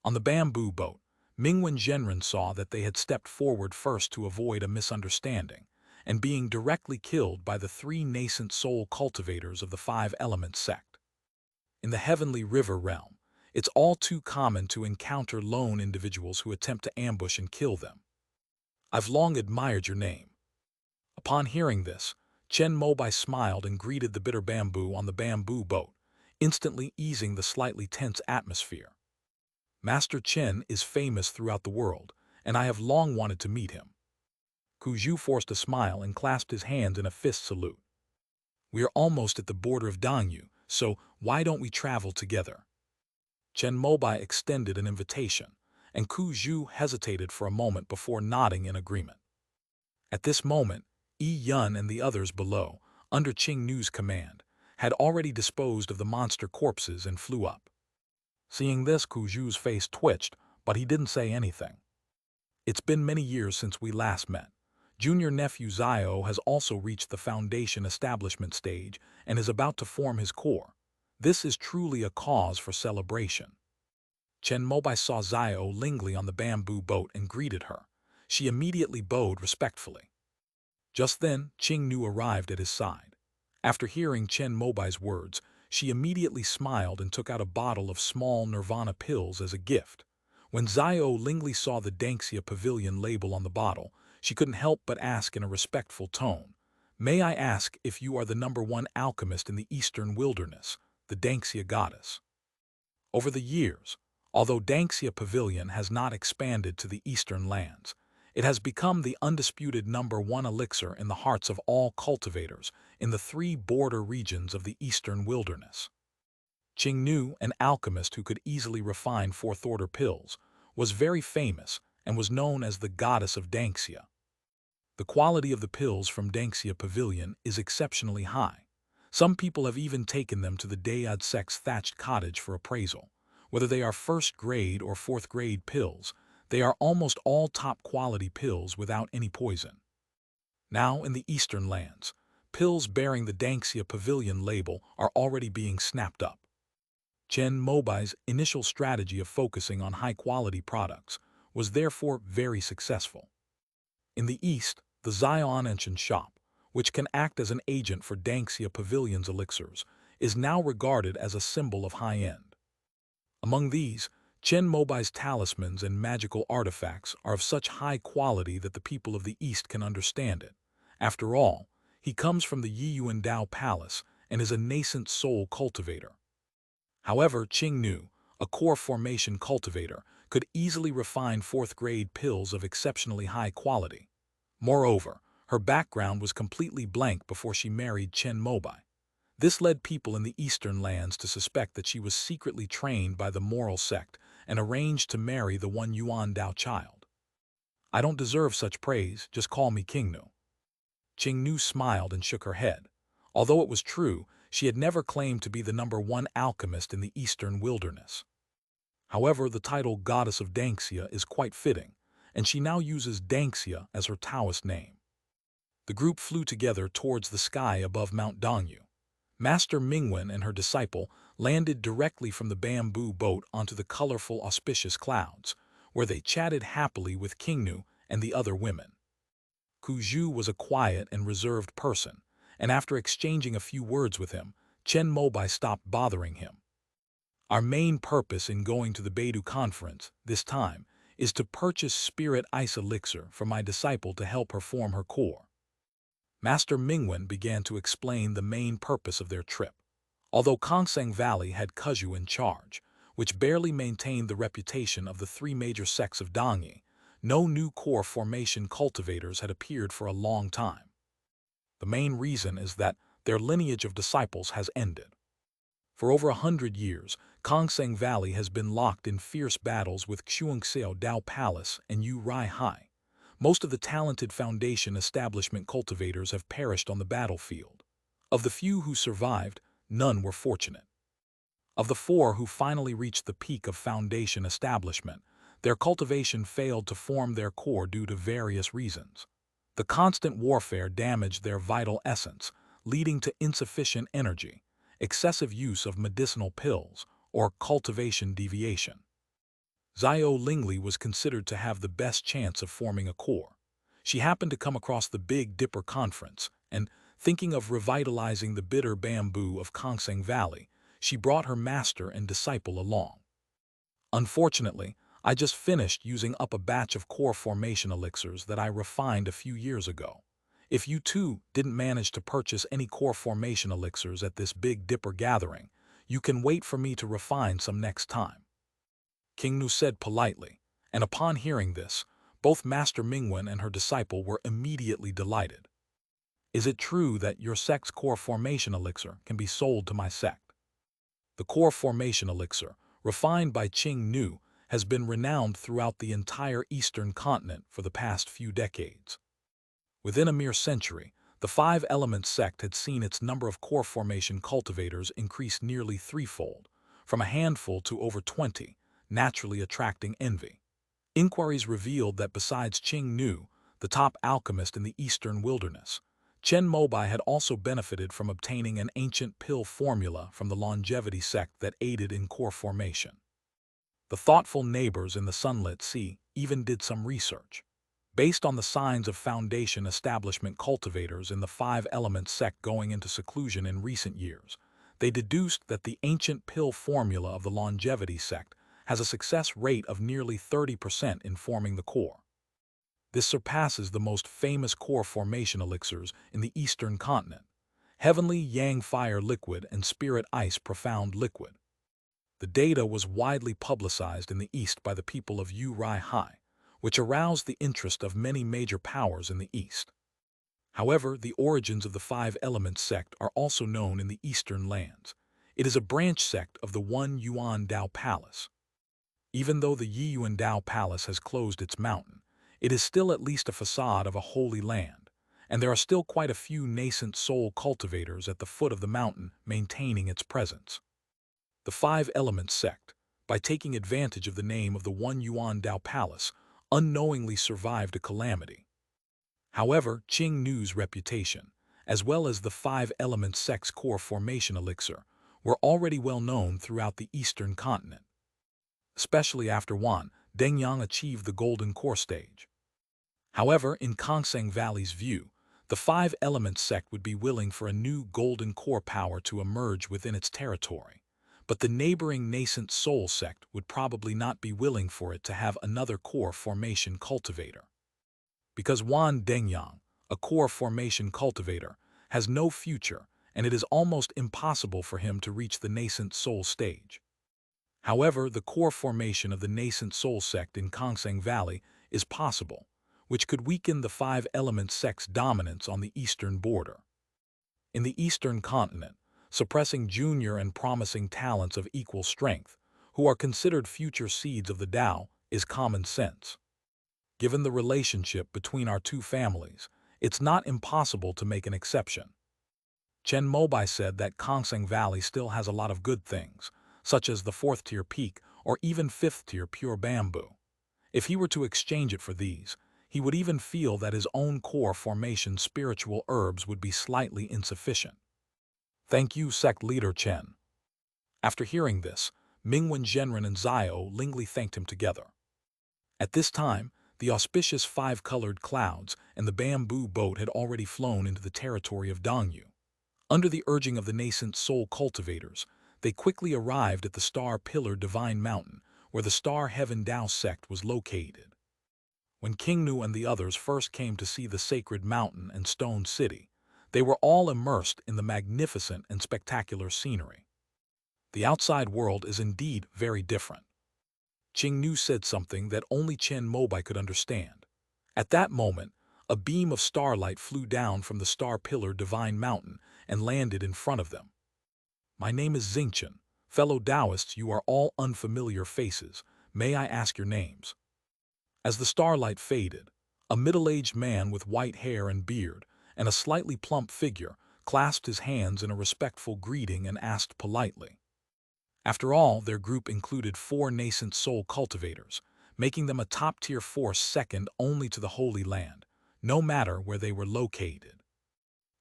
On the bamboo boat, Mingwen Zhenren saw that they had stepped forward first to avoid a misunderstanding, and being directly killed by the 3 nascent soul cultivators of the 5 Elements sect. In the Heavenly River realm, it's all too common to encounter lone individuals who attempt to ambush and kill them. "I've long admired your name." Upon hearing this, Chen Mobai smiled and greeted the bitter bamboo on the bamboo boat, instantly easing the slightly tense atmosphere. "Master Chen is famous throughout the world, and I have long wanted to meet him." Ku Zhu forced a smile and clasped his hands in a fist salute. "We are almost at the border of Dongyu, so why don't we travel together? Chen Mobai extended an invitation, and Ku Zhu hesitated for a moment before nodding in agreement. At this moment, Yi Yun and the others below, under Qing Nu's command, had already disposed of the monster corpses and flew up. Seeing this, Ku Zhu's face twitched, but he didn't say anything. It's been many years since we last met. Junior nephew Zio has also reached the foundation establishment stage and is about to form his core. This is truly a cause for celebration. Chen Mobai saw Zio Lingley on the bamboo boat and greeted her. She immediately bowed respectfully. Just then, Qing Nu arrived at his side. After hearing Chen Mobai's words, she immediately smiled and took out a bottle of small Nirvana pills as a gift. When Zio Lingley saw the Danxia Pavilion label on the bottle, she couldn't help but ask in a respectful tone, "May I ask if you are the #1 alchemist in the Eastern Wilderness, the Danxia goddess?" Over the years, although Danxia Pavilion has not expanded to the eastern lands, it has become the undisputed #1 elixir in the hearts of all cultivators in the 3 border regions of the Eastern Wilderness. Qing Nu, an alchemist who could easily refine fourth-order pills, was very famous and was known as the goddess of Danxia. The quality of the pills from Danxia Pavilion is exceptionally high. Some people have even taken them to the Dayad sect's thatched cottage for appraisal. Whether they are first-grade or fourth-grade pills, they are almost all top-quality pills without any poison. Now, in the eastern lands, pills bearing the Danxia Pavilion label are already being snapped up. Chen Mobai's initial strategy of focusing on high-quality products was therefore very successful. In the east, the Zion Ancient Shop, which can act as an agent for Danxia Pavilion's elixirs, is now regarded as a symbol of high-end. Among these, Chen Mobai's talismans and magical artifacts are of such high quality that the people of the East can understand it. After all, he comes from the Yiyuan Dao Palace and is a nascent soul cultivator. However, Qing Nu, a core formation cultivator, could easily refine fourth-grade pills of exceptionally high quality. Moreover, her background was completely blank before she married Chen Mobai. This led people in the eastern lands to suspect that she was secretly trained by the moral sect and arranged to marry the one Yuan Dao child. "I don't deserve such praise, just call me King Nu." Qing Nu smiled and shook her head. Although it was true, she had never claimed to be the #1 alchemist in the Eastern Wilderness. However, the title Goddess of Danxia is quite fitting, and she now uses Danxia as her Taoist name. The group flew together towards the sky above Mount Dongyu. Master Mingwen and her disciple landed directly from the bamboo boat onto the colorful, auspicious clouds, where they chatted happily with King Nu and the other women. Ku Zhu was a quiet and reserved person, and after exchanging a few words with him, Chen Mobai stopped bothering him. "Our main purpose in going to the Beidou conference, this time, is to purchase spirit ice elixir for my disciple to help her form her core." Master Mingwen began to explain the main purpose of their trip. Although Kongseng Valley had Kuzhu in charge, which barely maintained the reputation of the 3 major sects of Dongyi, no new core formation cultivators had appeared for a long time. The main reason is that their lineage of disciples has ended. For over 100 years, Kongseng Valley has been locked in fierce battles with Xuanxiao Dao Palace and Yu Rai Hai. Most of the talented foundation establishment cultivators have perished on the battlefield. Of the few who survived, none were fortunate. Of the 4 who finally reached the peak of foundation establishment, their cultivation failed to form their core due to various reasons. The constant warfare damaged their vital essence, leading to insufficient energy, excessive use of medicinal pills, or cultivation deviation. Zio Lingley was considered to have the best chance of forming a core. She happened to come across the Big Dipper Conference, and, thinking of revitalizing the bitter bamboo of Kongseng Valley, she brought her master and disciple along. "Unfortunately, I just finished using up a batch of core formation elixirs that I refined a few years ago. If you too didn't manage to purchase any core formation elixirs at this Big Dipper gathering, you can wait for me to refine some next time," King Nu said politely, and upon hearing this, both Master Mingwen and her disciple were immediately delighted. "Is it true that your sect's core formation elixir can be sold to my sect?" The core formation elixir, refined by Qing Nu, has been renowned throughout the entire Eastern continent for the past few decades. Within a mere century, the five-element sect had seen its number of core formation cultivators increase nearly threefold, from a handful to over 20, naturally attracting envy. Inquiries revealed that besides Qing Nu, the top alchemist in the eastern wilderness, Chen Mobai had also benefited from obtaining an ancient pill formula from the longevity sect that aided in core formation. The thoughtful neighbors in the sunlit sea even did some research. Based on the signs of foundation establishment cultivators in the five-element sect going into seclusion in recent years, they deduced that the ancient pill formula of the longevity sect has a success rate of nearly 30% in forming the core. This surpasses the most famous core formation elixirs in the Eastern continent: Heavenly Yang Fire Liquid and Spirit Ice Profound Liquid. The data was widely publicized in the East by the people of Uri Hai, which aroused the interest of many major powers in the East. However, the origins of the five-element sect are also known in the Eastern lands. It is a branch sect of the One Yuan Dao Palace. Even though the Yiyuan Dao Palace has closed its mountain, it is still at least a facade of a holy land, and there are still quite a few nascent soul cultivators at the foot of the mountain maintaining its presence. The five-element sect, by taking advantage of the name of the One Yuan Dao Palace, unknowingly survived a calamity. However, Qing Nu's reputation, as well as the five-element sect's core formation elixir, were already well known throughout the Eastern continent, especially after Wan Dengyang achieved the golden core stage. However, in Kongseng Valley's view, the five-element sect would be willing for a new golden core power to emerge within its territory, but the neighboring nascent soul sect would probably not be willing for it to have another core formation cultivator. Because Wan Dengyang, a core formation cultivator, has no future, and it is almost impossible for him to reach the nascent soul stage. However, the core formation of the nascent soul sect in Kongseng Valley is possible, which could weaken the five-element sect's dominance on the eastern border. In the eastern continent, suppressing junior and promising talents of equal strength, who are considered future seeds of the Tao, is common sense. Given the relationship between our two families, it's not impossible to make an exception. Chen Mobai said that Kongseng Valley still has a lot of good things, such as the fourth-tier peak or even fifth-tier pure bamboo. If he were to exchange it for these, he would even feel that his own core formation spiritual herbs would be slightly insufficient. Thank you, sect leader Chen. After hearing this, Mingwen Zhenren and Zio Lingli thanked him together. At this time, the auspicious five-colored clouds and the bamboo boat had already flown into the territory of Dongyu. Under the urging of the nascent soul cultivators, they quickly arrived at the star-pillared Divine Mountain, where the Star Heaven Dao sect was located. When King Nu and the others first came to see the sacred mountain and stone city, they were all immersed in the magnificent and spectacular scenery. The outside world is indeed very different. Qing Nu said something that only Chen Mobai could understand. At that moment, a beam of starlight flew down from the star-pillared Divine Mountain and landed in front of them. My name is Xingchen. Fellow Taoists, you are all unfamiliar faces. May I ask your names? As the starlight faded, a middle-aged man with white hair and beard and a slightly plump figure clasped his hands in a respectful greeting and asked politely. After all, their group included 4 nascent soul cultivators, making them a top-tier force second only to the Holy Land, no matter where they were located.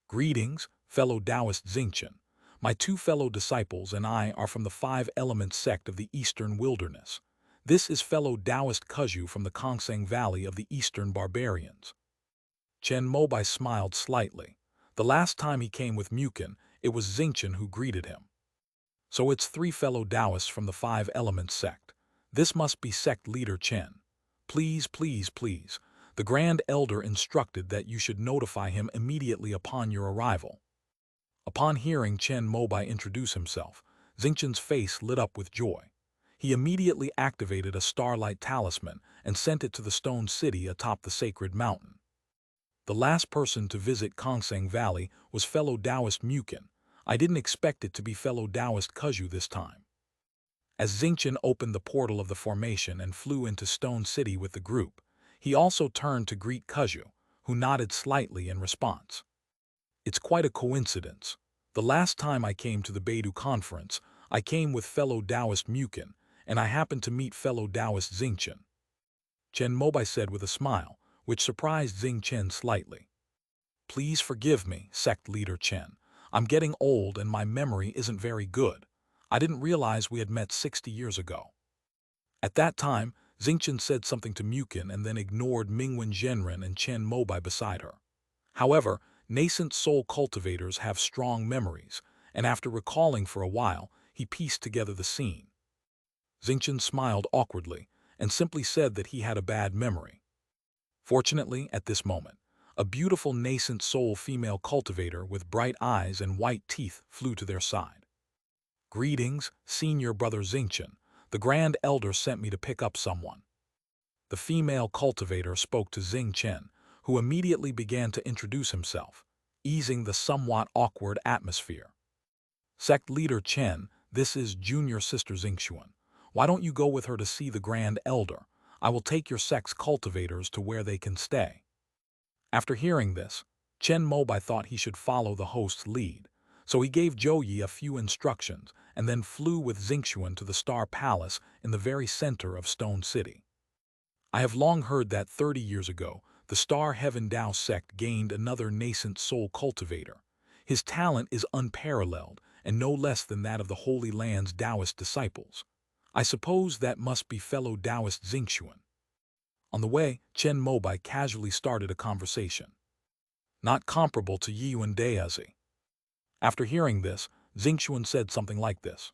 Greetings, fellow Taoist Xingchen. My 2 fellow disciples and I are from the five-element sect of the Eastern Wilderness. This is fellow Taoist Kuzhu from the Kongseng Valley of the Eastern Barbarians. Chen Mobai smiled slightly. The last time he came with Mukin, it was Xingchen who greeted him. So it's 3 fellow Taoists from the five-element sect. This must be sect leader Chen. Please, please, please. The Grand Elder instructed that you should notify him immediately upon your arrival. Upon hearing Chen Mobai introduce himself, Xingchen's face lit up with joy. He immediately activated a starlight talisman and sent it to the stone city atop the sacred mountain. The last person to visit Kongseng Valley was fellow Taoist Mukin. I didn't expect it to be fellow Taoist Kuju this time. As Xingqian opened the portal of the formation and flew into Stone City with the group, he also turned to greet Kuju, who nodded slightly in response. It's quite a coincidence. The last time I came to the Beidou conference, I came with fellow Taoist Mukin, and I happened to meet fellow Taoist Xingqian. Chen Mobai said with a smile, which surprised Xingqian slightly. Please forgive me, sect leader Chen. I'm getting old and my memory isn't very good. I didn't realize we had met 60 years ago. At that time, Xingqian said something to Mukin and then ignored Mingwen Zhenren and Chen Mobai beside her. However, nascent soul cultivators have strong memories, and after recalling for a while, he pieced together the scene. Xingqian smiled awkwardly and simply said that he had a bad memory. Fortunately, at this moment, a beautiful nascent soul female cultivator with bright eyes and white teeth flew to their side. Greetings, senior brother Xingqian. The Grand Elder sent me to pick up someone. The female cultivator spoke to Xingqian, who immediately began to introduce himself, easing the somewhat awkward atmosphere. Sect leader Chen, this is junior sister Xingqian. Why don't you go with her to see the Grand Elder? I will take your sect's cultivators to where they can stay. After hearing this, Chen Mobai thought he should follow the host's lead, so he gave Zhou Yi a few instructions and then flew with Xingqian to the Star Palace in the very center of Stone City. I have long heard that 30 years ago, the Star Heaven Dao sect gained another nascent soul cultivator. His talent is unparalleled and no less than that of the Holy Land's Taoist disciples. I suppose that must be fellow Taoist Xingqian. On the way, Chen Mobai casually started a conversation. Not comparable to Yiyuan Daozi. After hearing this, Xingqian said something like this.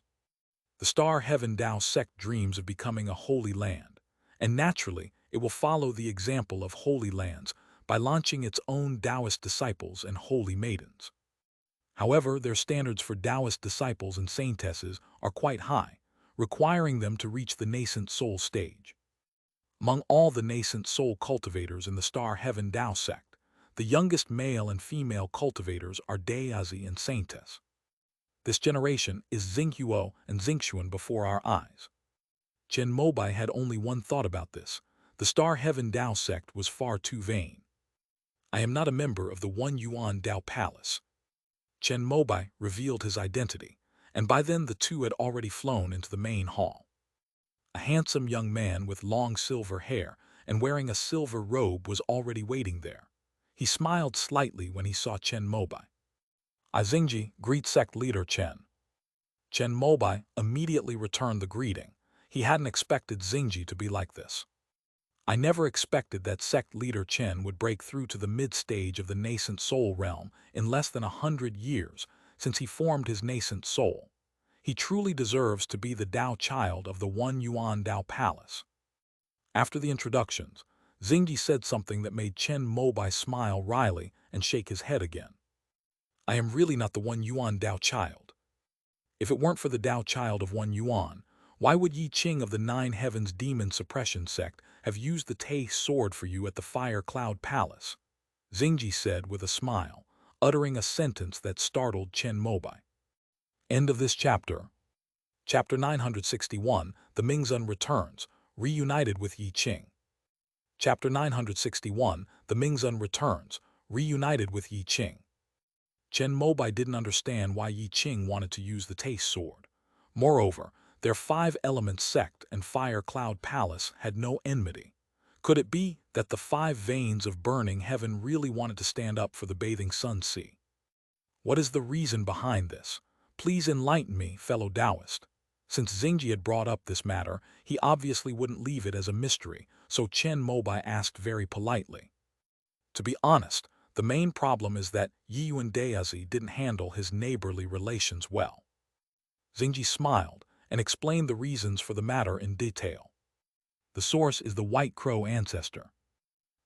The Star Heaven Dao sect dreams of becoming a holy land, and naturally, it will follow the example of holy lands by launching its own Taoist disciples and holy maidens. However, their standards for Taoist disciples and saintesses are quite high, requiring them to reach the nascent soul stage. Among all the nascent soul cultivators in the Star Heaven Dao sect, the youngest male and female cultivators are Daozi and Saintess. This generation is Xinghuo and Xingqian before our eyes. Chen Mobai had only one thought about this. The Star Heaven Dao sect was far too vain. I am not a member of the One Yuan Dao Palace. Chen Mobai revealed his identity, and by then the two had already flown into the main hall. A handsome young man with long silver hair and wearing a silver robe was already waiting there. He smiled slightly when he saw Chen Mobai. I Xingji, greet sect leader Chen. Chen Mobai immediately returned the greeting. He hadn't expected Xingji to be like this. I never expected that sect leader Chen would break through to the mid-stage of the nascent soul realm in less than 100 years since he formed his nascent soul. He truly deserves to be the Dao child of the One Yuan Dao Palace. After the introductions, Xingji said something that made Chen Mobai smile wryly and shake his head again. I am really not the One Yuan Dao child. If it weren't for the Dao child of One Yuan, why would Yi Qing of the Nine Heavens Demon Suppression Sect have used the Tai sword for you at the Fire Cloud Palace? Xingji said with a smile, uttering a sentence that startled Chen Mobai. End of this chapter. Chapter 961, The Mingzun Returns, reunited with Yi Qing. Chapter 961, The Mingzun Returns, reunited with Yi Qing. Chen Mobai didn't understand why Yi Qing wanted to use the Tai sword. Moreover, their five-element sect and Fire Cloud Palace had no enmity. Could it be that the five veins of burning heaven really wanted to stand up for the bathing sun sea? What is the reason behind this? Please enlighten me, fellow Taoist. Since Xingji had brought up this matter, he obviously wouldn't leave it as a mystery, so Chen Mobai asked very politely. To be honest, the main problem is that Yiyuan Daozi didn't handle his neighborly relations well. Xingji smiled and explained the reasons for the matter in detail. The source is the White Crow ancestor.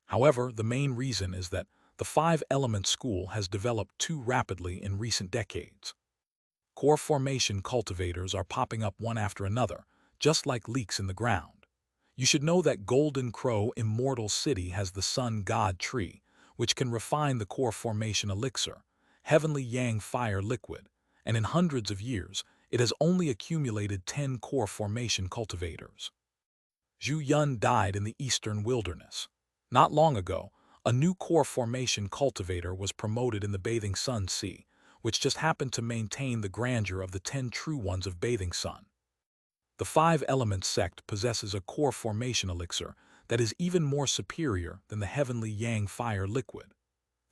However, the main reason is that the five-element school has developed too rapidly in recent decades. Core formation cultivators are popping up one after another, just like leaks in the ground. You should know that Golden Crow Immortal City has the Sun God Tree, which can refine the core formation elixir, Heavenly Yang Fire Liquid, and in hundreds of years, it has only accumulated 10 core formation cultivators. Zhu Yun died in the eastern wilderness. Not long ago, a new core formation cultivator was promoted in the Bathing Sun Sea, which just happened to maintain the grandeur of the 10 true ones of Bathing Sun. The 5-element sect possesses a core formation elixir that is even more superior than the heavenly Yang fire liquid.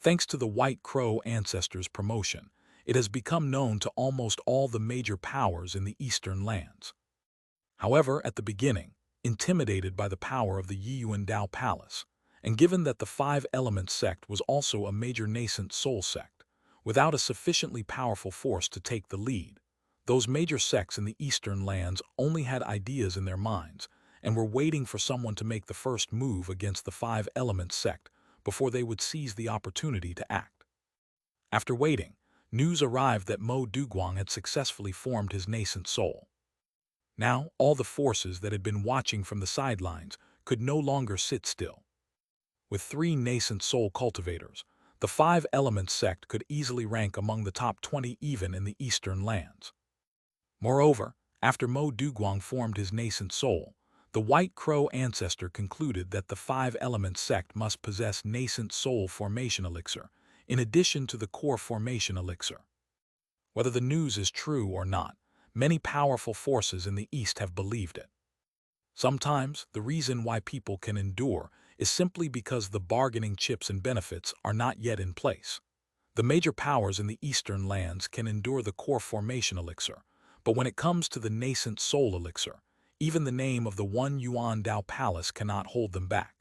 Thanks to the White Crow ancestors' promotion, it has become known to almost all the major powers in the eastern lands. However, at the beginning, intimidated by the power of the Yiyuan Dao Palace, and given that the 5-element sect was also a major nascent soul sect, without a sufficiently powerful force to take the lead, those major sects in the eastern lands only had ideas in their minds and were waiting for someone to make the first move against the 5-element sect before they would seize the opportunity to act. After waiting, news arrived that Mo Duguang had successfully formed his nascent soul. Now, all the forces that had been watching from the sidelines could no longer sit still. With 3 nascent soul cultivators, the 5-element sect could easily rank among the top 20 even in the eastern lands. Moreover, after Mo Duguang formed his nascent soul, the White Crow ancestor concluded that the 5-element sect must possess nascent soul formation elixir, in addition to the core formation elixir. Whether the news is true or not, many powerful forces in the East have believed it. Sometimes, the reason why people can endure is simply because the bargaining chips and benefits are not yet in place. The major powers in the eastern lands can endure the core formation elixir, but when it comes to the nascent soul elixir, even the name of the One Yuan Dao Palace cannot hold them back.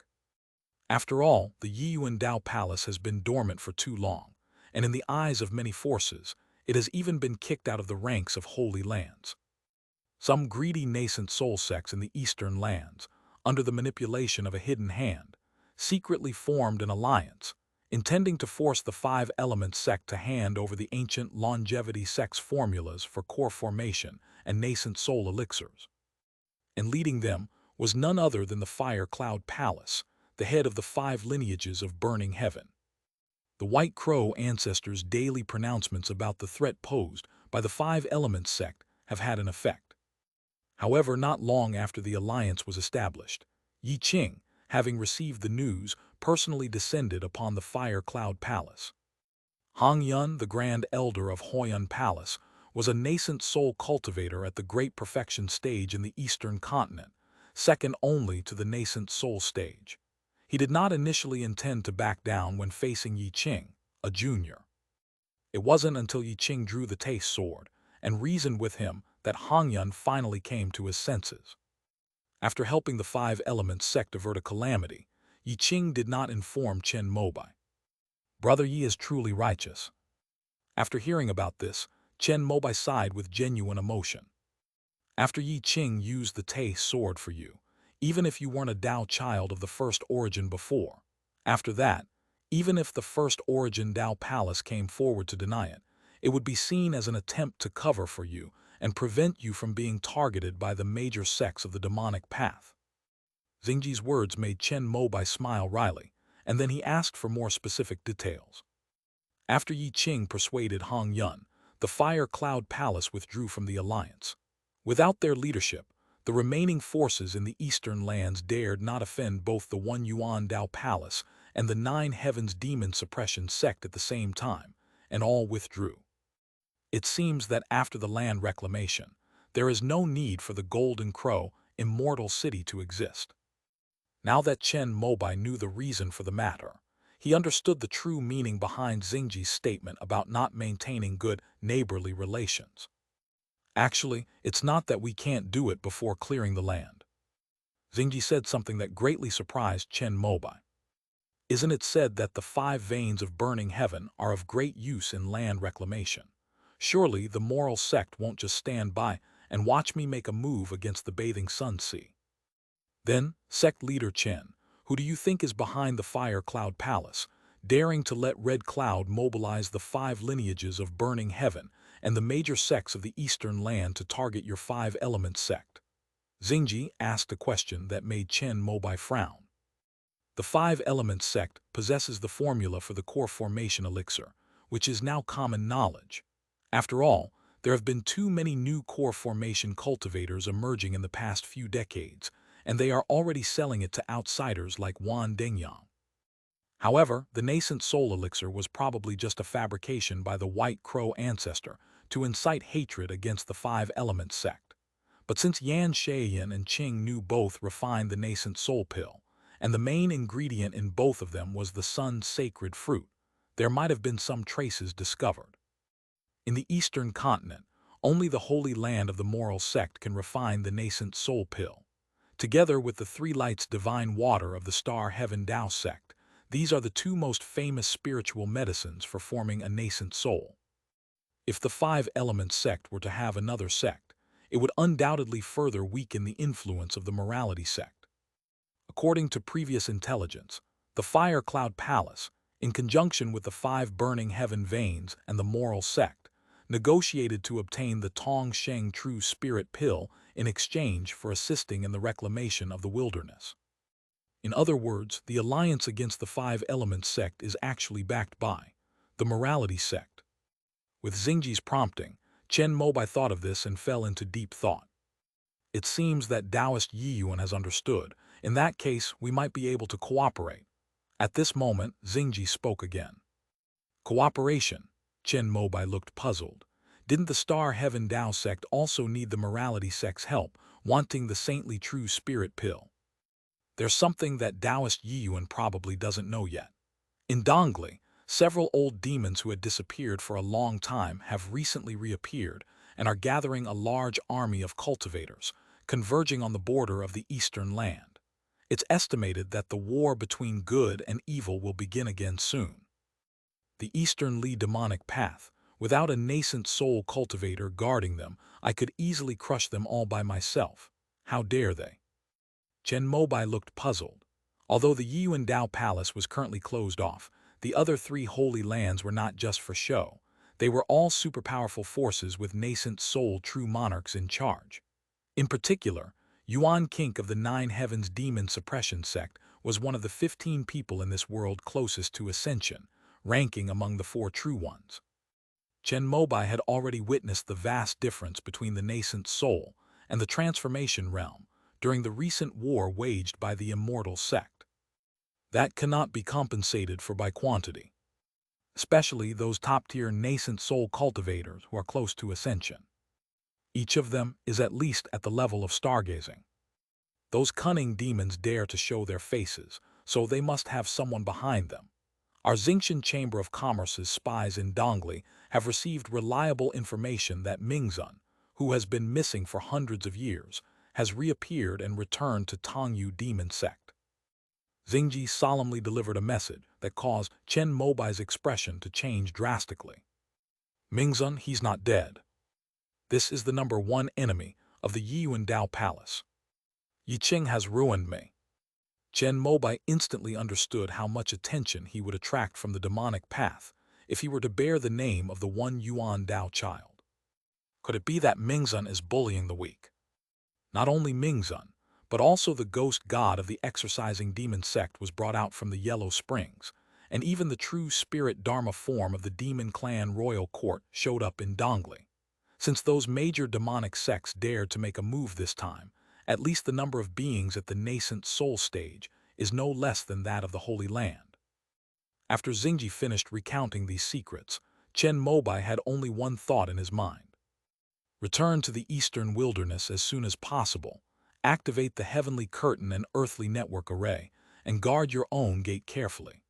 After all, the Yiyuan Dao Palace has been dormant for too long, and in the eyes of many forces, it has even been kicked out of the ranks of holy lands. Some greedy nascent soul sects in the eastern lands, under the manipulation of a hidden hand, secretly formed an alliance, intending to force the 5-element sect to hand over the ancient longevity sect's formulas for core formation and nascent soul elixirs. And leading them was none other than the Fire Cloud Palace, the head of the 5 lineages of burning heaven. The White Crow ancestors' daily pronouncements about the threat posed by the 5-element sect have had an effect. However, not long after the alliance was established, Yi Qing, having received the news, personally descended upon the Fire Cloud Palace. Hong Yun, the Grand Elder of Huoyuan Palace, was a nascent soul cultivator at the Great Perfection stage in the Eastern continent, second only to the nascent soul stage. He did not initially intend to back down when facing Yi Qing, a junior. It wasn't until Yi Qing drew the taste sword and reasoned with him that Hong Yun finally came to his senses. After helping the 5-element sect avert a calamity, Yi Qing did not inform Chen Mobai. Brother Yi is truly righteous. After hearing about this, Chen Mobai sighed with genuine emotion. After Yi Qing used the taste sword for you, even if you weren't a Dao child of the first origin before, after that, even if the first origin Dao Palace came forward to deny it, it would be seen as an attempt to cover for you and prevent you from being targeted by the major sects of the demonic path. Xingji's words made Chen Mobai smile wryly, and then he asked for more specific details. After Yi Qing persuaded Hong Yun, the Fire Cloud Palace withdrew from the alliance. Without their leadership, the remaining forces in the eastern lands dared not offend both the One Yuan Dao Palace and the 9 Heavens Demon Suppression sect at the same time, and all withdrew. It seems that after the land reclamation, there is no need for the Golden Crow, immortal city to exist. Now that Chen Mobai knew the reason for the matter, he understood the true meaning behind Xingji's statement about not maintaining good neighborly relations. Actually, it's not that we can't do it before clearing the land. Xingji said something that greatly surprised Chen Mobai. Isn't it said that the 5 veins of burning heaven are of great use in land reclamation? Surely the moral sect won't just stand by and watch me make a move against the Bathing Sun Sea. Then, sect leader Chen, who do you think is behind the Fire Cloud Palace, daring to let Red Cloud mobilize the 5 lineages of burning heaven and the major sects of the eastern land to target your 5-element sect? Xingji asked a question that made Chen Mobai frown. The 5-element sect possesses the formula for the core formation elixir, which is now common knowledge. After all, there have been too many new core formation cultivators emerging in the past few decades, and they are already selling it to outsiders like Wan Dengyang. However, the nascent soul elixir was probably just a fabrication by the White Crow ancestor to incite hatred against the Five Elements sect. But since Yan Shaoyan and Qing Nu both refined the nascent soul pill, and the main ingredient in both of them was the sun's sacred fruit, there might have been some traces discovered. In the eastern continent, only the holy land of the moral sect can refine the nascent soul pill. Together with the three lights divine water of the star heaven Tao sect, these are the two most famous spiritual medicines for forming a nascent soul. If the Five Elements sect were to have another sect, it would undoubtedly further weaken the influence of the morality sect. According to previous intelligence, the Fire Cloud Palace, in conjunction with the five burning heaven veins and the moral sect, negotiated to obtain the Tong Sheng True Spirit Pill in exchange for assisting in the reclamation of the wilderness. In other words, the alliance against the Five Elements sect is actually backed by the morality sect. With Xingji's prompting, Chen Mobai thought of this and fell into deep thought. It seems that Taoist Yiyuan has understood. In that case, we might be able to cooperate. At this moment, Xingji spoke again. Cooperation? Chen Mobai looked puzzled. Didn't the Star Heaven Tao sect also need the morality sect's help, wanting the saintly true spirit pill? There's something that Taoist Yiyuan probably doesn't know yet. In Dongli, several old demons who had disappeared for a long time have recently reappeared and are gathering a large army of cultivators, converging on the border of the eastern land. It's estimated that the war between good and evil will begin again soon. The Eastern Li demonic path, without a nascent soul cultivator guarding them, I could easily crush them all by myself. How dare they? Chen Mobai looked puzzled. Although the Yiyuan Dao Palace was currently closed off, the other three holy lands were not just for show. They were all superpowerful forces with nascent soul true monarchs in charge. In particular, Yuan Kink of the Nine Heavens Demon Suppression Sect was one of the 15 people in this world closest to ascension, ranking among the four true ones. Chen Mobai had already witnessed the vast difference between the nascent soul and the transformation realm during the recent war waged by the immortal sect. That cannot be compensated for by quantity, especially those top-tier nascent soul cultivators who are close to ascension. Each of them is at least at the level of stargazing. Those cunning demons dare to show their faces, so they must have someone behind them. Our Xingshan Chamber of Commerce's spies in Dongli have received reliable information that Mingzun, who has been missing for hundreds of years, has reappeared and returned to Tongyu Demon Sect. Xingji solemnly delivered a message that caused Chen Mobai's expression to change drastically. Mingzun, he's not dead. This is the #1 enemy of the Yiyuan Dao Palace. Yiqing has ruined me. Chen Mobai instantly understood how much attention he would attract from the demonic path if he were to bear the name of the one Yuan Dao child. Could it be that Mingzun is bullying the weak? Not only Mingzun, but also the ghost god of the exorcising demon sect was brought out from the Yellow Springs, and even the true spirit Dharma form of the demon clan royal court showed up in Dongli. Since those major demonic sects dared to make a move this time, at least the number of beings at the nascent soul stage is no less than that of the Holy Land. After Xingji finished recounting these secrets, Chen Mobai had only one thought in his mind. Return to the eastern wilderness as soon as possible, activate the heavenly curtain and earthly network array, and guard your own gate carefully.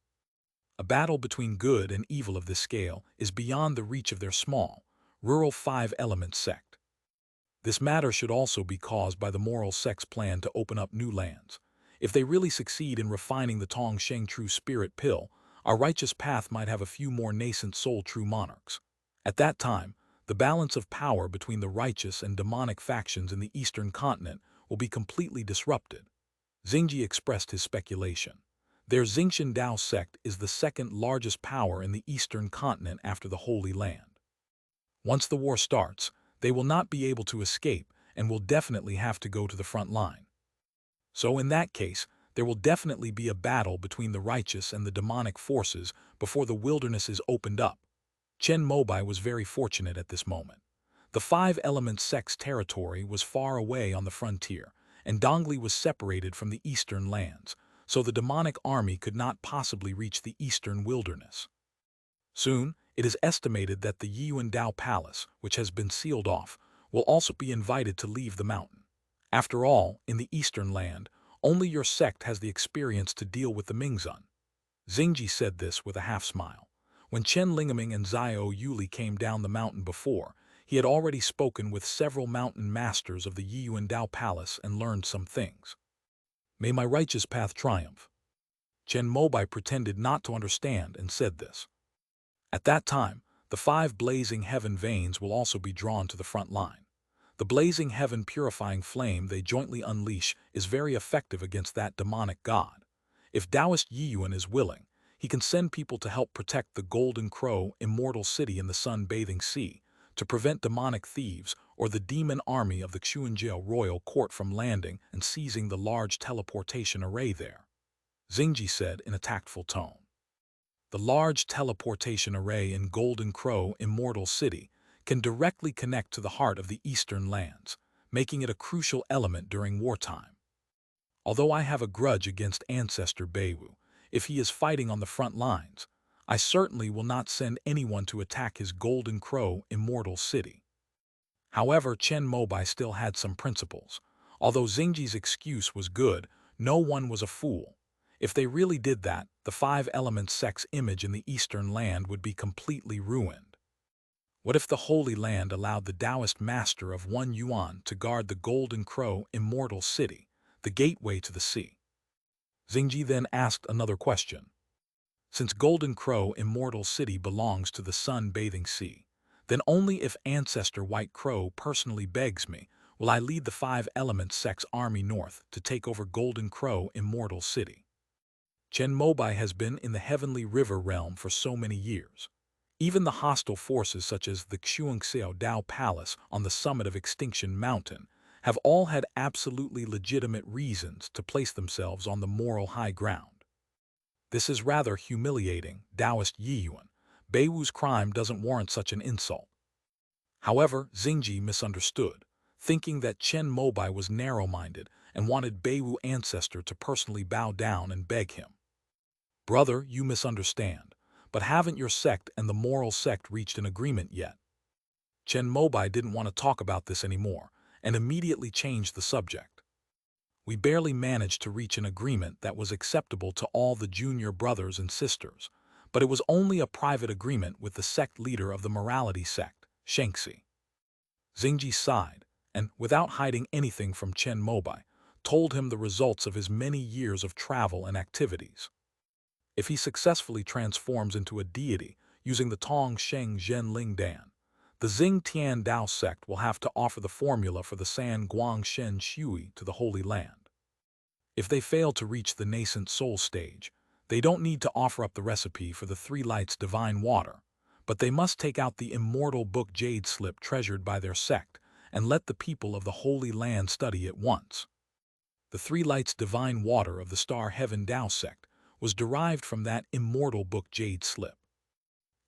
A battle between good and evil of this scale is beyond the reach of their small, rural five-element sect. This matter should also be caused by the moral sect's plan to open up new lands. If they really succeed in refining the Tong Sheng True Spirit Pill, our righteous path might have a few more nascent soul true monarchs. At that time, the balance of power between the righteous and demonic factions in the eastern continent will be completely disrupted. Xingji expressed his speculation. Their Xingshan Dao sect is the second largest power in the eastern continent after the Holy Land. Once the war starts, they will not be able to escape and will definitely have to go to the front line. So in that case, there will definitely be a battle between the righteous and the demonic forces before the wilderness is opened up. Chen Mobai was very fortunate at this moment. The Five Elements sect's territory was far away on the frontier, and Dongli was separated from the eastern lands, so the demonic army could not possibly reach the eastern wilderness. Soon, it is estimated that the Yiyuan Dao Palace, which has been sealed off, will also be invited to leave the mountain. After all, in the eastern land, only your sect has the experience to deal with the Mingzun. Xingji said this with a half-smile. When Chen Lingaming and Zhao Yuli came down the mountain before, he had already spoken with several mountain masters of the Yiyuan Dao Palace and learned some things. May my righteous path triumph. Chen Mobai pretended not to understand and said this. At that time, the 5 blazing heaven veins will also be drawn to the front line. The blazing heaven purifying flame they jointly unleash is very effective against that demonic god. If Taoist Yiyuan is willing, he can send people to help protect the Golden Crow immortal city in the sun-bathing sea, to prevent demonic thieves or the demon army of the Xuanjiao royal court from landing and seizing the large teleportation array there. Xingji said in a tactful tone. The large teleportation array in Golden Crow immortal city can directly connect to the heart of the eastern lands, making it a crucial element during wartime. Although I have a grudge against Ancestor Beiwu, if he is fighting on the front lines, I certainly will not send anyone to attack his Golden Crow immortal city. However, Chen Mobai still had some principles. Although Xingji's excuse was good, no one was a fool. If they really did that, the 5 Elements sect's image in the eastern land would be completely ruined. What if the Holy Land allowed the Taoist master of 1 Yuan to guard the Golden Crow immortal city, the gateway to the sea? Xingji then asked another question. Since Golden Crow immortal city belongs to the sun-bathing sea, then only if Ancestor White Crow personally begs me will I lead the 5 Elements sect's army north to take over Golden Crow immortal city. Chen Mobai has been in the Heavenly River realm for so many years. Even the hostile forces such as the Xuanxiao Dao Palace on the summit of Extinction Mountain have all had absolutely legitimate reasons to place themselves on the moral high ground. This is rather humiliating, Taoist Yiyuan. Beiwu's crime doesn't warrant such an insult. However, Xingji misunderstood, thinking that Chen Mobai was narrow-minded and wanted Beiwu Ancestor to personally bow down and beg him. Brother, you misunderstand, but haven't your sect and the moral sect reached an agreement yet? Chen Mobai didn't want to talk about this anymore and immediately changed the subject. We barely managed to reach an agreement that was acceptable to all the junior brothers and sisters, but it was only a private agreement with the sect leader of the morality sect, Shengxi. Xingji sighed, and, without hiding anything from Chen Mobai, told him the results of his many years of travel and activities. If he successfully transforms into a deity using the Tong Sheng Zhen Ling Dan, the Xing Tian Dao sect will have to offer the formula for the San Guang Shen Shui to the Holy Land. If they fail to reach the nascent soul stage, they don't need to offer up the recipe for the 3 lights divine water, but they must take out the immortal book Jade Slip treasured by their sect and let the people of the Holy Land study it once. The 3 lights divine water of the Star Heaven Dao sect was derived from that immortal book Jade Slip.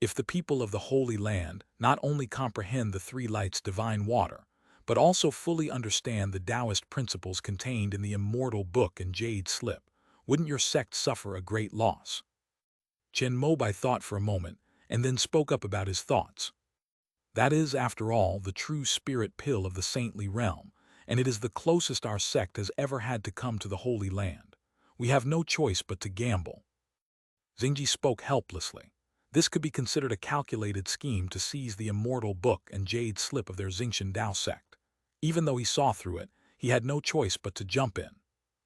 If the people of the Holy Land not only comprehend the 3 lights divine water, but also fully understand the Taoist principles contained in the immortal book and Jade Slip, wouldn't your sect suffer a great loss? Chen Mobai thought for a moment and then spoke up about his thoughts. That is, after all, the true spirit pill of the saintly realm, and it is the closest our sect has ever had to come to the Holy Land. We have no choice but to gamble. Xingji spoke helplessly. This could be considered a calculated scheme to seize the immortal book and Jade Slip of their Xingtian Dao sect. Even though he saw through it, he had no choice but to jump in.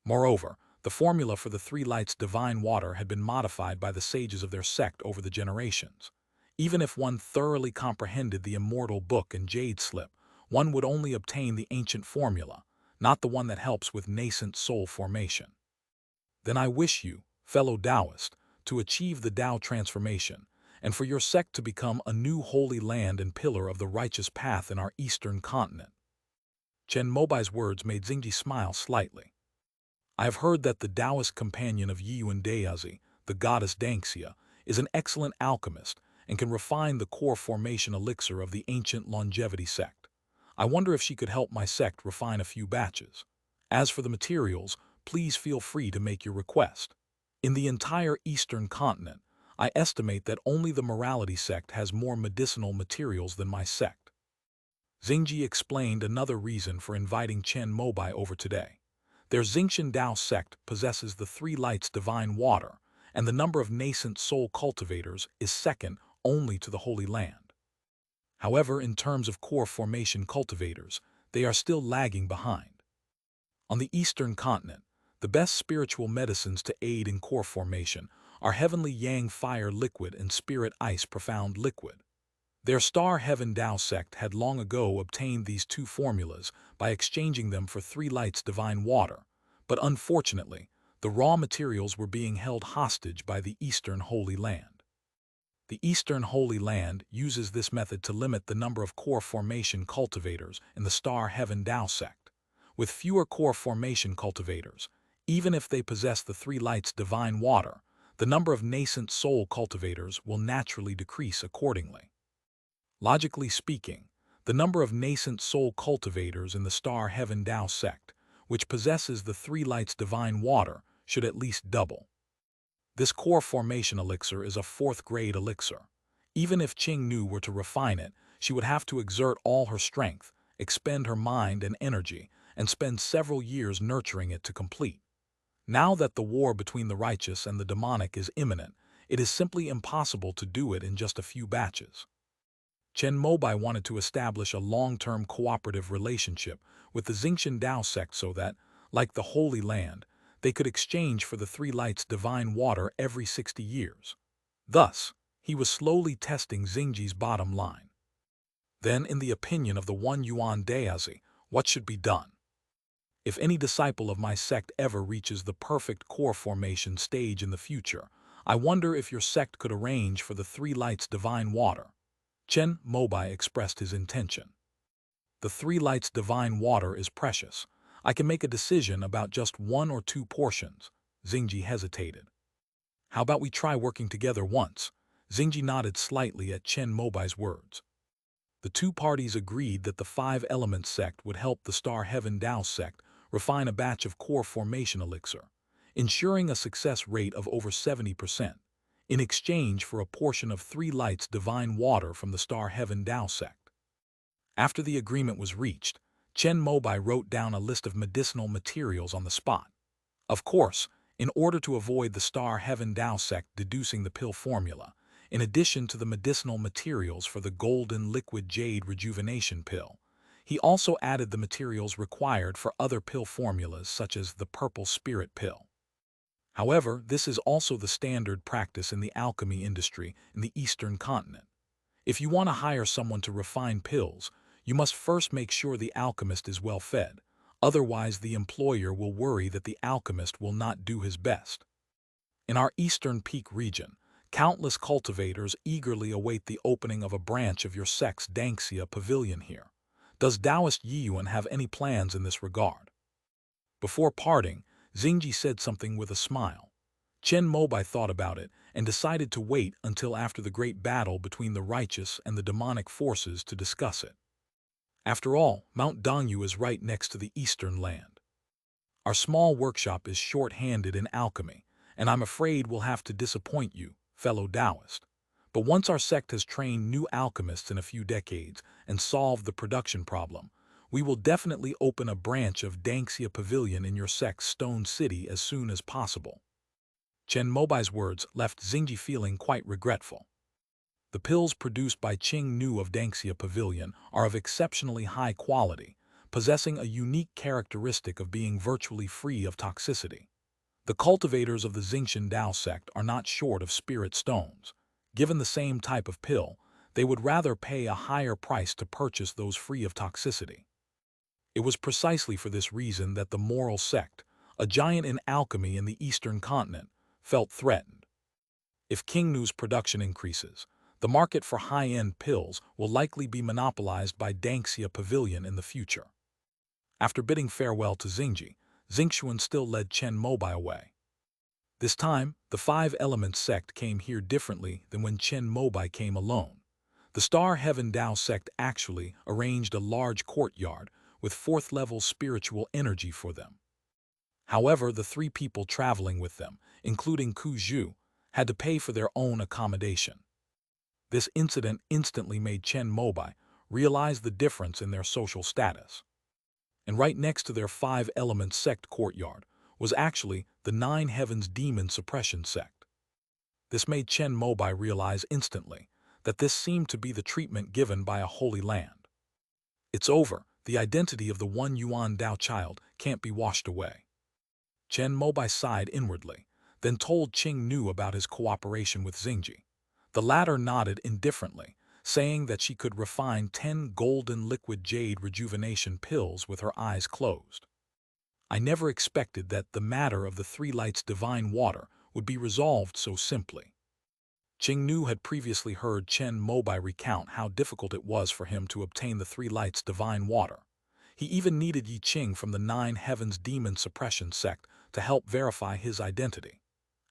Moreover, the formula for the 3 lights divine water had been modified by the sages of their sect over the generations. Even if one thoroughly comprehended the immortal book and Jade Slip, one would only obtain the ancient formula, not the one that helps with nascent soul formation. Then I wish you, fellow Taoist, to achieve the Tao transformation, and for your sect to become a new holy land and pillar of the righteous path in our eastern continent. Chen Mobai's words made Xingji smile slightly. I have heard that the Taoist companion of Yiyuan Daozi, the goddess Dangxia, is an excellent alchemist and can refine the core formation elixir of the ancient longevity sect. I wonder if she could help my sect refine a few batches. As for the materials, please feel free to make your request. In the entire Eastern continent, I estimate that only the morality sect has more medicinal materials than my sect. Xingji explained another reason for inviting Chen Mobai over today. Their Xingqian Dao sect possesses the three lights divine water, and the number of nascent soul cultivators is second only to the Holy Land. However, in terms of core formation cultivators, they are still lagging behind. On the Eastern continent, the best spiritual medicines to aid in core formation are Heavenly Yang Fire Liquid and Spirit Ice Profound Liquid. Their Star Heaven Tao sect had long ago obtained these two formulas by exchanging them for three lights divine water, but unfortunately, the raw materials were being held hostage by the Eastern Holy Land. The Eastern Holy Land uses this method to limit the number of core formation cultivators in the Star Heaven Tao sect. With fewer core formation cultivators, even if they possess the three lights divine water, the number of nascent soul cultivators will naturally decrease accordingly. Logically speaking, the number of nascent soul cultivators in the Star Heaven Tao sect, which possesses the three lights divine water, should at least double. This core formation elixir is a fourth-grade elixir. Even if Qing Nu were to refine it, she would have to exert all her strength, expend her mind and energy, and spend several years nurturing it to complete. Now that the war between the righteous and the demonic is imminent, it is simply impossible to do it in just a few batches. Chen Mobai wanted to establish a long-term cooperative relationship with the Xingqian Dao sect so that, like the Holy Land, they could exchange for the three lights divine water every 60 years. Thus, he was slowly testing Xingji's bottom line. Then, in the opinion of the One Yuan Daozi, what should be done? If any disciple of my sect ever reaches the perfect core formation stage in the future, I wonder if your sect could arrange for the three lights divine water. Chen Mobai expressed his intention. The three lights divine water is precious. I can make a decision about just one or two portions. Xingji hesitated. How about we try working together once? Xingji nodded slightly at Chen Mobai's words. The two parties agreed that the Five Elements sect would help the Star Heaven Tao sect refine a batch of core formation elixir, ensuring a success rate of over 70%. In exchange for a portion of three lights divine water from the Star Heaven Tao sect. After the agreement was reached, Chen Mobai wrote down a list of medicinal materials on the spot. Of course, in order to avoid the Star Heaven Tao sect deducing the pill formula, in addition to the medicinal materials for the golden liquid jade rejuvenation pill, he also added the materials required for other pill formulas such as the purple spirit pill. However, this is also the standard practice in the alchemy industry in the Eastern continent. If you want to hire someone to refine pills, you must first make sure the alchemist is well fed, otherwise the employer will worry that the alchemist will not do his best. In our Eastern Peak region, countless cultivators eagerly await the opening of a branch of your sect's Danxia pavilion here. Does Taoist Yiyuan have any plans in this regard? Before parting, Xingji said something with a smile. Chen Mobai thought about it and decided to wait until after the great battle between the righteous and the demonic forces to discuss it. After all, Mount Dongyu is right next to the Eastern Land. Our small workshop is short-handed in alchemy, and I'm afraid we'll have to disappoint you, fellow Taoist. But once our sect has trained new alchemists in a few decades and solved the production problem, we will definitely open a branch of Danxia Pavilion in your sect's Stone City as soon as possible. Chen Mobai's words left Xingji feeling quite regretful. The pills produced by Qing Nu of Danxia Pavilion are of exceptionally high quality, possessing a unique characteristic of being virtually free of toxicity. The cultivators of the Xingqian Dao sect are not short of spirit stones. Given the same type of pill, they would rather pay a higher price to purchase those free of toxicity. It was precisely for this reason that the moral sect, a giant in alchemy in the Eastern continent, felt threatened. If King Nu's production increases, the market for high-end pills will likely be monopolized by Danxia Pavilion in the future. After bidding farewell to Xingji, Xingxuan still led Chen Mobai away. This time, the Five Elements sect came here differently than when Chen Mobai came alone. The Star Heaven Tao sect actually arranged a large courtyard with fourth-level spiritual energy for them. However, the three people traveling with them, including Ku Zhu, had to pay for their own accommodation. This incident instantly made Chen Mobai realize the difference in their social status. And right next to their five-element sect courtyard was actually the Nine Heavens Demon Suppression sect. This made Chen Mobai realize instantly that this seemed to be the treatment given by a holy land. It's over. The identity of the one Yuan Dao child can't be washed away. Chen Mobai sighed inwardly, then told Qing Nu about his cooperation with Xingji. The latter nodded indifferently, saying that she could refine 10 golden liquid jade rejuvenation pills with her eyes closed. I never expected that the matter of the three lights divine water would be resolved so simply. Qing Nu had previously heard Chen Mobai recount how difficult it was for him to obtain the three lights divine water. He even needed Yi Qing from the Nine Heavens Demon Suppression sect to help verify his identity.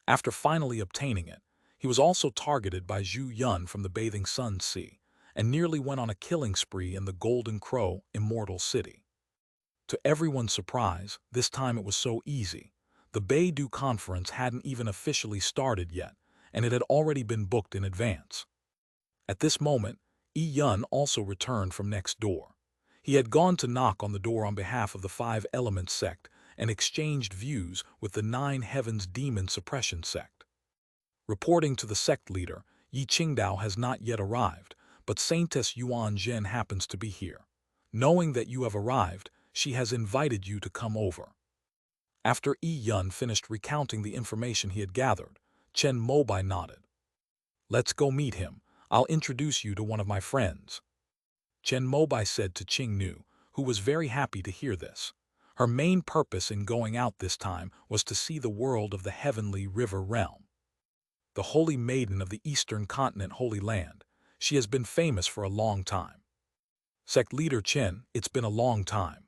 After finally obtaining it, he was also targeted by Zhu Yun from the Bathing Sun Sea, and nearly went on a killing spree in the Golden Crow, Immortal City. To everyone's surprise, this time it was so easy. The Beidou conference hadn't even officially started yet, and it had already been booked in advance. At this moment, Yi Yun also returned from next door. He had gone to knock on the door on behalf of the Five Elements sect and exchanged views with the Nine Heavens Demon Suppression sect. Reporting to the sect leader, Yi Qingdao has not yet arrived, but Saintess Yuan Zhen happens to be here. Knowing that you have arrived, she has invited you to come over. After Yi Yun finished recounting the information he had gathered, Chen Mobai nodded. Let's go meet him. I'll introduce you to one of my friends. Chen Mobai said to Qing Nu, who was very happy to hear this. Her main purpose in going out this time was to see the world of the heavenly river realm. The Holy Maiden of the Eastern Continent Holy Land, she has been famous for a long time. Sect leader Chen, it's been a long time.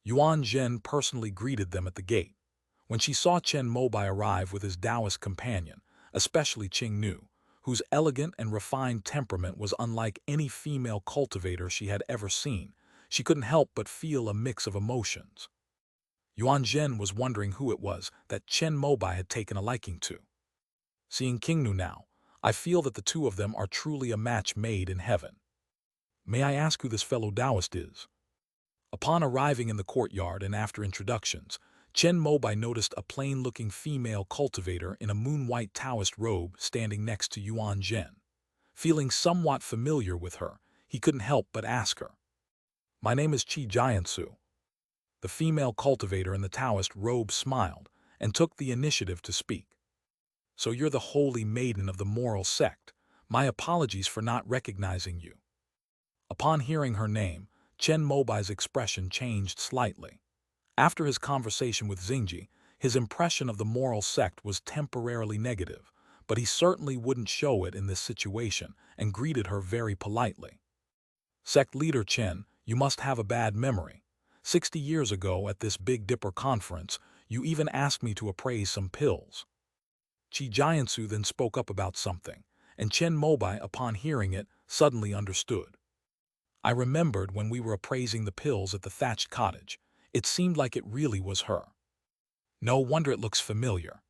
Yuan Zhen personally greeted them at the gate. When she saw Chen Mobai arrive with his Taoist companion, especially Qing Nu, whose elegant and refined temperament was unlike any female cultivator she had ever seen, she couldn't help but feel a mix of emotions. Yuan Zhen was wondering who it was that Chen Mobai had taken a liking to. Seeing Qing Nu now, I feel that the two of them are truly a match made in heaven. May I ask who this fellow Taoist is? Upon arriving in the courtyard and after introductions, Chen Mobai noticed a plain-looking female cultivator in a moon-white Taoist robe standing next to Yuan Zhen. Feeling somewhat familiar with her, he couldn't help but ask her. My name is Qi Jiansu. The female cultivator in the Taoist robe smiled and took the initiative to speak. So you're the holy maiden of the moral sect. My apologies for not recognizing you. Upon hearing her name, Chen Mobai's expression changed slightly. After his conversation with Xingji, his impression of the moral sect was temporarily negative, but he certainly wouldn't show it in this situation and greeted her very politely. Sect leader Chen, you must have a bad memory. 60 years ago at this Big Dipper conference, you even asked me to appraise some pills. Qi Jiansu then spoke up about something, and Chen Mobai, upon hearing it, suddenly understood. I remembered when we were appraising the pills at the thatched cottage. It seemed like it really was her. No wonder it looks familiar.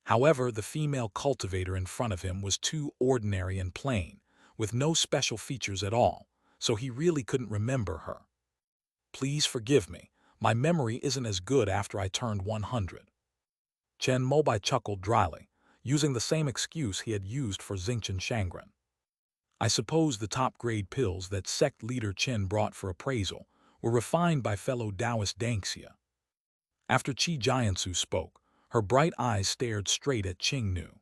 However, the female cultivator in front of him was too ordinary and plain, with no special features at all, so he really couldn't remember her. Please forgive me, my memory isn't as good after I turned 100. Chen Mobai chuckled dryly, using the same excuse he had used for Xingchen Shangren. I suppose the top-grade pills that sect leader Chen brought for appraisal were refined by fellow Taoist Dangxia. After Qi Jiansu spoke, her bright eyes stared straight at Qing Nu.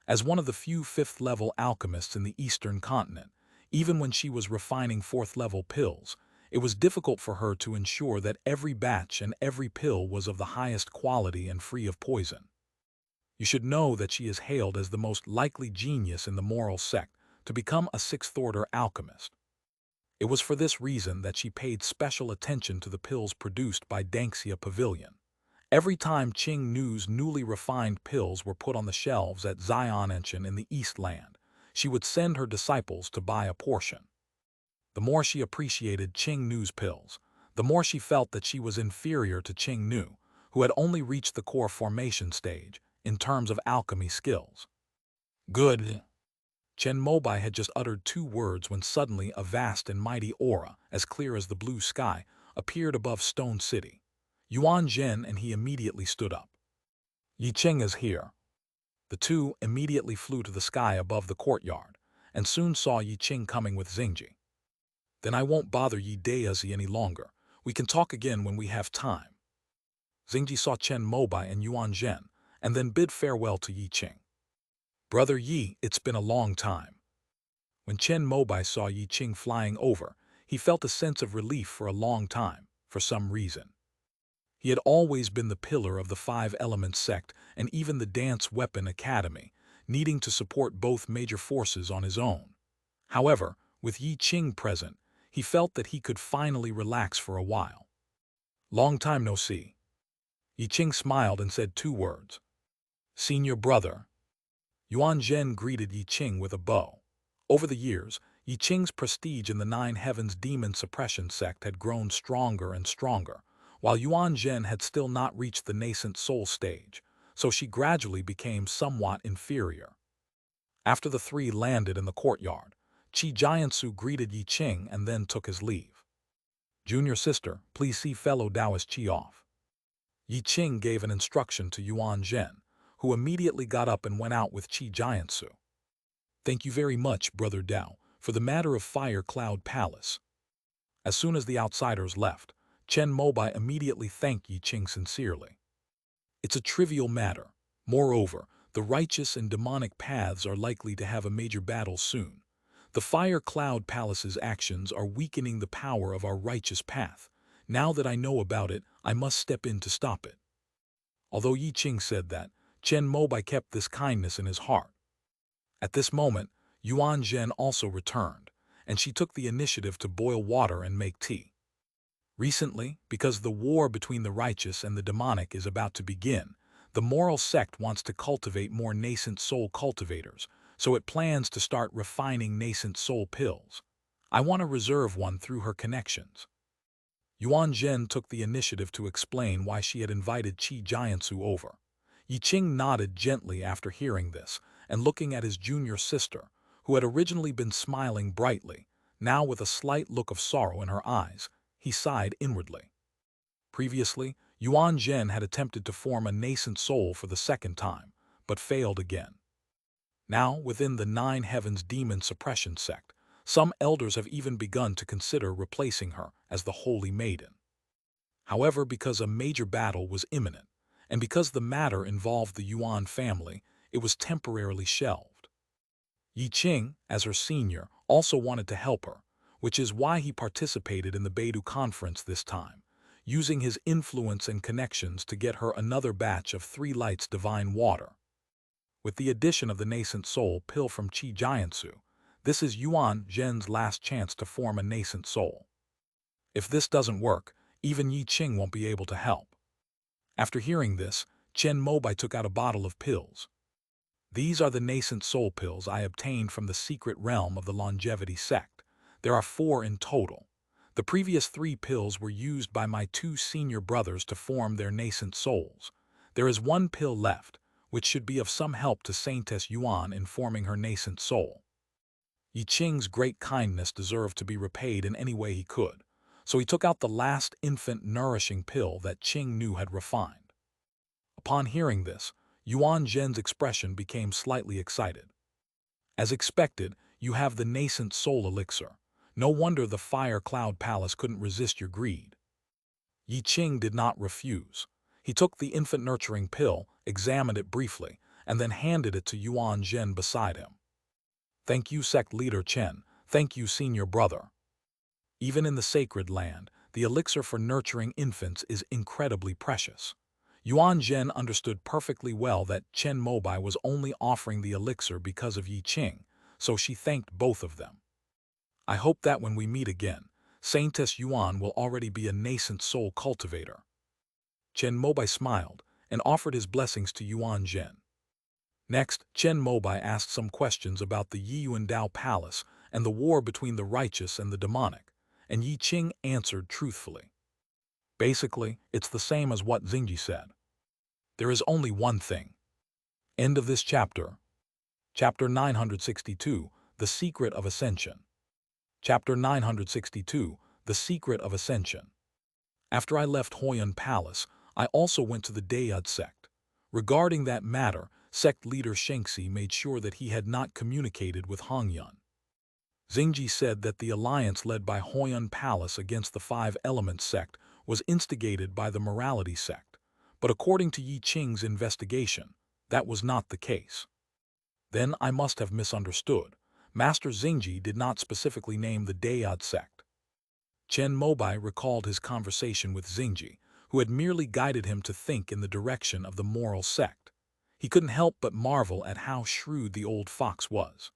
As one of the few fifth-level alchemists in the Eastern Continent, even when she was refining fourth-level pills, it was difficult for her to ensure that every batch and every pill was of the highest quality and free of poison. You should know that she is hailed as the most likely genius in the moral sect to become a sixth-order alchemist. It was for this reason that she paid special attention to the pills produced by Dangxia Pavilion. Every time Qing Nu's newly refined pills were put on the shelves at Xi'anenshan in the East Land, she would send her disciples to buy a portion. The more she appreciated Qing Nu's pills, the more she felt that she was inferior to Qing Nu, who had only reached the core formation stage in terms of alchemy skills. Good. Chen Mobai had just uttered 2 words when suddenly a vast and mighty aura, as clear as the blue sky, appeared above Stone City. Yuan Zhen and he immediately stood up. Yi Qing is here. The two immediately flew to the sky above the courtyard, and soon saw Yi Qing coming with Xingji. Then I won't bother Yi Daisy any longer. We can talk again when we have time. Xingji saw Chen Mobai and Yuan Zhen, and then bid farewell to Yi Qing. Brother Yi, it's been a long time. When Chen Mobai saw Yi Qing flying over, he felt a sense of relief for a long time, for some reason. He had always been the pillar of the 5 Elements sect and even the Dance Weapon Academy, needing to support both major forces on his own. However, with Yi Qing present, he felt that he could finally relax for a while. Long time no see. Yi Qing smiled and said 2 words. Senior brother. Yuan Zhen greeted Yi Qing with a bow. Over the years, Yi Qing's prestige in the 9 Heavens Demon Suppression sect had grown stronger and stronger, while Yuan Zhen had still not reached the nascent soul stage, so she gradually became somewhat inferior. After the 3 landed in the courtyard, Qi Jiansu greeted Yi Qing and then took his leave. Junior sister, please see fellow Taoist Qi off. Yi Qing gave an instruction to Yuan Zhen, who immediately got up and went out with Qi Jiansu. Thank you very much, Brother Dao, for the matter of Fire Cloud Palace. As soon as the outsiders left, Chen Mobai immediately thanked Yi Qing sincerely. It's a trivial matter. Moreover, the righteous and demonic paths are likely to have a major battle soon. The Fire Cloud Palace's actions are weakening the power of our righteous path. Now that I know about it, I must step in to stop it. Although Yi Qing said that, Chen Mobai kept this kindness in his heart. At this moment, Yuan Zhen also returned, and she took the initiative to boil water and make tea. Recently, because the war between the righteous and the demonic is about to begin, the moral sect wants to cultivate more nascent soul cultivators, so it plans to start refining nascent soul pills. I want to reserve one through her connections. Yuan Zhen took the initiative to explain why she had invited Qi Jiansu over. Yi Qing nodded gently after hearing this, and looking at his junior sister, who had originally been smiling brightly, now with a slight look of sorrow in her eyes, he sighed inwardly. Previously, Yuan Zhen had attempted to form a nascent soul for the 2nd time, but failed again. Now, within the 9 Heavens Demon Suppression sect, some elders have even begun to consider replacing her as the Holy Maiden. However, because a major battle was imminent, and because the matter involved the Yuan family, it was temporarily shelved. Yi Qing, as her senior, also wanted to help her, which is why he participated in the Beidou conference this time, using his influence and connections to get her another batch of 3 Lights Divine Water. With the addition of the nascent soul pill from Qi Jiansu, this is Yuan Zhen's last chance to form a nascent soul. If this doesn't work, even Yi Qing won't be able to help. After hearing this, Chen Mobai took out a bottle of pills. These are the nascent soul pills I obtained from the secret realm of the longevity sect. There are 4 in total. The previous 3 pills were used by my 2 senior brothers to form their nascent souls. There is 1 pill left, which should be of some help to Saintess Yuan in forming her nascent soul. Yi Qing's great kindness deserved to be repaid in any way he could, so he took out the last infant nourishing pill that Qing Nu had refined. Upon hearing this, Yuan Zhen's expression became slightly excited. As expected, you have the nascent soul elixir. No wonder the Fire Cloud Palace couldn't resist your greed. Yi Qing did not refuse. He took the infant nurturing pill, examined it briefly, and then handed it to Yuan Zhen beside him. Thank you, sect leader Chen. Thank you, senior brother. Even in the sacred land, the elixir for nurturing infants is incredibly precious. Yuan Zhen understood perfectly well that Chen Mobai was only offering the elixir because of Yi Qing, so she thanked both of them. I hope that when we meet again, Saintess Yuan will already be a nascent soul cultivator. Chen Mobai smiled and offered his blessings to Yuan Zhen. Next, Chen Mobai asked some questions about the Yiyuandao Palace and the war between the righteous and the demonic, and Yi Qing answered truthfully. Basically, it's the same as what Xingji said. There is only one thing. End of this chapter. Chapter 962, The Secret of Ascension. Chapter 962, The Secret of Ascension. After I left Huoyuan Palace, I also went to the Dayad sect. Regarding that matter, sect leader Shengxi made sure that he had not communicated with Hongyun. Xingji said that the alliance led by Huoyuan Palace against the Five Elements sect was instigated by the morality sect, but according to Yi Qing's investigation, that was not the case. Then I must have misunderstood. Master Xingji did not specifically name the Dayad sect. Chen Mobai recalled his conversation with Xingji, who had merely guided him to think in the direction of the moral sect. He couldn't help but marvel at how shrewd the old fox was.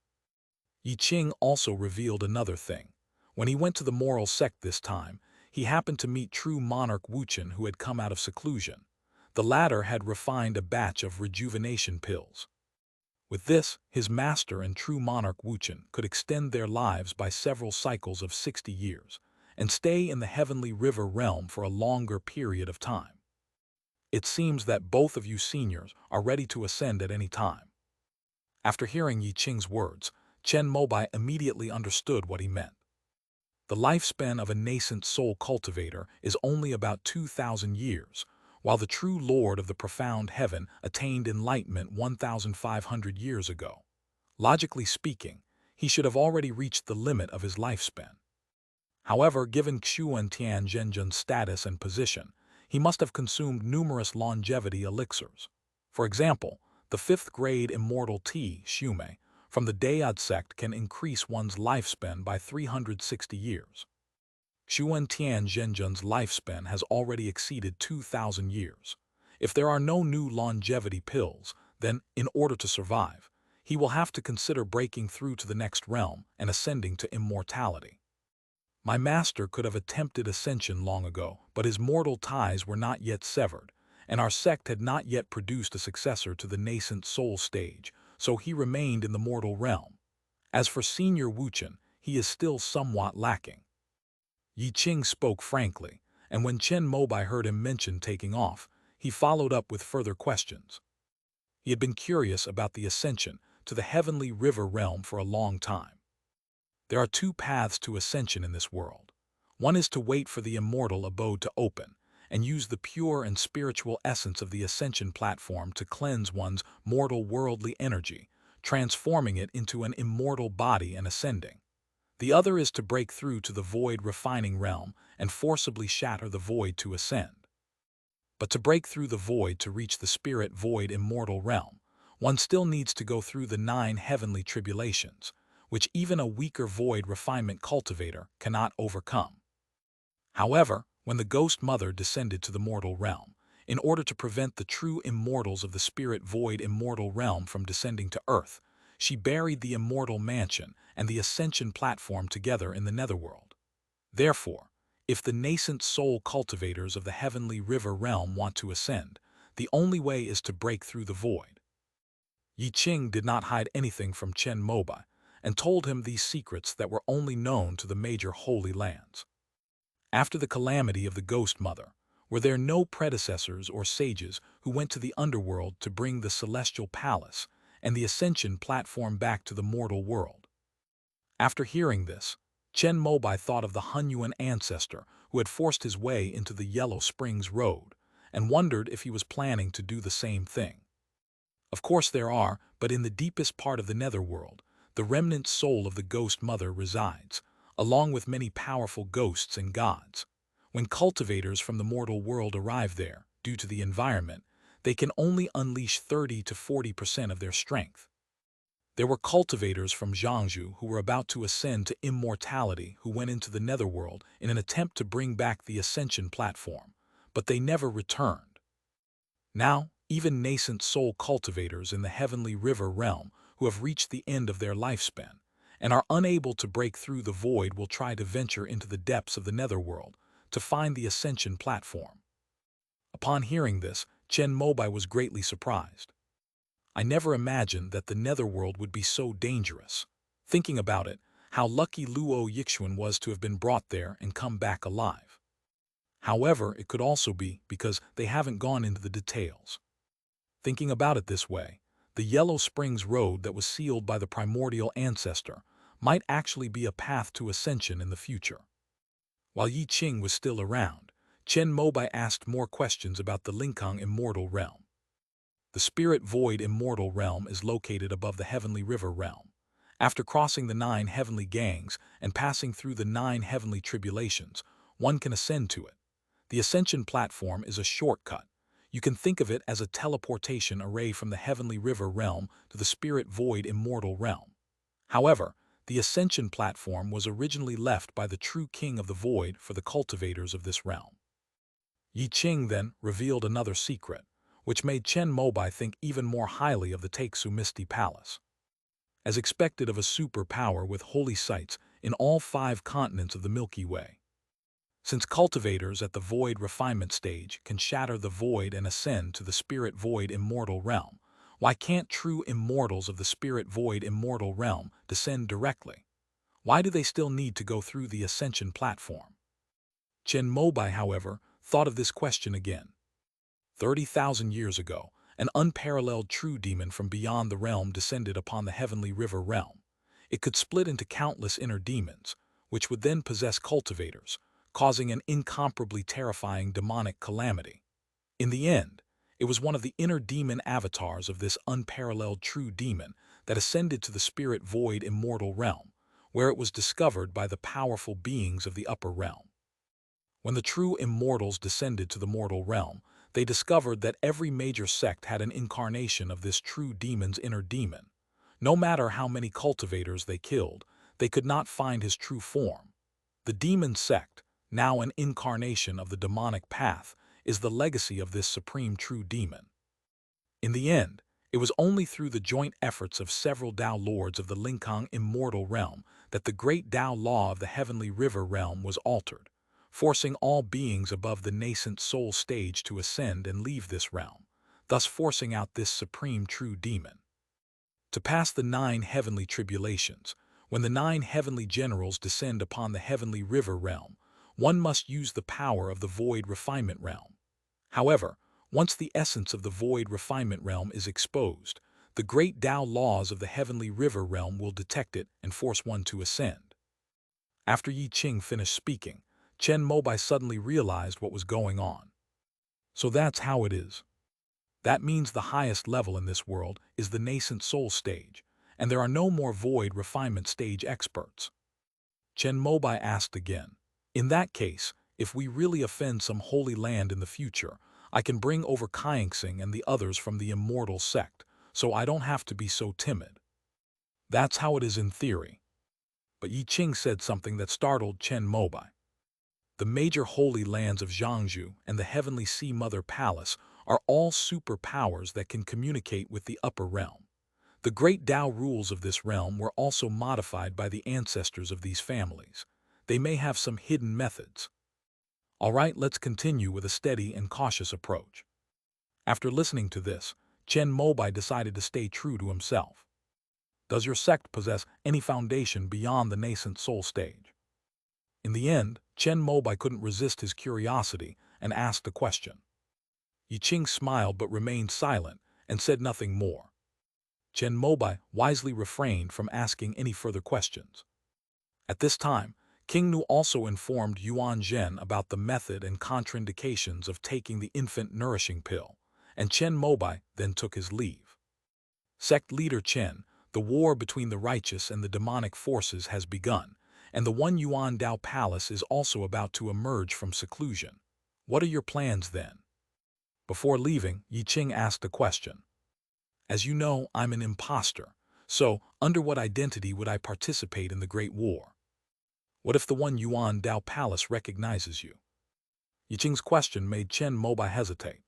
Yi Qing also revealed another thing. When he went to the moral sect this time, he happened to meet true monarch Wuchen, who had come out of seclusion. The latter had refined a batch of rejuvenation pills. With this, his master and true monarch Wuchen could extend their lives by several cycles of 60 years and stay in the heavenly river realm for a longer period of time. It seems that both of you seniors are ready to ascend at any time. After hearing Yi Qing's words, Chen Mobai immediately understood what he meant. The lifespan of a nascent soul cultivator is only about 2,000 years, while the true Lord of the profound heaven attained enlightenment 1,500 years ago. Logically speaking, he should have already reached the limit of his lifespan. However, given Xuan Tian Zhenjun's status and position, he must have consumed numerous longevity elixirs. For example, the 5th grade immortal tea, Shumei, from the Dayad sect can increase one's lifespan by 360 years. Xuan Tian Zhenjun's lifespan has already exceeded 2,000 years. If there are no new longevity pills, then, in order to survive, he will have to consider breaking through to the next realm and ascending to immortality. My master could have attempted ascension long ago, but his mortal ties were not yet severed, and our sect had not yet produced a successor to the nascent soul stage, so he remained in the mortal realm. As for Senior Wuchen, he is still somewhat lacking. Yi Qing spoke frankly, and when Chen Mobai heard him mention taking off, he followed up with further questions. He had been curious about the ascension to the heavenly river realm for a long time. There are two paths to ascension in this world. One is to wait for the immortal abode to open, and use the pure and spiritual essence of the ascension platform to cleanse one's mortal worldly energy, transforming it into an immortal body and ascending. The other is to break through to the void refining realm and forcibly shatter the void to ascend. But to break through the void to reach the spirit void immortal realm, one still needs to go through the 9 heavenly tribulations, which even a weaker void refinement cultivator cannot overcome. However, when the Ghost Mother descended to the mortal realm, in order to prevent the true immortals of the spirit void immortal realm from descending to earth, she buried the immortal mansion and the ascension platform together in the netherworld. Therefore, if the nascent soul cultivators of the heavenly river realm want to ascend, the only way is to break through the void. Yi Qing did not hide anything from Chen Mobai, and told him these secrets that were only known to the major holy lands. After the calamity of the Ghost Mother, were there no predecessors or sages who went to the underworld to bring the celestial palace and the ascension platform back to the mortal world? After hearing this, Chen Mobai thought of the Hunyuan ancestor who had forced his way into the Yellow Springs Road, and wondered if he was planning to do the same thing. Of course there are, but in the deepest part of the netherworld, the remnant soul of the Ghost Mother resides, along with many powerful ghosts and gods. When cultivators from the mortal world arrive there, due to the environment, they can only unleash 30 to 40% of their strength. There were cultivators from Zhangzhou who were about to ascend to immortality who went into the netherworld in an attempt to bring back the ascension platform, but they never returned. Now, even nascent soul cultivators in the heavenly river realm who have reached the end of their lifespan and are unable to break through the void will try to venture into the depths of the netherworld to find the ascension platform. Upon hearing this, Chen Mobai was greatly surprised. I never imagined that the netherworld would be so dangerous. Thinking about it, how lucky Luo Yixuan was to have been brought there and come back alive. However, it could also be because they haven't gone into the details. Thinking about it this way, the Yellow Springs Road that was sealed by the primordial ancestor might actually be a path to ascension in the future. While Yi Qing was still around, Chen Mobai asked more questions about the Linkang immortal realm. The Spirit Void immortal realm is located above the Heavenly River realm. After crossing the 9 heavenly gangs and passing through the 9 heavenly tribulations, one can ascend to it. The ascension platform is a shortcut. You can think of it as a teleportation array from the Heavenly River realm to the Spirit Void immortal realm. However, the ascension platform was originally left by the true king of the void for the cultivators of this realm. Yi Qing then revealed another secret, which made Chen Mobai think even more highly of the Taixu Misty Palace. As expected of a superpower with holy sites in all 5 continents of the Milky Way. Since cultivators at the void refinement stage can shatter the void and ascend to the spirit void immortal realm, why can't true immortals of the spirit void immortal realm descend directly? Why do they still need to go through the ascension platform? Chen Mobai, however, thought of this question again. 30,000 years ago, an unparalleled true demon from beyond the realm descended upon the heavenly river realm. It could split into countless inner demons, which would then possess cultivators, causing an incomparably terrifying demonic calamity. In the end, it was one of the inner demon avatars of this unparalleled true demon that ascended to the spirit void immortal realm, where it was discovered by the powerful beings of the upper realm. When the true immortals descended to the mortal realm, they discovered that every major sect had an incarnation of this true demon's inner demon. No matter how many cultivators they killed, they could not find his true form. The demon sect, now an incarnation of the demonic path, is the legacy of this supreme true demon. In the end, it was only through the joint efforts of several Tao lords of the Linkang immortal realm that the great Tao law of the heavenly river realm was altered, forcing all beings above the nascent soul stage to ascend and leave this realm, thus forcing out this supreme true demon. To pass the 9 heavenly tribulations, when the 9 heavenly generals descend upon the heavenly river realm, one must use the power of the void refinement realm. However, once the essence of the void refinement realm is exposed, the great Tao laws of the heavenly river realm will detect it and force one to ascend. After Yi Qing finished speaking, Chen Mobai suddenly realized what was going on. So that's how it is. That means the highest level in this world is the nascent soul stage, and there are no more void refinement stage experts. Chen Mobai asked again. In that case, if we really offend some holy land in the future, I can bring over Kaingsing and the others from the immortal sect, so I don't have to be so timid. That's how it is in theory. But Yi Qing said something that startled Chen Mobai. The major holy lands of Zhangzhou and the Heavenly Sea Mother Palace are all superpowers that can communicate with the upper realm. The great Tao rules of this realm were also modified by the ancestors of these families. They may have some hidden methods. All right, let's continue with a steady and cautious approach. After listening to this, Chen Mobai decided to stay true to himself. Does your sect possess any foundation beyond the nascent soul stage? In the end, Chen Mobai couldn't resist his curiosity and asked a question. Yi Qing smiled but remained silent and said nothing more. Chen Mobai wisely refrained from asking any further questions. At this time, King Nu also informed Yuan Zhen about the method and contraindications of taking the infant nourishing pill, and Chen Mobai then took his leave. Sect leader Chen, the war between the righteous and the demonic forces has begun, and the One Yuan Dao Palace is also about to emerge from seclusion. What are your plans then? Before leaving, Yi Qing asked a question. As you know, I'm an imposter, so under what identity would I participate in the Great War? What if the One Yuan Dao Palace recognizes you? Yi Qing's question made Chen Mobai hesitate.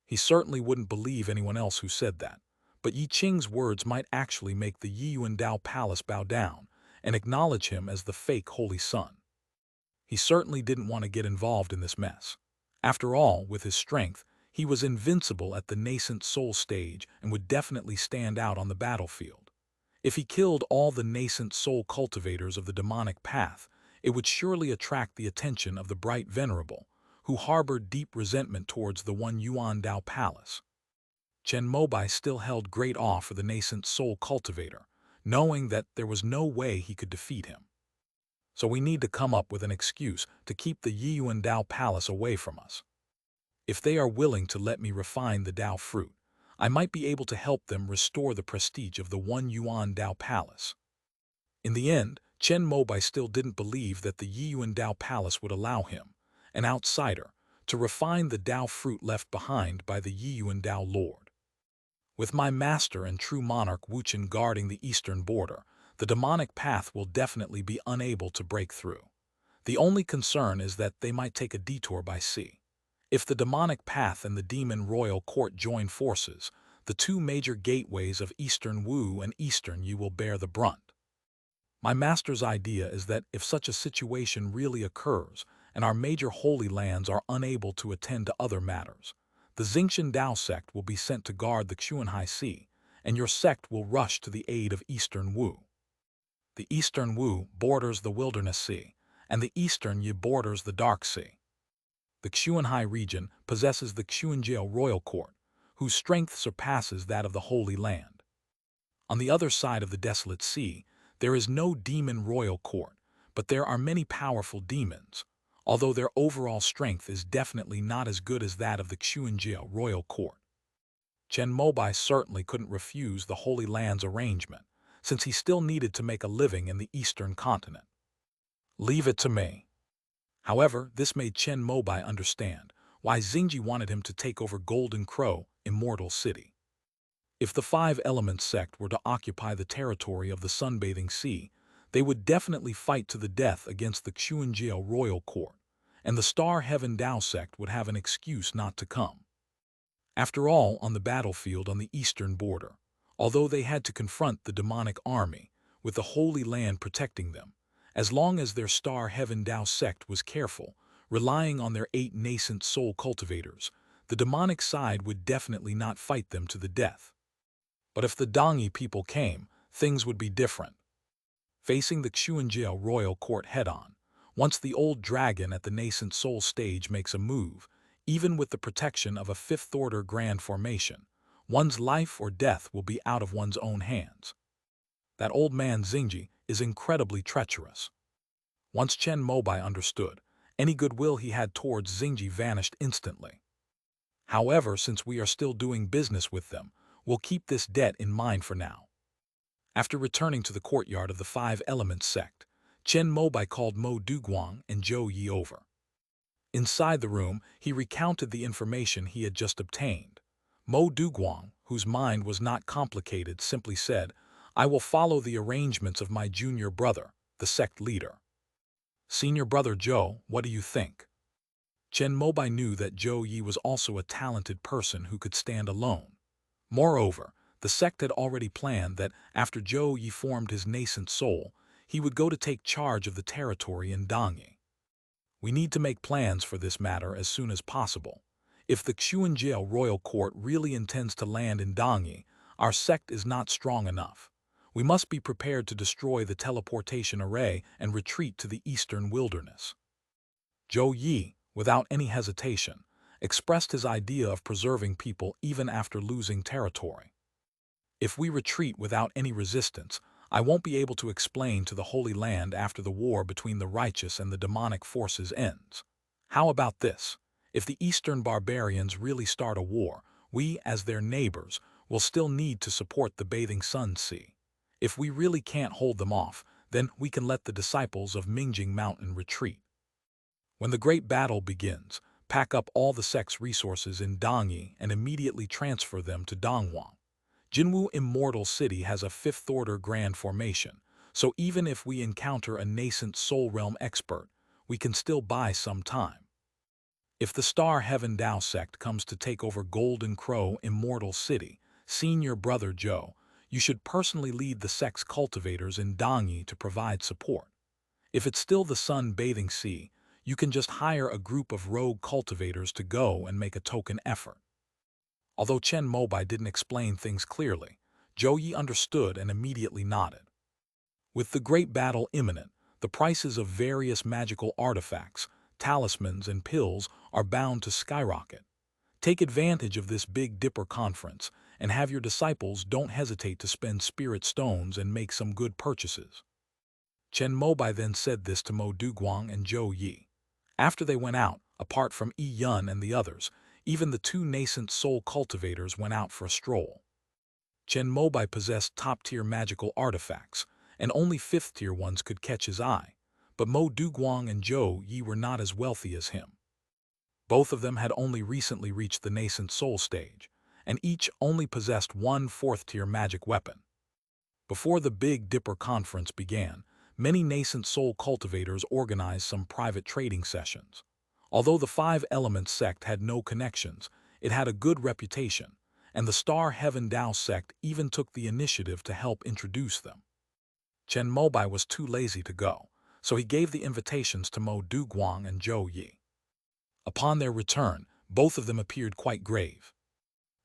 He certainly wouldn't believe anyone else who said that, but Yi Qing's words might actually make the Yiyuan Dao Palace bow down and acknowledge him as the fake Holy Son. He certainly didn't want to get involved in this mess. After all, with his strength, He was invincible at the nascent soul stage and would definitely stand out on the battlefield. If he killed all the nascent soul cultivators of the demonic path, it would surely attract the attention of the bright venerable, who harbored deep resentment towards the one Yuan Dao palace. Chen Mobai still held great awe for the nascent soul cultivator, knowing that there was no way he could defeat him. So we need to come up with an excuse to keep the Yuan Dao palace away from us. If they are willing to let me refine the Dao fruit, I might be able to help them restore the prestige of the one Yuan Dao palace. In the end, Chen Mobai still didn't believe that the Yuan Dao palace would allow him, an outsider, to refine the Dao fruit left behind by the Yuan Dao lord. With my master and true monarch Wuchen guarding the eastern border, the demonic path will definitely be unable to break through. The only concern is that they might take a detour by sea. If the demonic path and the demon royal court join forces, the two major gateways of Eastern Wu and Eastern Yu will bear the brunt. My master's idea is that if such a situation really occurs, and our major holy lands are unable to attend to other matters, the Xingqian Dao sect will be sent to guard the Xuanhai Sea, and your sect will rush to the aid of Eastern Wu. The Eastern Wu borders the Wilderness Sea, and the Eastern Yi borders the Dark Sea. The Xuanhai region possesses the Xuanjiao royal court, whose strength surpasses that of the Holy Land. On the other side of the desolate sea, there is no demon royal court, but there are many powerful demons, although their overall strength is definitely not as good as that of the Xuanjiao royal court. Chen Mobai certainly couldn't refuse the Holy Land's arrangement, since he still needed to make a living in the eastern continent. Leave it to me. However, this made Chen Mobai understand why Xingji wanted him to take over Golden Crow, Immortal City. If the Five Elements sect were to occupy the territory of the Sunbathing Sea, they would definitely fight to the death against the Xuanjiao royal court, and the Star Heaven Dao sect would have an excuse not to come. After all, on the battlefield on the eastern border, although they had to confront the demonic army, with the Holy Land protecting them, as long as their Star Heaven Dao sect was careful, relying on their 8 nascent soul cultivators, the demonic side would definitely not fight them to the death. But if the Dongyi people came, things would be different. Facing the Xuanjiao royal court head-on, once the old dragon at the nascent soul stage makes a move, even with the protection of a fifth-order grand formation, one's life or death will be out of one's own hands. That old man Xingji is incredibly treacherous. Once Chen Mobai understood, any goodwill he had towards Xingji vanished instantly. However, since we are still doing business with them, we'll keep this debt in mind for now. After returning to the courtyard of the Five Elements sect, Chen Mobai called Mo Duguang and Zhou Yi over. Inside the room, he recounted the information he had just obtained. Mo Duguang, whose mind was not complicated, simply said, "I will follow the arrangements of my junior brother, the sect leader." Senior brother Zhou, what do you think? Chen Mobai knew that Zhou Yi was also a talented person who could stand alone. Moreover, the sect had already planned that after Zhou Yi formed his nascent soul, he would go to take charge of the territory in Dongyi. We need to make plans for this matter as soon as possible. If the Xuanjiao royal court really intends to land in Dongyi, our sect is not strong enough. We must be prepared to destroy the teleportation array and retreat to the eastern wilderness. Zhou Yi, without any hesitation, expressed his idea of preserving people even after losing territory. If we retreat without any resistance, I won't be able to explain to the Holy Land after the war between the righteous and the demonic forces ends. How about this? If the Eastern barbarians really start a war, we, as their neighbors, will still need to support the Bathing Sun Sea. If we really can't hold them off, then we can let the disciples of Mingjing Mountain retreat. When the great battle begins, pack up all the sect's resources in Dongyi and immediately transfer them to Donghuang. Jinwu Immortal City has a fifth-order grand formation, so even if we encounter a nascent soul realm expert, we can still buy some time. If the Star Heaven Dao sect comes to take over Golden Crow Immortal City, senior brother Zhou, you should personally lead the sect's cultivators in Dongyi to provide support. If it's still the Sun Bathing Sea, you can just hire a group of rogue cultivators to go and make a token effort. Although Chen Mobai didn't explain things clearly, Zhou Yi understood and immediately nodded. With the great battle imminent, the prices of various magical artifacts, talismans, and pills are bound to skyrocket. Take advantage of this Big Dipper conference, and have your disciples don't hesitate to spend spirit stones and make some good purchases. Chen Mobai then said this to Mo Duguang and Zhou Yi. After they went out, apart from Yi Yun and the others, even the two nascent soul cultivators went out for a stroll. Chen Mobai possessed top-tier magical artifacts, and only fifth-tier ones could catch his eye, but Mo Duguang and Zhou Yi were not as wealthy as him. Both of them had only recently reached the nascent soul stage, and each only possessed one fourth-tier magic weapon. Before the Big Dipper conference began, many nascent soul cultivators organized some private trading sessions. Although the Five Elements sect had no connections, it had a good reputation, and the Star Heaven Dao sect even took the initiative to help introduce them. Chen Mobai was too lazy to go, so he gave the invitations to Mo Duguang and Zhou Yi. Upon their return, both of them appeared quite grave.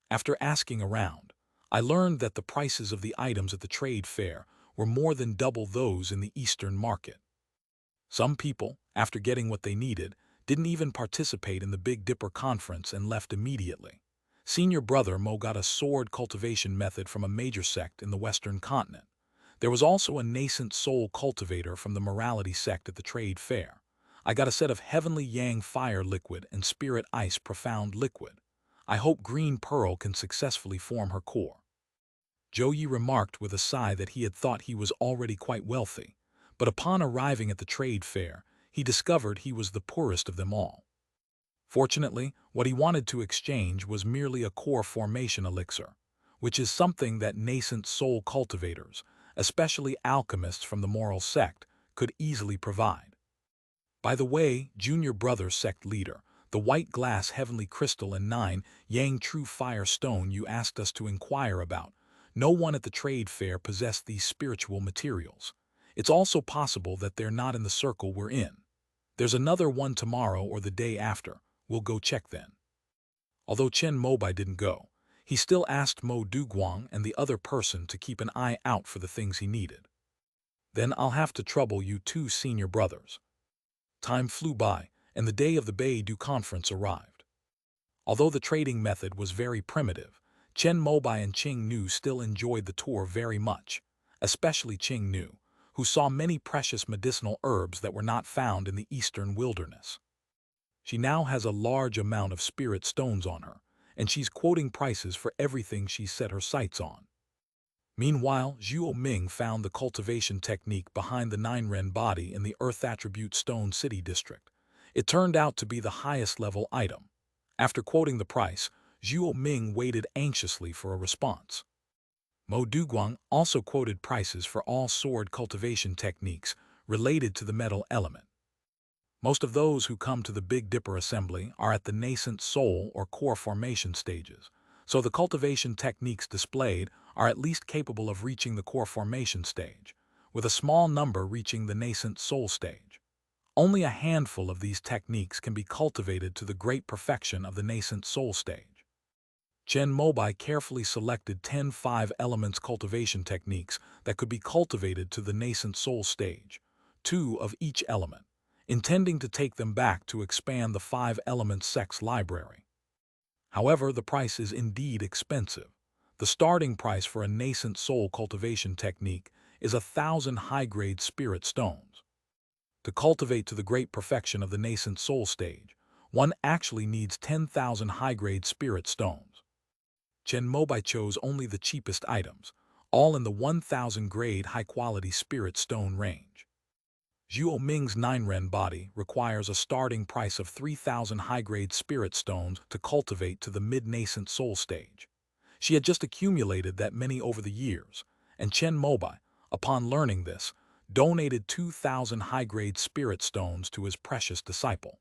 After asking around, I learned that the prices of the items at the trade fair were more than double those in the Eastern market. Some people, after getting what they needed, didn't even participate in the Big Dipper conference and left immediately. Senior brother Mo got a sword cultivation method from a major sect in the Western continent. There was also a nascent soul cultivator from the morality sect at the trade fair. I got a set of Heavenly Yang Fire Liquid and Spirit Ice Profound Liquid. I hope Green Pearl can successfully form her core. Zhou Yi remarked with a sigh that he had thought he was already quite wealthy, but upon arriving at the trade fair, he discovered he was the poorest of them all. Fortunately, what he wanted to exchange was merely a core formation elixir, which is something that nascent soul cultivators, especially alchemists from the moral sect, could easily provide. By the way, junior brother sect leader, the white glass heavenly crystal and 9 Yang True Fire Stone you asked us to inquire about, no one at the trade fair possessed these spiritual materials. It's also possible that they're not in the circle we're in. There's another one tomorrow or the day after. We'll go check then. Although Chen Mobai didn't go, he still asked Mo Duguang and the other person to keep an eye out for the things he needed. Then I'll have to trouble you two senior brothers. Time flew by, and the day of the Beidou conference arrived. Although the trading method was very primitive, Chen Mobai and Qing Nu still enjoyed the tour very much, especially Qing Nu, who saw many precious medicinal herbs that were not found in the eastern wilderness. She now has a large amount of spirit stones on her, and she's quoting prices for everything she's set her sights on. Meanwhile, Zhuo Ming found the cultivation technique behind the 9-ren body in the Earth Attribute Stone City district. It turned out to be the highest level item. After quoting the price, Zhuo Ming waited anxiously for a response. Mo Duguang also quoted prices for all sword cultivation techniques related to the metal element. Most of those who come to the Big Dipper assembly are at the nascent soul or core formation stages, so the cultivation techniques displayed are at least capable of reaching the core formation stage, with a small number reaching the nascent soul stage. Only a handful of these techniques can be cultivated to the great perfection of the nascent soul stage. Chen Mobai carefully selected 10 5-elements cultivation techniques that could be cultivated to the nascent soul stage, 2 of each element, intending to take them back to expand the 5-element sects library. However, the price is indeed expensive. The starting price for a nascent soul cultivation technique is 1,000 high-grade spirit stones. To cultivate to the great perfection of the nascent soul stage, one actually needs 10,000 high-grade spirit stones. Chen Mobai chose only the cheapest items, all in the 1,000 grade high-quality spirit stone range. Zhuo Ming's 9-ren body requires a starting price of 3,000 high-grade spirit stones to cultivate to the mid-nascent soul stage. She had just accumulated that many over the years, and Chen Mobai, upon learning this, donated 2,000 high-grade spirit stones to his precious disciple.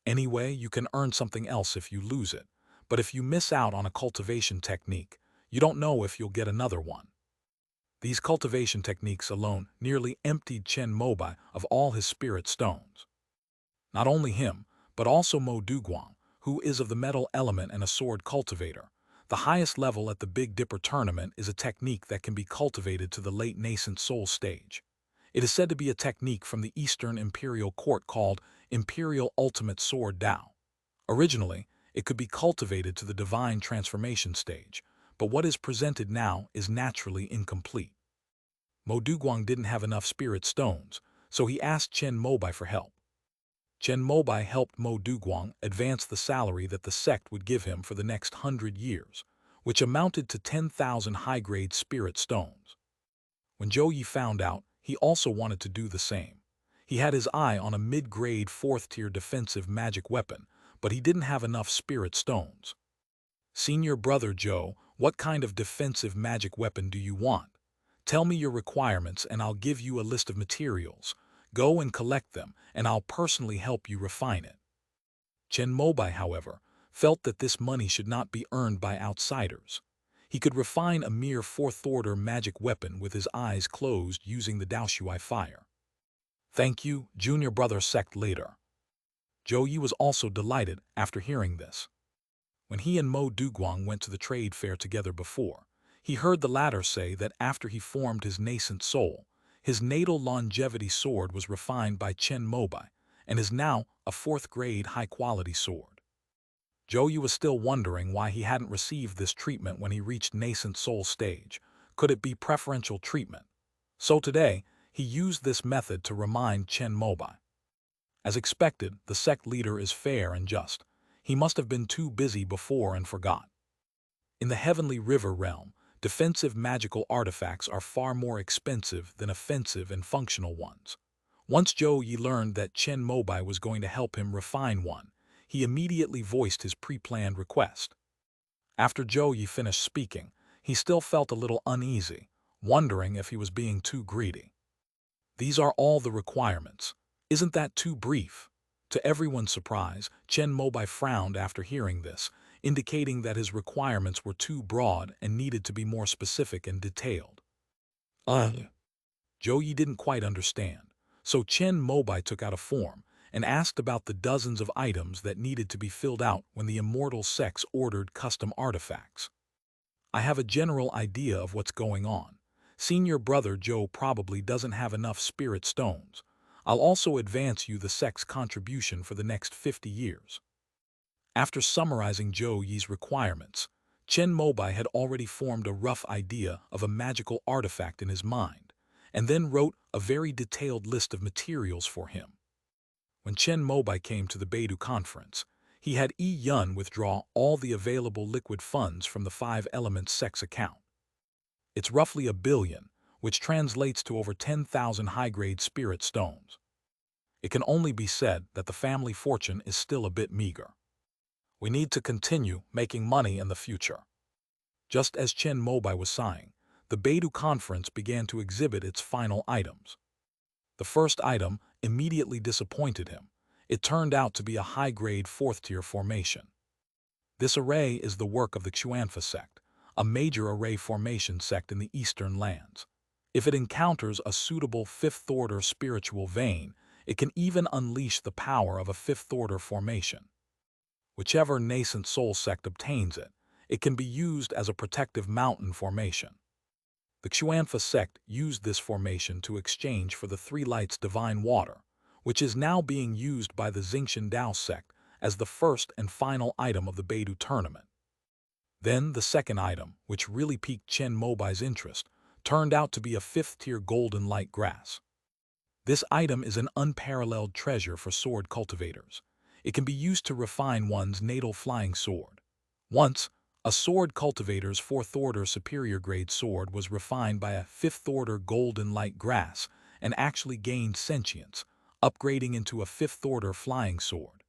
Anyway, you can earn something else if you lose it, but if you miss out on a cultivation technique, you don't know if you'll get another one. These cultivation techniques alone nearly emptied Chen Mobai of all his spirit stones. Not only him, but also Mo Duguang, who is of the metal element and a sword cultivator, The highest level at the Big Dipper tournament is a technique that can be cultivated to the late nascent soul stage. It is said to be a technique from the Eastern Imperial Court called Imperial Ultimate Sword Dao. Originally, it could be cultivated to the divine transformation stage, but what is presented now is naturally incomplete. Mo Duguang didn't have enough spirit stones, so he asked Chen Mobai for help. Chen Mobai helped Mo Duguang advance the salary that the sect would give him for the next 100 years, which amounted to 10,000 high-grade spirit stones. When Zhou Yi found out, he also wanted to do the same. He had his eye on a mid-grade 4th-tier defensive magic weapon, but he didn't have enough spirit stones. "Senior brother Zhou, what kind of defensive magic weapon do you want? Tell me your requirements and I'll give you a list of materials. Go and collect them, and I'll personally help you refine it." Chen Mobai, however, felt that this money should not be earned by outsiders. He could refine a mere 4th-order magic weapon with his eyes closed using the Daoshuai fire. "Thank you, junior brother sect leader." Zhou Yi was also delighted after hearing this. When he and Mo Duguang went to the trade fair together before, he heard the latter say that after he formed his nascent soul, his natal longevity sword was refined by Chen Mobai and is now a 4th-grade high-quality sword. Zhou Yi was still wondering why he hadn't received this treatment when he reached nascent soul stage. Could it be preferential treatment? So today, he used this method to remind Chen Mobai. As expected, the sect leader is fair and just. He must have been too busy before and forgot. In the Heavenly River realm, defensive magical artifacts are far more expensive than offensive and functional ones. Once Zhou Yi learned that Chen Mobai was going to help him refine one, he immediately voiced his pre-planned request. After Zhou Yi finished speaking, he still felt a little uneasy, wondering if he was being too greedy. "These are all the requirements. Isn't that too brief?" To everyone's surprise, Chen Mobai frowned after hearing this, indicating that his requirements were too broad and needed to be more specific and detailed. Zhou Yi didn't quite understand, so Chen Mobai took out a form and asked about the dozens of items that needed to be filled out when the immortal sects ordered custom artifacts. "I have a general idea of what's going on. Senior brother Zhou probably doesn't have enough spirit stones. I'll also advance you the sect's contribution for the next 50 years. After summarizing Zhou Yi's requirements, Chen Mobai had already formed a rough idea of a magical artifact in his mind, and then wrote a very detailed list of materials for him. When Chen Mobai came to the Beidou conference, he had Yi Yun withdraw all the available liquid funds from the 5 Elements sect's account. It's roughly 1 billion, which translates to over 10,000 high-grade spirit stones. It can only be said that the family fortune is still a bit meager. We need to continue making money in the future. Just as Chen Mobai was sighing, the Beidou conference began to exhibit its final items. The first item immediately disappointed him. It turned out to be a high-grade 4th-tier formation. This array is the work of the Xuanfa sect, a major array formation sect in the eastern lands. If it encounters a suitable 5th-order spiritual vein, it can even unleash the power of a 5th-order formation. Whichever nascent soul sect obtains it, it can be used as a protective mountain formation. The Xuanfa sect used this formation to exchange for the 3 Lights Divine Water, which is now being used by the Xingxian Dao sect as the first and final item of the Beidou tournament. Then the second item, which really piqued Chen Mobai's interest, turned out to be a 5th-tier golden light grass. This item is an unparalleled treasure for sword cultivators. It can be used to refine one's natal flying sword. Once, a sword cultivator's 4th-order superior grade sword was refined by a 5th-order golden light grass and actually gained sentience, upgrading into a 5th-order flying sword.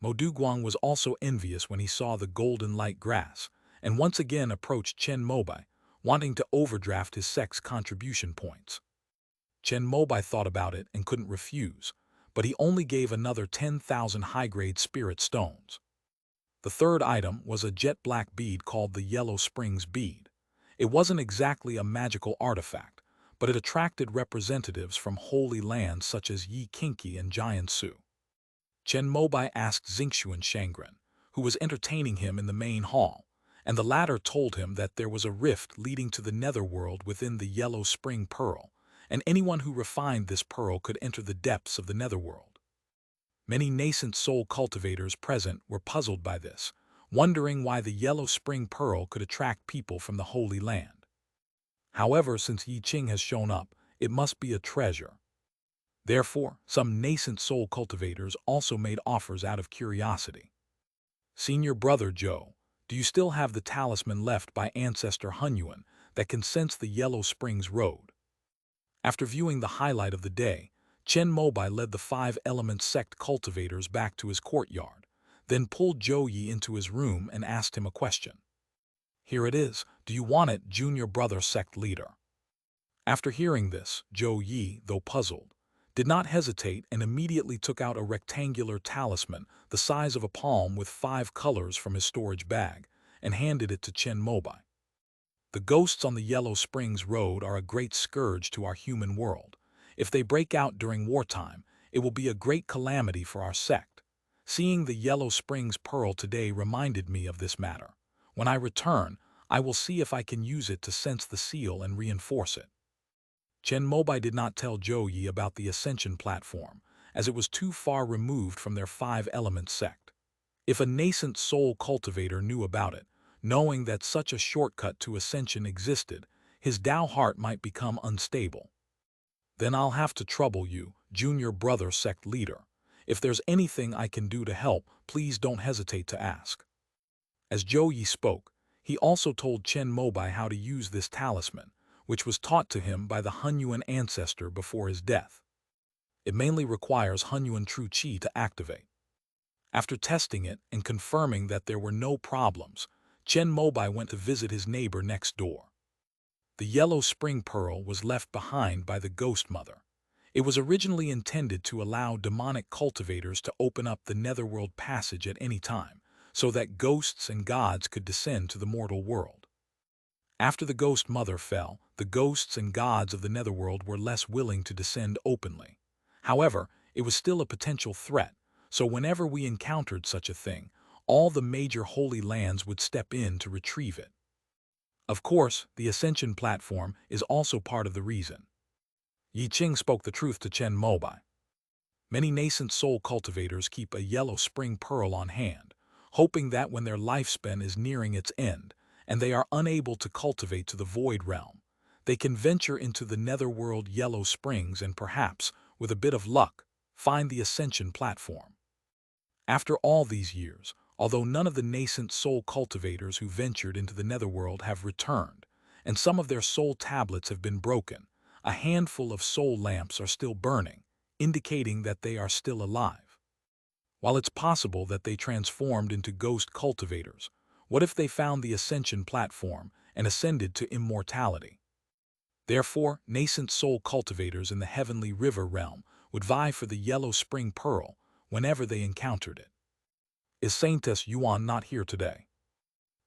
Mo Duguang was also envious when he saw the golden light grass, and once again approached Chen Mobai, wanting to overdraft his sect's contribution points. Chen Mobai thought about it and couldn't refuse, but he only gave another 10,000 high-grade spirit stones. The third item was a jet black bead called the Yellow Springs bead. It wasn't exactly a magical artifact, but it attracted representatives from holy lands such as Yi Kinki and Jiansu. Chen Mobai asked Xingxuan Shangren, who was entertaining him in the main hall, and the latter told him that there was a rift leading to the netherworld within the yellow spring pearl, and anyone who refined this pearl could enter the depths of the netherworld. Many nascent soul cultivators present were puzzled by this, wondering why the yellow spring pearl could attract people from the Holy Land. However, since Yi Ching has shown up, it must be a treasure. Therefore, some nascent soul cultivators also made offers out of curiosity. Senior Brother Joe, do you still have the talisman left by Ancestor Hunyuan that can sense the Yellow Springs Road? After viewing the highlight of the day, Chen Mobai led the 5-element sect cultivators back to his courtyard, then pulled Zhou Yi into his room and asked him a question. Here it is, do you want it, junior brother sect leader? After hearing this, Zhou Yi, though puzzled, did not hesitate and immediately took out a rectangular talisman the size of a palm with 5 colors from his storage bag and handed it to Chen Mobai. The ghosts on the Yellow Springs Road are a great scourge to our human world. If they break out during wartime, it will be a great calamity for our sect. Seeing the Yellow Springs Pearl today reminded me of this matter. When I return, I will see if I can use it to sense the seal and reinforce it. Chen Mobai did not tell Zhou Yi about the Ascension platform, as it was too far removed from their 5-element sect. If a nascent soul cultivator knew about it, knowing that such a shortcut to ascension existed, his Tao heart might become unstable. Then I'll have to trouble you, junior brother sect leader. If there's anything I can do to help, please don't hesitate to ask. As Zhou Yi spoke, he also told Chen Mobai how to use this talisman, which was taught to him by the Hunyuan ancestor before his death. It mainly requires Hunyuan true qi to activate. After testing it and confirming that there were no problems, Chen Mobai went to visit his neighbor next door. The Yellow Spring Pearl was left behind by the Ghost Mother. It was originally intended to allow demonic cultivators to open up the netherworld passage at any time, so that ghosts and gods could descend to the mortal world. After the Ghost Mother fell, the ghosts and gods of the netherworld were less willing to descend openly. However, it was still a potential threat, so whenever we encountered such a thing, all the major holy lands would step in to retrieve it. Of course, the Ascension platform is also part of the reason. Yi Ching spoke the truth to Chen Mobai. Many nascent soul cultivators keep a Yellow Spring Pearl on hand, hoping that when their lifespan is nearing its end, and they are unable to cultivate to the Void Realm, they can venture into the netherworld Yellow Springs and perhaps, with a bit of luck, find the Ascension platform. After all these years, although none of the nascent soul cultivators who ventured into the netherworld have returned, and some of their soul tablets have been broken, a handful of soul lamps are still burning, indicating that they are still alive. While it's possible that they transformed into ghost cultivators, what if they found the Ascension platform and ascended to immortality? Therefore, nascent soul cultivators in the Heavenly River realm would vie for the Yellow Spring Pearl whenever they encountered it. Is Saintess Yuan not here today?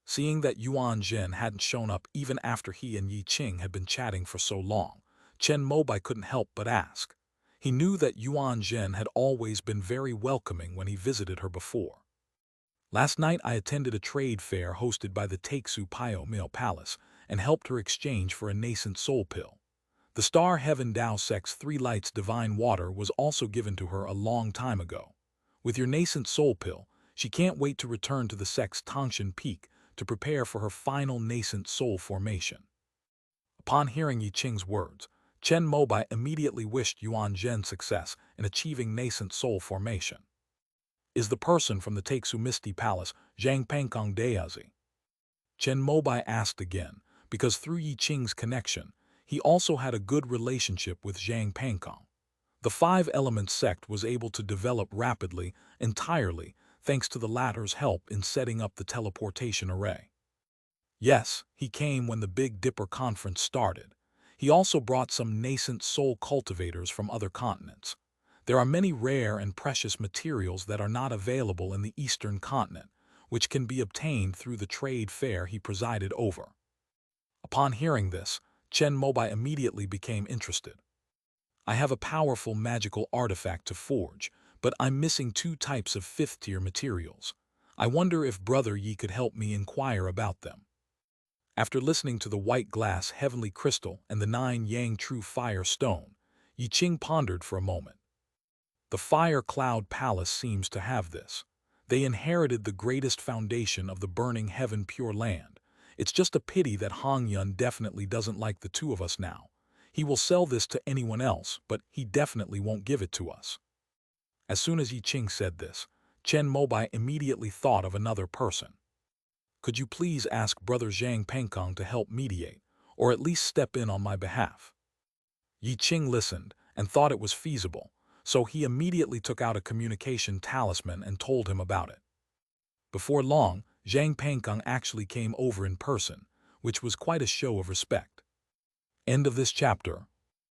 Seeing that Yuan Zhen hadn't shown up even after he and Yi Ching had been chatting for so long, Chen Mobai couldn't help but ask. He knew that Yuan Zhen had always been very welcoming when he visited her before. Last night I attended a trade fair hosted by the Taiksu Pyo Mill Palace and helped her exchange for a nascent soul pill. The Star Heaven Tao Sect's 3 Lights Divine Water was also given to her a long time ago. With your nascent soul pill, she can't wait to return to the sect's Tangshan Peak to prepare for her final nascent soul formation. Upon hearing Yi Ching's words, Chen Mobai immediately wished Yuan Zhen success in achieving nascent soul formation. Is the person from the Taiksu Misty Palace Zhang Pengkong Dayazi? Chen Mobai asked again, because through Yi Ching's connection, he also had a good relationship with Zhang Pengkong. The 5-element sect was able to develop rapidly, entirely, thanks to the latter's help in setting up the teleportation array. Yes, he came when the Big Dipper conference started. He also brought some nascent soul cultivators from other continents. There are many rare and precious materials that are not available in the Eastern continent, which can be obtained through the trade fair he presided over. Upon hearing this, Chen Mobai immediately became interested. I have a powerful magical artifact to forge, but I'm missing 2 types of 5th-tier materials. I wonder if Brother Yi could help me inquire about them. After listening to the white glass heavenly crystal and the 9 yang true fire stone, Yi Ching pondered for a moment. The fire cloud palace seems to have this. They inherited the greatest foundation of the burning heaven pure land. It's just a pity that Hong Yun definitely doesn't like the two of us now. He will sell this to anyone else, but he definitely won't give it to us. As soon as Yi Ching said this, Chen Mobai immediately thought of another person. Could you please ask Brother Zhang Pengkong to help mediate, or at least step in on my behalf? Yi Ching listened and thought it was feasible, so he immediately took out a communication talisman and told him about it. Before long, Zhang Pengkong actually came over in person, which was quite a show of respect. End of this chapter.